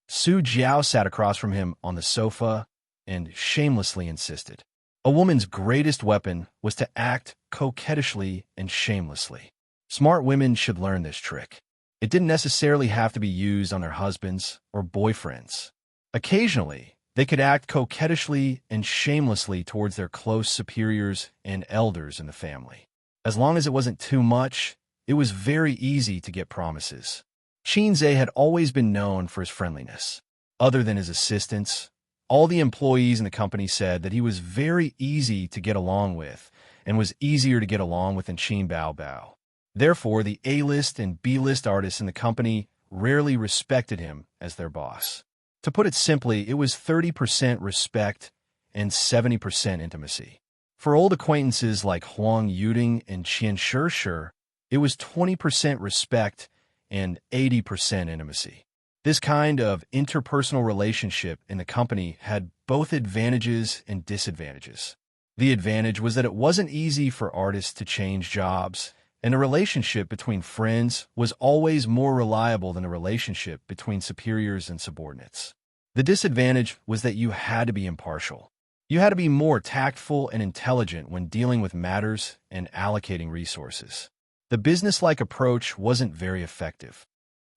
Su Jiao sat across from him on the sofa and shamelessly insisted. A woman's greatest weapon was to act coquettishly and shamelessly. Smart women should learn this trick. It didn't necessarily have to be used on their husbands or boyfriends. Occasionally, they could act coquettishly and shamelessly towards their close superiors and elders in the family. As long as it wasn't too much, it was very easy to get promises. Xianxia had always been known for his friendliness. Other than his assistants, all the employees in the company said that he was very easy to get along with and was easier to get along with than Qin Bao Bao. Therefore, the A-list and B-list artists in the company rarely respected him as their boss. To put it simply, it was 30% respect and 70% intimacy. For old acquaintances like Huang Yuding and Xianxia, it was 20% respect and 80% intimacy. This kind of interpersonal relationship in the company had both advantages and disadvantages. The advantage was that it wasn't easy for artists to change jobs, and a relationship between friends was always more reliable than a relationship between superiors and subordinates. The disadvantage was that you had to be impartial. You had to be more tactful and intelligent when dealing with matters and allocating resources. The business-like approach wasn't very effective.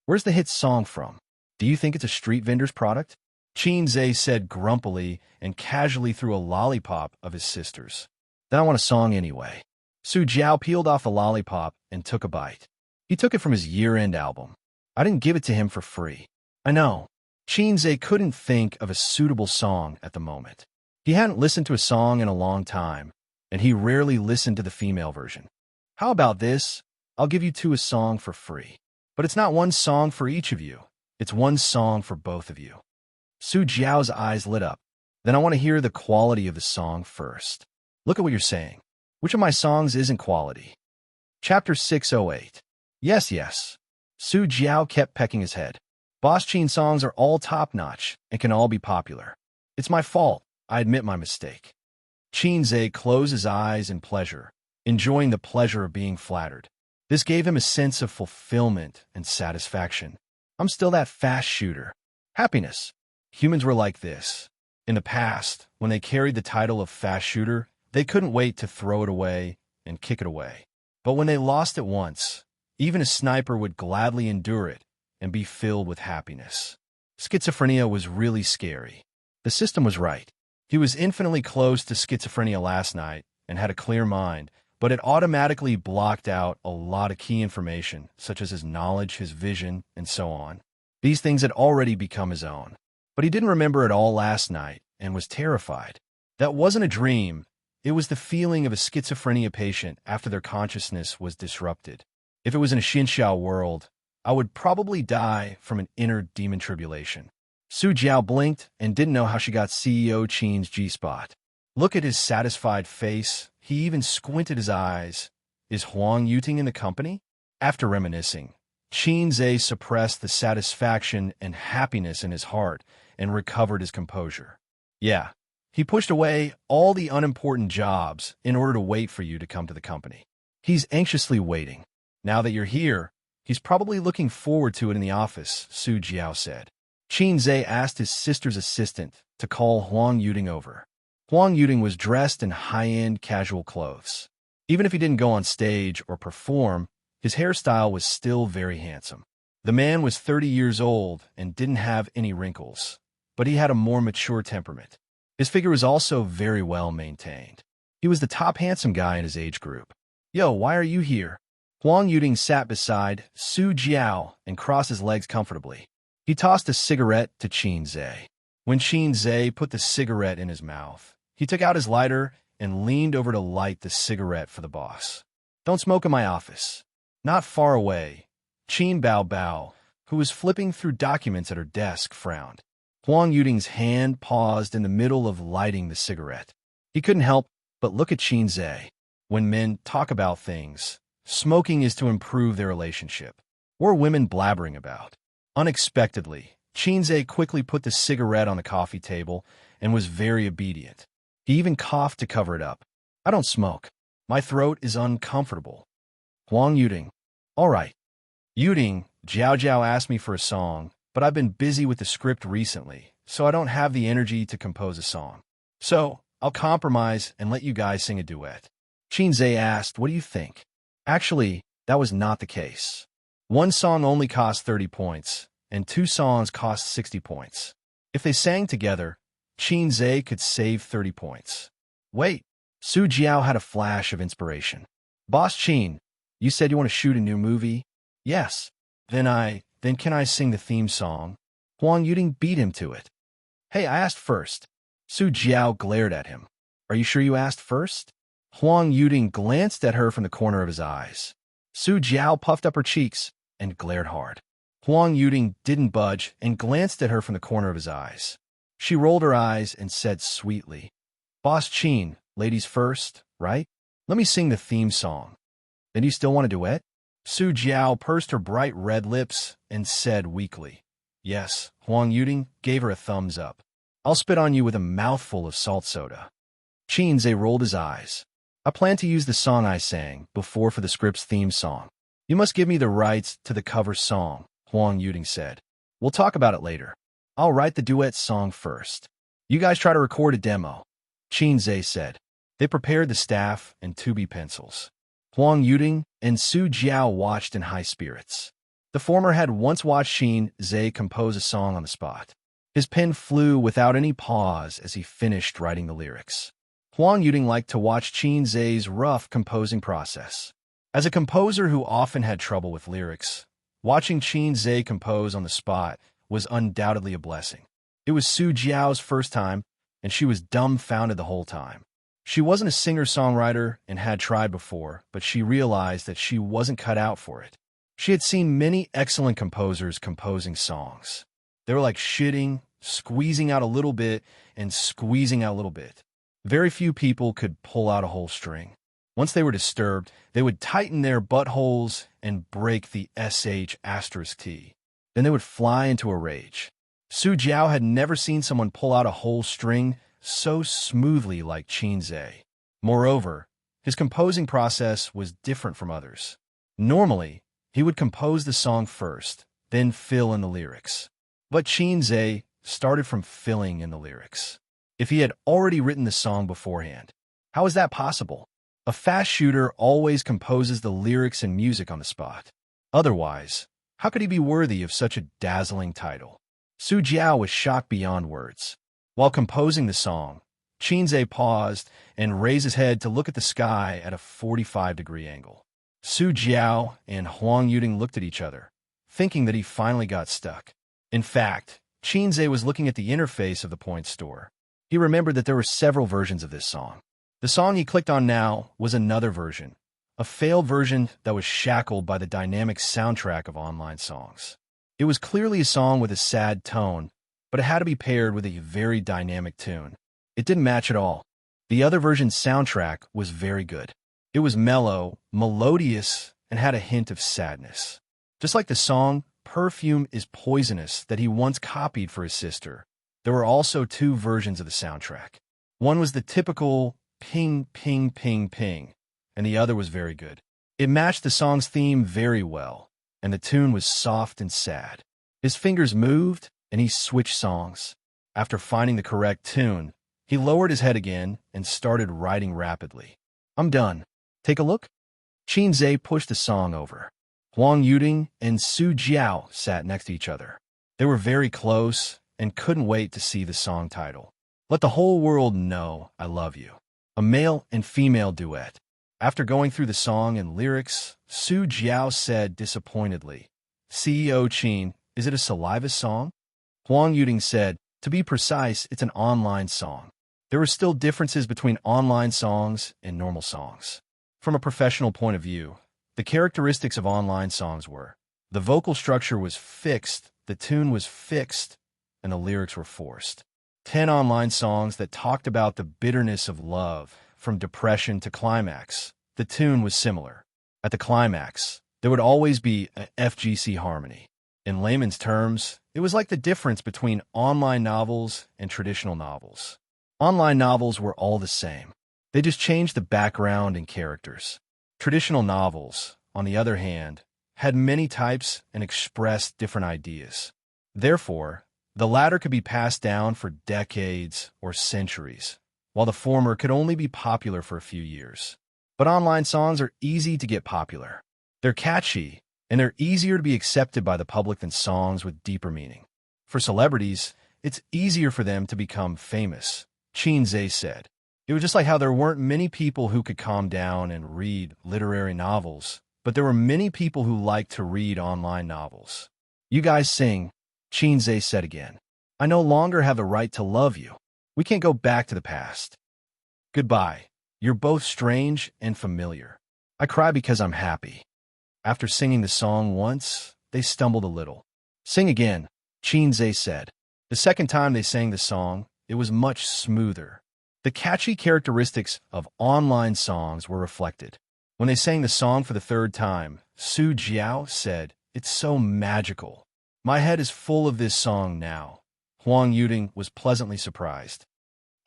Where's the hit song from? Do you think it's a street vendor's product? Xianxia said grumpily and casually threw a lollipop of his sister's. Then I want a song anyway. Su Jiao peeled off the lollipop and took a bite. He took it from his year-end album. I didn't give it to him for free. I know. Xianxia couldn't think of a suitable song at the moment. He hadn't listened to a song in a long time, and he rarely listened to the female version. How about this? I'll give you two a song for free. But it's not one song for each of you. It's one song for both of you. Su Jiao's eyes lit up. Then I want to hear the quality of the song first. Look at what you're saying. Which of my songs isn't quality? Chapter 608. Yes. Su Jiao kept pecking his head. Boss Qin songs are all top-notch and can all be popular. It's my fault. I admit my mistake. Xianxia closed his eyes in pleasure, enjoying the pleasure of being flattered. This gave him a sense of fulfillment and satisfaction. I'm still that fast shooter. Happiness. Humans were like this. In the past, when they carried the title of fast shooter, they couldn't wait to throw it away and kick it away. But when they lost it once, even a sniper would gladly endure it and be filled with happiness. Schizophrenia was really scary. The system was right. He was infinitely close to schizophrenia last night and had a clear mind, but it automatically blocked out a lot of key information, such as his knowledge, his vision, and so on. These things had already become his own. But he didn't remember it all last night and was terrified. That wasn't a dream. It was the feeling of a schizophrenia patient after their consciousness was disrupted. If it was in a Xianxia world, I would probably die from an inner demon tribulation. Su Jiao blinked and didn't know how she got CEO Qin's G-spot. Look at his satisfied face. He even squinted his eyes. Is Huang Yuting in the company? After reminiscing, Xianxia suppressed the satisfaction and happiness in his heart and recovered his composure. Yeah, he pushed away all the unimportant jobs in order to wait for you to come to the company. He's anxiously waiting. Now that you're here, he's probably looking forward to it in the office, Su Jiao said. Xianxia asked his sister's assistant to call Huang Yuting over. Huang Yuting was dressed in high-end casual clothes. Even if he didn't go on stage or perform, his hairstyle was still very handsome. The man was 30 years old and didn't have any wrinkles, but he had a more mature temperament. His figure was also very well maintained. He was the top handsome guy in his age group. Yo, why are you here? Huang Yuting sat beside Su Jiao and crossed his legs comfortably. He tossed a cigarette to Xianxia. When Xianxia put the cigarette in his mouth, he took out his lighter and leaned over to light the cigarette for the boss. Don't smoke in my office. Not far away, Qin Bao, who was flipping through documents at her desk, frowned. Huang Yuting's hand paused in the middle of lighting the cigarette. He couldn't help but look at Xianxia. When men talk about things, smoking is to improve their relationship. What are women blabbering about? Unexpectedly, Xianxia quickly put the cigarette on the coffee table and was very obedient. He even coughed to cover it up. I don't smoke. My throat is uncomfortable. Huang Yuting. All right. Yuting, Jiao asked me for a song, but I've been busy with the script recently, so I don't have the energy to compose a song. So, I'll compromise and let you guys sing a duet. Xianxia asked, what do you think? Actually, that was not the case. One song only cost 30 points, and two songs cost 60 points. If they sang together, Xianxia could save 30 points. Wait, Su Jiao had a flash of inspiration. Boss Qin, you said you want to shoot a new movie? Yes. Then can I sing the theme song? Huang Yuting beat him to it. Hey, I asked first. Su Jiao glared at him. Are you sure you asked first? Huang Yuting glanced at her from the corner of his eyes. Su Jiao puffed up her cheeks and glared hard. Huang Yuting didn't budge and glanced at her from the corner of his eyes. She rolled her eyes and said sweetly, Boss Qin, ladies first, right? Let me sing the theme song. Then you still want a duet? Su Jiao pursed her bright red lips and said weakly, Yes. Huang Yuting gave her a thumbs up. I'll spit on you with a mouthful of salt soda. Xianxia rolled his eyes. I plan to use the song I sang before for the script's theme song. You must give me the rights to the cover song, Huang Yuting said. We'll talk about it later. I'll write the duet song first. You guys try to record a demo. Xianxia said. They prepared the staff and 2B pencils. Huang Yuding and Su Jiao watched in high spirits. The former had once watched Xianxia compose a song on the spot. His pen flew without any pause as he finished writing the lyrics. Huang Yuding liked to watch Xianxia's rough composing process. As a composer who often had trouble with lyrics, watching Xianxia compose on the spot was undoubtedly a blessing. It was Su Jiao's first time, and she was dumbfounded the whole time. She wasn't a singer-songwriter and had tried before, but she realized that she wasn't cut out for it. She had seen many excellent composers composing songs. They were like shitting, squeezing out a little bit, and squeezing out a little bit. Very few people could pull out a whole string. Once they were disturbed, they would tighten their buttholes and break the sh*t. Then they would fly into a rage. Su Jiao had never seen someone pull out a whole string so smoothly like Xianxia. Moreover, his composing process was different from others. Normally, he would compose the song first, then fill in the lyrics. But Xianxia started from filling in the lyrics. If he had already written the song beforehand, how is that possible? A fast shooter always composes the lyrics and music on the spot. Otherwise, how could he be worthy of such a dazzling title? Su Jiao was shocked beyond words. While composing the song, Xianxia paused and raised his head to look at the sky at a 45-degree angle. Su Jiao and Huang Yuding looked at each other, thinking that he finally got stuck. In fact, Xianxia was looking at the interface of the point store. He remembered that there were several versions of this song. The song he clicked on now was another version, a failed version that was shackled by the dynamic soundtrack of online songs. It was clearly a song with a sad tone, but it had to be paired with a very dynamic tune. It didn't match at all. The other version's soundtrack was very good. It was mellow, melodious, and had a hint of sadness. Just like the song Perfume is Poisonous that he once copied for his sister, there were also 2 versions of the soundtrack. One was the typical ping, ping, ping, ping, and the other was very good. It matched the song's theme very well, and the tune was soft and sad. His fingers moved, and he switched songs. After finding the correct tune, he lowered his head again and started writing rapidly. I'm done. Take a look. Xianxia pushed the song over. Huang Yuding and Su Jiao sat next to each other. They were very close and couldn't wait to see the song title. Let the whole world know I love you. A male and female duet. After going through the song and lyrics, Su Jiao said disappointedly, CEO Qin, is it a saliva song? Huang Yuding said, to be precise, it's an online song. There were still differences between online songs and normal songs. From a professional point of view, the characteristics of online songs were, the vocal structure was fixed, the tune was fixed, and the lyrics were forced. 10 online songs that talked about the bitterness of love, from depression to climax. The tune was similar. At the climax, there would always be a FGC harmony. In layman's terms, it was like the difference between online novels and traditional novels. Online novels were all the same. They just changed the background and characters. Traditional novels, on the other hand, had many types and expressed different ideas. Therefore, the latter could be passed down for decades or centuries, while the former could only be popular for a few years. But online songs are easy to get popular. They're catchy, and they're easier to be accepted by the public than songs with deeper meaning. For celebrities, it's easier for them to become famous, Xianxia said. It was just like how there weren't many people who could calm down and read literary novels, but there were many people who liked to read online novels. You guys sing, Xianxia said again. I no longer have the right to love you. We can't go back to the past. Goodbye. You're both strange and familiar. I cry because I'm happy. After singing the song once, they stumbled a little. Sing again, Xianxia said. The second time they sang the song, it was much smoother. The catchy characteristics of online songs were reflected. When they sang the song for the third time, Su Jiao said, it's so magical. My head is full of this song now. Huang Yuding was pleasantly surprised.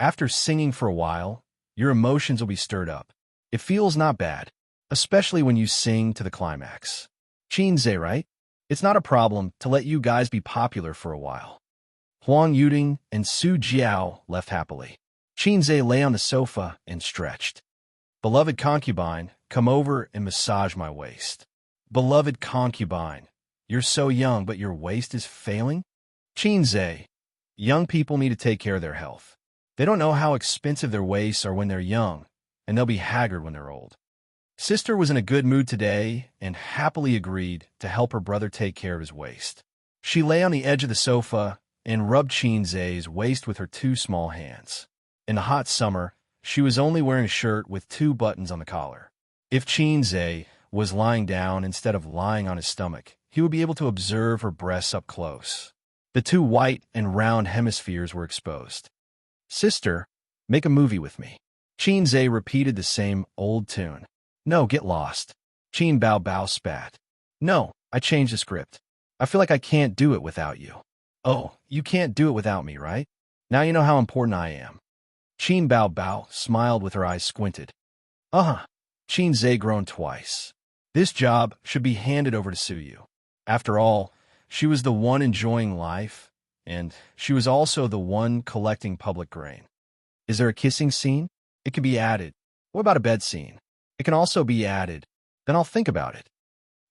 After singing for a while, your emotions will be stirred up. It feels not bad, especially when you sing to the climax. Xianxia, right? It's not a problem to let you guys be popular for a while. Huang Yuding and Su Jiao left happily. Xianxia lay on the sofa and stretched. Beloved concubine, come over and massage my waist. Beloved concubine, you're so young, but your waist is failing? Xianxia, young people need to take care of their health. They don't know how expensive their waists are when they're young, and they'll be haggard when they're old. Sister was in a good mood today and happily agreed to help her brother take care of his waist. She lay on the edge of the sofa and rubbed Xianxia's waist with her two small hands. In the hot summer, she was only wearing a shirt with 2 buttons on the collar. If Xianxia was lying down instead of lying on his stomach, he would be able to observe her breasts up close. The 2 white and round hemispheres were exposed. Sister, make a movie with me. Xianxia repeated the same old tune. No, get lost. Qin Bao Bao spat. No, I changed the script. I feel like I can't do it without you. Oh, you can't do it without me, right? Now you know how important I am. Qin Bao Bao smiled with her eyes squinted. Uh-huh. Xianxia groaned twice. This job should be handed over to Suyu. After all, she was the one enjoying life, and she was also the one collecting public grain. Is there a kissing scene? It can be added. What about a bed scene? It can also be added. Then I'll think about it.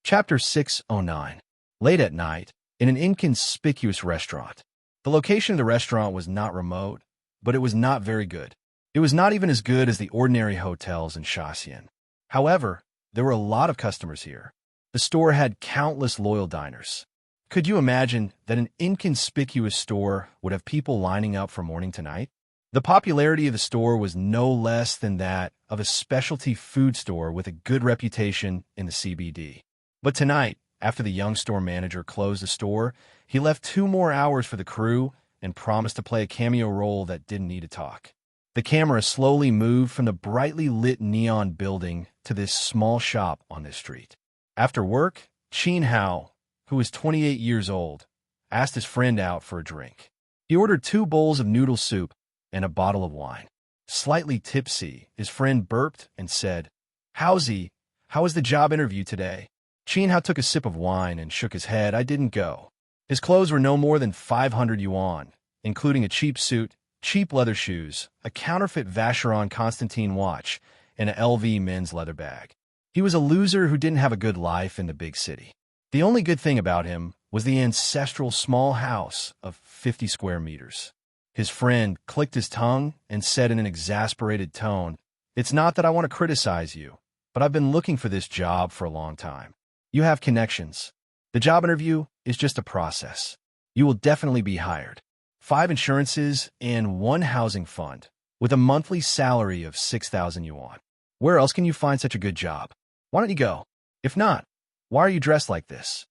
Chapter 609. Late at night, in an inconspicuous restaurant. The location of the restaurant was not remote, but it was not very good. It was not even as good as the ordinary hotels in Xianxia. However, there were a lot of customers here. The store had countless loyal diners. Could you imagine that an inconspicuous store would have people lining up from morning to night? The popularity of the store was no less than that of a specialty food store with a good reputation in the CBD. But tonight, after the young store manager closed the store, he left 2 more hours for the crew and promised to play a cameo role that didn't need to talk. The camera slowly moved from the brightly lit neon building to this small shop on this street. After work, Qin Hao, who was 28 years old, asked his friend out for a drink. He ordered 2 bowls of noodle soup and a bottle of wine. Slightly tipsy, his friend burped and said, Howsy, how was the job interview today? Qin Hao took a sip of wine and shook his head. I didn't go. His clothes were no more than 500 yuan, including a cheap suit, cheap leather shoes, a counterfeit Vacheron Constantine watch, and an LV men's leather bag. He was a loser who didn't have a good life in the big city. The only good thing about him was the ancestral small house of 50 square meters. His friend clicked his tongue and said in an exasperated tone, It's not that I want to criticize you, but I've been looking for this job for a long time. You have connections. The job interview is just a process. You will definitely be hired. 5 insurances and 1 housing fund, with a monthly salary of 6,000 yuan. Where else can you find such a good job? Why don't you go? If not, why are you dressed like this?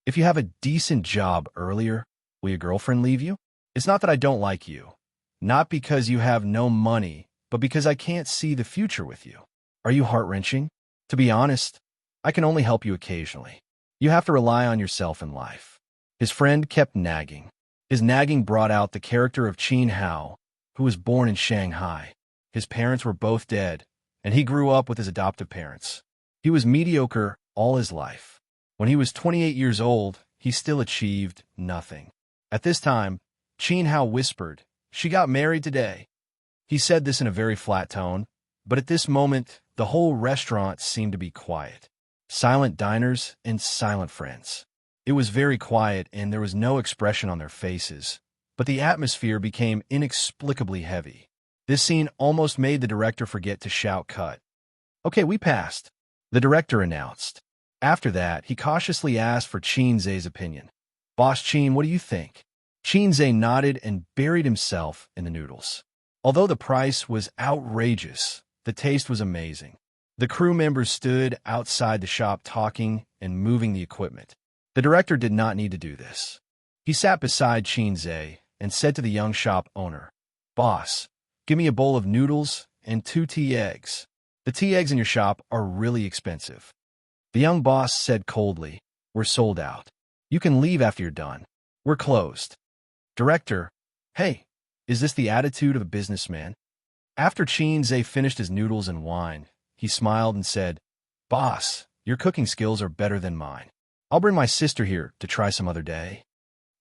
If you have a decent job earlier, will your girlfriend leave you? It's not that I don't like you. Not because you have no money, but because I can't see the future with you. Are you heart-wrenching? To be honest, I can only help you occasionally. You have to rely on yourself in life. His friend kept nagging. His nagging brought out the character of Qin Hao, who was born in Shanghai. His parents were both dead, and he grew up with his adoptive parents. He was mediocre all his life. When he was 28 years old, he still achieved nothing. At this time, Qin Hao whispered, She got married today. He said this in a very flat tone, but at this moment, the whole restaurant seemed to be quiet. Silent diners and silent friends. It was very quiet and there was no expression on their faces, but the atmosphere became inexplicably heavy. This scene almost made the director forget to shout cut. Okay, we passed, the director announced. After that, he cautiously asked for Xianxia's opinion. Boss Qin, what do you think? Xianxia nodded and buried himself in the noodles. Although the price was outrageous, the taste was amazing. The crew members stood outside the shop talking and moving the equipment. The director did not need to do this. He sat beside Xianxia and said to the young shop owner, Boss, give me a bowl of noodles and 2 tea eggs. The tea eggs in your shop are really expensive. The young boss said coldly, We're sold out. You can leave after you're done. We're closed. Director, hey, is this the attitude of a businessman? After Xianxia finished his noodles and wine, he smiled and said, Boss, your cooking skills are better than mine. I'll bring my sister here to try some other day.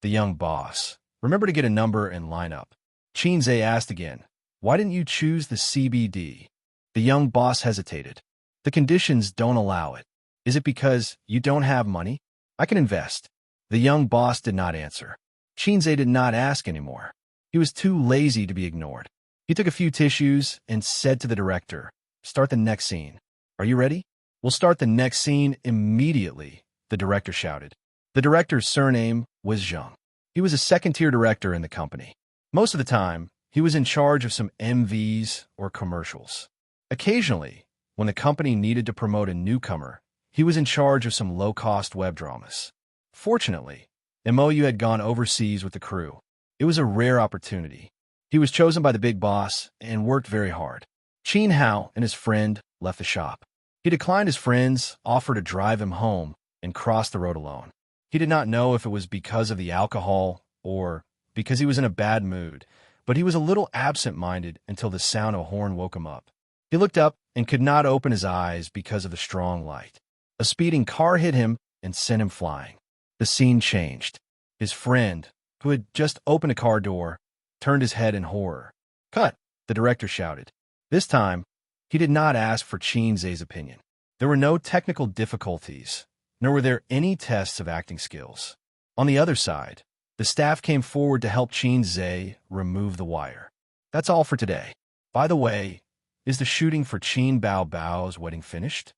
The young boss, remember to get a number and line up. Xianxia asked again, Why didn't you choose the CBD? The young boss hesitated. The conditions don't allow it. Is it because you don't have money? I can invest. The young boss did not answer. Xianxia did not ask anymore. He was too lazy to be ignored. He took a few tissues and said to the director, "Start the next scene." "Are you ready?" "We'll start the next scene immediately," the director shouted. The director's surname was Zheng. He was a second-tier director in the company. Most of the time, he was in charge of some MVs or commercials. Occasionally, when the company needed to promote a newcomer, he was in charge of some low-cost web dramas. Fortunately, MOU had gone overseas with the crew. It was a rare opportunity. He was chosen by the big boss and worked very hard. Qin Hao and his friend left the shop. He declined his friend's offer to drive him home and crossed the road alone. He did not know if it was because of the alcohol or because he was in a bad mood, but he was a little absent-minded until the sound of a horn woke him up. He looked up and could not open his eyes because of the strong light. A speeding car hit him and sent him flying. The scene changed. His friend, who had just opened a car door, turned his head in horror. "Cut!" the director shouted. This time, he did not ask for Xianxia's opinion. There were no technical difficulties, nor were there any tests of acting skills. On the other side, the staff came forward to help Xianxia remove the wire. "That's all for today. By the way, is the shooting for Qin Bao Bao's wedding finished?"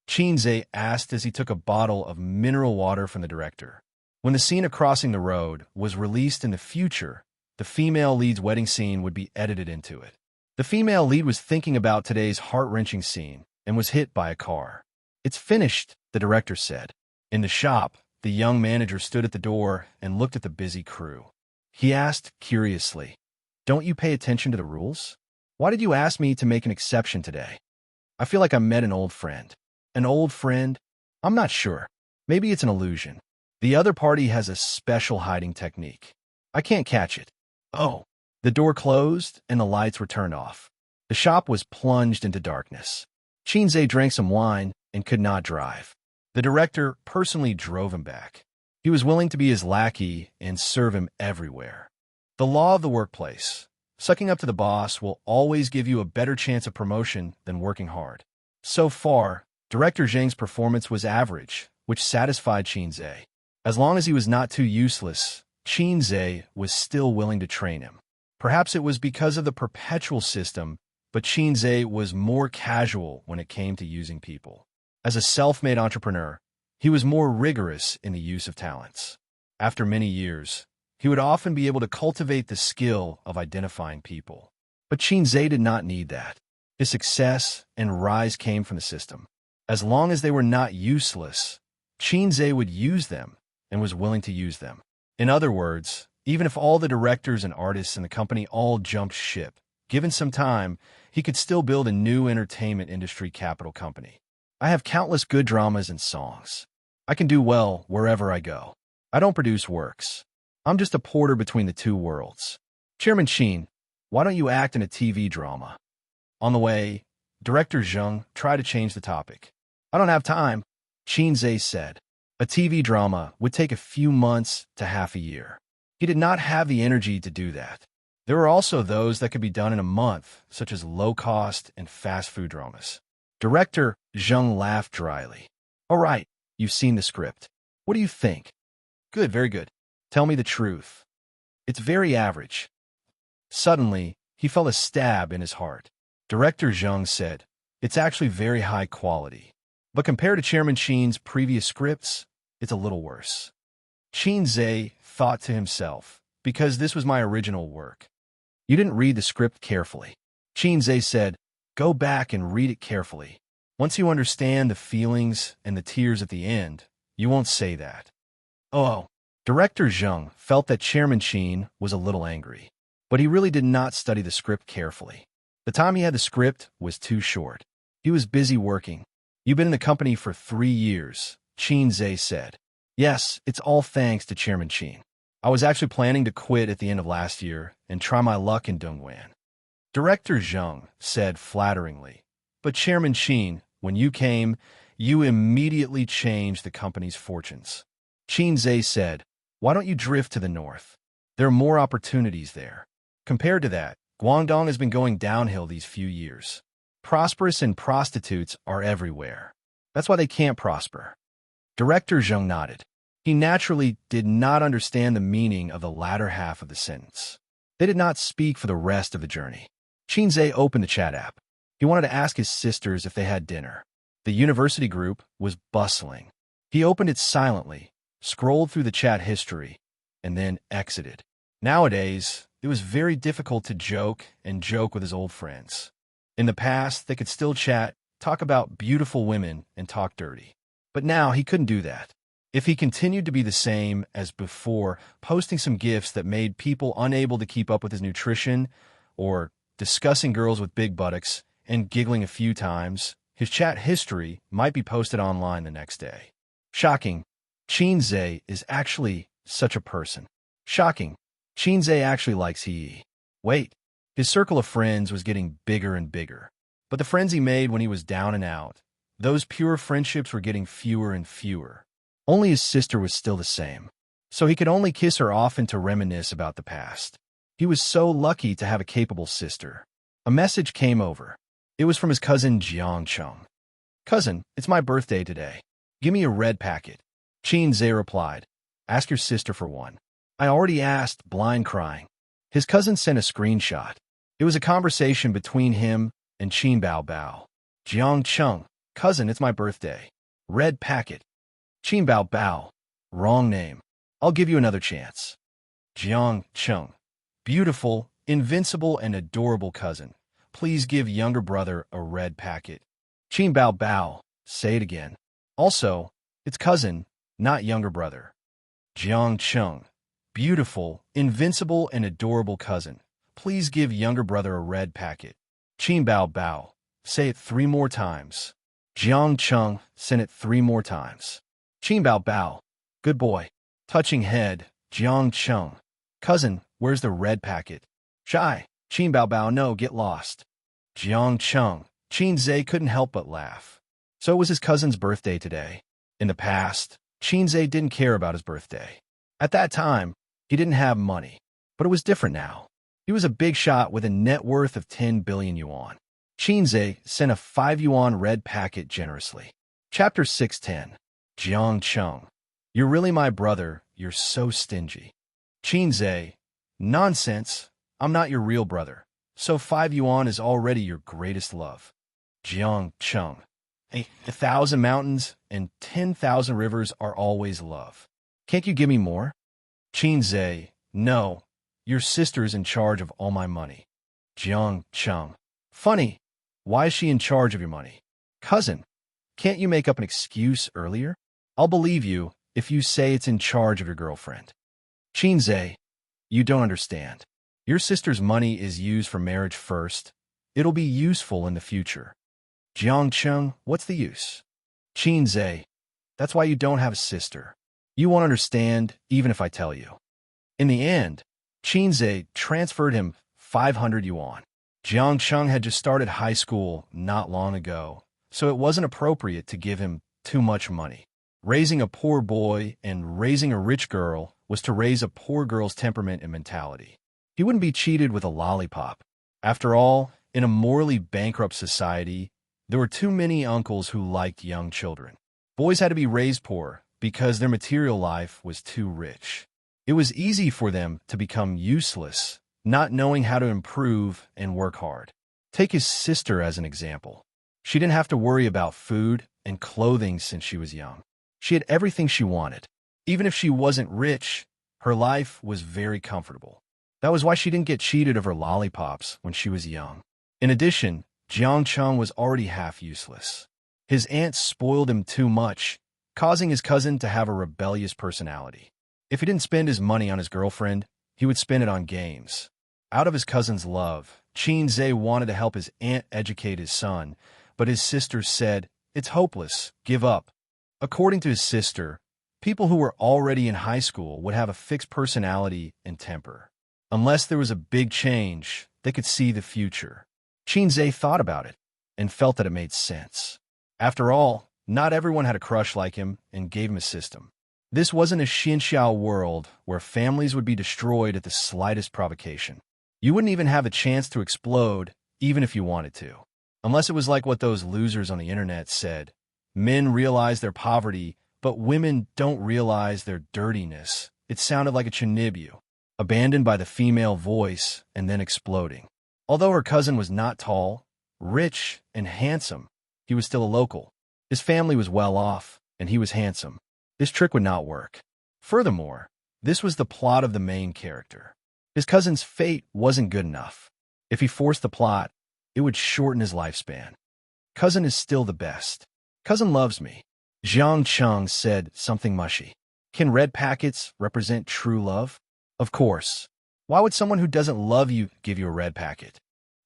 Xianxia asked as he took a bottle of mineral water from the director. When the scene of crossing the road was released in the future, the female lead's wedding scene would be edited into it. The female lead was thinking about today's heart-wrenching scene and was hit by a car. "It's finished," the director said. In the shop, the young manager stood at the door and looked at the busy crew. He asked curiously, "Don't you pay attention to the rules? Why did you ask me to make an exception today? I feel like I met an old friend." "An old friend? I'm not sure. Maybe it's an illusion. The other party has a special hiding technique. I can't catch it." "Oh." The door closed and the lights were turned off. The shop was plunged into darkness. Xianxia drank some wine and could not drive. The director personally drove him back. He was willing to be his lackey and serve him everywhere. The law of the workplace. Sucking up to the boss will always give you a better chance of promotion than working hard. So far, Director Zheng's performance was average, which satisfied Xianxia. As long as he was not too useless, Xianxia was still willing to train him. Perhaps it was because of the perpetual system, but Xianxia was more casual when it came to using people. As a self-made entrepreneur, he was more rigorous in the use of talents. After many years, he would often be able to cultivate the skill of identifying people. But Xianxia did not need that. His success and rise came from the system. As long as they were not useless, Xianxia would use them and was willing to use them. In other words, even if all the directors and artists in the company all jumped ship, given some time, he could still build a new entertainment industry capital company. "I have countless good dramas and songs. I can do well wherever I go. I don't produce works. I'm just a porter between the two worlds. Chairman Qin, why don't you act in a TV drama?" On the way, Director Zheng tried to change the topic. "I don't have time," Xianxia said. A TV drama would take a few months to half a year. He did not have the energy to do that. There were also those that could be done in a month, such as low-cost and fast food dramas. Director Zheng laughed dryly. "All right, you've seen the script. What do you think?" "Good, very good. Tell me the truth." "It's very average." Suddenly, he felt a stab in his heart. Director Zheng said, "It's actually very high quality. But compared to Chairman Qin's previous scripts, it's a little worse." Xianxia thought to himself, "Because this was my original work." "You didn't read the script carefully." Xianxia said, "Go back and read it carefully. Once you understand the feelings and the tears at the end, you won't say that." Oh. Director Zheng felt that Chairman Qin was a little angry, but he really did not study the script carefully. The time he had the script was too short. He was busy working. "You've been in the company for 3 years, Xianxia said. "Yes, it's all thanks to Chairman Qin. I was actually planning to quit at the end of last year and try my luck in Dongguan." Director Zheng said flatteringly, "But Chairman Qin, when you came, you immediately changed the company's fortunes." Xianxia said, "Why don't you drift to the north? There are more opportunities there. Compared to that, Guangdong has been going downhill these few years. Prosperous and prostitutes are everywhere. That's why they can't prosper. Director Zheng nodded. He naturally did not understand the meaning of the latter half of the sentence. They did not speak for the rest of the journey. Qinzhe opened the chat app. He wanted to ask his sisters if they had dinner. The university group was bustling. He opened it silently, scrolled through the chat history, and then exited. Nowadays, it was very difficult to joke with his old friends. In the past, they could still chat, talk about beautiful women, and talk dirty. But now he couldn't do that. If he continued to be the same as before, posting some gifs that made people unable to keep up with his nutrition, or discussing girls with big buttocks and giggling a few times, his chat history might be posted online the next day. Shocking. Qinzhe is actually such a person. Shocking. Qinzhe actually likes He. Wait. His circle of friends was getting bigger and bigger. But the friends he made when he was down and out, those pure friendships were getting fewer and fewer. Only his sister was still the same. So he could only kiss her often to reminisce about the past. He was so lucky to have a capable sister. A message came over. It was from his cousin Xianxia. Cousin, it's my birthday today. Give me a red packet. Qinzhe replied. Ask your sister for one. I already asked, blind crying. His cousin sent a screenshot. It was a conversation between him and Qin Bao Bao. Xianxia, cousin, it's my birthday. Red packet. Qin Bao Bao. Wrong name. I'll give you another chance. Xianxia. Beautiful, invincible, and adorable cousin. Please give younger brother a red packet. Qin Bao Bao. Say it again. Also, it's cousin, not younger brother. Xianxia. Beautiful, invincible, and adorable cousin. Please give younger brother a red packet. Qin Bao Bao. Say it 3 more times. Xianxia. Sent it 3 more times. Qin Bao Bao. Good boy. Touching head. Xianxia. Cousin, where's the red packet? Shy. Qin Bao Bao, no, get lost. Xianxia. Qinzhe couldn't help but laugh. So it was his cousin's birthday today. In the past, Qinzhe didn't care about his birthday. At that time, he didn't have money. But it was different now. He was a big shot with a net worth of 10 billion yuan. Qinzhe sent a 5 yuan red packet generously. Chapter 610. Xianxia. You're really my brother. You're so stingy. Qinzhe. Nonsense. I'm not your real brother. So 5 yuan is already your greatest love. Xianxia. 1,000 mountains and 10,000 rivers are always love. Can't you give me more? Qinzhe. No. Your sister is in charge of all my money. Xianxia. Funny. Why is she in charge of your money? Cousin. Can't you make up an excuse earlier? I'll believe you if you say it's in charge of your girlfriend. Qinzhe. You don't understand. Your sister's money is used for marriage first. It'll be useful in the future. Xianxia, what's the use? Qinzhe. That's why you don't have a sister. You won't understand even if I tell you. In the end, Qinzhe transferred him 500 yuan. Xianxia had just started high school not long ago, so it wasn't appropriate to give him too much money. Raising a poor boy and raising a rich girl was to raise a poor girl's temperament and mentality. He wouldn't be cheated with a lollipop. After all, in a morally bankrupt society, there were too many uncles who liked young children. Boys had to be raised poor because their material life was too rich. It was easy for them to become useless, not knowing how to improve and work hard. Take his sister as an example. She didn't have to worry about food and clothing since she was young. She had everything she wanted. Even if she wasn't rich, her life was very comfortable. That was why she didn't get cheated of her lollipops when she was young. In addition, Xianxia was already half useless. His aunt spoiled him too much, causing his cousin to have a rebellious personality. If he didn't spend his money on his girlfriend, he would spend it on games. Out of his cousin's love, Qinzhe wanted to help his aunt educate his son, but his sister said, "It's hopeless, give up." According to his sister, people who were already in high school would have a fixed personality and temper. Unless there was a big change, they could see the future. Qinzhe thought about it and felt that it made sense. After all, not everyone had a crush like him and gave him a system. This wasn't a Xianxia world where families would be destroyed at the slightest provocation. You wouldn't even have a chance to explode, even if you wanted to. Unless it was like what those losers on the internet said. Men realize their poverty, but women don't realize their dirtiness. It sounded like a Chinibu, abandoned by the female voice and then exploding. Although her cousin was not tall, rich, and handsome, he was still a local. His family was well off, and he was handsome. This trick would not work. Furthermore, this was the plot of the main character. His cousin's fate wasn't good enough. If he forced the plot, it would shorten his lifespan. Cousin is still the best. Cousin loves me. Xianxia said something mushy. Can red packets represent true love? Of course. Why would someone who doesn't love you give you a red packet?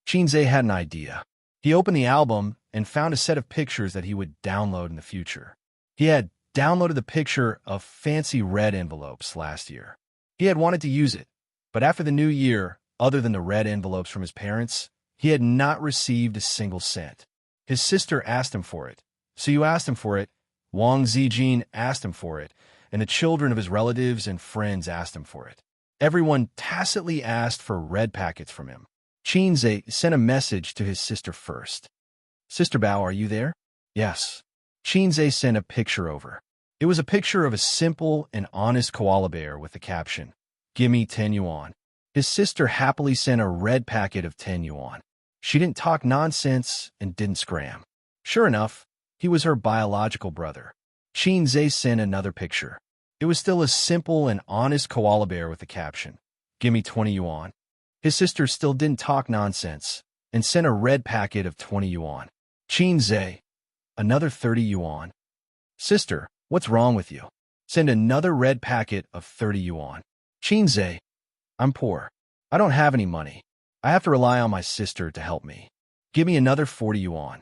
Xianxia had an idea. He opened the album and found a set of pictures that he would download in the future. He had downloaded the picture of fancy red envelopes last year. He had wanted to use it, but after the new year, other than the red envelopes from his parents, he had not received a single cent. His sister asked him for it. So you asked him for it, Wang Zijin asked him for it, and the children of his relatives and friends asked him for it. Everyone tacitly asked for red packets from him. Xianxia sent a message to his sister first. Sister Bao, are you there? Yes. Xianxia sent a picture over. It was a picture of a simple and honest koala bear with the caption, "Gimme 10 yuan." His sister happily sent a red packet of 10 yuan. She didn't talk nonsense and didn't scram. Sure enough, he was her biological brother. Xianxia sent another picture. It was still a simple and honest koala bear with the caption, "Gimme 20 yuan." His sister still didn't talk nonsense and sent a red packet of 20 yuan. Xianxia, another 30 yuan. Sister, what's wrong with you? Send another red packet of 30 yuan. Xianxia, I'm poor. I don't have any money. I have to rely on my sister to help me. Give me another 40 yuan.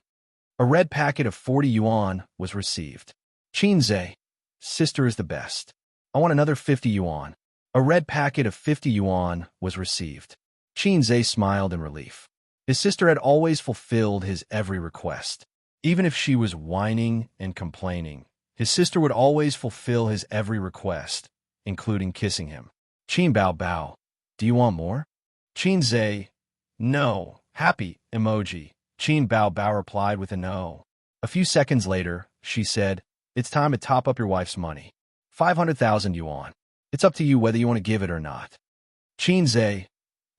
A red packet of 40 yuan was received. Xianxia, sister is the best. I want another 50 yuan. A red packet of 50 yuan was received. Xianxia smiled in relief. His sister had always fulfilled his every request. Even if she was whining and complaining, his sister would always fulfill his every request, including kissing him. Qin Bao Bao, do you want more? Xianxia, no, happy emoji. Qin Bao Bao replied with a no. A few seconds later, she said, it's time to top up your wife's money. 500,000 yuan. It's up to you whether you want to give it or not. Xianxia,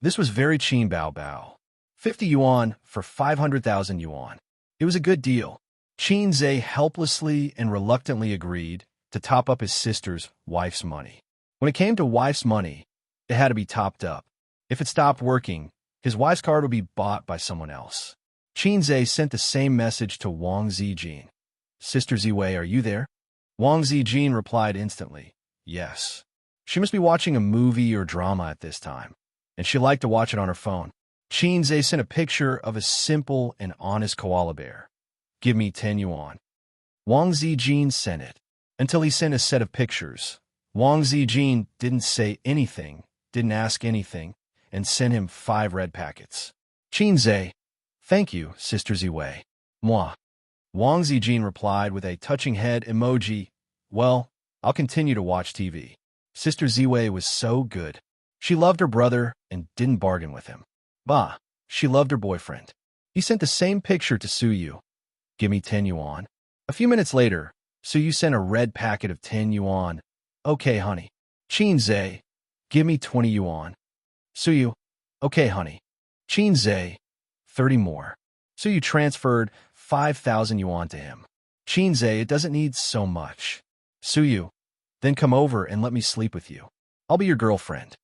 this was very Qin Bao Bao. 50 yuan for 500,000 yuan. It was a good deal. Xianxia helplessly and reluctantly agreed to top up his sister's wife's money. When it came to wife's money, it had to be topped up. If it stopped working, his wife's card would be bought by someone else. Xianxia sent the same message to Wang Zijin. Sister Ziwei, are you there? Wang Zijin replied instantly, yes. She must be watching a movie or drama at this time, and she liked to watch it on her phone. Xianxia sent a picture of a simple and honest koala bear. Give me 10 yuan. Wang Zijin sent it. Until he sent a set of pictures. Wang Zijin didn't say anything, didn't ask anything, and sent him 5 red packets. Xianxia, thank you, Sister Ziwei. Moi. Wang Zijin replied with a touching head emoji. Well, I'll continue to watch TV. Sister Ziwei was so good. She loved her brother and didn't bargain with him. Bah, she loved her boyfriend. He sent the same picture to Suyu. Give me 10 yuan. A few minutes later, Suyu sent a red packet of 10 yuan. Okay, honey. Xianxia, give me 20 yuan. Suyu, okay, honey. Xianxia, 30 more. Suyu transferred 5,000 yuan to him. Xianxia, it doesn't need so much. Suyu, then come over and let me sleep with you. I'll be your girlfriend.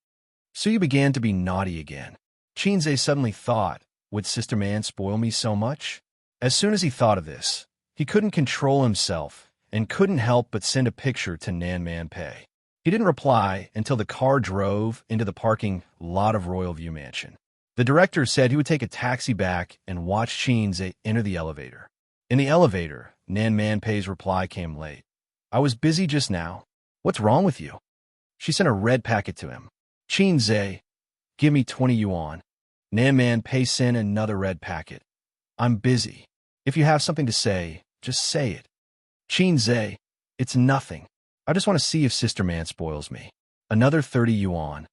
Suyu began to be naughty again. Xianxia suddenly thought, would Sister Man spoil me so much? As soon as he thought of this, he couldn't control himself and couldn't help but send a picture to Nan Man Pei. He didn't reply until the car drove into the parking lot of Royal View Mansion. The director said he would take a taxi back and watch Xianxia enter the elevator. In the elevator, Nan Man Pei's reply came late. I was busy just now. What's wrong with you? She sent a red packet to him. Xianxia, give me 20 yuan. Nan Man Pei sent another red packet. I'm busy. If you have something to say, just say it. Xianxia, it's nothing. I just want to see if Sister Man spoils me. Another 30 yuan.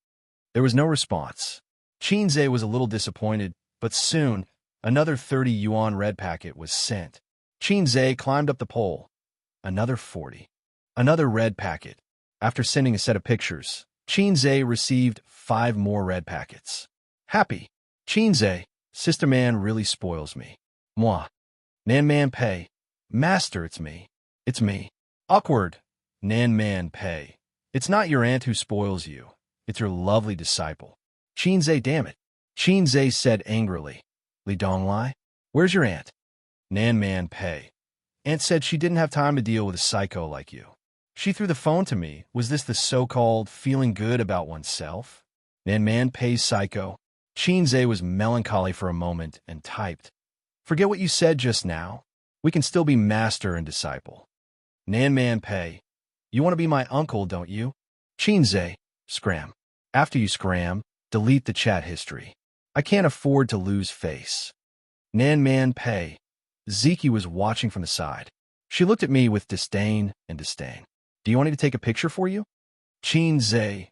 There was no response. Xianxia was a little disappointed, but soon, another 30 yuan red packet was sent. Xianxia climbed up the pole. Another 40. Another red packet. After sending a set of pictures, Xianxia received 5 more red packets. Happy. Xianxia, sister man really spoils me. Moi. Nan man pay. Master, it's me. It's me. Awkward. Nan man pay. It's not your aunt who spoils you. It's your lovely disciple. Xianxia, damn it. Xianxia said angrily. Li Donglai? Where's your aunt? Nan man pay. Aunt said she didn't have time to deal with a psycho like you. She threw the phone to me. Was this the so-called feeling good about oneself? Nan man pays psycho. Xianxia was melancholy for a moment and typed. Forget what you said just now. We can still be master and disciple. Nan man pay. You want to be my uncle, don't you? Xianxia, scram. After you scram, delete the chat history. I can't afford to lose face. Nan man pay. Ziki was watching from the side. She looked at me with disdain and disdain. Do you want me to take a picture for you? Xianxia.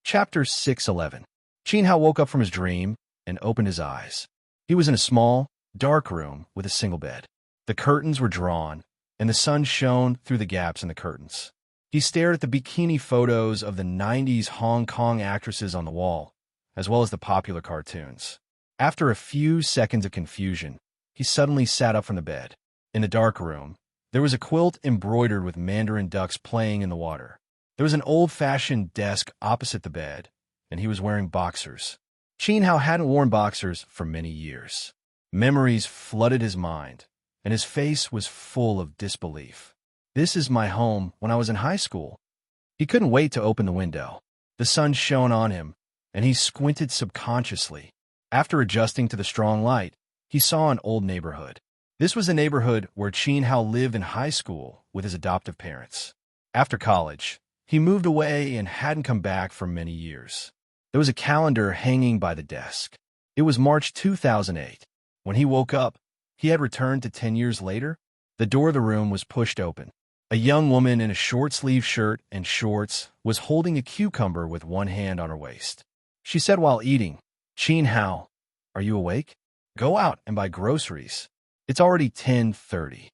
Chapter 6:11. Xianhao woke up from his dream and opened his eyes. He was in a small, dark room with a single bed. The curtains were drawn, and the sun shone through the gaps in the curtains. He stared at the bikini photos of the 90s Hong Kong actresses on the wall, as well as the popular cartoons. After a few seconds of confusion, he suddenly sat up from the bed. In the dark room, there was a quilt embroidered with mandarin ducks playing in the water. There was an old-fashioned desk opposite the bed, and he was wearing boxers. Xianhao hadn't worn boxers for many years. Memories flooded his mind, and his face was full of disbelief. This is my home when I was in high school. He couldn't wait to open the window. The sun shone on him, and he squinted subconsciously. After adjusting to the strong light, he saw an old neighborhood. This was the neighborhood where Xianhao lived in high school with his adoptive parents. After college, he moved away and hadn't come back for many years. There was a calendar hanging by the desk. It was March 2008. When he woke up, he had returned to 10 years later. The door of the room was pushed open. A young woman in a short-sleeved shirt and shorts was holding a cucumber with one hand on her waist. She said while eating, "Xianhao, are you awake? Go out and buy groceries. It's already 10:30.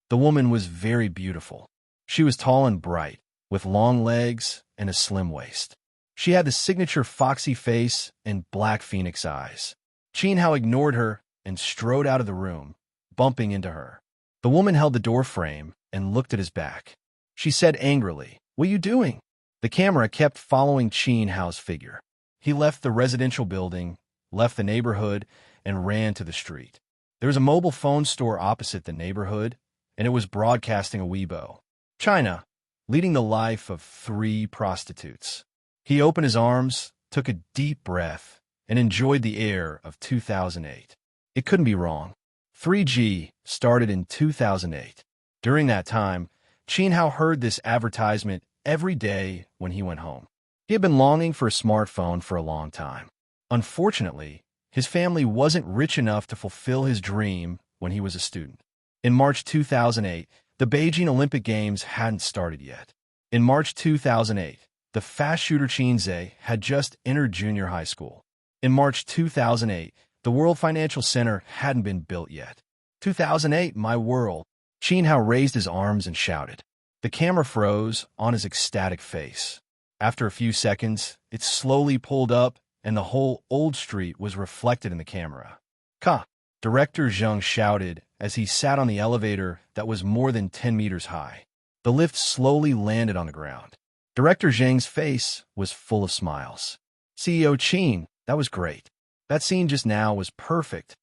The woman was very beautiful. She was tall and bright, with long legs and a slim waist. She had the signature foxy face and black phoenix eyes. Xianhao ignored her and strode out of the room, bumping into her. The woman held the door frame and looked at his back. She said angrily, "What are you doing?" The camera kept following Xianhao's figure. He left the residential building, left the neighborhood, and ran to the street. There was a mobile phone store opposite the neighborhood, and it was broadcasting a Weibo. China, leading the life of 3 prostitutes. He opened his arms, took a deep breath, and enjoyed the air of 2008. It couldn't be wrong. 3G started in 2008. During that time, Xianhao heard this advertisement every day when he went home. He had been longing for a smartphone for a long time. Unfortunately, his family wasn't rich enough to fulfill his dream when he was a student. In March 2008, the Beijing Olympic Games hadn't started yet. In March 2008, the fast shooter Xianxia had just entered junior high school. In March 2008, the World Financial Center hadn't been built yet. 2008, my world. Xianhao raised his arms and shouted. The camera froze on his ecstatic face. After a few seconds, it slowly pulled up, and the whole old street was reflected in the camera. Ka! Director Zheng shouted as he sat on the elevator that was more than 10 meters high. The lift slowly landed on the ground. Director Zheng's face was full of smiles. CEO Qin, that was great. That scene just now was perfect.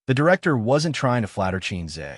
The director wasn't trying to flatter Xianxia.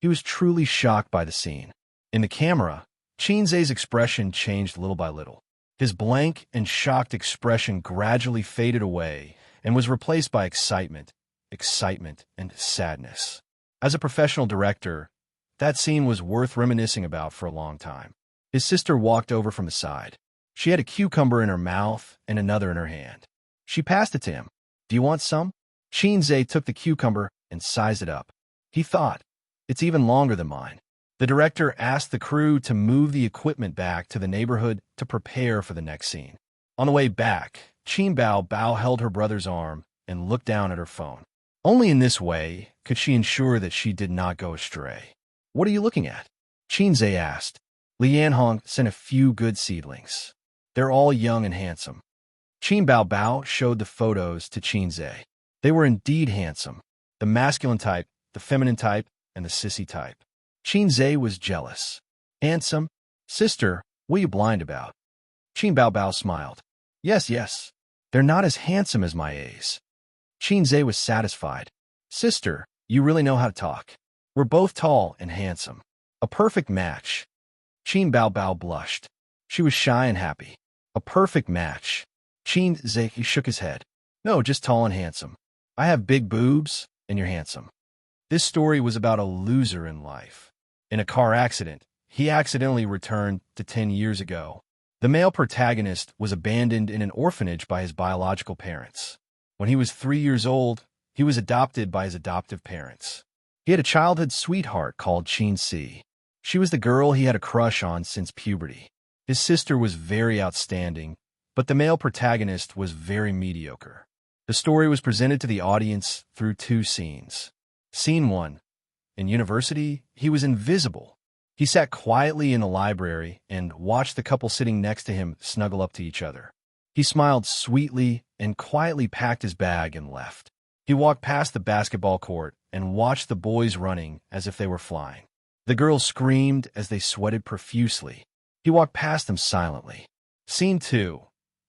He was truly shocked by the scene. In the camera, Xianxia's expression changed little by little. His blank and shocked expression gradually faded away and was replaced by excitement, and sadness. As a professional director, that scene was worth reminiscing about for a long time. His sister walked over from the side. She had a cucumber in her mouth and another in her hand. She passed it to him. "Do you want some?" Xianxia took the cucumber and sized it up. He thought, "It's even longer than mine." The director asked the crew to move the equipment back to the neighborhood to prepare for the next scene. On the way back, Qin Bao held her brother's arm and looked down at her phone. Only in this way could she ensure that she did not go astray. "What are you looking at?" Qinze asked. Li Yanhong sent a few good seedlings. "They're all young and handsome." Qin Bao showed the photos to Qinze. They were indeed handsome. The masculine type, the feminine type, and the sissy type. Qinze was jealous. "Handsome? Sister, what are you blind about?" Qin Bao smiled. Yes. They're not as handsome as my A's." Qinze was satisfied. "Sister, you really know how to talk. We're both tall and handsome. A perfect match." Qin Bao blushed. She was shy and happy. "A perfect match." Qinze shook his head. "No, just tall and handsome. I have big boobs, and you're handsome." This story was about a loser in life. In a car accident, he accidentally returned to 10 years ago. The male protagonist was abandoned in an orphanage by his biological parents. When he was 3 years old, he was adopted by his adoptive parents. He had a childhood sweetheart called Xianxia. She was the girl he had a crush on since puberty. His sister was very outstanding, but the male protagonist was very mediocre. The story was presented to the audience through 2 scenes. Scene 1. In university, he was invisible. He sat quietly in the library and watched the couple sitting next to him snuggle up to each other. He smiled sweetly and quietly packed his bag and left. He walked past the basketball court and watched the boys running as if they were flying. The girls screamed as they sweated profusely. He walked past them silently. Scene 2.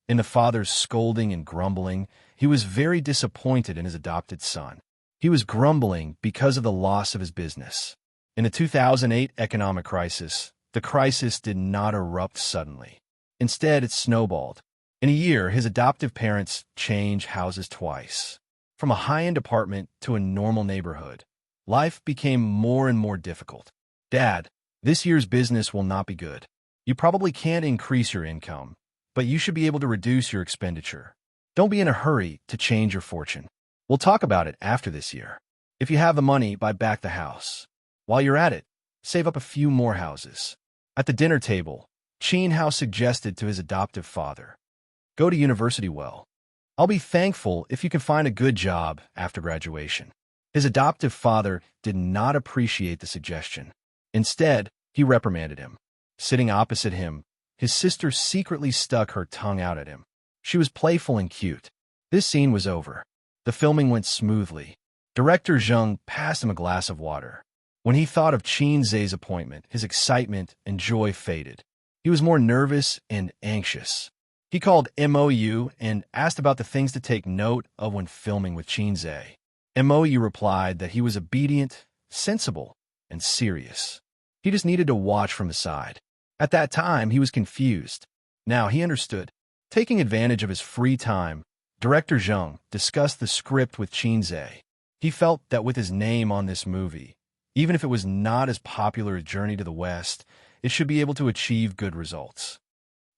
In the father's scolding and grumbling, he was very disappointed in his adopted son. He was grumbling because of the loss of his business. In the 2008 economic crisis, the crisis did not erupt suddenly. Instead, it snowballed. In a year, his adoptive parents changed houses twice. From a high-end apartment to a normal neighborhood, life became more and more difficult. "Dad, this year's business will not be good. You probably can't increase your income, but you should be able to reduce your expenditure. Don't be in a hurry to change your fortune. We'll talk about it after this year. If you have the money, buy back the house. While you're at it, save up a few more houses." At the dinner table, Qin Hao suggested to his adoptive father, "Go to university well. I'll be thankful if you can find a good job after graduation." His adoptive father did not appreciate the suggestion. Instead, he reprimanded him. Sitting opposite him, his sister secretly stuck her tongue out at him. She was playful and cute. This scene was over. The filming went smoothly. Director Zheng passed him a glass of water. When he thought of Qinze's appointment, his excitement and joy faded. He was more nervous and anxious. He called MOU and asked about the things to take note of when filming with Qinze. MOU replied that he was obedient, sensible, and serious. He just needed to watch from the side. At that time, he was confused. Now he understood. Taking advantage of his free time, Director Zheng discussed the script with Qinze. He felt that with his name on this movie, even if it was not as popular as Journey to the West, it should be able to achieve good results.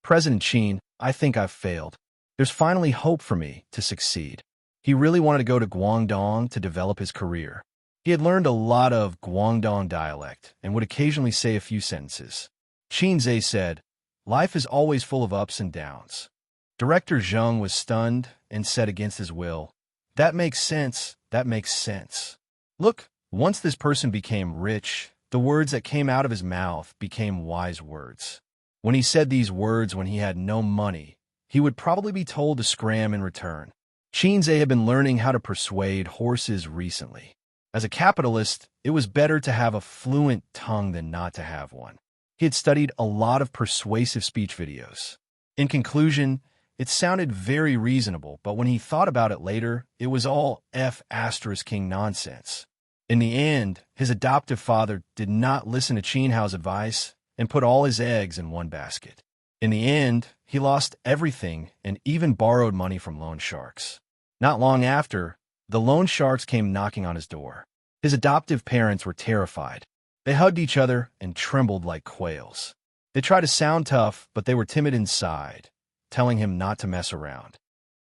"President Qin, I think I've failed. There's finally hope for me to succeed." He really wanted to go to Guangdong to develop his career. He had learned a lot of Guangdong dialect and would occasionally say a few sentences. Qinze said, "Life is always full of ups and downs." Director Zheng was stunned and said against his will, "That makes sense, that makes sense. Look, once this person became rich, the words that came out of his mouth became wise words. When he said these words when he had no money, he would probably be told to scram in return." Qinze had been learning how to persuade horses recently. As a capitalist, it was better to have a fluent tongue than not to have one. He had studied a lot of persuasive speech videos. In conclusion, it sounded very reasonable, but when he thought about it later, it was all F***king nonsense. In the end, his adoptive father did not listen to Qin Hao's advice and put all his eggs in one basket. In the end, he lost everything and even borrowed money from loan sharks. Not long after, the loan sharks came knocking on his door. His adoptive parents were terrified. They hugged each other and trembled like quails. They tried to sound tough, but they were timid inside, telling him not to mess around.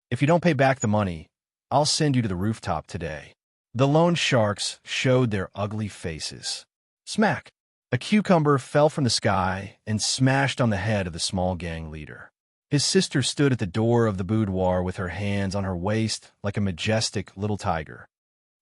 "If you don't pay back the money, I'll send you to the rooftop today." The loan sharks showed their ugly faces. Smack! A cucumber fell from the sky and smashed on the head of the small gang leader. His sister stood at the door of the boudoir with her hands on her waist like a majestic little tiger.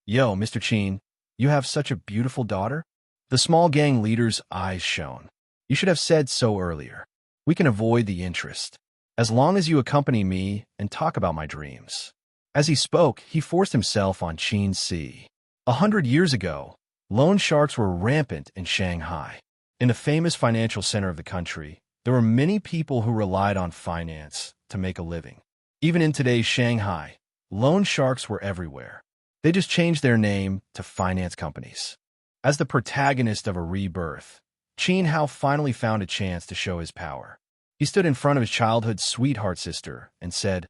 "Yo, Mr. Qin, you have such a beautiful daughter?" The small gang leader's eyes shone. "You should have said so earlier. We can avoid the interest, as long as you accompany me and talk about my dreams." As he spoke, he forced himself on Qin's sea. 100 years ago, loan sharks were rampant in Shanghai. In the famous financial center of the country, there were many people who relied on finance to make a living. Even in today's Shanghai, loan sharks were everywhere. They just changed their name to finance companies. As the protagonist of a rebirth, Qin Hao finally found a chance to show his power. He stood in front of his childhood sweetheart sister and said,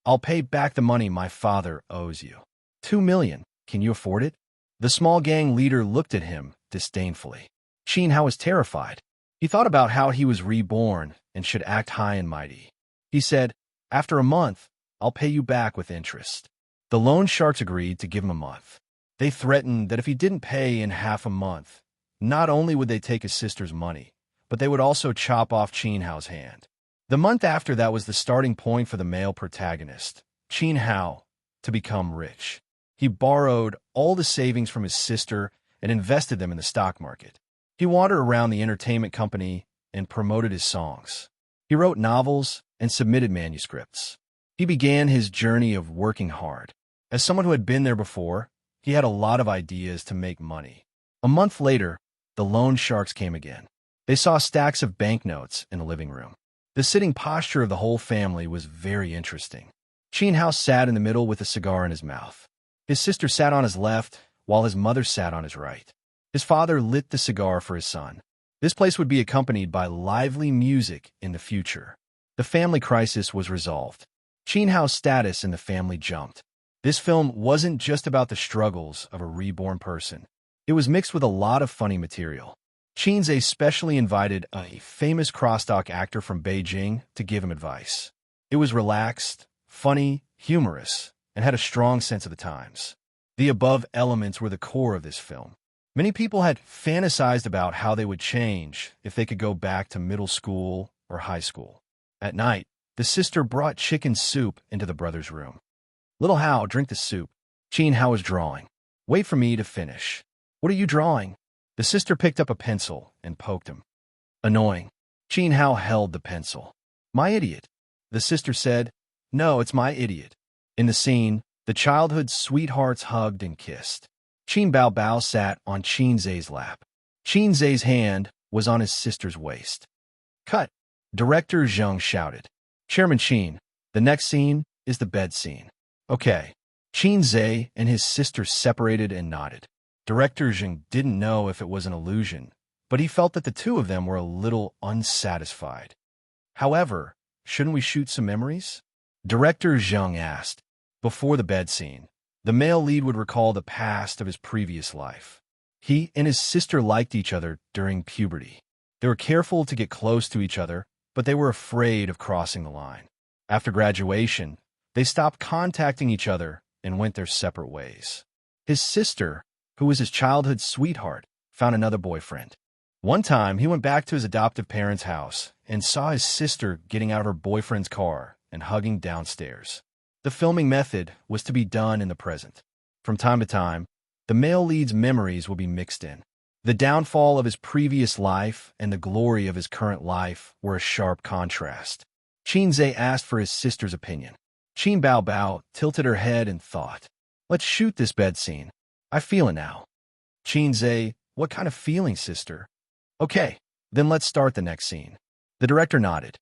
"I'll pay back the money my father owes you. 2 million. Can you afford it?" The small gang leader looked at him disdainfully. Qin Hao was terrified. He thought about how he was reborn and should act high and mighty. He said, "After a month, I'll pay you back with interest." The loan sharks agreed to give him a month. They threatened that if he didn't pay in half a month, not only would they take his sister's money, but they would also chop off Qin Hao's hand. The month after that was the starting point for the male protagonist, Qin Hao, to become rich. He borrowed all the savings from his sister and invested them in the stock market. He wandered around the entertainment company and promoted his songs. He wrote novels and submitted manuscripts. He began his journey of working hard. As someone who had been there before, he had a lot of ideas to make money. A month later, the loan sharks came again. They saw stacks of banknotes in the living room. The sitting posture of the whole family was very interesting. Qin Hao sat in the middle with a cigar in his mouth. His sister sat on his left, while his mother sat on his right. His father lit the cigar for his son. This place would be accompanied by lively music in the future. The family crisis was resolved. Qin Hao's status in the family jumped. This film wasn't just about the struggles of a reborn person. It was mixed with a lot of funny material. Xianxia specially invited a famous crosstalk actor from Beijing to give him advice. It was relaxed, funny, humorous, and had a strong sense of the times. The above elements were the core of this film. Many people had fantasized about how they would change if they could go back to middle school or high school. At night, the sister brought chicken soup into the brother's room. "Little Hao, drink the soup." Qin Hao was drawing. "Wait for me to finish." "What are you drawing?" The sister picked up a pencil and poked him. Annoying. Qin Hao held the pencil. "My idiot." The sister said, "No, it's my idiot." In the scene, the childhood sweethearts hugged and kissed. Qin Bao sat on Xianxia's lap. Xianxia's hand was on his sister's waist. "Cut!" Director Zheng shouted. "Chairman Qin, the next scene is the bed scene." "Okay." Xianxia and his sister separated and nodded. Director Zheng didn't know if it was an illusion, but he felt that the two of them were a little unsatisfied. "However, shouldn't we shoot some memories?" Director Zheng asked. Before the bed scene, the male lead would recall the past of his previous life. He and his sister liked each other during puberty. They were careful to get close to each other, but they were afraid of crossing the line. After graduation, they stopped contacting each other and went their separate ways. His sister, who was his childhood sweetheart, found another boyfriend. One time, he went back to his adoptive parents' house and saw his sister getting out of her boyfriend's car and hugging downstairs. The filming method was to be done in the present. From time to time, the male lead's memories will be mixed in. The downfall of his previous life and the glory of his current life were a sharp contrast. Xianxia asked for his sister's opinion. Qin Bao tilted her head and thought, "Let's shoot this bed scene. I feel it now." Xianxia, "What kind of feeling, sister?" "Okay, then let's start the next scene." The director nodded.